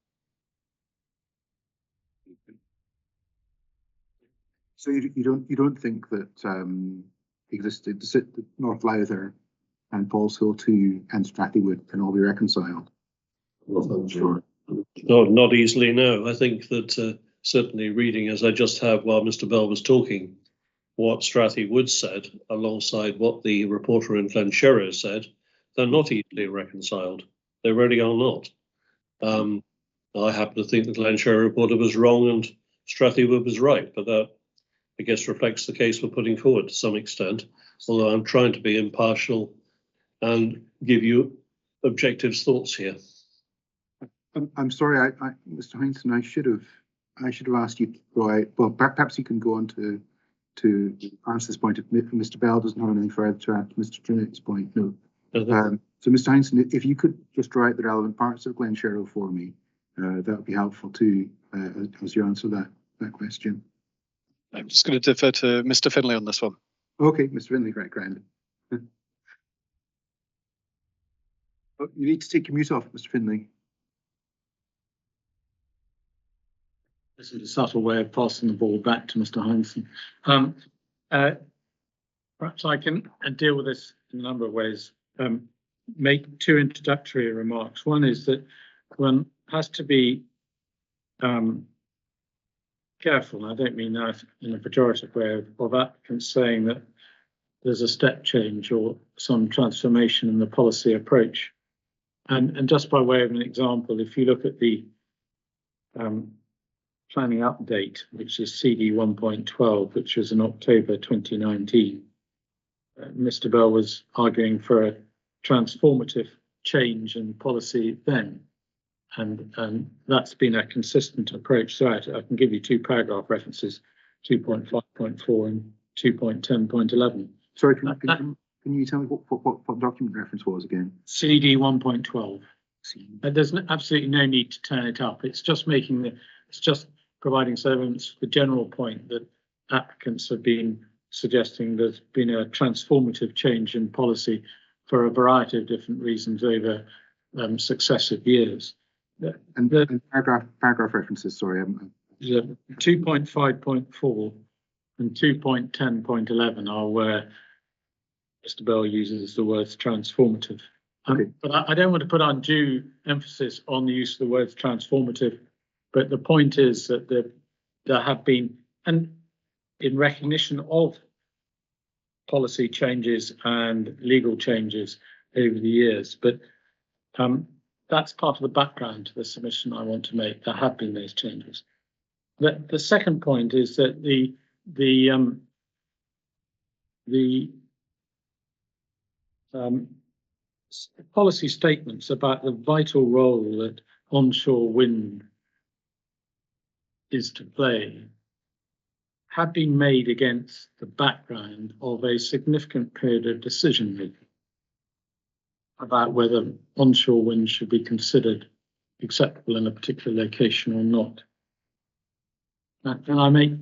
So you don't think that existed North Lowther and Paul's Hill 2 and Strathy Wood can all be reconciled? Well, sure. Not easily, no. I think that certainly reading, as I just have while Mr. Bell was talking, what Strathy Wood said alongside what the reporter in Glenshire said, they're not easily reconciled. They really are not. I happen to think the Glenshire reporter was wrong and Strathy Wood was right, but that, I guess, reflects the case we're putting forward to some extent, although I'm trying to be impartial and give you objective thoughts here. I'm sorry, Mr. Heinsohn, I should have asked you to go out. Well, perhaps you can go on to answer this point if Mr. Bell doesn't have anything further to add to Mr. Trinick's point. No. So, Mr. Heinsohn, if you could just draw out the relevant parts of Glenshire for me, that would be helpful too, as you answer that question. I'm just going to defer to Mr. Finlay on this one. Okay, Mr. Finlay, right, grand. Oh, you need to take your mute off, Mr. Finlay. This is a subtle way of passing the ball back to Mr. Heinsohn. Perhaps I can deal with this in a number of ways. Make two introductory remarks. One is that one has to be careful, and I don't mean that in a pejorative way, of applicants saying that there's a step change or some transformation in the policy approach. And just by way of an example, if you look at the planning update, which is CD 1.12, which was in October 2019, Mr. Bell was arguing for a transformative change in policy then. And that's been a consistent approach throughout. I can give you two paragraph references, 2.5.4 and 2.10.11. Sorry, can you tell me what document reference was again? CD 1.12. There's absolutely no need to turn it up. It's just providing evidence for the general point that applicants have been suggesting there's been a transformative change in policy for a variety of different reasons over successive years. And paragraph references, sorry. 2.5.4 and 2.10.11 are where Mr. Bell uses the words transformative. Okay. But I don't want to put undue emphasis on the use of the words transformative, but the point is that there have been, and in recognition of policy changes and legal changes over the years, but that's part of the background to the submission I want to make. There have been those changes. The second point is that the policy statements about the vital role that onshore wind is to play have been made against the background of a significant period of decision making about whether onshore wind should be considered acceptable in a particular location or not. And I make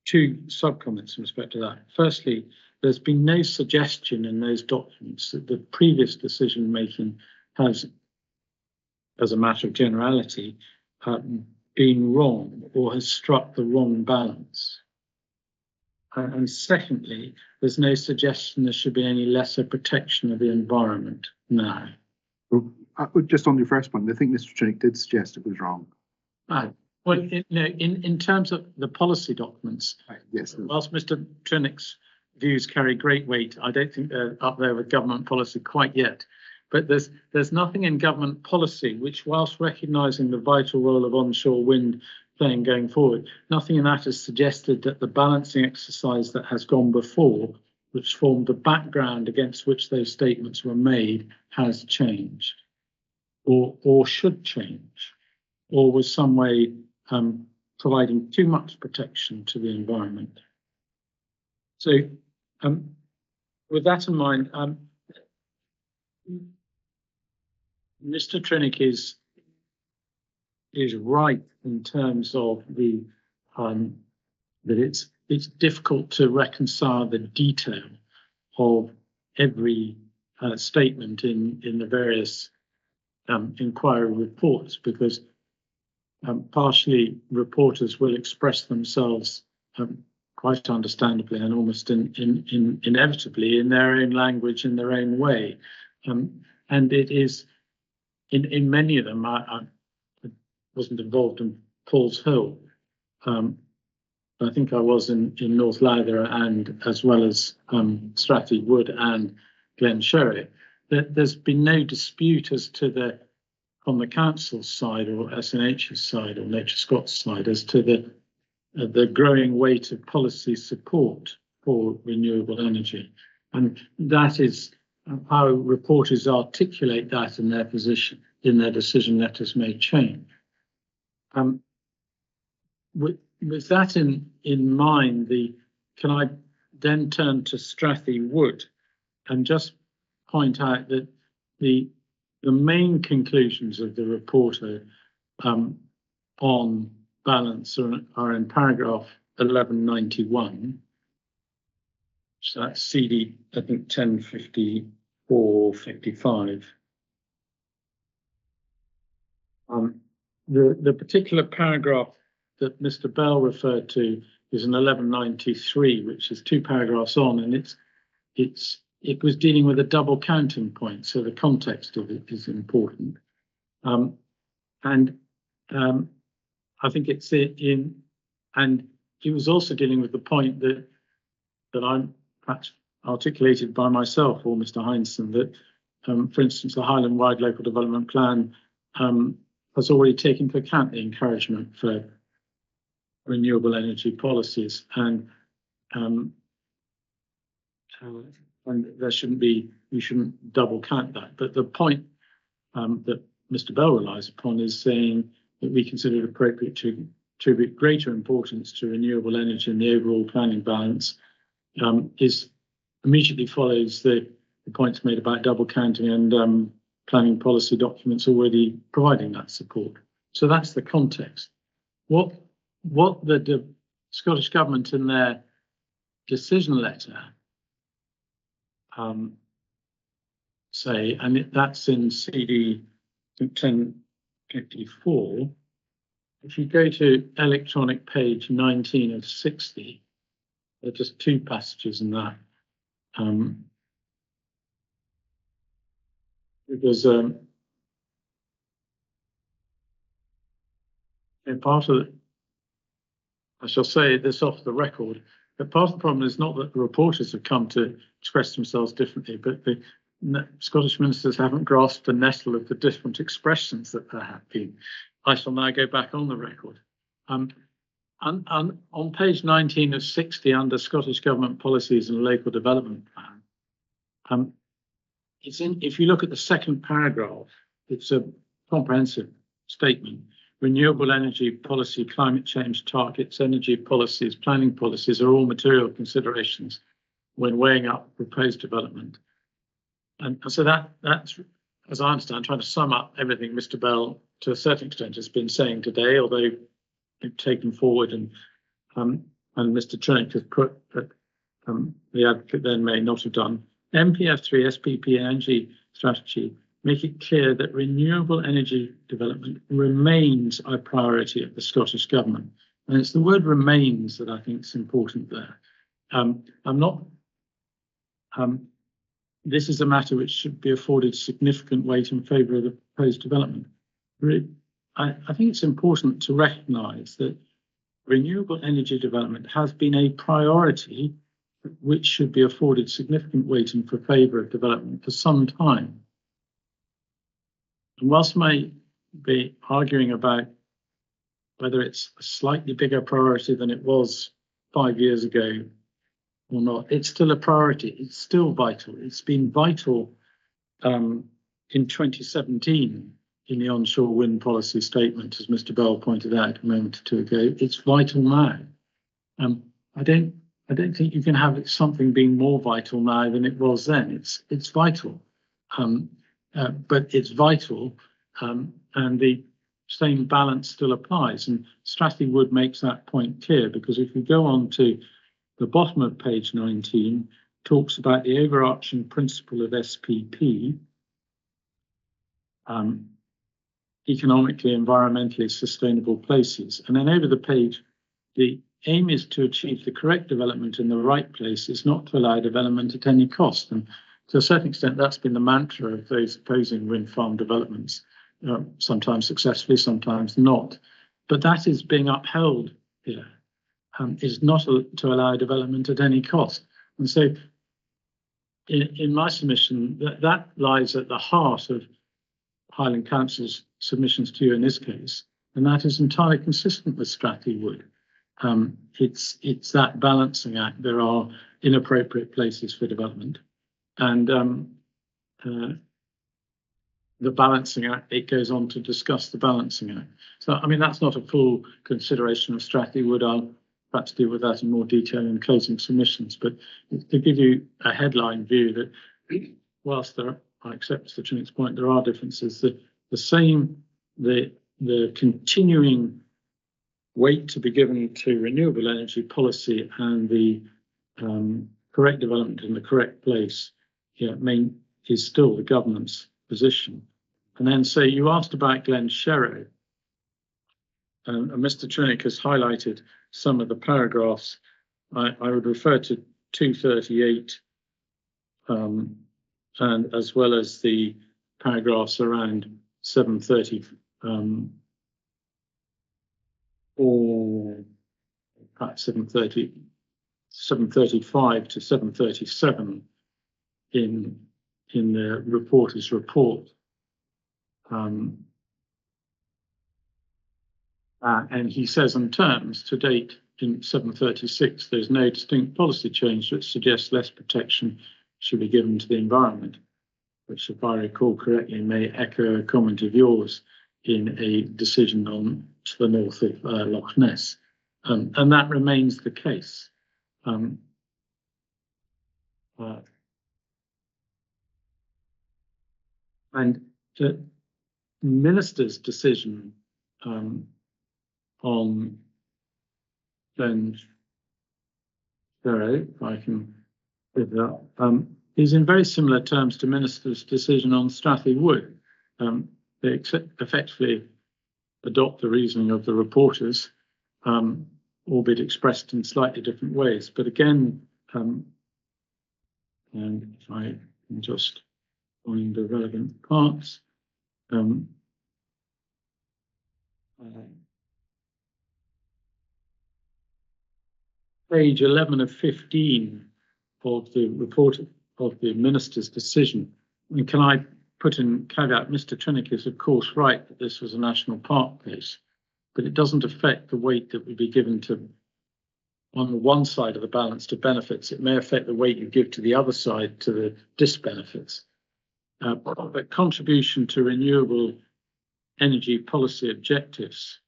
two sub-comments in respect to that. Firstly, there's been no suggestion in those documents that the previous decision making has, as a matter of generality, been wrong or has struck the wrong balance. And secondly, there's no suggestion there should be any lesser protection of the environment now. Well, just on your first point, I think Mr. Trinick did suggest it was wrong. Well, in terms of the policy documents, Yes. whilst Mr. Trinick's views carry great weight, I don't think they're up there with government policy quite yet. But there's nothing in government policy which, whilst recognising the vital role of onshore wind playing going forward, nothing in that has suggested that the balancing exercise that has gone before, which formed the background against which those statements were made, has changed or should change, or was some way providing too much protection to the environment. So with that in mind, Mr. Trinick is right in terms of the that it's difficult to reconcile the detail of every statement in the various inquiry reports, because partially reporters will express themselves quite understandably and almost inevitably in their own language, in their own way, and it is in many of them. I wasn't involved in Paul's Hill. I think I was in North Lather and as well as Strathy Wood and Glen Sherry. There's been no dispute as to on the council's side or SNH's side or Nature Scott's side as to the growing weight of policy support for renewable energy, and that is how reporters articulate that in their position, in their decision letters may change. With that in mind, can I then turn to Strathy Wood and just point out that the main conclusions of the reporter on balance are in paragraph 1191. So that's CD, I think 1054, 55. The particular paragraph that Mr. Bell referred to is in 1193, which is two paragraphs on, and it was dealing with a double counting point, so the context of it is important. I think it's and he was also dealing with the point that I'm perhaps articulated by myself or Mr. Heinsohn, that, for instance, the Highland Wide Local Development Plan has already taken into account the encouragement for renewable energy policies, and we shouldn't double count that. But the point that Mr. Bell relies upon is saying that we consider it appropriate to attribute greater importance to renewable energy in the overall planning balance, immediately follows the points made about double counting and planning policy documents already providing that support. So that's the context. What the Scottish Government in their decision letter say, and that's in CD 1054. If you go to electronic page 19 of 60, there are just two passages in that. Because part of it, I shall say this off the record, but part of the problem is not that the reporters have come to express themselves differently, but the Scottish ministers haven't grasped the nettle of the different expressions that there have been. I shall now go back on the record. On page 19 of 60, under Scottish Government Policies and Local Development Plan, if you look at the second paragraph, it's a comprehensive statement. Renewable energy policy, climate change targets, energy policies, planning policies are all material considerations when weighing up proposed development. And so that's, as I understand, trying to sum up everything Mr. Bell, to a certain extent, has been saying today, although taken forward and Mr. Trinick has put that the advocate then may not have done. MPF3 SPP energy strategy make it clear that renewable energy development remains a priority of the Scottish Government. And it's the word remains that I think is important there. This is a matter which should be afforded significant weight in favour of the proposed development. I think it's important to recognise that renewable energy development has been a priority which should be afforded significant weight in favour of development for some time. And whilst I may be arguing about whether it's a slightly bigger priority than it was 5 years ago or not, it's still a priority. It's still vital. It's been vital in 2017 in the onshore wind policy statement, as Mr. Bell pointed out a moment or two ago. It's vital now. I don't think you can have something being more vital now than it was then. It's vital, but it's vital, and the same balance still applies. And Strathy Wood makes that point clear, because if we go on to the bottom of page 19, talks about the overarching principle of SPP, economically, environmentally sustainable places. And then over the page, the aim is to achieve the correct development in the right places, not to allow development at any cost. And to a certain extent, that's been the mantra of those opposing wind farm developments, sometimes successfully, sometimes not. But that is being upheld here, is not to allow development at any cost. And so in my submission, that lies at the heart of Highland Council's submissions to you in this case, and that is entirely consistent with Strathy Wood. It's that balancing act. There are inappropriate places for development, and the balancing act, it goes on to discuss the balancing act. So, I mean, that's not a full consideration of Strathy Wood. I'll perhaps deal with that in more detail in closing submissions, but to give you a headline view that whilst I accept Mr. Trinick's point, there are differences. The continuing weight to be given to renewable energy policy and the correct development in the correct place is still the government's position. And then, so you asked about Glen Sherrow, and Mr. Trinick has highlighted some of the paragraphs. I would refer to 238 and as well as the paragraphs around 730 or perhaps 735 to 737 in the reporter's report. And he says in terms, to date, in 736, there's no distinct policy change that suggests less protection should be given to the environment, which, if I recall correctly, may echo a comment of yours in a decision on to the north of Loch Ness. And that remains the case. And the minister's decision on Glen Sherrow, if I can give it up, is in very similar terms to minister's decision on Strathy Wood. They effectively adopt the reasoning of the reporters, albeit expressed in slightly different ways. But again, and if I can just find the relevant parts, page 11 of 15 of the report of the minister's decision. And can I put in caveat, Mr. Trinick is of course right that this was a national park case, but it doesn't affect the weight that would be given to on the one side of the balance to benefits. It may affect the weight you give to the other side to the disbenefits. But contribution to renewable energy policy objectives,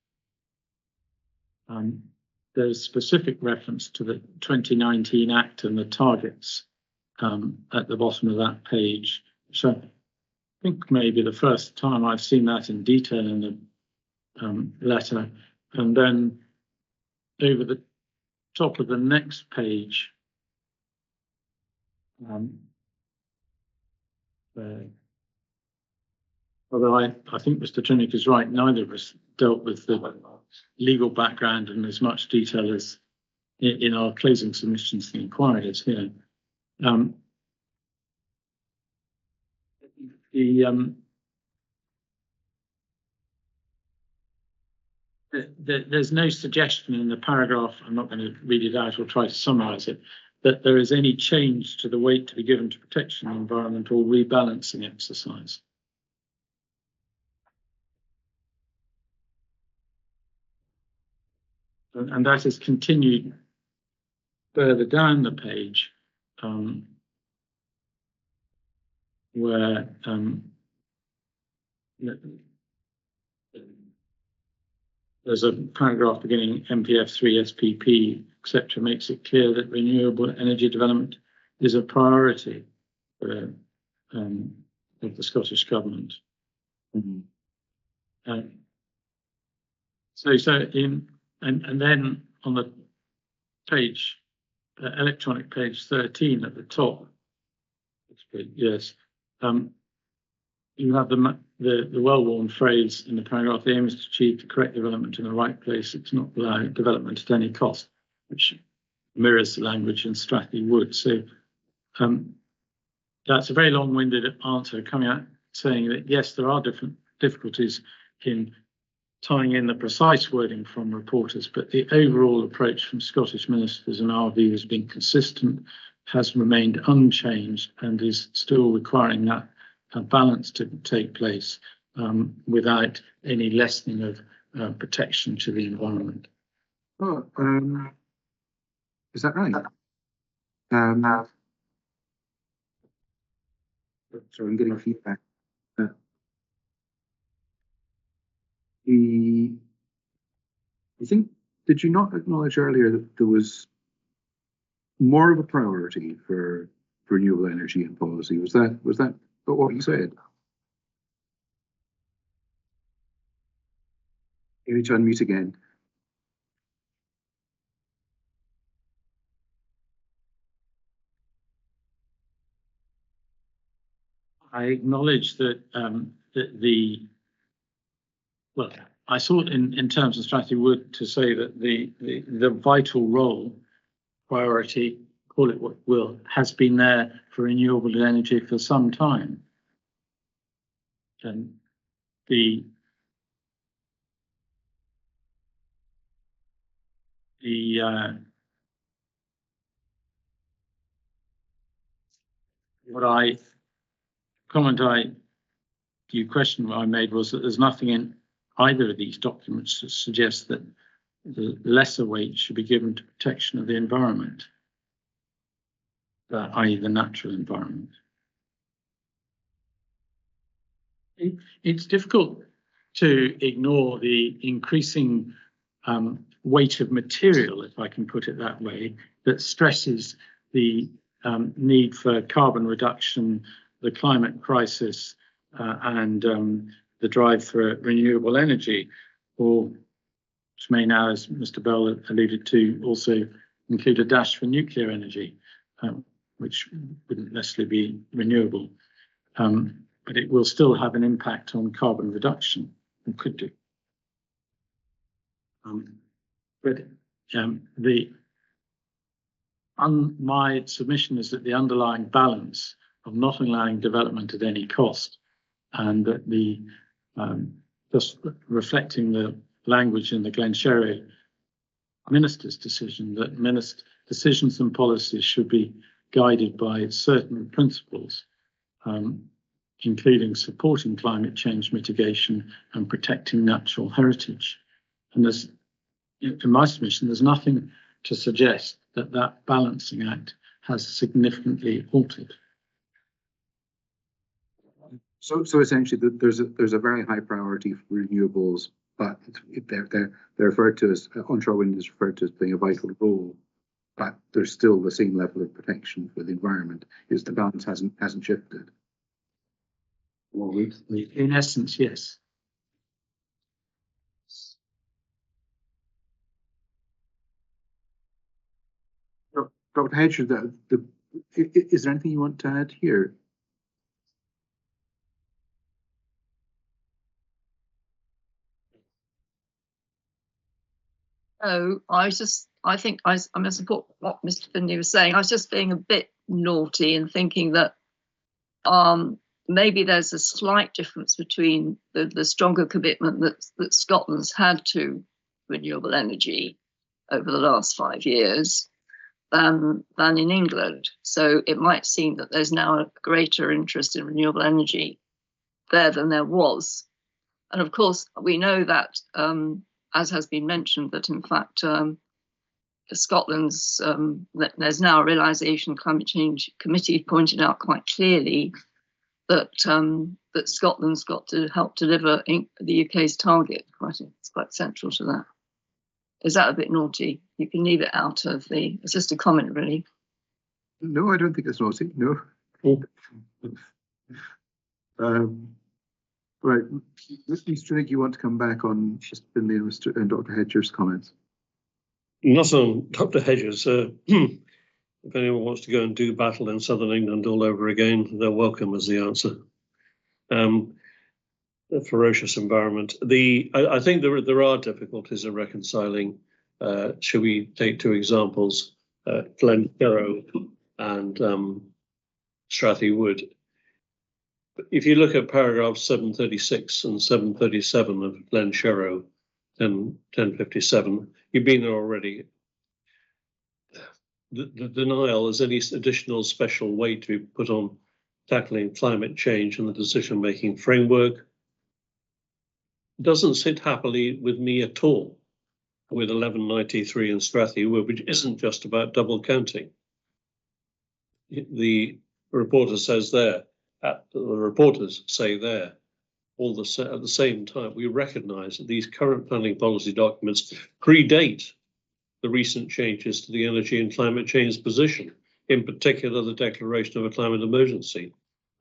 there's specific reference to the 2019 Act and the targets at the bottom of that page. So I think maybe the first time I've seen that in detail in the letter. And then over the top of the next page, although I think Mr. Trinick is right, neither of us dealt with the legal background in as much detail as in our closing submissions to the inquiry is here. There's no suggestion in the paragraph, I'm not going to read it out or try to summarise it, that there is any change to the weight to be given to protection of the environment or rebalancing exercise. And that is continued further down the page, where there's a paragraph beginning MPF3 SPP, etc., makes it clear that renewable energy development is a priority for of the Scottish Government. Mm-hmm. And then on the page, electronic page 13 at the top, yes, you have the well-worn phrase in the paragraph, the aim is to achieve the correct development in the right place. It's not allowing development at any cost, which mirrors the language in Strathy Wood. So that's a very long-winded answer coming out saying that, yes, there are different difficulties in tying in the precise wording from reporters, but the overall approach from Scottish ministers in our view has been consistent, has remained unchanged, and is still requiring that balance to take place without any lessening of protection to the environment. Oh, is that right? Sorry, I'm getting feedback. I think, did you not acknowledge earlier that there was more of a priority for renewable energy and policy? Was that what you said? You need to unmute again. I acknowledge that well, I thought in terms of Strathy Wood to say that the vital role, priority, call it what will, has been there for renewable energy for some time. And the question I made was that there's nothing in either of these documents that suggests that the lesser weight should be given to protection of the environment, i.e. the natural environment. It's difficult to ignore the increasing weight of material, if I can put it that way, that stresses the need for carbon reduction, the climate crisis, and the drive for renewable energy, or which may now, as Mr. Bell alluded to, also include a dash for nuclear energy, which wouldn't necessarily be renewable, but it will still have an impact on carbon reduction, and could do. My submission is that the underlying balance of not allowing development at any cost, and that just reflecting the language in the Glen-Sherry minister's decision, that decisions and policies should be guided by certain principles, including supporting climate change mitigation and protecting natural heritage. And there's, in my submission, there's nothing to suggest that that balancing act has significantly altered. So essentially, there's a very high priority for renewables, but they're referred to as onshore wind is referred to as playing a vital role, but there's still the same level of protection for the environment. Is the balance hasn't shifted? Well, In essence, yes. Dr. Hedger, is there anything you want to add here? No, I think I must support what Mr. Finley was saying. I was just being a bit naughty and thinking that maybe there's a slight difference between the stronger commitment that Scotland's had to renewable energy over the last 5 years than in England. So it might seem that there's now a greater interest in renewable energy there than there was. And of course, we know that, as has been mentioned, that in fact, Scotland's, there's now a realisation, Climate Change Committee pointed out quite clearly that that Scotland's got to help deliver the UK's target. It's quite central to that. Is that a bit naughty? You can leave it out of the. It's just a comment, really. No, I don't think it's naughty. No. Right, Mr. Trinick, you want to come back on Mr. Finley and Dr. Hedger's comments? Not on Dr. Hedges. If anyone wants to go and do battle in southern England all over again, they're welcome as the answer. A ferocious environment. I think there are difficulties in reconciling. Should we take two examples, Glen Sherrow and Strathy Wood? If you look at paragraphs 736 and 737 of Glen Sherrow, 1057, you've been there already. The denial as any additional special weight to be put on tackling climate change and the decision-making framework doesn't sit happily with me at all with 1193 and Strathy Wood, which isn't just about double counting. The reporter says there, the reporters say there, at the same time, we recognise that these current planning policy documents predate the recent changes to the energy and climate change position, in particular the declaration of a climate emergency.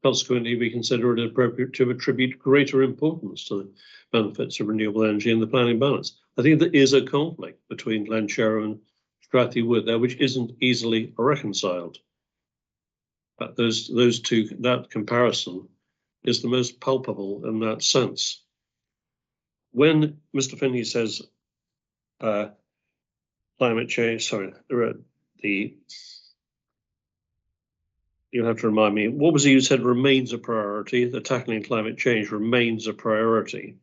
Consequently, we consider it appropriate to attribute greater importance to the benefits of renewable energy in the planning balance. I think there is a conflict between Glen Sherrow and Strathy Wood there, which isn't easily reconciled. But those two, that comparison is the most palpable in that sense. When Mr. Finley says climate change, sorry, you'll have to remind me, what was it you said remains a priority? The tackling climate change remains a priority.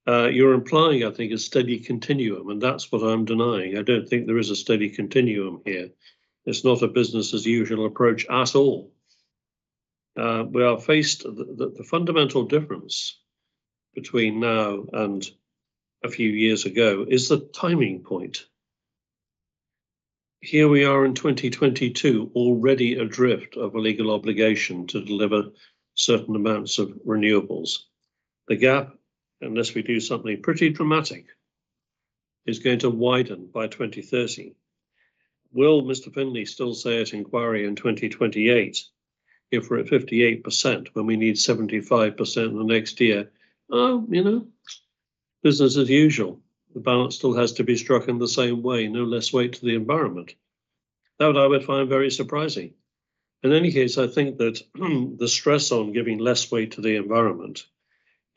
You're implying, I think, a steady continuum, and that's what I'm denying. I don't think there is a steady continuum here. It's not a business as usual approach at all. We are faced, the fundamental difference between now and a few years ago is the timing point. Here we are in 2022, already adrift of a legal obligation to deliver certain amounts of renewables. The gap, unless we do something pretty dramatic, is going to widen by 2030. Will Mr. Finley still say at inquiry in 2028, if we're at 58%, when we need 75% the next year? Oh, business as usual. The balance still has to be struck in the same way, no less weight to the environment. That I would find very surprising. In any case, I think that the stress on giving less weight to the environment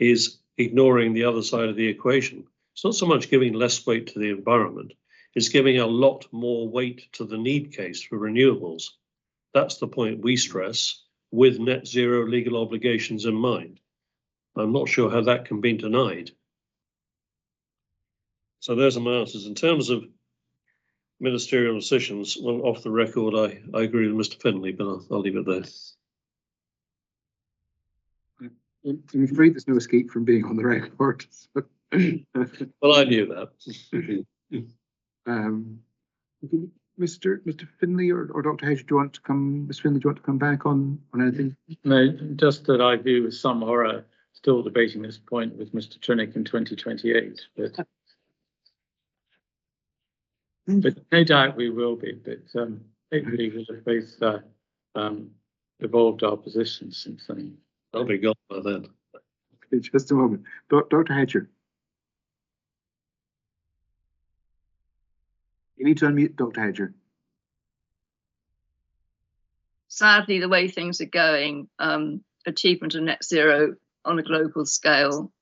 is ignoring the other side of the equation. It's not so much giving less weight to the environment, it's giving a lot more weight to the need case for renewables. That's the point we stress, with net zero legal obligations in mind. I'm not sure how that can be denied. So there's my answers. In terms of ministerial decisions, well, off the record, I agree with Mr. Finley, but I'll leave it there. I'm afraid there's no escape from being on the record. Well, I knew that. Okay, Mr. Finlay or Dr. Hedge, do you want to come? Ms. Finlay, do you want to come back on anything? No, just that I view with some horror still debating this point with Mr. Trinick in 2028, but no doubt we will be. But hopefully we'll have both evolved our positions since then. I'll be gone by then. Okay, just a moment. Dr. Hedger. You need to unmute Dr. Hedger. Sadly, the way things are going, achievement of net zero on a global scale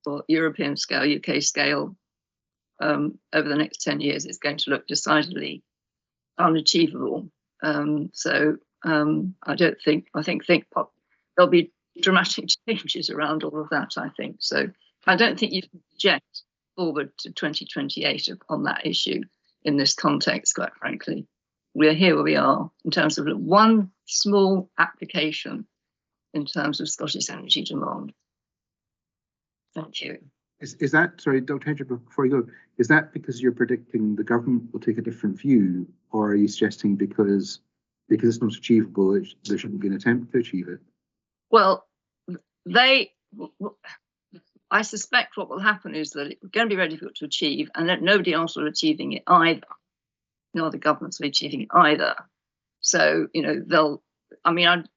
or European scale, UK scale, over the next 10 years is going to look decidedly unachievable. I think there'll be dramatic changes around all of that, I think. So I don't think you can project forward to 2028 on that issue in this context, quite frankly. We're here where we are in terms of one small application in terms of Scottish energy demand. Thank you. Is that, sorry, Dr. Hedger, before you go, is that because you're predicting the government will take a different view, or are you suggesting because it's not achievable, there shouldn't be an attempt to achieve it? Well, I suspect what will happen is that it's going to be very difficult to achieve, and that nobody else will be achieving it either. No other governments will be achieving it either. So,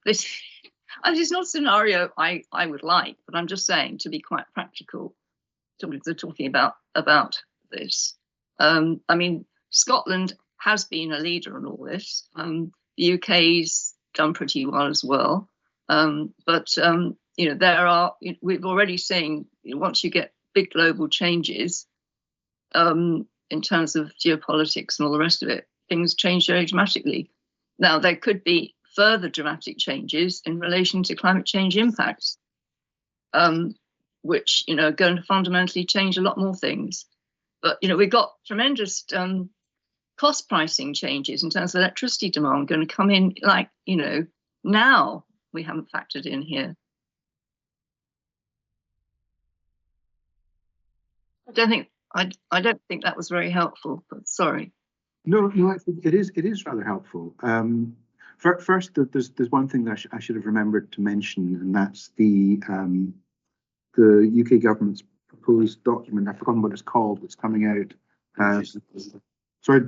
this is not a scenario I would like, but I'm just saying, to be quite practical, they're talking about this. Scotland has been a leader in all this. The UK's done pretty well as well. We've already seen, once you get big global changes in terms of geopolitics and all the rest of it, things change very dramatically. Now, there could be further dramatic changes in relation to climate change impacts, which are going to fundamentally change a lot more things. But we've got tremendous cost pricing changes in terms of electricity demand going to come in, now we haven't factored in here. I don't think that was very helpful, but sorry. No, it is rather helpful. First, there's one thing that I should have remembered to mention, and that's the UK government's proposed document. I've forgotten what it's called. It's coming out. So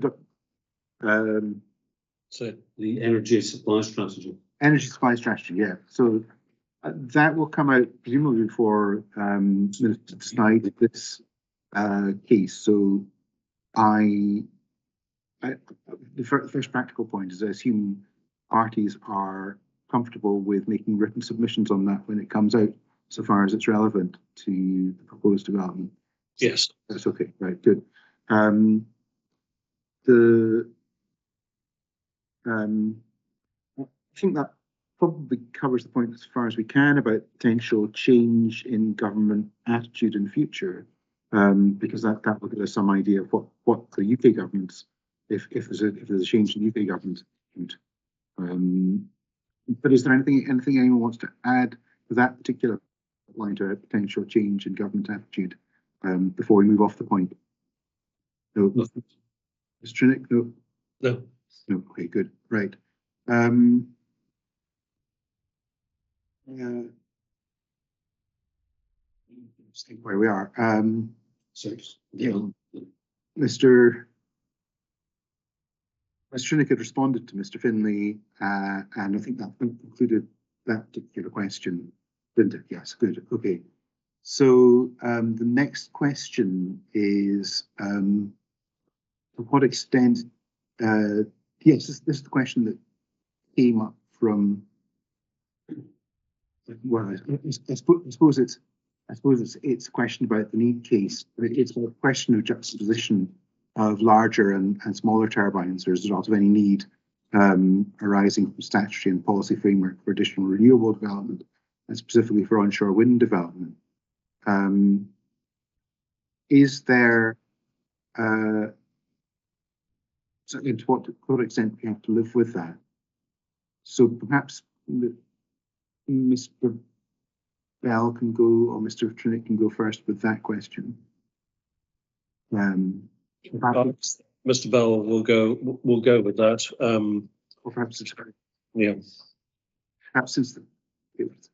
the energy supply strategy. Energy supply strategy, yeah. So that will come out presumably before Minister to decide this case. So the first practical point is I assume parties are comfortable with making written submissions on that when it comes out, so far as it's relevant to the proposed development. Yes. That's okay, right, good. I think that probably covers the point as far as we can about potential change in government attitude in future, because that will give us some idea of what the UK government's, if there's a change in UK government. But is there anything anyone wants to add to that particular line to a potential change in government attitude before we move off the point? No. Mr. Trinick? No. No. No. Okay, good. Right. Let's think where we are. Mr. Trinick had responded to Mr. Finlay, and I think that concluded that particular question, didn't it? Yes, good. Okay. So the next question is, to what extent, yes, this is the question that came up from, well, I suppose it's a question about the need case. It's a question of juxtaposition of larger and smaller turbines as a result of any need arising from statutory and policy framework for additional renewable development, and specifically for onshore wind development. Is there, to what extent we have to live with that? So perhaps Mr. Bell can go, or Mr. Trinick can go first with that question. Perhaps, Mr. Bell will go with that. or perhaps it's Yeah. perhaps since the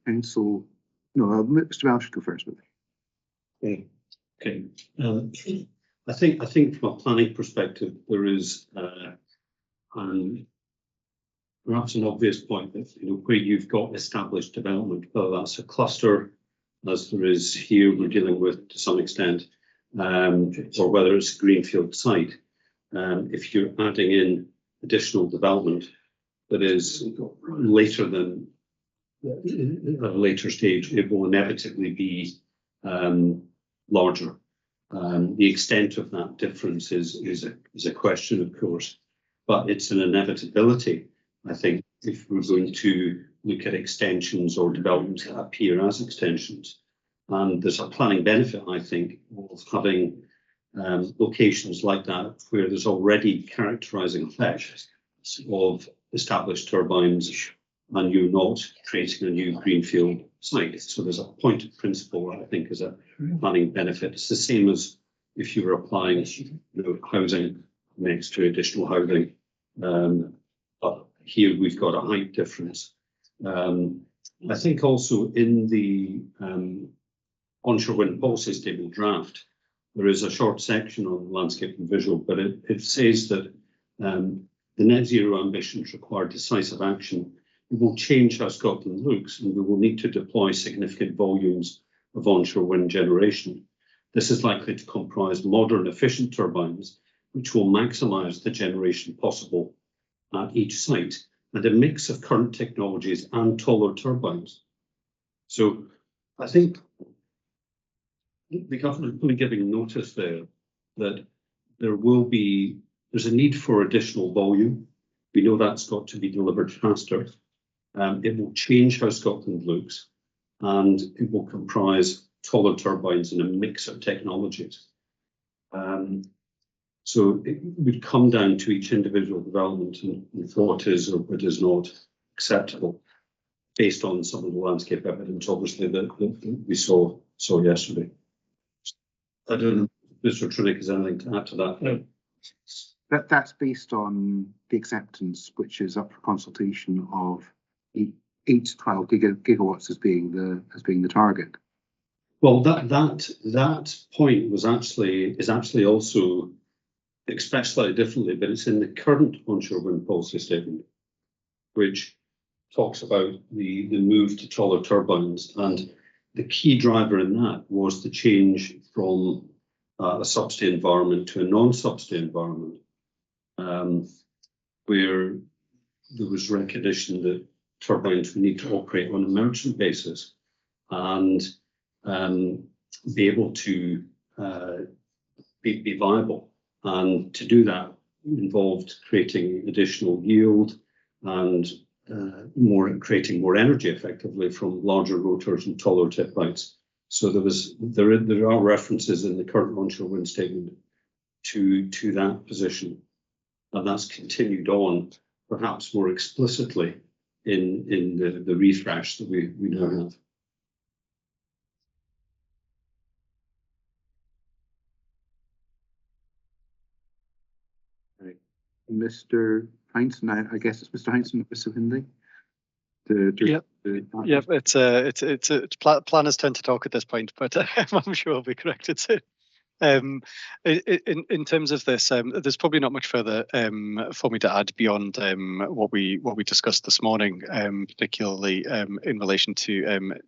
council. No, Mr. Bell should go first. But Yeah. Okay. I think from a planning perspective, there is perhaps an obvious point that where you've got established development, whether that's a cluster, as there is here, we're dealing with to some extent, or whether it's a greenfield site. If you're adding in additional development that is later than at a later stage, it will inevitably be larger. The extent of that difference is a question, of course, but it's an inevitability. I think if we're going to look at extensions or developments that appear as extensions, and there's a planning benefit, I think, of having locations like that where there's already characterising effects of established turbines, and you're not creating a new greenfield site. So there's a point of principle, I think, as a planning benefit. It's the same as if you were applying housing next to additional housing. But here we've got a height difference. I think also in the onshore wind policy statement draft, there is a short section on landscape and visual, but it says that the net zero ambitions require decisive action. It will change how Scotland looks, and we will need to deploy significant volumes of onshore wind generation. This is likely to comprise modern, efficient turbines, which will maximise the generation possible at each site, and a mix of current technologies and taller turbines. So I think the government is really giving notice there that there's a need for additional volume. We know that's got to be delivered faster. It will change how Scotland looks, and it will comprise taller turbines and a mix of technologies. So it would come down to each individual development and what is or what is not acceptable based on some of the landscape evidence, obviously, that we saw yesterday. I don't know if Mr. Trunick has anything to add to that. No. that's based on the acceptance, which is up for consultation of 8 to 12 gigawatts as being the target. Well, that point is actually also expressed slightly differently, but it's in the current onshore wind policy statement, which talks about the move to taller turbines, and the key driver in that was the change from a subsea environment to a non-subsea environment, where there was recognition that turbines would need to operate on a merchant basis and be able to be viable. And to do that involved creating additional yield and creating more energy effectively from larger rotors and taller tip heights. So there are references in the current onshore wind statement to that position, and that's continued on perhaps more explicitly in the refresh that we now have. Right. Mr. Heinson, I guess it's Mr. Heinson, Mr. Hindley. It's planners tend to talk at this point, but I'm sure I'll be corrected soon. In terms of this, there's probably not much further for me to add beyond what we discussed this morning, particularly in relation to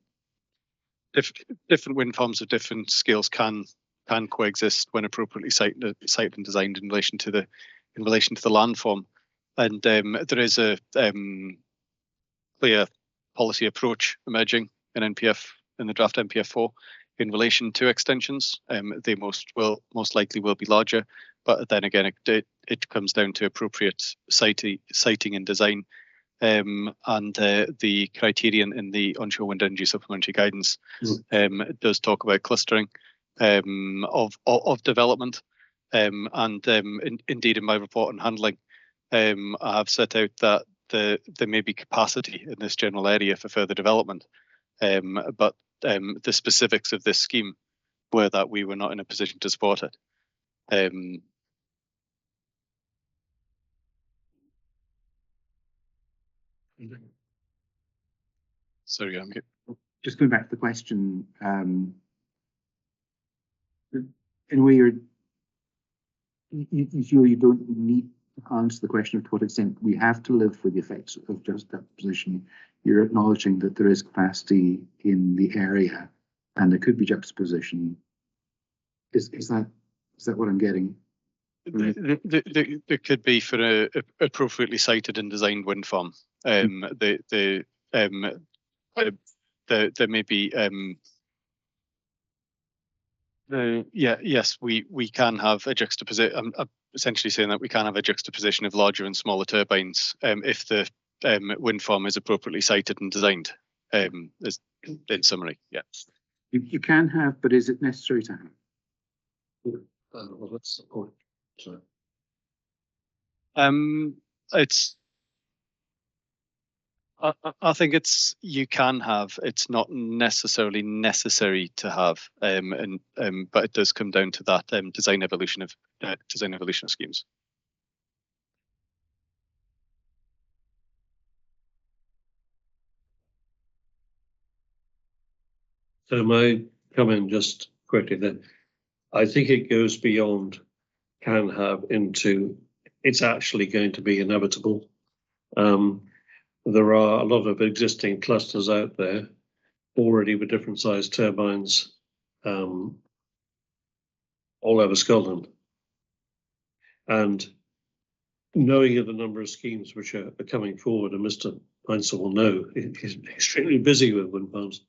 different wind farms of different scales can coexist when appropriately sited and designed in relation to the landform, and there is a clear policy approach emerging in the draft NPF4 in relation to extensions. They most likely will be larger, but then again, it comes down to appropriate siting and design, and the criterion in the onshore wind energy supplementary guidance does talk about clustering of development, and indeed in my report on handling, I have set out that there may be capacity in this general area for further development, but the specifics of this scheme were that we were not in a position to support it. Sorry, I'm here. Just going back to the question, in a way, you feel you don't need to answer the question of to what extent we have to live with the effects of just that position. You're acknowledging that there is capacity in the area, and there could be juxtaposition. Is that what I'm getting? There could be for a appropriately sited and designed wind farm. There may be. Yes, we can have a juxtaposition. I'm essentially saying that we can have a juxtaposition of larger and smaller turbines if the wind farm is appropriately sited and designed. In summary, yes. You can have, but is it necessary to have? Well, that's the point. Sorry. It's. I think you can have. It's not necessarily necessary to have, but it does come down to that design evolution of schemes. So my comment just quickly then, I think it goes beyond can have into it's actually going to be inevitable. There are a lot of existing clusters out there already with different sized turbines all over Scotland. And knowing of the number of schemes which are coming forward, and Mr. Heinsohn will know, he's extremely busy with wind farms.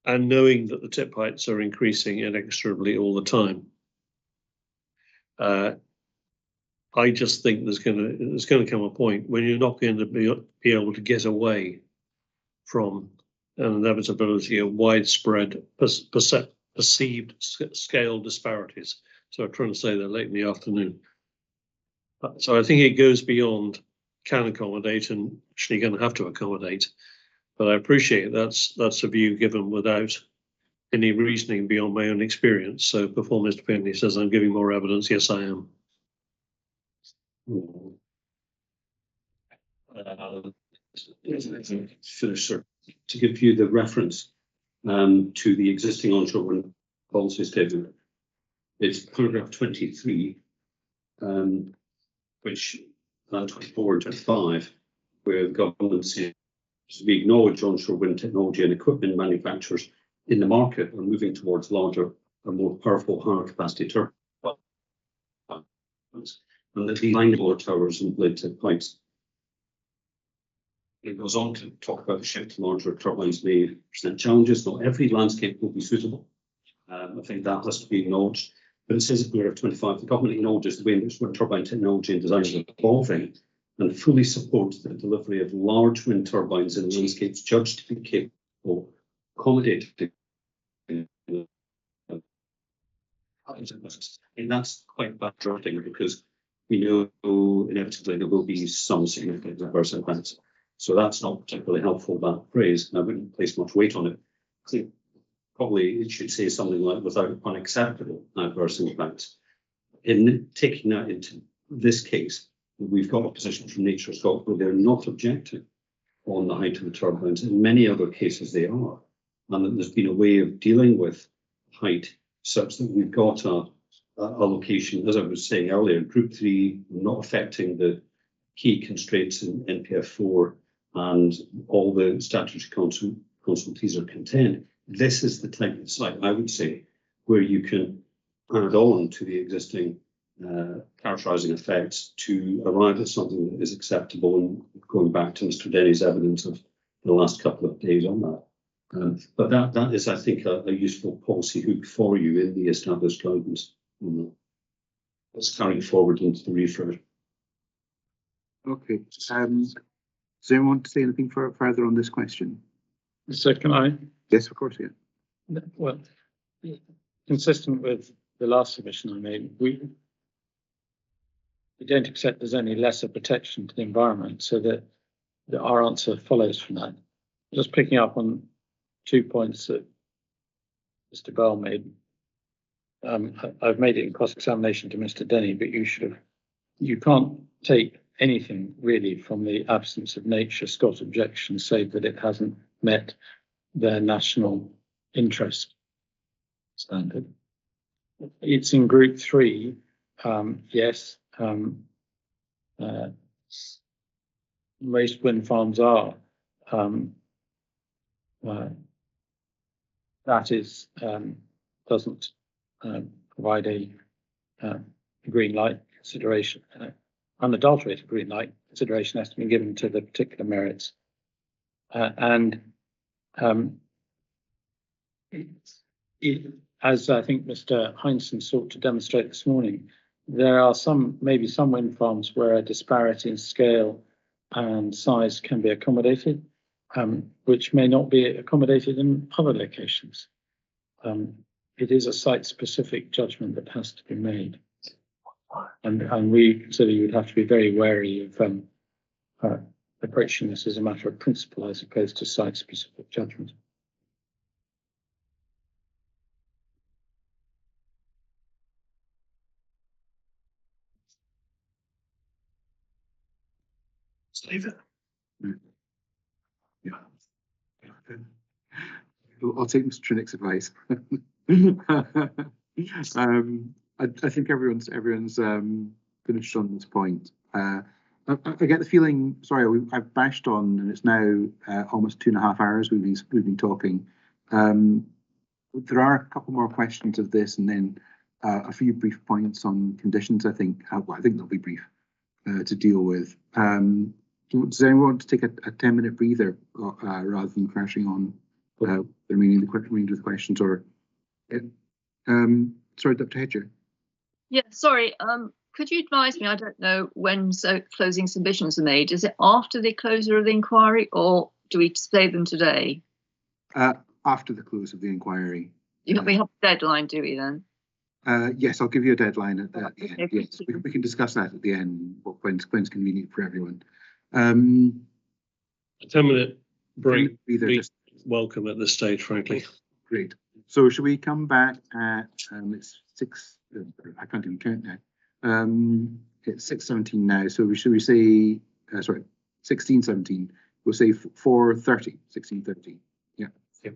And knowing that the tip heights are increasing inexorably all the time, I just think there's going to come a point when you're not going to be able to get away from an inevitability of widespread perceived scale disparities. So I'm trying to say that late in the afternoon. So I think it goes beyond can accommodate and actually going to have to accommodate. But I appreciate that's a view given without any reasoning beyond my own experience. So before Mr. Penny says I'm giving more evidence, yes, I am. Finish, sir. To give you the reference to the existing onshore wind policy statement, it's paragraph 23, which 24 and 25, where the government says we acknowledge onshore wind technology and equipment manufacturers in the market are moving towards larger and more powerful, higher capacity turbines, and that the line board towers and blade tip pipes. It goes on to talk about the shift to larger turbines may present challenges. Not every landscape will be suitable. I think that has to be acknowledged. But it says in paragraph 25, the government acknowledges the way in which wind turbine technology and design is evolving and fully supports the delivery of large wind turbines in landscapes judged to be capable of accommodating. And that's quite bad drafting because we know inevitably there will be some significant adverse events. So that's not particularly helpful, that phrase, and I wouldn't place much weight on it. I think probably it should say something like without unacceptable adverse impacts. In taking that into this case, we've got a position from Nature Scotland where they're not objecting on the height of the turbines. In many other cases they are. And that there's been a way of dealing with height such that we've got a location, as I was saying earlier, Group 3 not affecting the key constraints in NPF 4 and all the statutory consultees are content. This is the type of site, I would say, where you can add on to the existing characterising effects to arrive at something that is acceptable, and going back to Mr. Denny's evidence of the last couple of days on that. But that is, I think, a useful policy hook for you in the established guidance. Let's carry forward into the refresh. Okay. Does anyone want to say anything further on this question? So can I? Yes, of course, yeah. Well, consistent with the last submission I made, we don't accept there's any lesser protection to the environment, so that our answer follows from that. Just picking up on 2 points that Mr. Bell made. I've made it in cross-examination to Mr. Denny, but you can't take anything really from the absence of nature Scott objections, say that it hasn't met their national interest standard. It's in group 3, yes. Most wind farms are. That is doesn't provide a green light consideration. Unadulterated green light consideration has to be given to the particular merits, and as I think Mr. Heinsohn sought to demonstrate this morning, there are maybe some wind farms where a disparity in scale and size can be accommodated, which may not be accommodated in other locations. It is a site-specific judgment that has to be made, and we consider you would have to be very wary of approaching this as a matter of principle as opposed to site-specific judgment. Leave it. Yeah. I'll take Mr. Trinick's advice. I think everyone's finished on this point. I get the feeling. Sorry, I've bashed on, and it's now almost 2.5 hours we've been talking. There are a couple more questions of this, and then a few brief points on conditions. I think. Well, I think they'll be brief to deal with. Does anyone want to take a 10-minute breather rather than crashing on the remainder of the questions? Or sorry, Dr. Hedger. Yeah, sorry. Could you advise me? I don't know when closing submissions are made. Is it after the closure of the inquiry, or do we display them today? After the close of the inquiry. We have a deadline, do we then? Yes, I'll give you a deadline at the end. Yes, we can discuss that at the end. When's convenient for everyone. A 10-minute break. Either just welcome at this stage, frankly. Great. So should we come back at it's 6? I can't even count now. It's 6:17 now. So should we say 16:17? We'll say 4:30. 16:30. Yeah. Yep.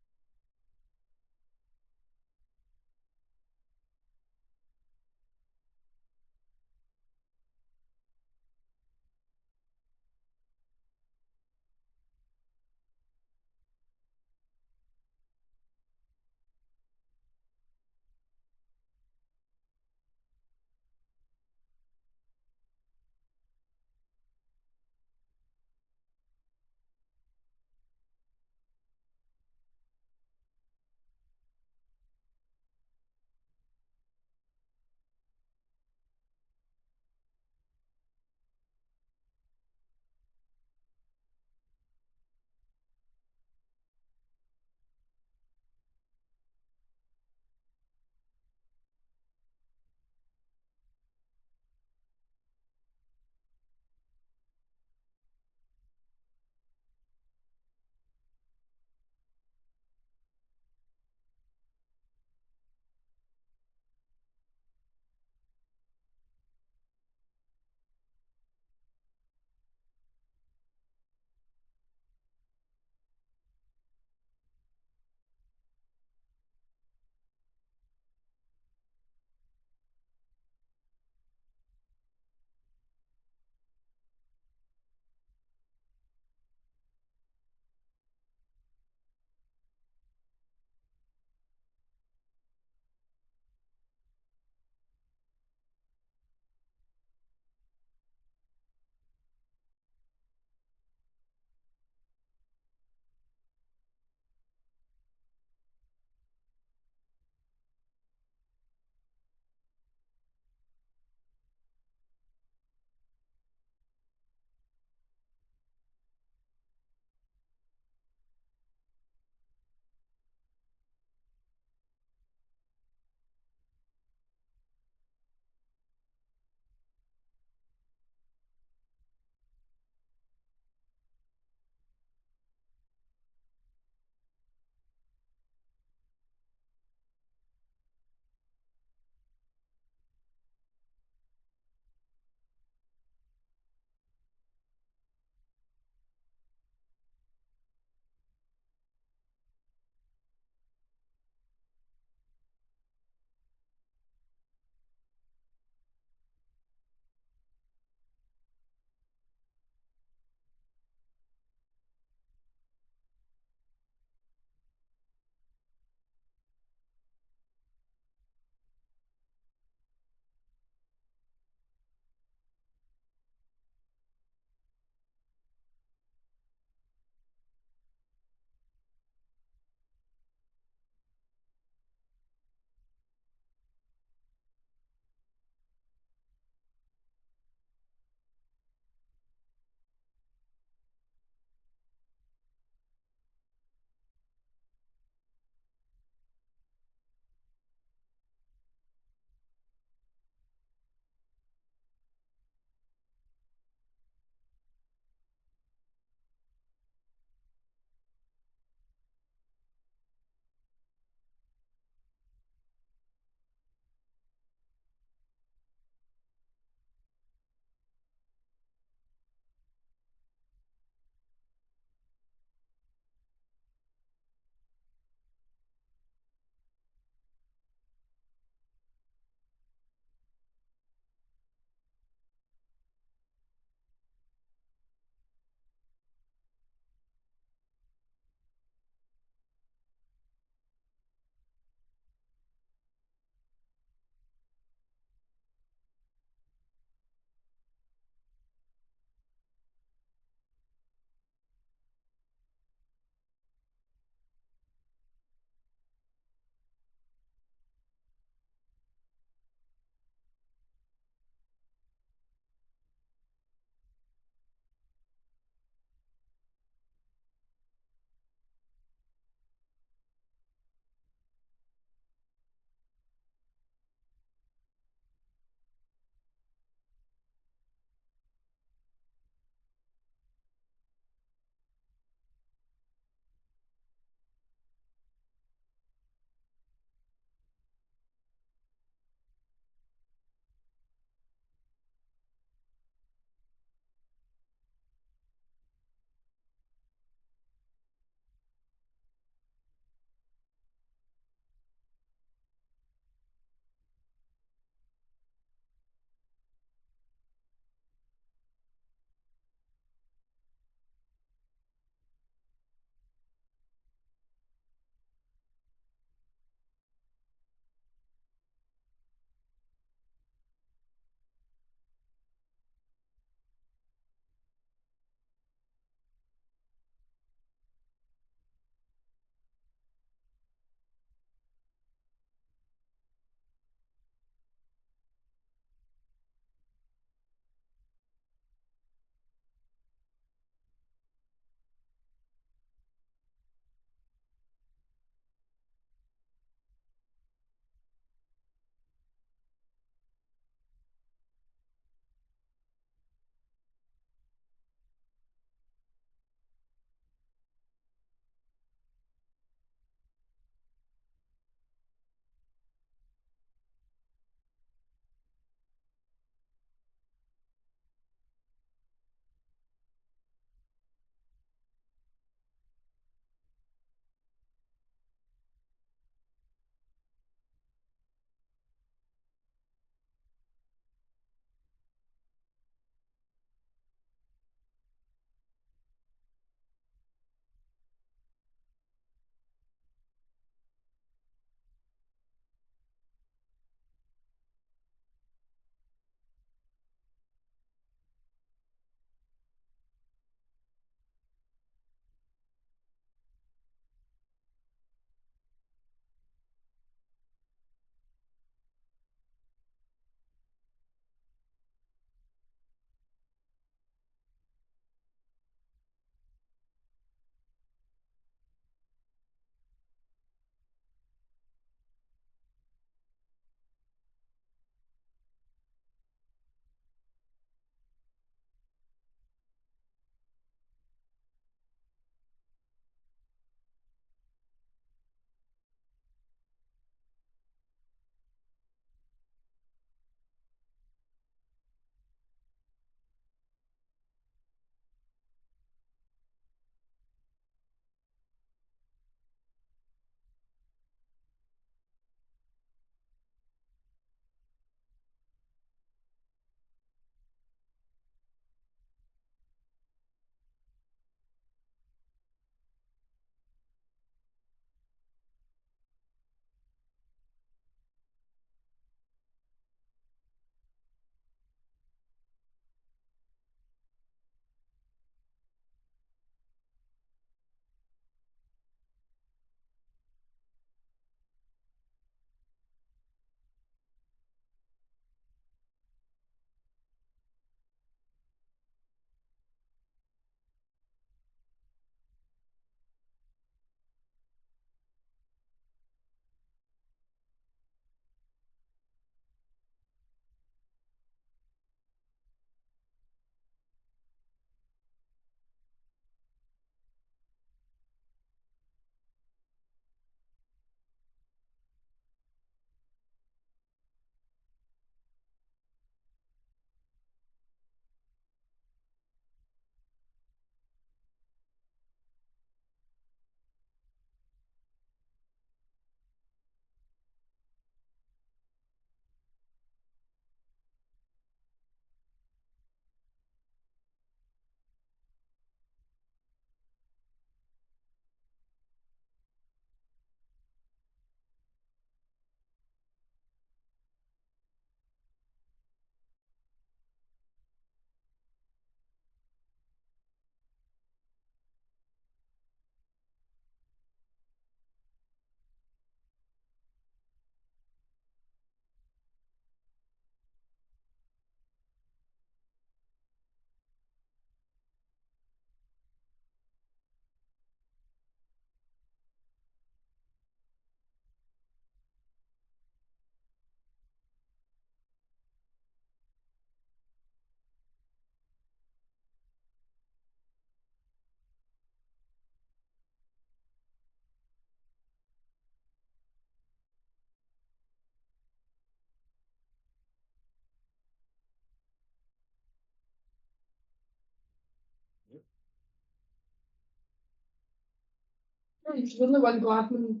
There's only one Gladman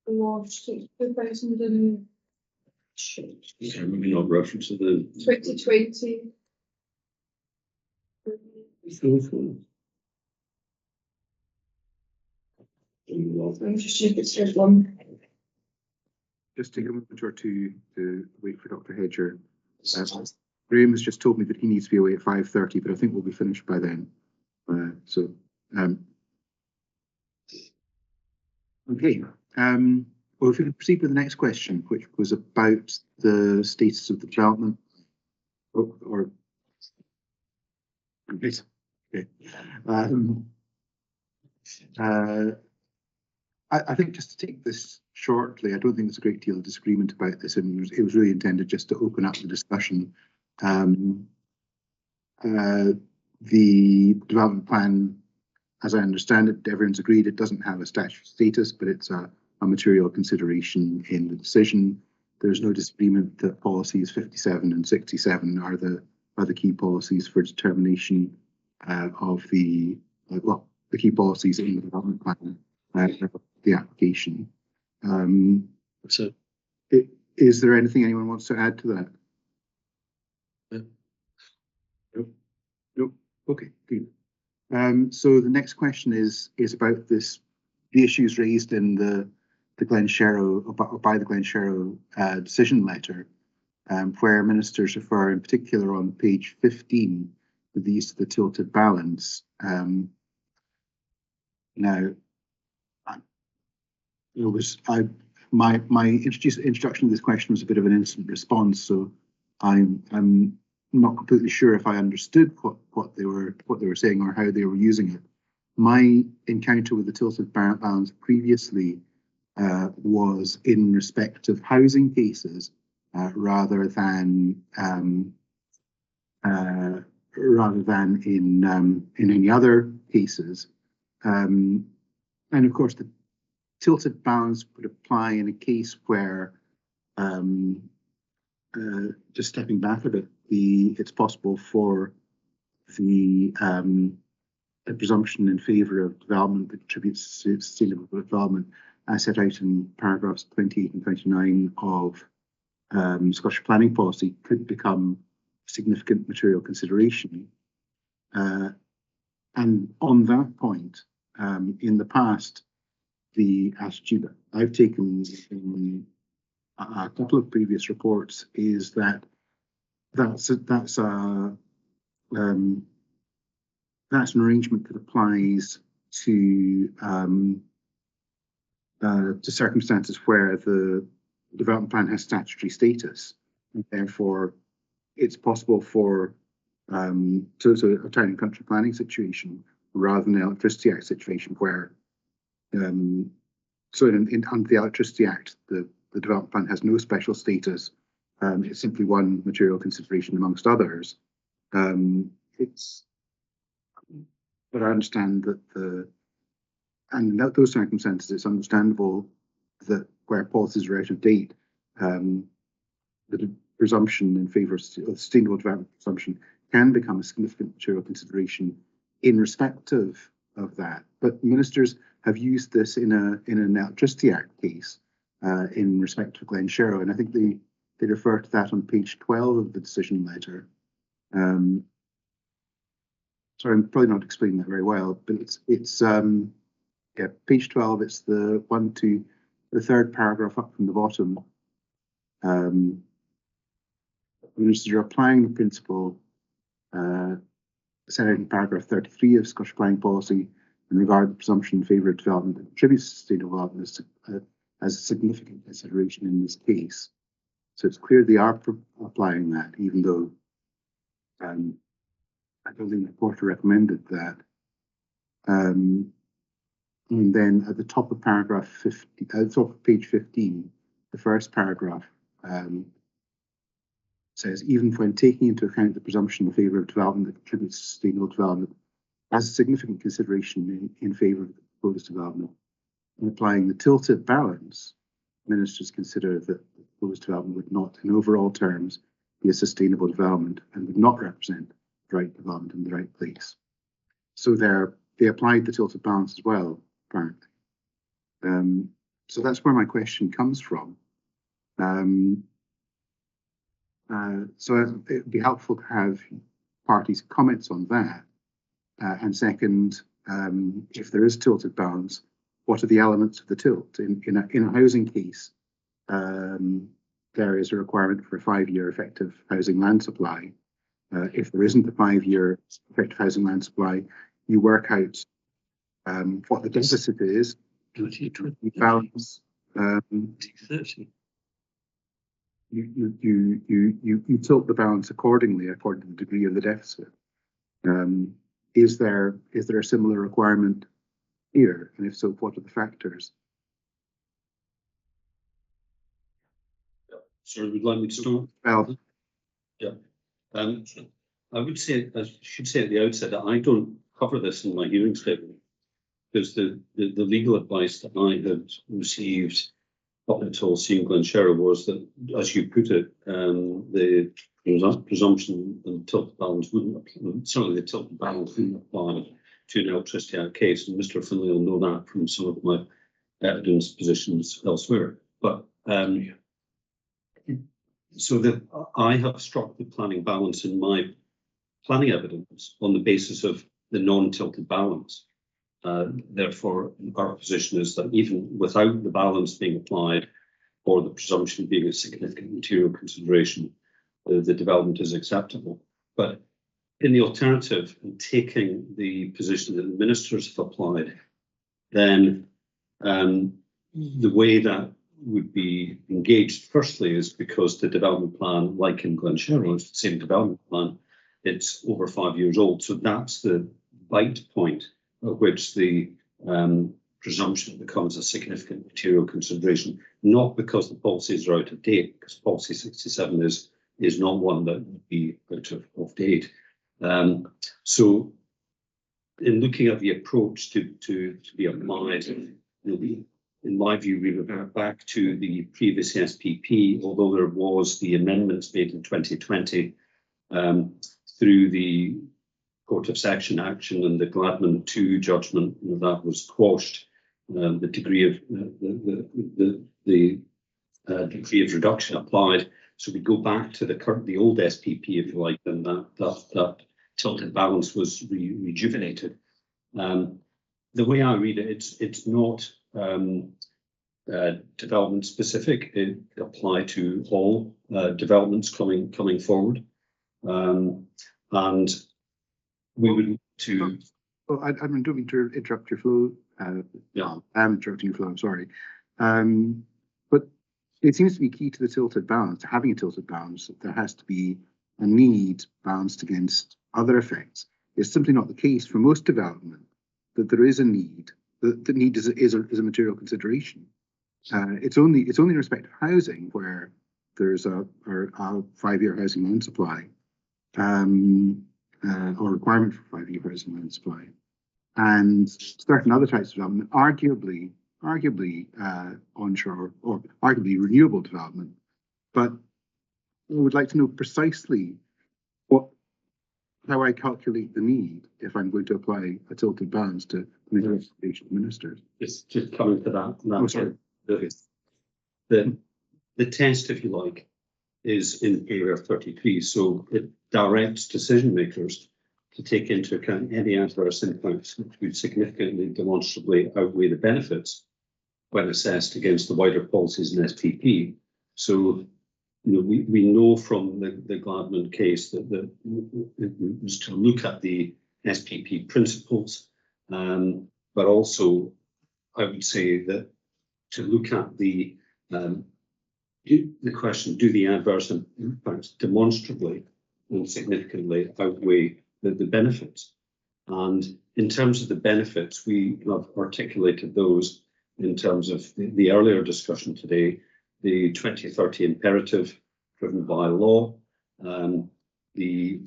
launched in 2000 Maybe not reference to the 2020. I'm just sure if it's just one. Just take a moment or two to wait for Dr. Hedger. Graham has just told me that he needs to be away at 5:30, but I think we'll be finished by then. Okay. Well, if we can proceed with the next question, which was about the status of the development, okay. I think just to take this shortly, I don't think there's a great deal of disagreement about this, and it was really intended just to open up the discussion. The development plan, as I understand it, everyone's agreed it doesn't have a statutory status, but it's a material consideration in the decision. There's no disagreement that policies 57 and 67 are the key policies for determination of the key policies in the development plan, the application. Is there anything anyone wants to add to that? No. Okay, good. So the next question is about the issues raised in the Glen Sherrow, by the Glen Sherrow decision letter, where ministers refer in particular on page 15 to the use of the tilted balance. Now, my introduction to this question was a bit of an instant response, so I'm not completely sure if I understood what they were saying or how they were using it. My encounter with the tilted balance previously was in respect of housing cases rather than in any other cases, and of course the tilted balance would apply in a case where, just stepping back a bit, it's possible for the presumption in favour of development that contributes to sustainable development, as set out in paragraphs 28 and 29 of Scottish planning policy, could become significant material consideration. And on that point, in the past, the attitude I've taken in a couple of previous reports is that that's an arrangement that applies to circumstances where the development plan has statutory status, and therefore it's possible for a town and country planning situation rather than an Electricity Act situation where under the Electricity Act, the development plan has no special status. It's simply one material consideration amongst others. But I understand that in those circumstances, it's understandable that where policies are out of date, the presumption in favour of sustainable development presumption can become a significant material consideration in respect of that. But ministers have used this in an Electricity Act case in respect of Glen Sherrow, and I think they refer to that on page 12 of the decision letter. Sorry, I'm probably not explaining that very well, but it's page 12. It's the third paragraph up from the bottom. Ministers are applying the principle set out in paragraph 33 of Scottish planning policy in regard to the presumption in favour of development that contributes to sustainable development as a significant consideration in this case. So it's clear they are applying that, even though I don't think the reporter recommended that. And then at the top of paragraph 50, at the top of page 15, the first paragraph says, even when taking into account the presumption in favour of development that contributes to sustainable development as a significant consideration in favour of the proposed development, and applying the tilted balance, ministers consider that the proposed development would not, in overall terms, be a sustainable development and would not represent the right development in the right place. So they applied the tilted balance as well, apparently. So that's where my question comes from. So it'd be helpful to have parties' comments on that. And second, if there is tilted balance, what are the elements of the tilt? In a housing case, there is a requirement for a 5-year effective housing land supply. If there isn't a 5-year effective housing land supply, you work out what the deficit is, you balance. You tilt the balance accordingly, according to the degree of the deficit. Is there a similar requirement here? And if so, what are the factors? So would like me to start? Well, Yeah. I should say at the outset that I don't cover this in my hearing statement, because the legal advice that I had received up until seeing Glenshera was that, as you put it, the presumption and tilt balance wouldn't apply. Certainly the tilt balance wouldn't apply to an Electricity Act case, and Mr. Finlay will know that from some of my evidence positions elsewhere. But so that I have struck the planning balance in my planning evidence on the basis of the non-tilted balance. Therefore, our position is that even without the balance being applied, or the presumption being a significant material consideration, the development is acceptable. But in the alternative, in taking the position that the ministers have applied, then the way that would be engaged, firstly, is because the development plan, like in Glenshera, is the same development plan. It's over 5 years old, so that's the bite point at which the presumption becomes a significant material consideration, not because the policies are out of date, because policy 67 is not one that would be out of date. So in looking at the approach to be applied, in my view, we revert back to the previous SPP, although there was the amendments made in 2020 through the Court of Section action and the Gladman 2 judgment, that was quashed. The degree of reduction applied. So we go back to the old SPP, if you like, and that tilted balance was rejuvenated. The way I read it, it's not development specific. It applied to all developments coming forward, and we would to. Well, I don't mean to interrupt your flow. Yeah, I'm interrupting your flow. I'm sorry, but it seems to be key to the tilted balance. To having a tilted balance, that there has to be a need balanced against other effects. It's simply not the case for most development that there is a need. The need is a material consideration. It's only in respect of housing where there's a 5-year housing land supply, or requirement for 5-year housing land supply, and certain other types of development, arguably onshore or arguably renewable development. But I would like to know precisely how I calculate the need if I'm going to apply a tilted balance to negotiation ministers. just coming to that. Oh, sorry. The test, if you like, is in area 33. So it directs decision makers to take into account any adverse impacts which would significantly demonstrably outweigh the benefits when assessed against the wider policies in SPP. So we know from the Gladman case that it was to look at the SPP principles, but also I would say that to look at the question, do the adverse impacts demonstrably and significantly outweigh the benefits? And in terms of the benefits, we have articulated those in terms of the earlier discussion today, the 2030 imperative driven by law, the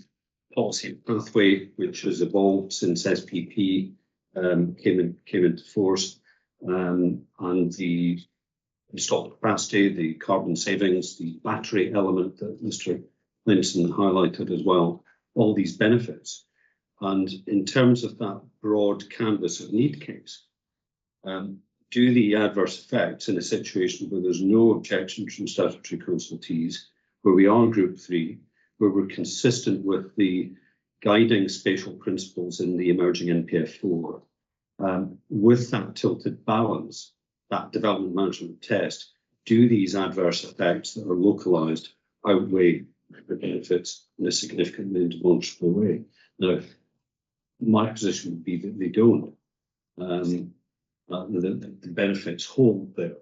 policy pathway, which has evolved since SPP came into force, and the installed capacity, the carbon savings, the battery element that Mr. Linson highlighted as well, all these benefits. And in terms of that broad canvas of need case, Do the adverse effects in a situation where there's no objection from statutory consultees, where we are Group 3, where we're consistent with the guiding spatial principles in the emerging NPF4, with that tilted balance, that development management test, do these adverse effects that are localised outweigh the benefits in a significantly and demonstrable way? Now, my position would be that they don't. The benefits hold there.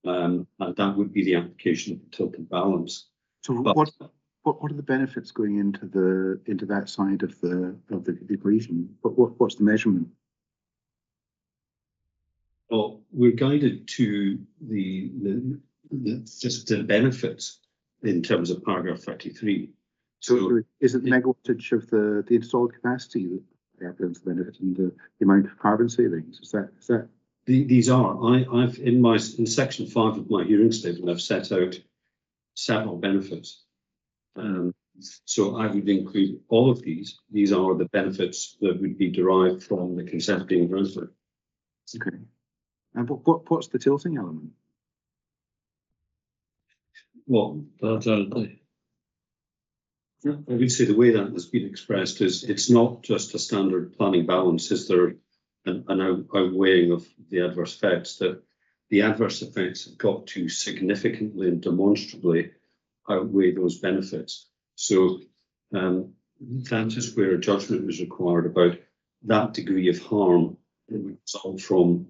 And that would be the application of the tilted balance. So But- what are the benefits going into that side of the equation? What's the measurement? Well, we're guided to just the benefits in terms of paragraph 33. So is it the megawattage of the installed capacity that represents the benefit and the amount of carbon savings? Is that? These are. I've in section 5 of my hearing statement, I've set out several benefits. So I would include all of these. These are the benefits that would be derived from the consent being granted. Okay. And what's the tilting element? Well, I would say the way that has been expressed is it's not just a standard planning balance. Is there an outweighing of the adverse effects? That the adverse effects have got to significantly and demonstrably outweigh those benefits. So that is where a judgment was required about that degree of harm that would result from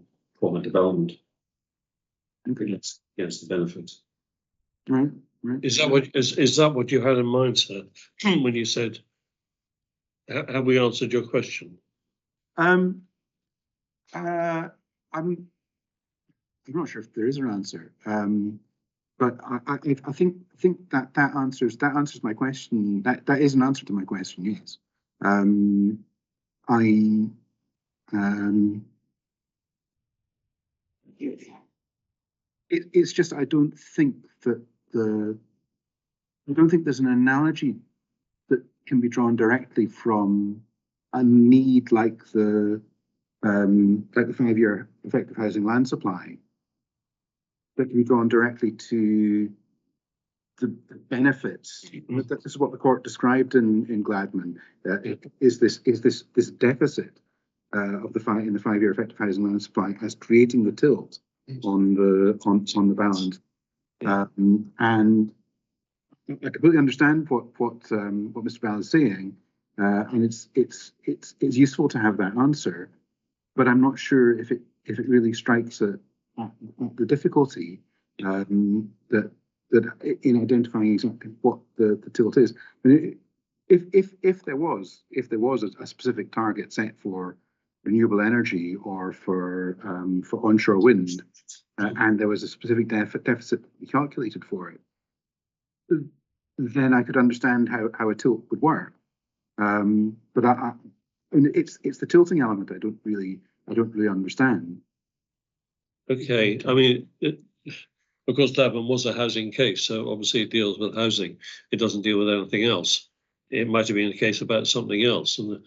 a development against the benefits. Right. Is that what you had in mind, sir, when you said, have we answered your question? I'm not sure if there is an answer. But I think that answers my question. That is an answer to my question. Yes. It's just I don't think there's an analogy that can be drawn directly from a need like the 5-year effective housing land supply that can be drawn directly to the benefits. This is what the court described in Gladman. Is this deficit of the 5-year effective housing land supply as creating the tilt on the balance? And I completely understand what Mr. Bell is saying, and it's useful to have that answer, but I'm not sure if it really strikes at the difficulty that in identifying exactly what the tilt is. I mean, if there was a specific target set for renewable energy or for onshore wind, and there was a specific deficit calculated for it, then I could understand how a tilt would work. But I mean, it's the tilting element I don't really understand. Okay, I mean, of course, Davin was a housing case, so obviously it deals with housing. It doesn't deal with anything else. It might have been a case about something else. And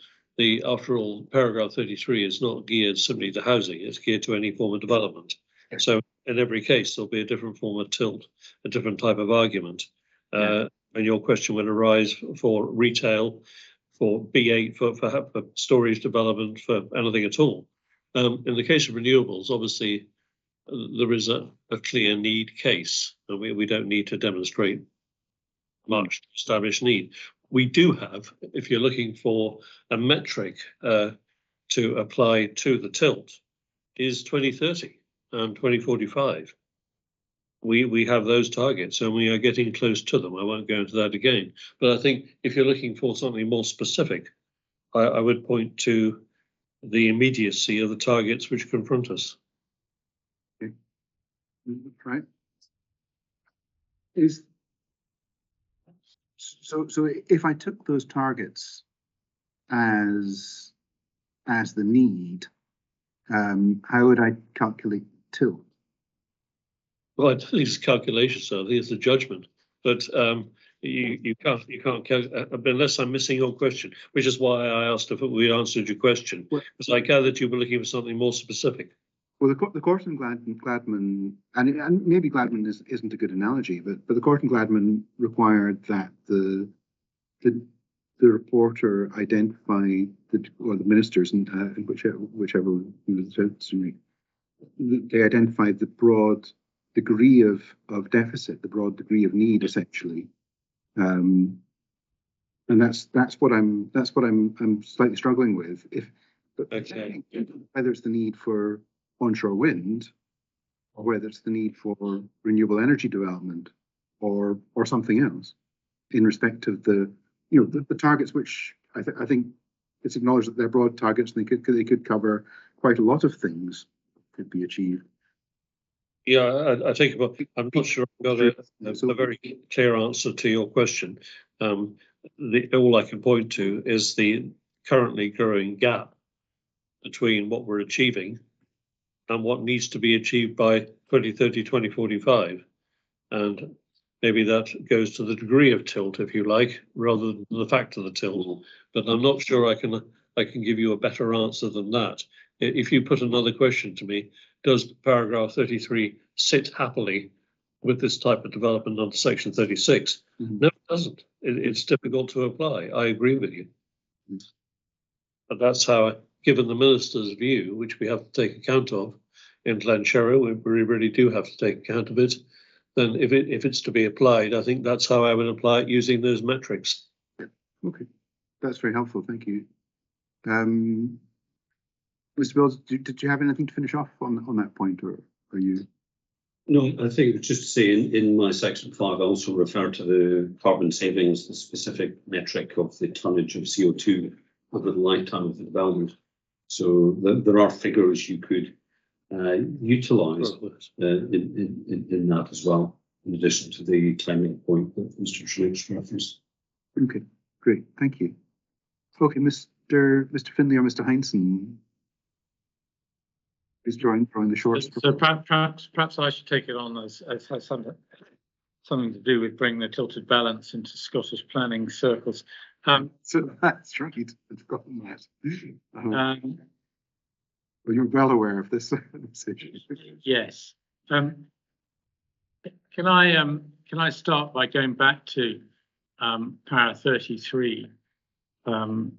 after all, paragraph 33 is not geared simply to housing. It's geared to any form of development. So in every case, there'll be a different form of tilt, a different type of argument. And your question would arise for retail, for B8, for storage development, for anything at all. In the case of renewables, obviously, there is a clear need case, and we don't need to demonstrate much to establish need. We do have, if you're looking for a metric to apply to the tilt, is 2030 and 2045. We have those targets, and we are getting close to them. I won't go into that again, but I think if you're looking for something more specific, I would point to the immediacy of the targets which confront us. Right. So if I took those targets as the need, how would I calculate tilt? Well, I don't think it's calculation, so I think it's a judgment. But you can't unless I'm missing your question, which is why I asked if we answered your question, because I gathered you were looking for something more specific. Well, the court in Gladman, and maybe Gladman isn't a good analogy, but the court in Gladman required that the reporter identify or the ministers and whichever they identified the broad degree of deficit, the broad degree of need, essentially, and that's what I'm slightly struggling with. Okay. Whether it's the need for onshore wind, or whether it's the need for renewable energy development, or something else, in respect of the targets, which I think it's acknowledged that they're broad targets, and they could cover quite a lot of things could be achieved. Yeah, I think I'm not sure I've got a very clear answer to your question. All I can point to is the currently growing gap between what we're achieving and what needs to be achieved by 2030, 2045. And maybe that goes to the degree of tilt, if you like, rather than the fact of the tilt. But I'm not sure I can give you a better answer than that. If you put another question to me, does paragraph 33 sit happily with this type of development under section 36? Mm-hmm. No, it doesn't. It's difficult to apply. I agree with you. Mm-hmm. But that's how, given the minister's view, which we have to take account of in Glenshire, we really do have to take account of it. Then if it's to be applied, I think that's how I would apply it using those metrics. Yeah. Okay, that's very helpful. Thank you. Mr. Bills, did you have anything to finish off on that point, or are you? No, I think just to say in my section 5, I also refer to the carbon savings, the specific metric of the tonnage of CO2 over the lifetime of the development. So there are figures you could utilise in that as well, in addition to the timing point that Mr. Schlick's referenced. Okay, great, thank you. Okay, Mr. Finlay or Mr. Heinsohn, please join the shorts. So perhaps I should take it on as has something to do with bringing the tilted balance into Scottish planning circles. So that's right. I've forgotten that. Well, you're well aware of this issue. Yes. Can I start by going back to para 33 and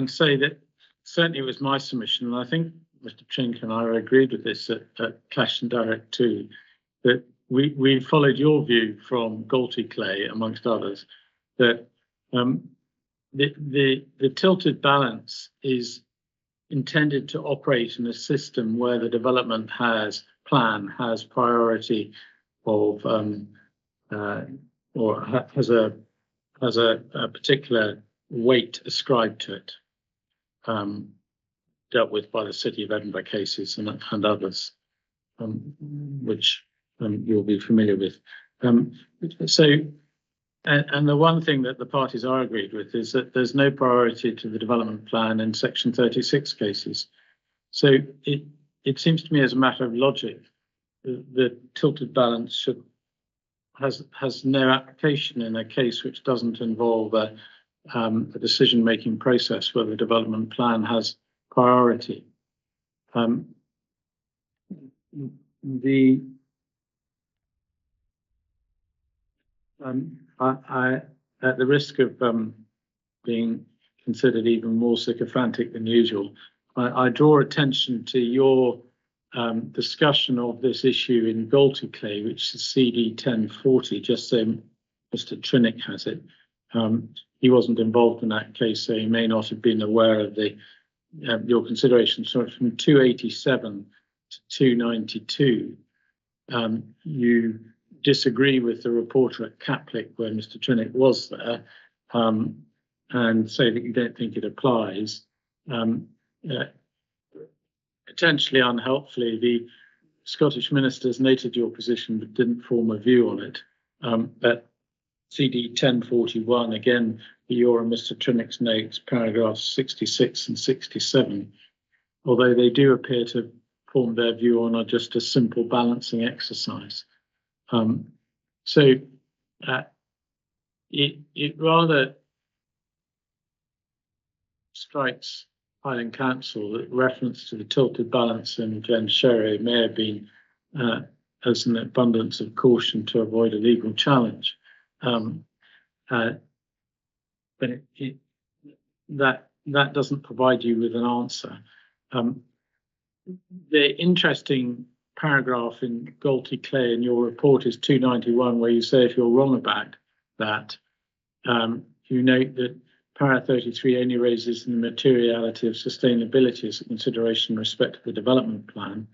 say that certainly it was my submission, and I think Mr. Chink and I agreed with this at Cash and Direct too, that we followed your view from Galty Clay, amongst others, that the tilted balance is intended to operate in a system where the development has priority of or has a particular weight ascribed to it, dealt with by the City of Edinburgh cases and others, which you'll be familiar with. And the one thing that the parties are agreed with is that there's no priority to the development plan in section 36 cases. So it seems to me, as a matter of logic, the tilted balance has no application in a case which doesn't involve a decision-making process where the development plan has priority. I, at the risk of being considered even more sycophantic than usual, I draw attention to your discussion of this issue in Galty Clay, which is CD 1040, just so Mr. Trinick has it. He wasn't involved in that case, so he may not have been aware of your considerations. So from 287 to 292, you disagree with the reporter at Caplick, where Mr. Trinick was there, and say that you don't think it applies. Potentially unhelpfully, the Scottish ministers noted your position but didn't form a view on it. But CD 1041, again, your and Mr. Trinick's notes, paragraphs 66 and 67, although they do appear to form their view on just a simple balancing exercise. It rather strikes Highland Council that reference to the tilted balance in Glen Sherry may have been as an abundance of caution to avoid a legal challenge. But that doesn't provide you with an answer. The interesting paragraph in Galty Clay in your report is 291, where you say if you're wrong about that, you note that para 33 only raises the materiality of sustainability as a consideration in respect to the development plan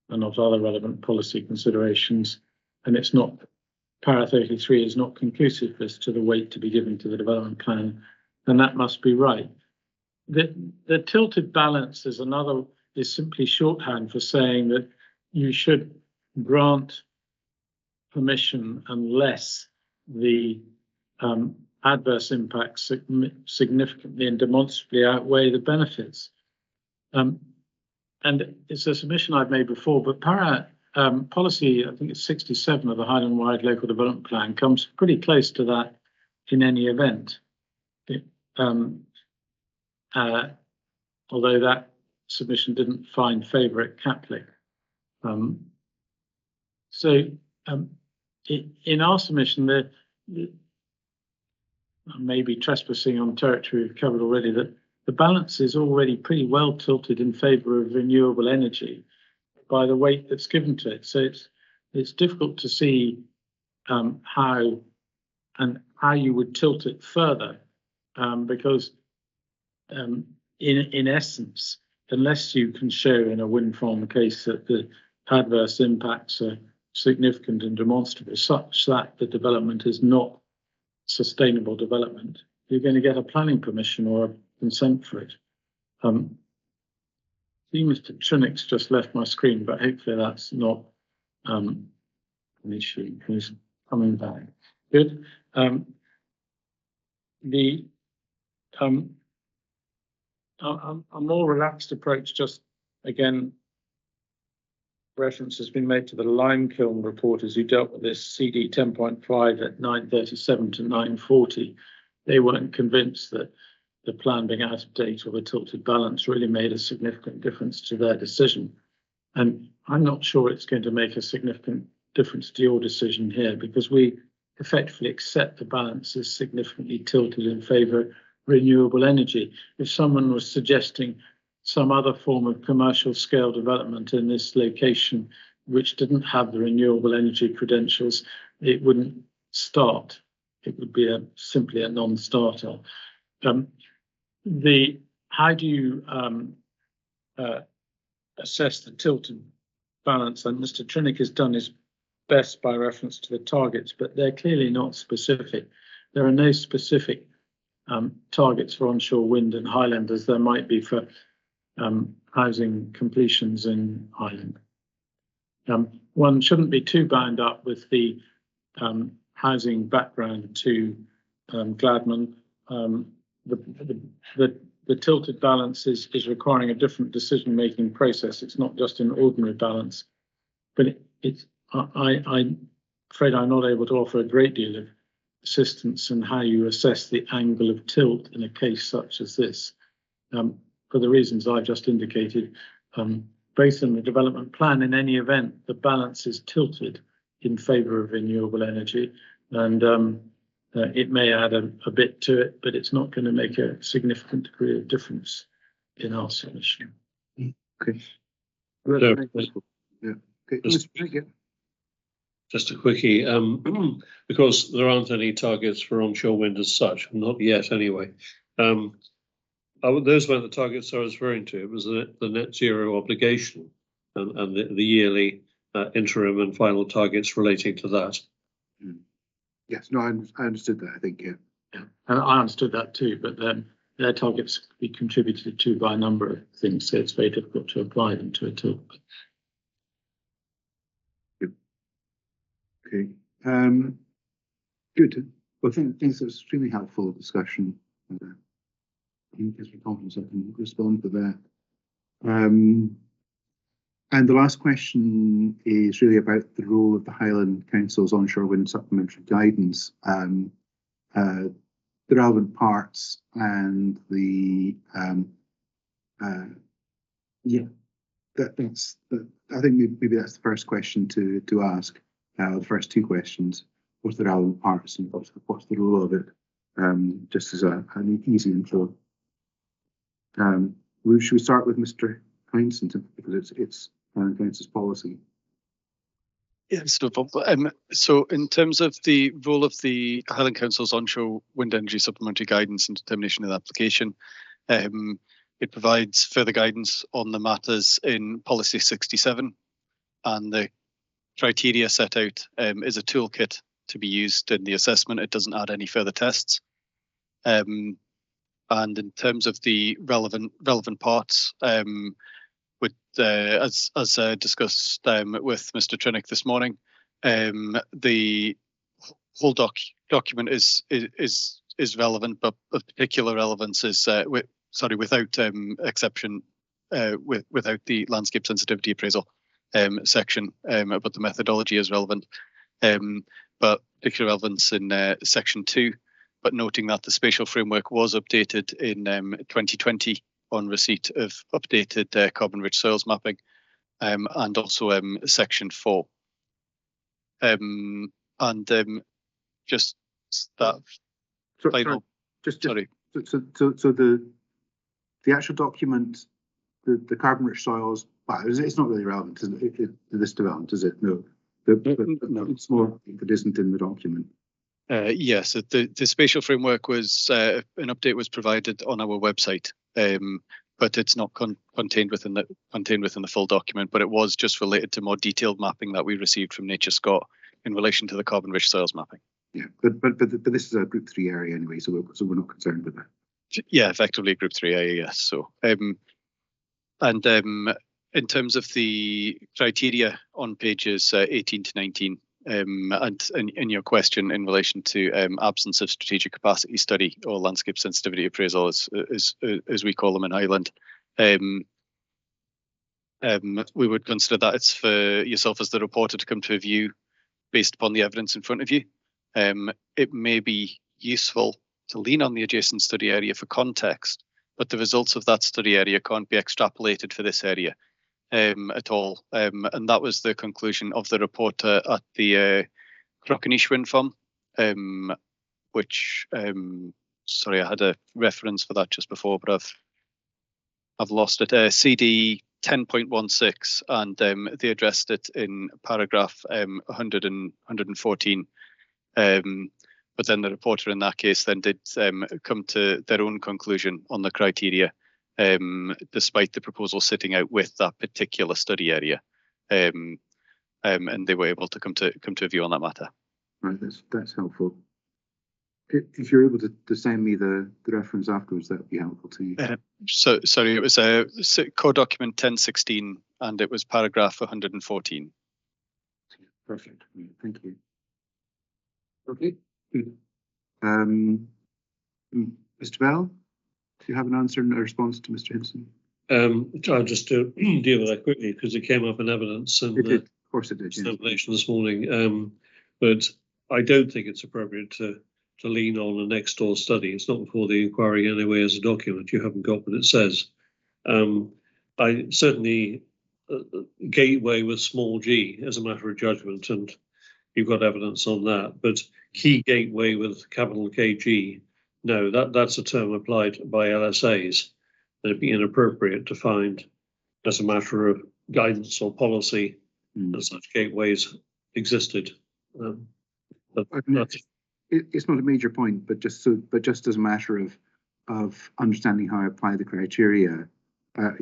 and not other relevant policy considerations. And it's not, para 33 is not conclusive as to the weight to be given to the development plan, and that must be right. The tilted balance is simply shorthand for saying that you should grant permission unless the adverse impacts significantly and demonstrably outweigh the benefits. And it's a submission I've made before, but para policy, I think it's 67 of the Highland Wide Local Development Plan, comes pretty close to that in any event. Although that submission didn't find favour at Caplick. In our submission, maybe trespassing on territory we've covered already, that the balance is already pretty well tilted in favour of renewable energy by the weight that's given to it. So it's difficult to see how you would tilt it further, because in essence, unless you can show in a wind farm case that the adverse impacts are significant and demonstrable, such that the development is not sustainable development, you're going to get a planning permission or a consent for it. I see Mr. Trinick's just left my screen, but hopefully that's not an issue. He's coming back. Good. A more relaxed approach, just again, reference has been made to the Limekiln reporters who dealt with this CD 10.5 at 937 to 940. They weren't convinced that the plan being out of date or the tilted balance really made a significant difference to their decision. And I'm not sure it's going to make a significant difference to your decision here, because we effectively accept the balance is significantly tilted in favour of renewable energy. If someone was suggesting some other form of commercial scale development in this location which didn't have the renewable energy credentials, it wouldn't start. It would be simply a non-starter. How do you assess the tilted balance? And Mr. Trinick has done his best by reference to the targets, but they're clearly not specific. There are no specific targets for onshore wind and Highland as there might be for housing completions in Ireland. One shouldn't be too bound up with the housing background to Gladman. The tilted balance is requiring a different decision-making process. It's not just an ordinary balance, but I'm afraid I'm not able to offer a great deal of assistance in how you assess the angle of tilt in a case such as this. For the reasons I've just indicated, both in the development plan, in any event, the balance is tilted in favour of renewable energy, and it may add a bit to it, but it's not going to make a significant degree of difference in our submission. Okay. Yeah. Okay. Just a quickie, because there aren't any targets for onshore wind as such, not yet anyway. Those weren't the targets I was referring to. It was the net zero obligation and the yearly interim and final targets relating to that. Yes, no, I understood that, I think, yeah. Yeah, and I understood that too, but then their targets could be contributed to by a number of things, so it's very difficult to apply them to a tilt. Okay, good. Well, I think it was extremely helpful discussion. I think as for confidence, I can respond to that. And the last question is really about the role of the Highland Council's onshore wind supplementary guidance, the relevant parts and the Yeah, I think maybe that's the first question to ask. The first two questions: what's the relevant parts, and what's the role of it? Just as an easy intro. Should we start with Mr. Heinsohn, because it's Council's policy? Yes, no problem. So in terms of the role of the Highland Council's onshore wind energy supplementary guidance and determination of the application, it provides further guidance on the matters in Policy 67, and the criteria set out is a toolkit to be used in the assessment. It doesn't add any further tests. And in terms of the relevant parts, as discussed with Mr. Trinick this morning, the whole document is relevant, but of particular relevance is without exception, without the landscape sensitivity appraisal section, but the methodology is relevant. But particular relevance in section 2, but noting that the spatial framework was updated in 2020 on receipt of updated carbon-rich soils mapping, and also section 4. Just that final. Sorry. So the actual document, the carbon-rich soils, it's not really relevant to this development, is it? No. No. It's more if it isn't in the document. Yes, the spatial framework was an update was provided on our website, but it's not contained within the full document. But it was just related to more detailed mapping that we received from Nature Scott in relation to the carbon-rich soils mapping. Yeah, but this is a Group 3 area anyway, so we're not concerned with that. Yeah, effectively Group 3 area, yes. So, and in terms of the criteria on pages 18 to 19. And in your question in relation to absence of strategic capacity study or landscape sensitivity appraisal, as we call them in Highland, we would consider that it's for yourself as the reporter to come to a view based upon the evidence in front of you. It may be useful to lean on the adjacent study area for context, but the results of that study area can't be extrapolated for this area at all. And that was the conclusion of the report at the Crockanish wind farm, which, sorry, I had a reference for that just before, but I've lost it. CD 10.16, and they addressed it in paragraph 100 and 114. But then the reporter in that case then did come to their own conclusion on the criteria, despite the proposal sitting out with that particular study area, and they were able to come to a view on that matter. Right, that's helpful. If you're able to send me the reference afterwards, that would be helpful to you. So sorry, it was a core document 1016, and it was paragraph 114. Perfect. Thank you. Okay. Good. Mr. Bell, do you have an answer and a response to Mr. Hinson? I'll just deal with that quickly because it came up in evidence and of course it did. Yes. This morning. But I don't think it's appropriate to lean on a next door study. It's not before the inquiry anyway as a document. You haven't got what it says. I certainly gateway with small g as a matter of judgment, and you've got evidence on that. But key gateway with capital KG, no, that's a term applied by LSAs. It'd be inappropriate to find as a matter of guidance or policy that such gateways existed. It's not a major point, but just as a matter of understanding how I apply the criteria, are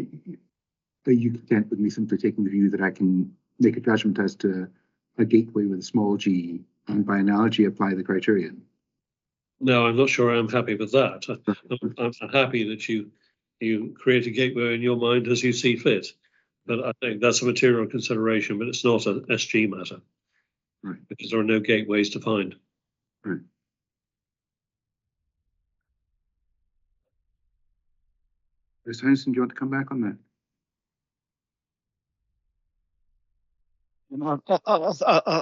you content with me simply taking the view that I can make a judgment as to a gateway with a small g and by analogy apply the criterion? No, I'm not sure I'm happy with that. I'm happy that you create a gateway in your mind as you see fit. But I think that's a material consideration, but it's not an SG matter. Right. Because there are no gateways to find. Right. Mr. Henderson, do you want to come back on that?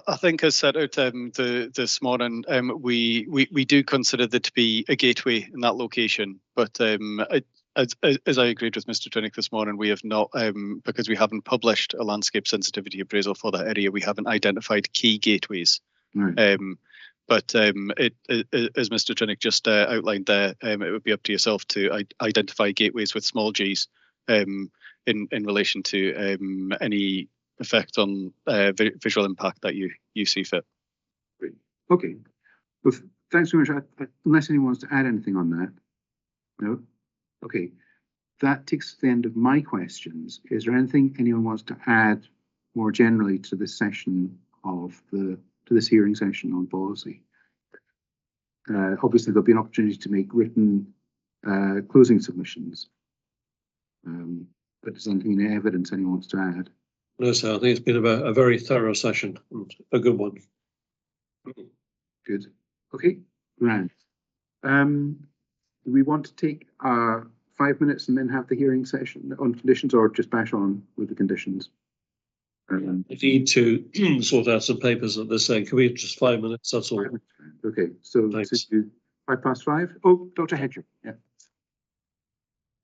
I think as set out this morning, we do consider there to be a gateway in that location, but As I agreed with Mr. Trinick this morning, we have not, because we haven't published a landscape sensitivity appraisal for that area, we haven't identified key gateways. Right. But as Mr. Trinick just outlined there, it would be up to yourself to identify gateways with small g's in relation to any effect on visual impact that you see fit. Great. Okay. Well, thanks very much. Unless anyone wants to add anything on that. No? Okay. That takes us to the end of my questions. Is there anything anyone wants to add more generally to this session of this hearing session on policy? Obviously, there'll be an opportunity to make written closing submissions. But is there anything in evidence anyone wants to add? No, sir, I think it's been a very thorough session, and a good one. Good. Okay, grand. Do we want to take 5 minutes and then have the hearing session on conditions, or just bash on with the conditions? We need to sort out some papers at this end. Can we have just 5 minutes? That's all. Okay, so Thanks. 5:05. Oh, Dr. Hedger. Yeah.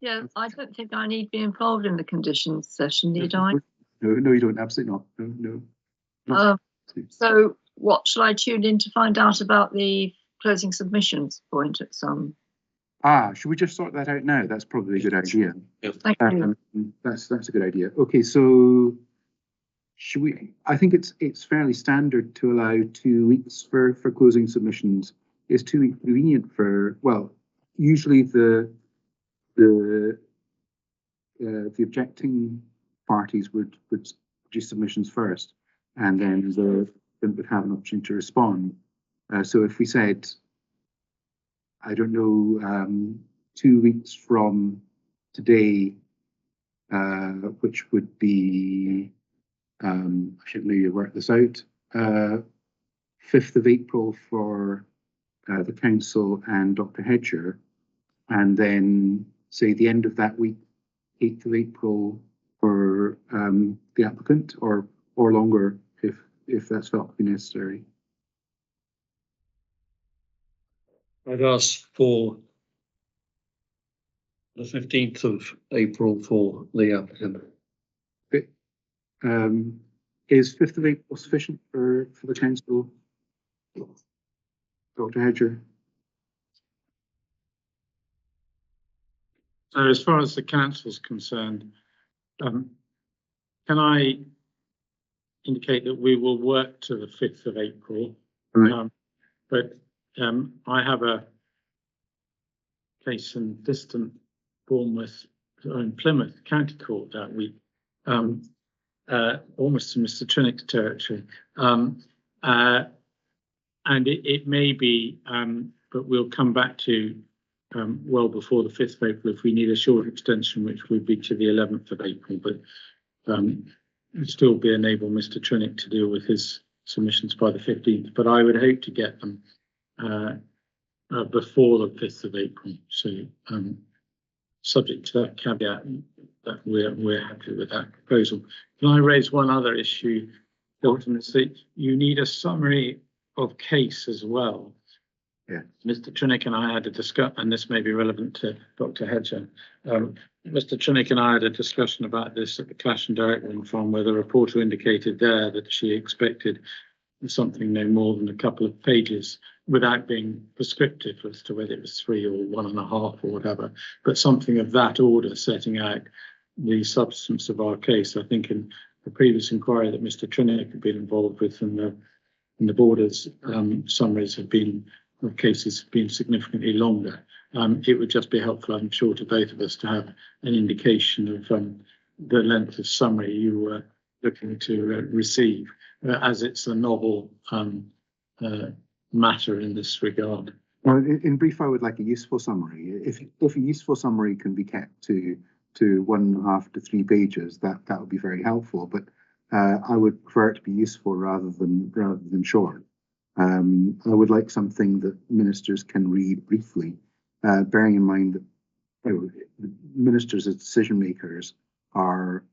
Yeah, I don't think I need to be involved in the conditions session, need I? No, you don't. Absolutely not. No. So what shall I tune in to find out about the closing submissions point at some? Should we just sort that out now? That's probably a good idea. Yeah. Thank you. That's a good idea. Okay, so should we? I think it's fairly standard to allow 2 weeks for closing submissions. Is 2 weeks convenient for? Well, usually the objecting parties would produce submissions first, and then they would have an opportunity to respond. So if we said, I don't know, 2 weeks from today, which would be, I should maybe work this out, 5th of April for the council and Dr. Hedger, and then say the end of that week, 8th of April for the applicant, or longer if that's felt to be necessary. I'd ask for the 15th of April for the applicant. Okay. Is 5th of April sufficient for the council? Dr. Hedger? So as far as the council's concerned, can I indicate that we will work to the 5th of April? Right. But I have a case in distant Bournemouth, in Plymouth County Court that week, almost to Mr. Trinick's territory. And it may be, but we'll come back to well before the 5th of April if we need a short extension, which would be to the 11th of April. But still be enable Mr. Trinick to deal with his submissions by the 15th. But I would hope to get them before the 5th of April. So subject to that caveat, that we're happy with that proposal. Can I raise one other issue, ultimately? You need a summary of case as well. Yeah. Mr. Trinick and I had a discussion, and this may be relevant to Dr. Hedger. Mr. Trinick and I had a discussion about this at the Clash and Direct Room Farm, where the reporter indicated there that she expected something no more than a couple of pages, without being prescriptive as to whether it was 3 or 1.5 or whatever, but something of that order, setting out the substance of our case. I think in the previous inquiry that Mr. Trinick had been involved with, and the boarders summaries of cases have been significantly longer. It would just be helpful, I'm sure, to both of us to have an indication of the length of summary you were looking to receive, as it's a novel matter in this regard. Well, in brief, I would like a useful summary. If a useful summary can be kept to 1.5 to 3 pages, that would be very helpful. But I would prefer it to be useful rather than short. I would like something that ministers can read briefly, bearing in mind that ministers as decision makers are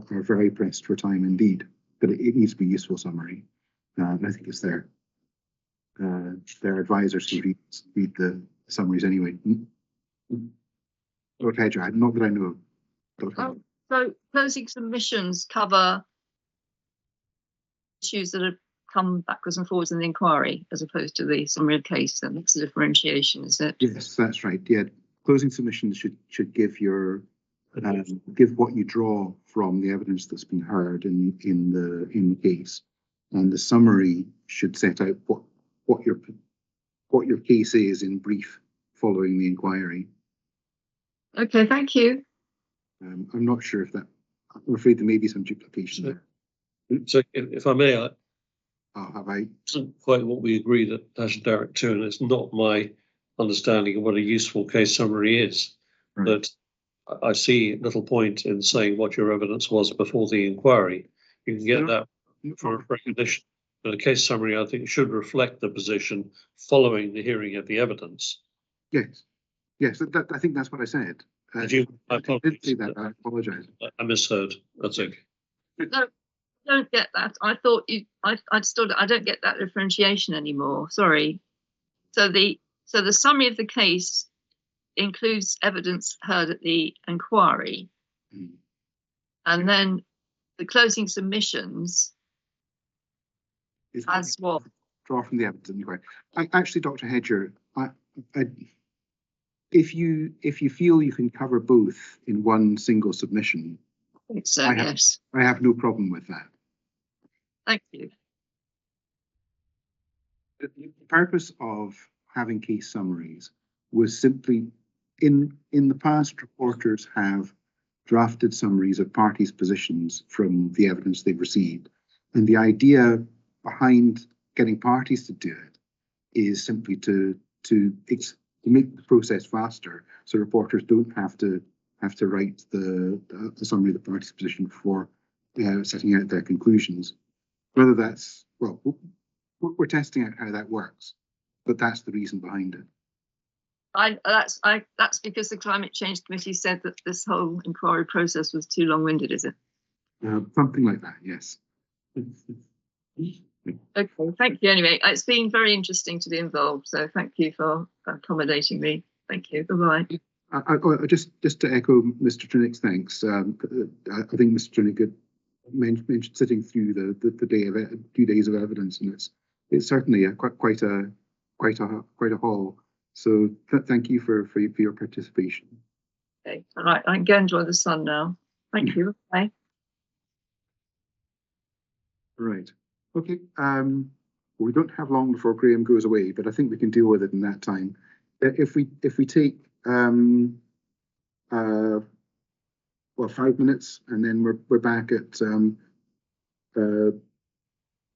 very pressed for time indeed. But it needs to be a useful summary. And I think it's their advisors who read the summaries anyway. Dr. Hedger, not that I know of. Dr. Hedger. So closing submissions cover issues that have come backwards and forwards in the inquiry, as opposed to the summary of case. And that's a differentiation, is it? Yes, that's right. Yeah, closing submissions should give your give what you draw from the evidence that's been heard in the case, and the summary should set out what your case is in brief following the inquiry. Okay, thank you. I'm not sure if that. I'm afraid there may be some duplication there. So if I may, Have I? isn't quite what we agreed at National Direct 2, and it's not my understanding of what a useful case summary is. Right. That I see little point in saying what your evidence was before the inquiry. You can get that for recognition. But a case summary, I think, should reflect the position following the hearing of the evidence. Yes, yes. I think that's what I said. Did you? I did say that. I apologise. I misheard. That's okay. No, don't get that. I thought I don't get that differentiation anymore. Sorry. So the summary of the case includes evidence heard at the inquiry, and then the closing submissions as what? Draw from the evidence inquiry. Actually, Dr. Hedger, if you feel you can cover both in one single submission, So yes. I have no problem with that. Thank you. The purpose of having case summaries was simply, in the past, reporters have drafted summaries of parties' positions from the evidence they've received. And the idea behind getting parties to do it is simply to make the process faster, so reporters don't have to write the summary of the parties' position before setting out their conclusions. Whether that's, well, we're testing out how that works, but that's the reason behind it. That's because the Climate Change Committee said that this whole inquiry process was too long-winded, is it? Something like that, yes. Okay, thank you anyway. It's been very interesting to be involved, so thank you for accommodating me. Thank you. Bye-bye. Just to echo Mr. Trinick's thanks, I think Mr. Trinick had mentioned sitting through the day of 2 days of evidence, and it's certainly quite a haul. So thank you for your participation. Okay, all right. I can go enjoy the sun now. Thank you. Bye. Right. Okay. Well, we don't have long before Graham goes away, but I think we can deal with it in that time. If we take 5 minutes, and then we're back at 5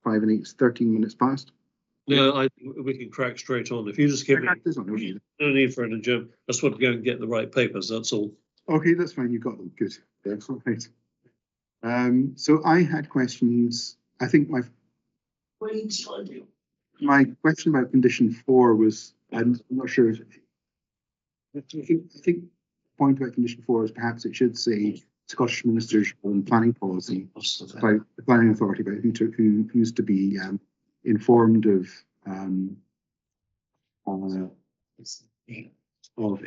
and 8, 13 minutes past. No, I think we can crack straight on. If you just give me no need for an adjournment. I just want to go and get the right papers. That's all. Okay, that's fine. You got them. Good. That's all right. So I had questions. I think my question about condition 4 was, I'm not sure if I think the point about condition 4 is perhaps it should say Scottish Minister's own planning policy by the planning authority about who's to be informed of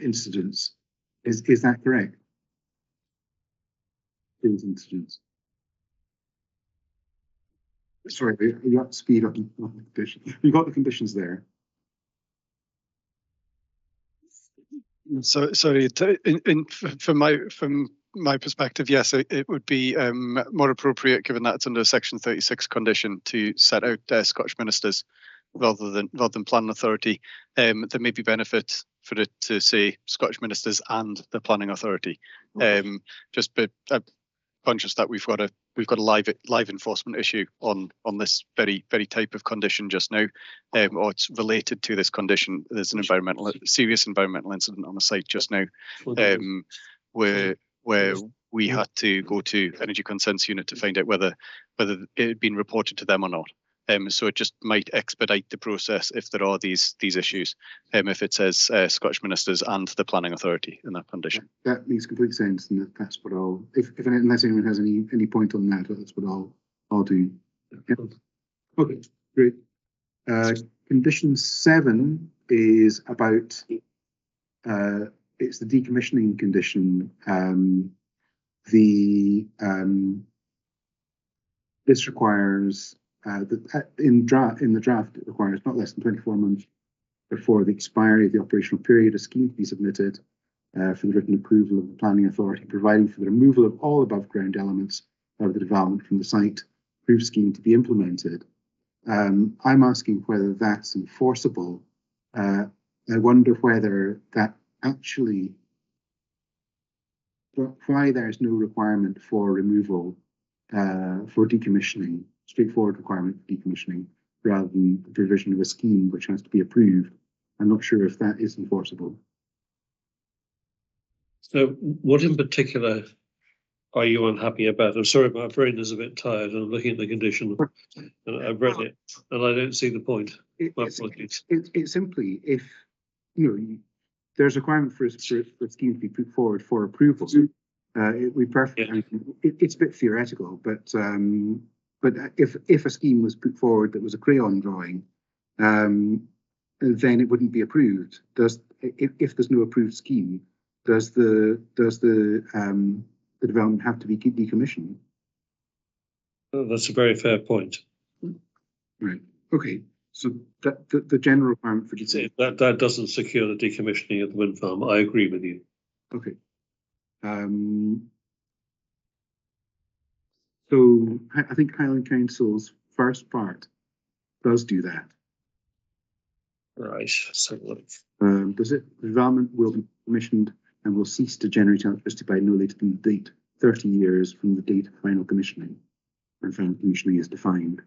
incidents. Is that correct? Those incidents. Sorry, you got to speed up the condition. You got the conditions there. So sorry, from my perspective, yes, it would be more appropriate, given that it's under Section 36 condition, to set out Scottish ministers rather than planning authority. There may be benefit for it to say Scottish ministers and the planning authority. Just but conscious that we've got a live enforcement issue on this very type of condition just now, or it's related to this condition. There's an serious environmental incident on the site just now, where we had to go to Energy Consents Unit to find out whether it had been reported to them or not. So it just might expedite the process if there are these issues, if it says Scottish ministers and the planning authority in that condition. That makes complete sense, and that's what I'll. Unless anyone has any point on that, that's what I'll do. Yeah. Okay, great. Condition 7 is about it's the decommissioning condition. This requires in the draft it requires not less than 24 months before the expiry of the operational period a scheme to be submitted for the written approval of the planning authority, providing for the removal of all above ground elements of the development from the site, approved scheme to be implemented. I'm asking whether that's enforceable. I wonder whether that actually, why there's no requirement for removal for decommissioning, straightforward requirement for decommissioning, rather than the provision of a scheme which has to be approved. I'm not sure if that is enforceable. So what in particular are you unhappy about? I'm sorry, my brain is a bit tired and I'm looking at the condition and I've read it and I don't see the point. It's simply if, there's a requirement for a scheme to be put forward for approval. It's a bit theoretical, but if a scheme was put forward that was a crayon drawing, then it wouldn't be approved. If there's no approved scheme, does the development have to be decommissioned? That's a very fair point. Right. Okay. So the general requirement for that doesn't secure the decommissioning of the wind farm. I agree with you. Okay. So I think Highland Council's first part does do that. Right. So does it? The development will be commissioned and will cease to generate electricity by no later than the date 30 years from the date of final commissioning, and final commissioning is defined.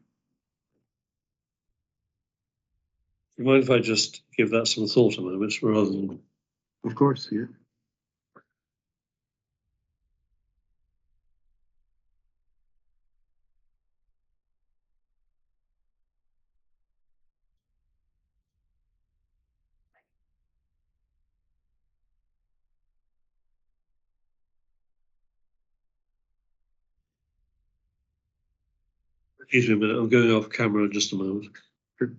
Do you mind if I just give that some thought a moment rather than? Of course, yeah. Excuse me a minute, I'm going off camera in just a moment. Sure.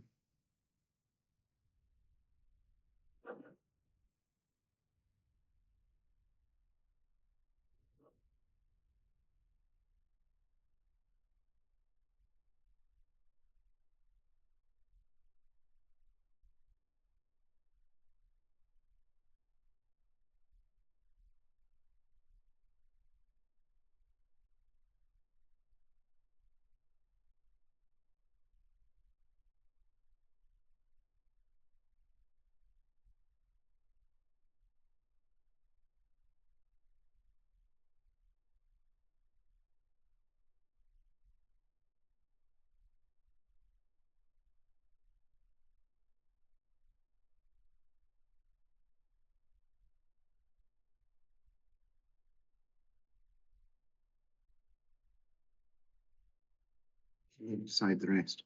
We'll decide the rest.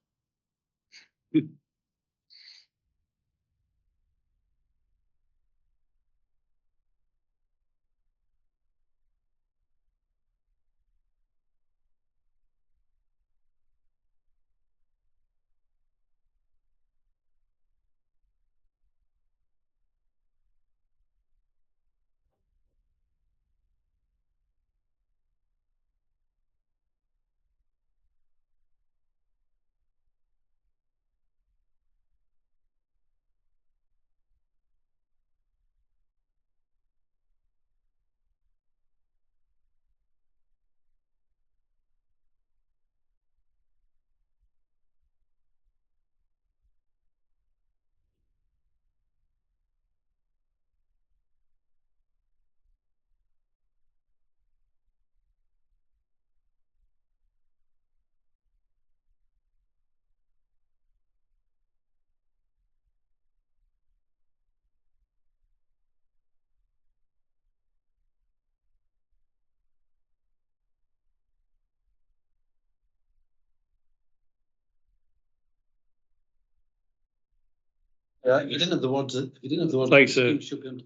You didn't have the words. You didn't have the words. Like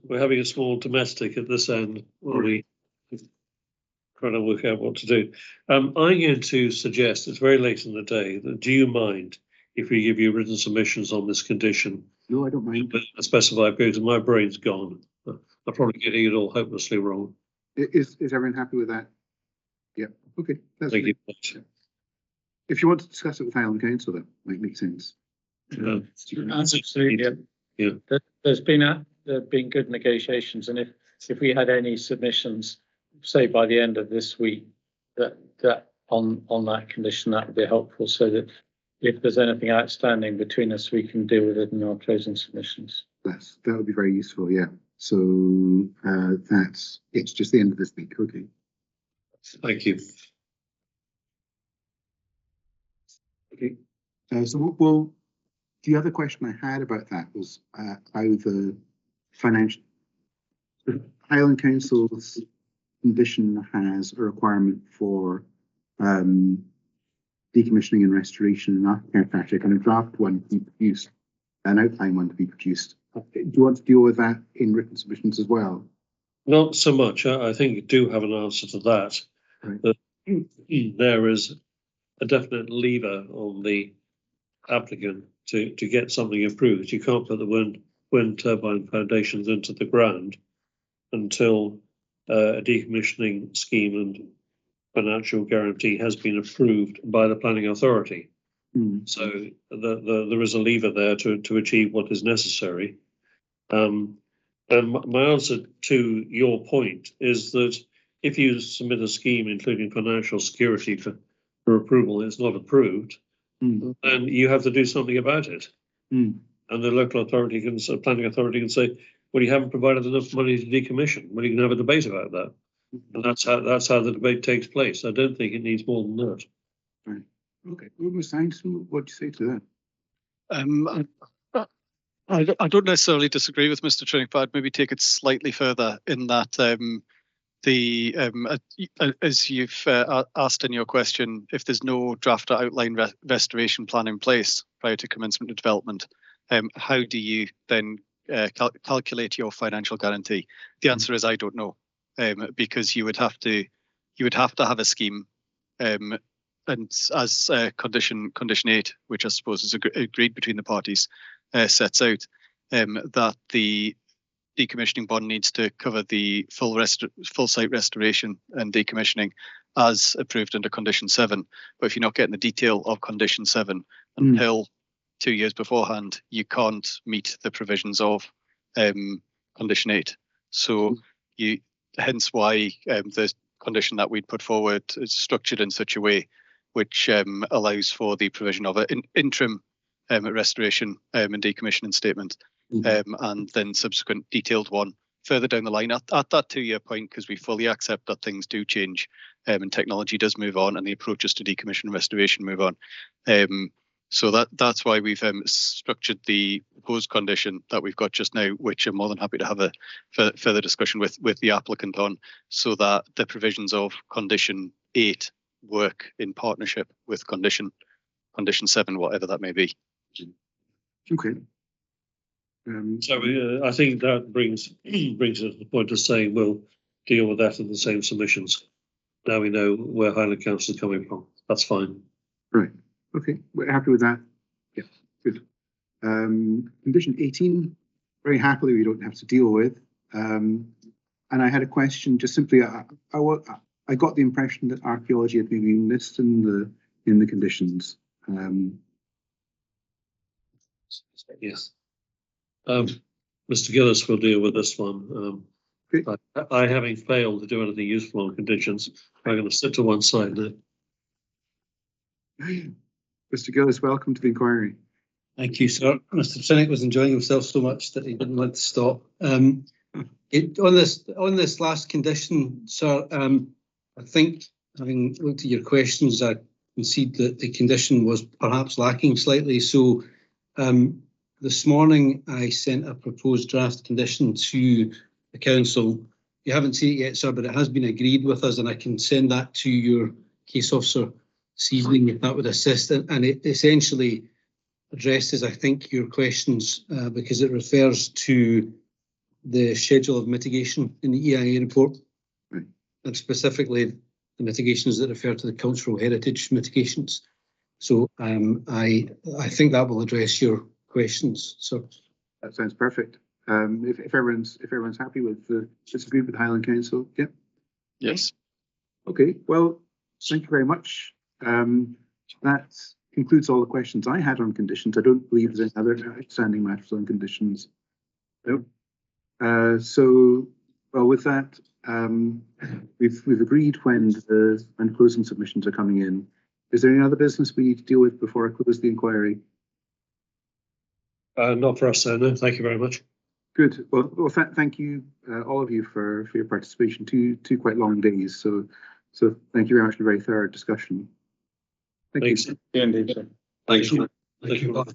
we're having a small domestic at this end while we trying to work out what to do. I'm going to suggest, it's very late in the day, that do you mind if we give you written submissions on this condition? No, I don't mind. But I specify because my brain's gone. I'm probably getting it all hopelessly wrong. Is everyone happy with that? Yeah, okay. That's Thank great. you. If you want to discuss it with Highland Council, that might make sense. Absolutely. Yeah. There's been good negotiations, and if we had any submissions, say by the end of this week, that on that condition, that would be helpful, so that if there's anything outstanding between us, we can deal with it in our closing submissions. That would be very useful, yeah. So it's just the end of this week, okay. Thank you. Okay. So we'll the other question I had about that was how the financial Highland Council's condition has a requirement for decommissioning and restoration and aftercare project, and a draft one to be produced, an outline one to be produced. Do you want to deal with that in written submissions as well? Not so much. I think you do have an answer to that. Right. That there is a definite lever on the applicant to get something approved. You can't put the wind turbine foundations into the ground until a decommissioning scheme and financial guarantee has been approved by the planning authority. So there is a lever there to achieve what is necessary. And my answer to your point is that if you submit a scheme including financial security for approval, it's not approved, then you have to do something about it. And the local authority planning authority can say, well, you haven't provided enough money to decommission. Well, you can have a debate about that. And that's how the debate takes place. I don't think it needs more than that. Right. Okay. Well, Ms. Hindson, what do you say to that? I don't necessarily disagree with Mr. Trinick, but I'd maybe take it slightly further in that as you've asked in your question, if there's no draft or outline restoration plan in place prior to commencement of development, how do you then calculate your financial guarantee? The answer is I don't know, because you would have to have a scheme, and as condition 8, which I suppose is agreed between the parties, sets out, that the decommissioning bond needs to cover the full site restoration and decommissioning as approved under condition 7. But if you're not getting the detail of condition 7 until 2 years beforehand, you can't meet the provisions of condition 8. So hence why the condition that we'd put forward is structured in such a way which allows for the provision of an interim restoration and decommissioning statement, and then subsequent detailed one further down the line at that 2-year point, because we fully accept that things do change and technology does move on and the approaches to decommission and restoration move on. So that's why we've structured the proposed condition that we've got just now, which I'm more than happy to have a further discussion with the applicant on, so that the provisions of condition 8 work in partnership with condition 7, whatever that may be. Okay. So I think that brings us to the point of saying we'll deal with that in the same submissions. Now we know where Highland Council is coming from. That's fine. Right. Okay. We're happy with that. Yeah. Good. Condition 18. Very happily we don't have to deal with. And I had a question. Just simply, I got the impression that archaeology had maybe been missed in the conditions. Yes. Mr. Gillis will deal with this one. I having failed to do anything useful on conditions, I'm going to sit to one side now. Mr. Gillis, welcome to the inquiry. Thank you, sir. Mr. Trinick was enjoying himself so much that he didn't want to stop. On this last condition, sir, I think, having looked at your questions, I concede that the condition was perhaps lacking slightly. So this morning I sent a proposed draft condition to the council. You haven't seen it yet, sir, but it has been agreed with us, and I can send that to your case officer this evening if that would assist. And it essentially addresses, I think, your questions because it refers to the schedule of mitigation in the EIA report, right, and specifically the mitigations that refer to the cultural heritage mitigations. So I think that will address your questions. So that sounds perfect. if everyone's happy with this agreement with Highland Council, yeah. Yes. Okay, well, thank you very much. That concludes all the questions I had on conditions. I don't believe there's any other outstanding matters on conditions. No. So, well, with that, we've agreed when closing submissions are coming in. Is there any other business we need to deal with before I close the inquiry? Not for us, sir. No, thank you very much. Good. Well, thank you, all of you, for your participation. Two quite long days. So thank you very much for a very thorough discussion. Thank Thanks. you. Yeah, indeed, sir. Thanks. Thank you.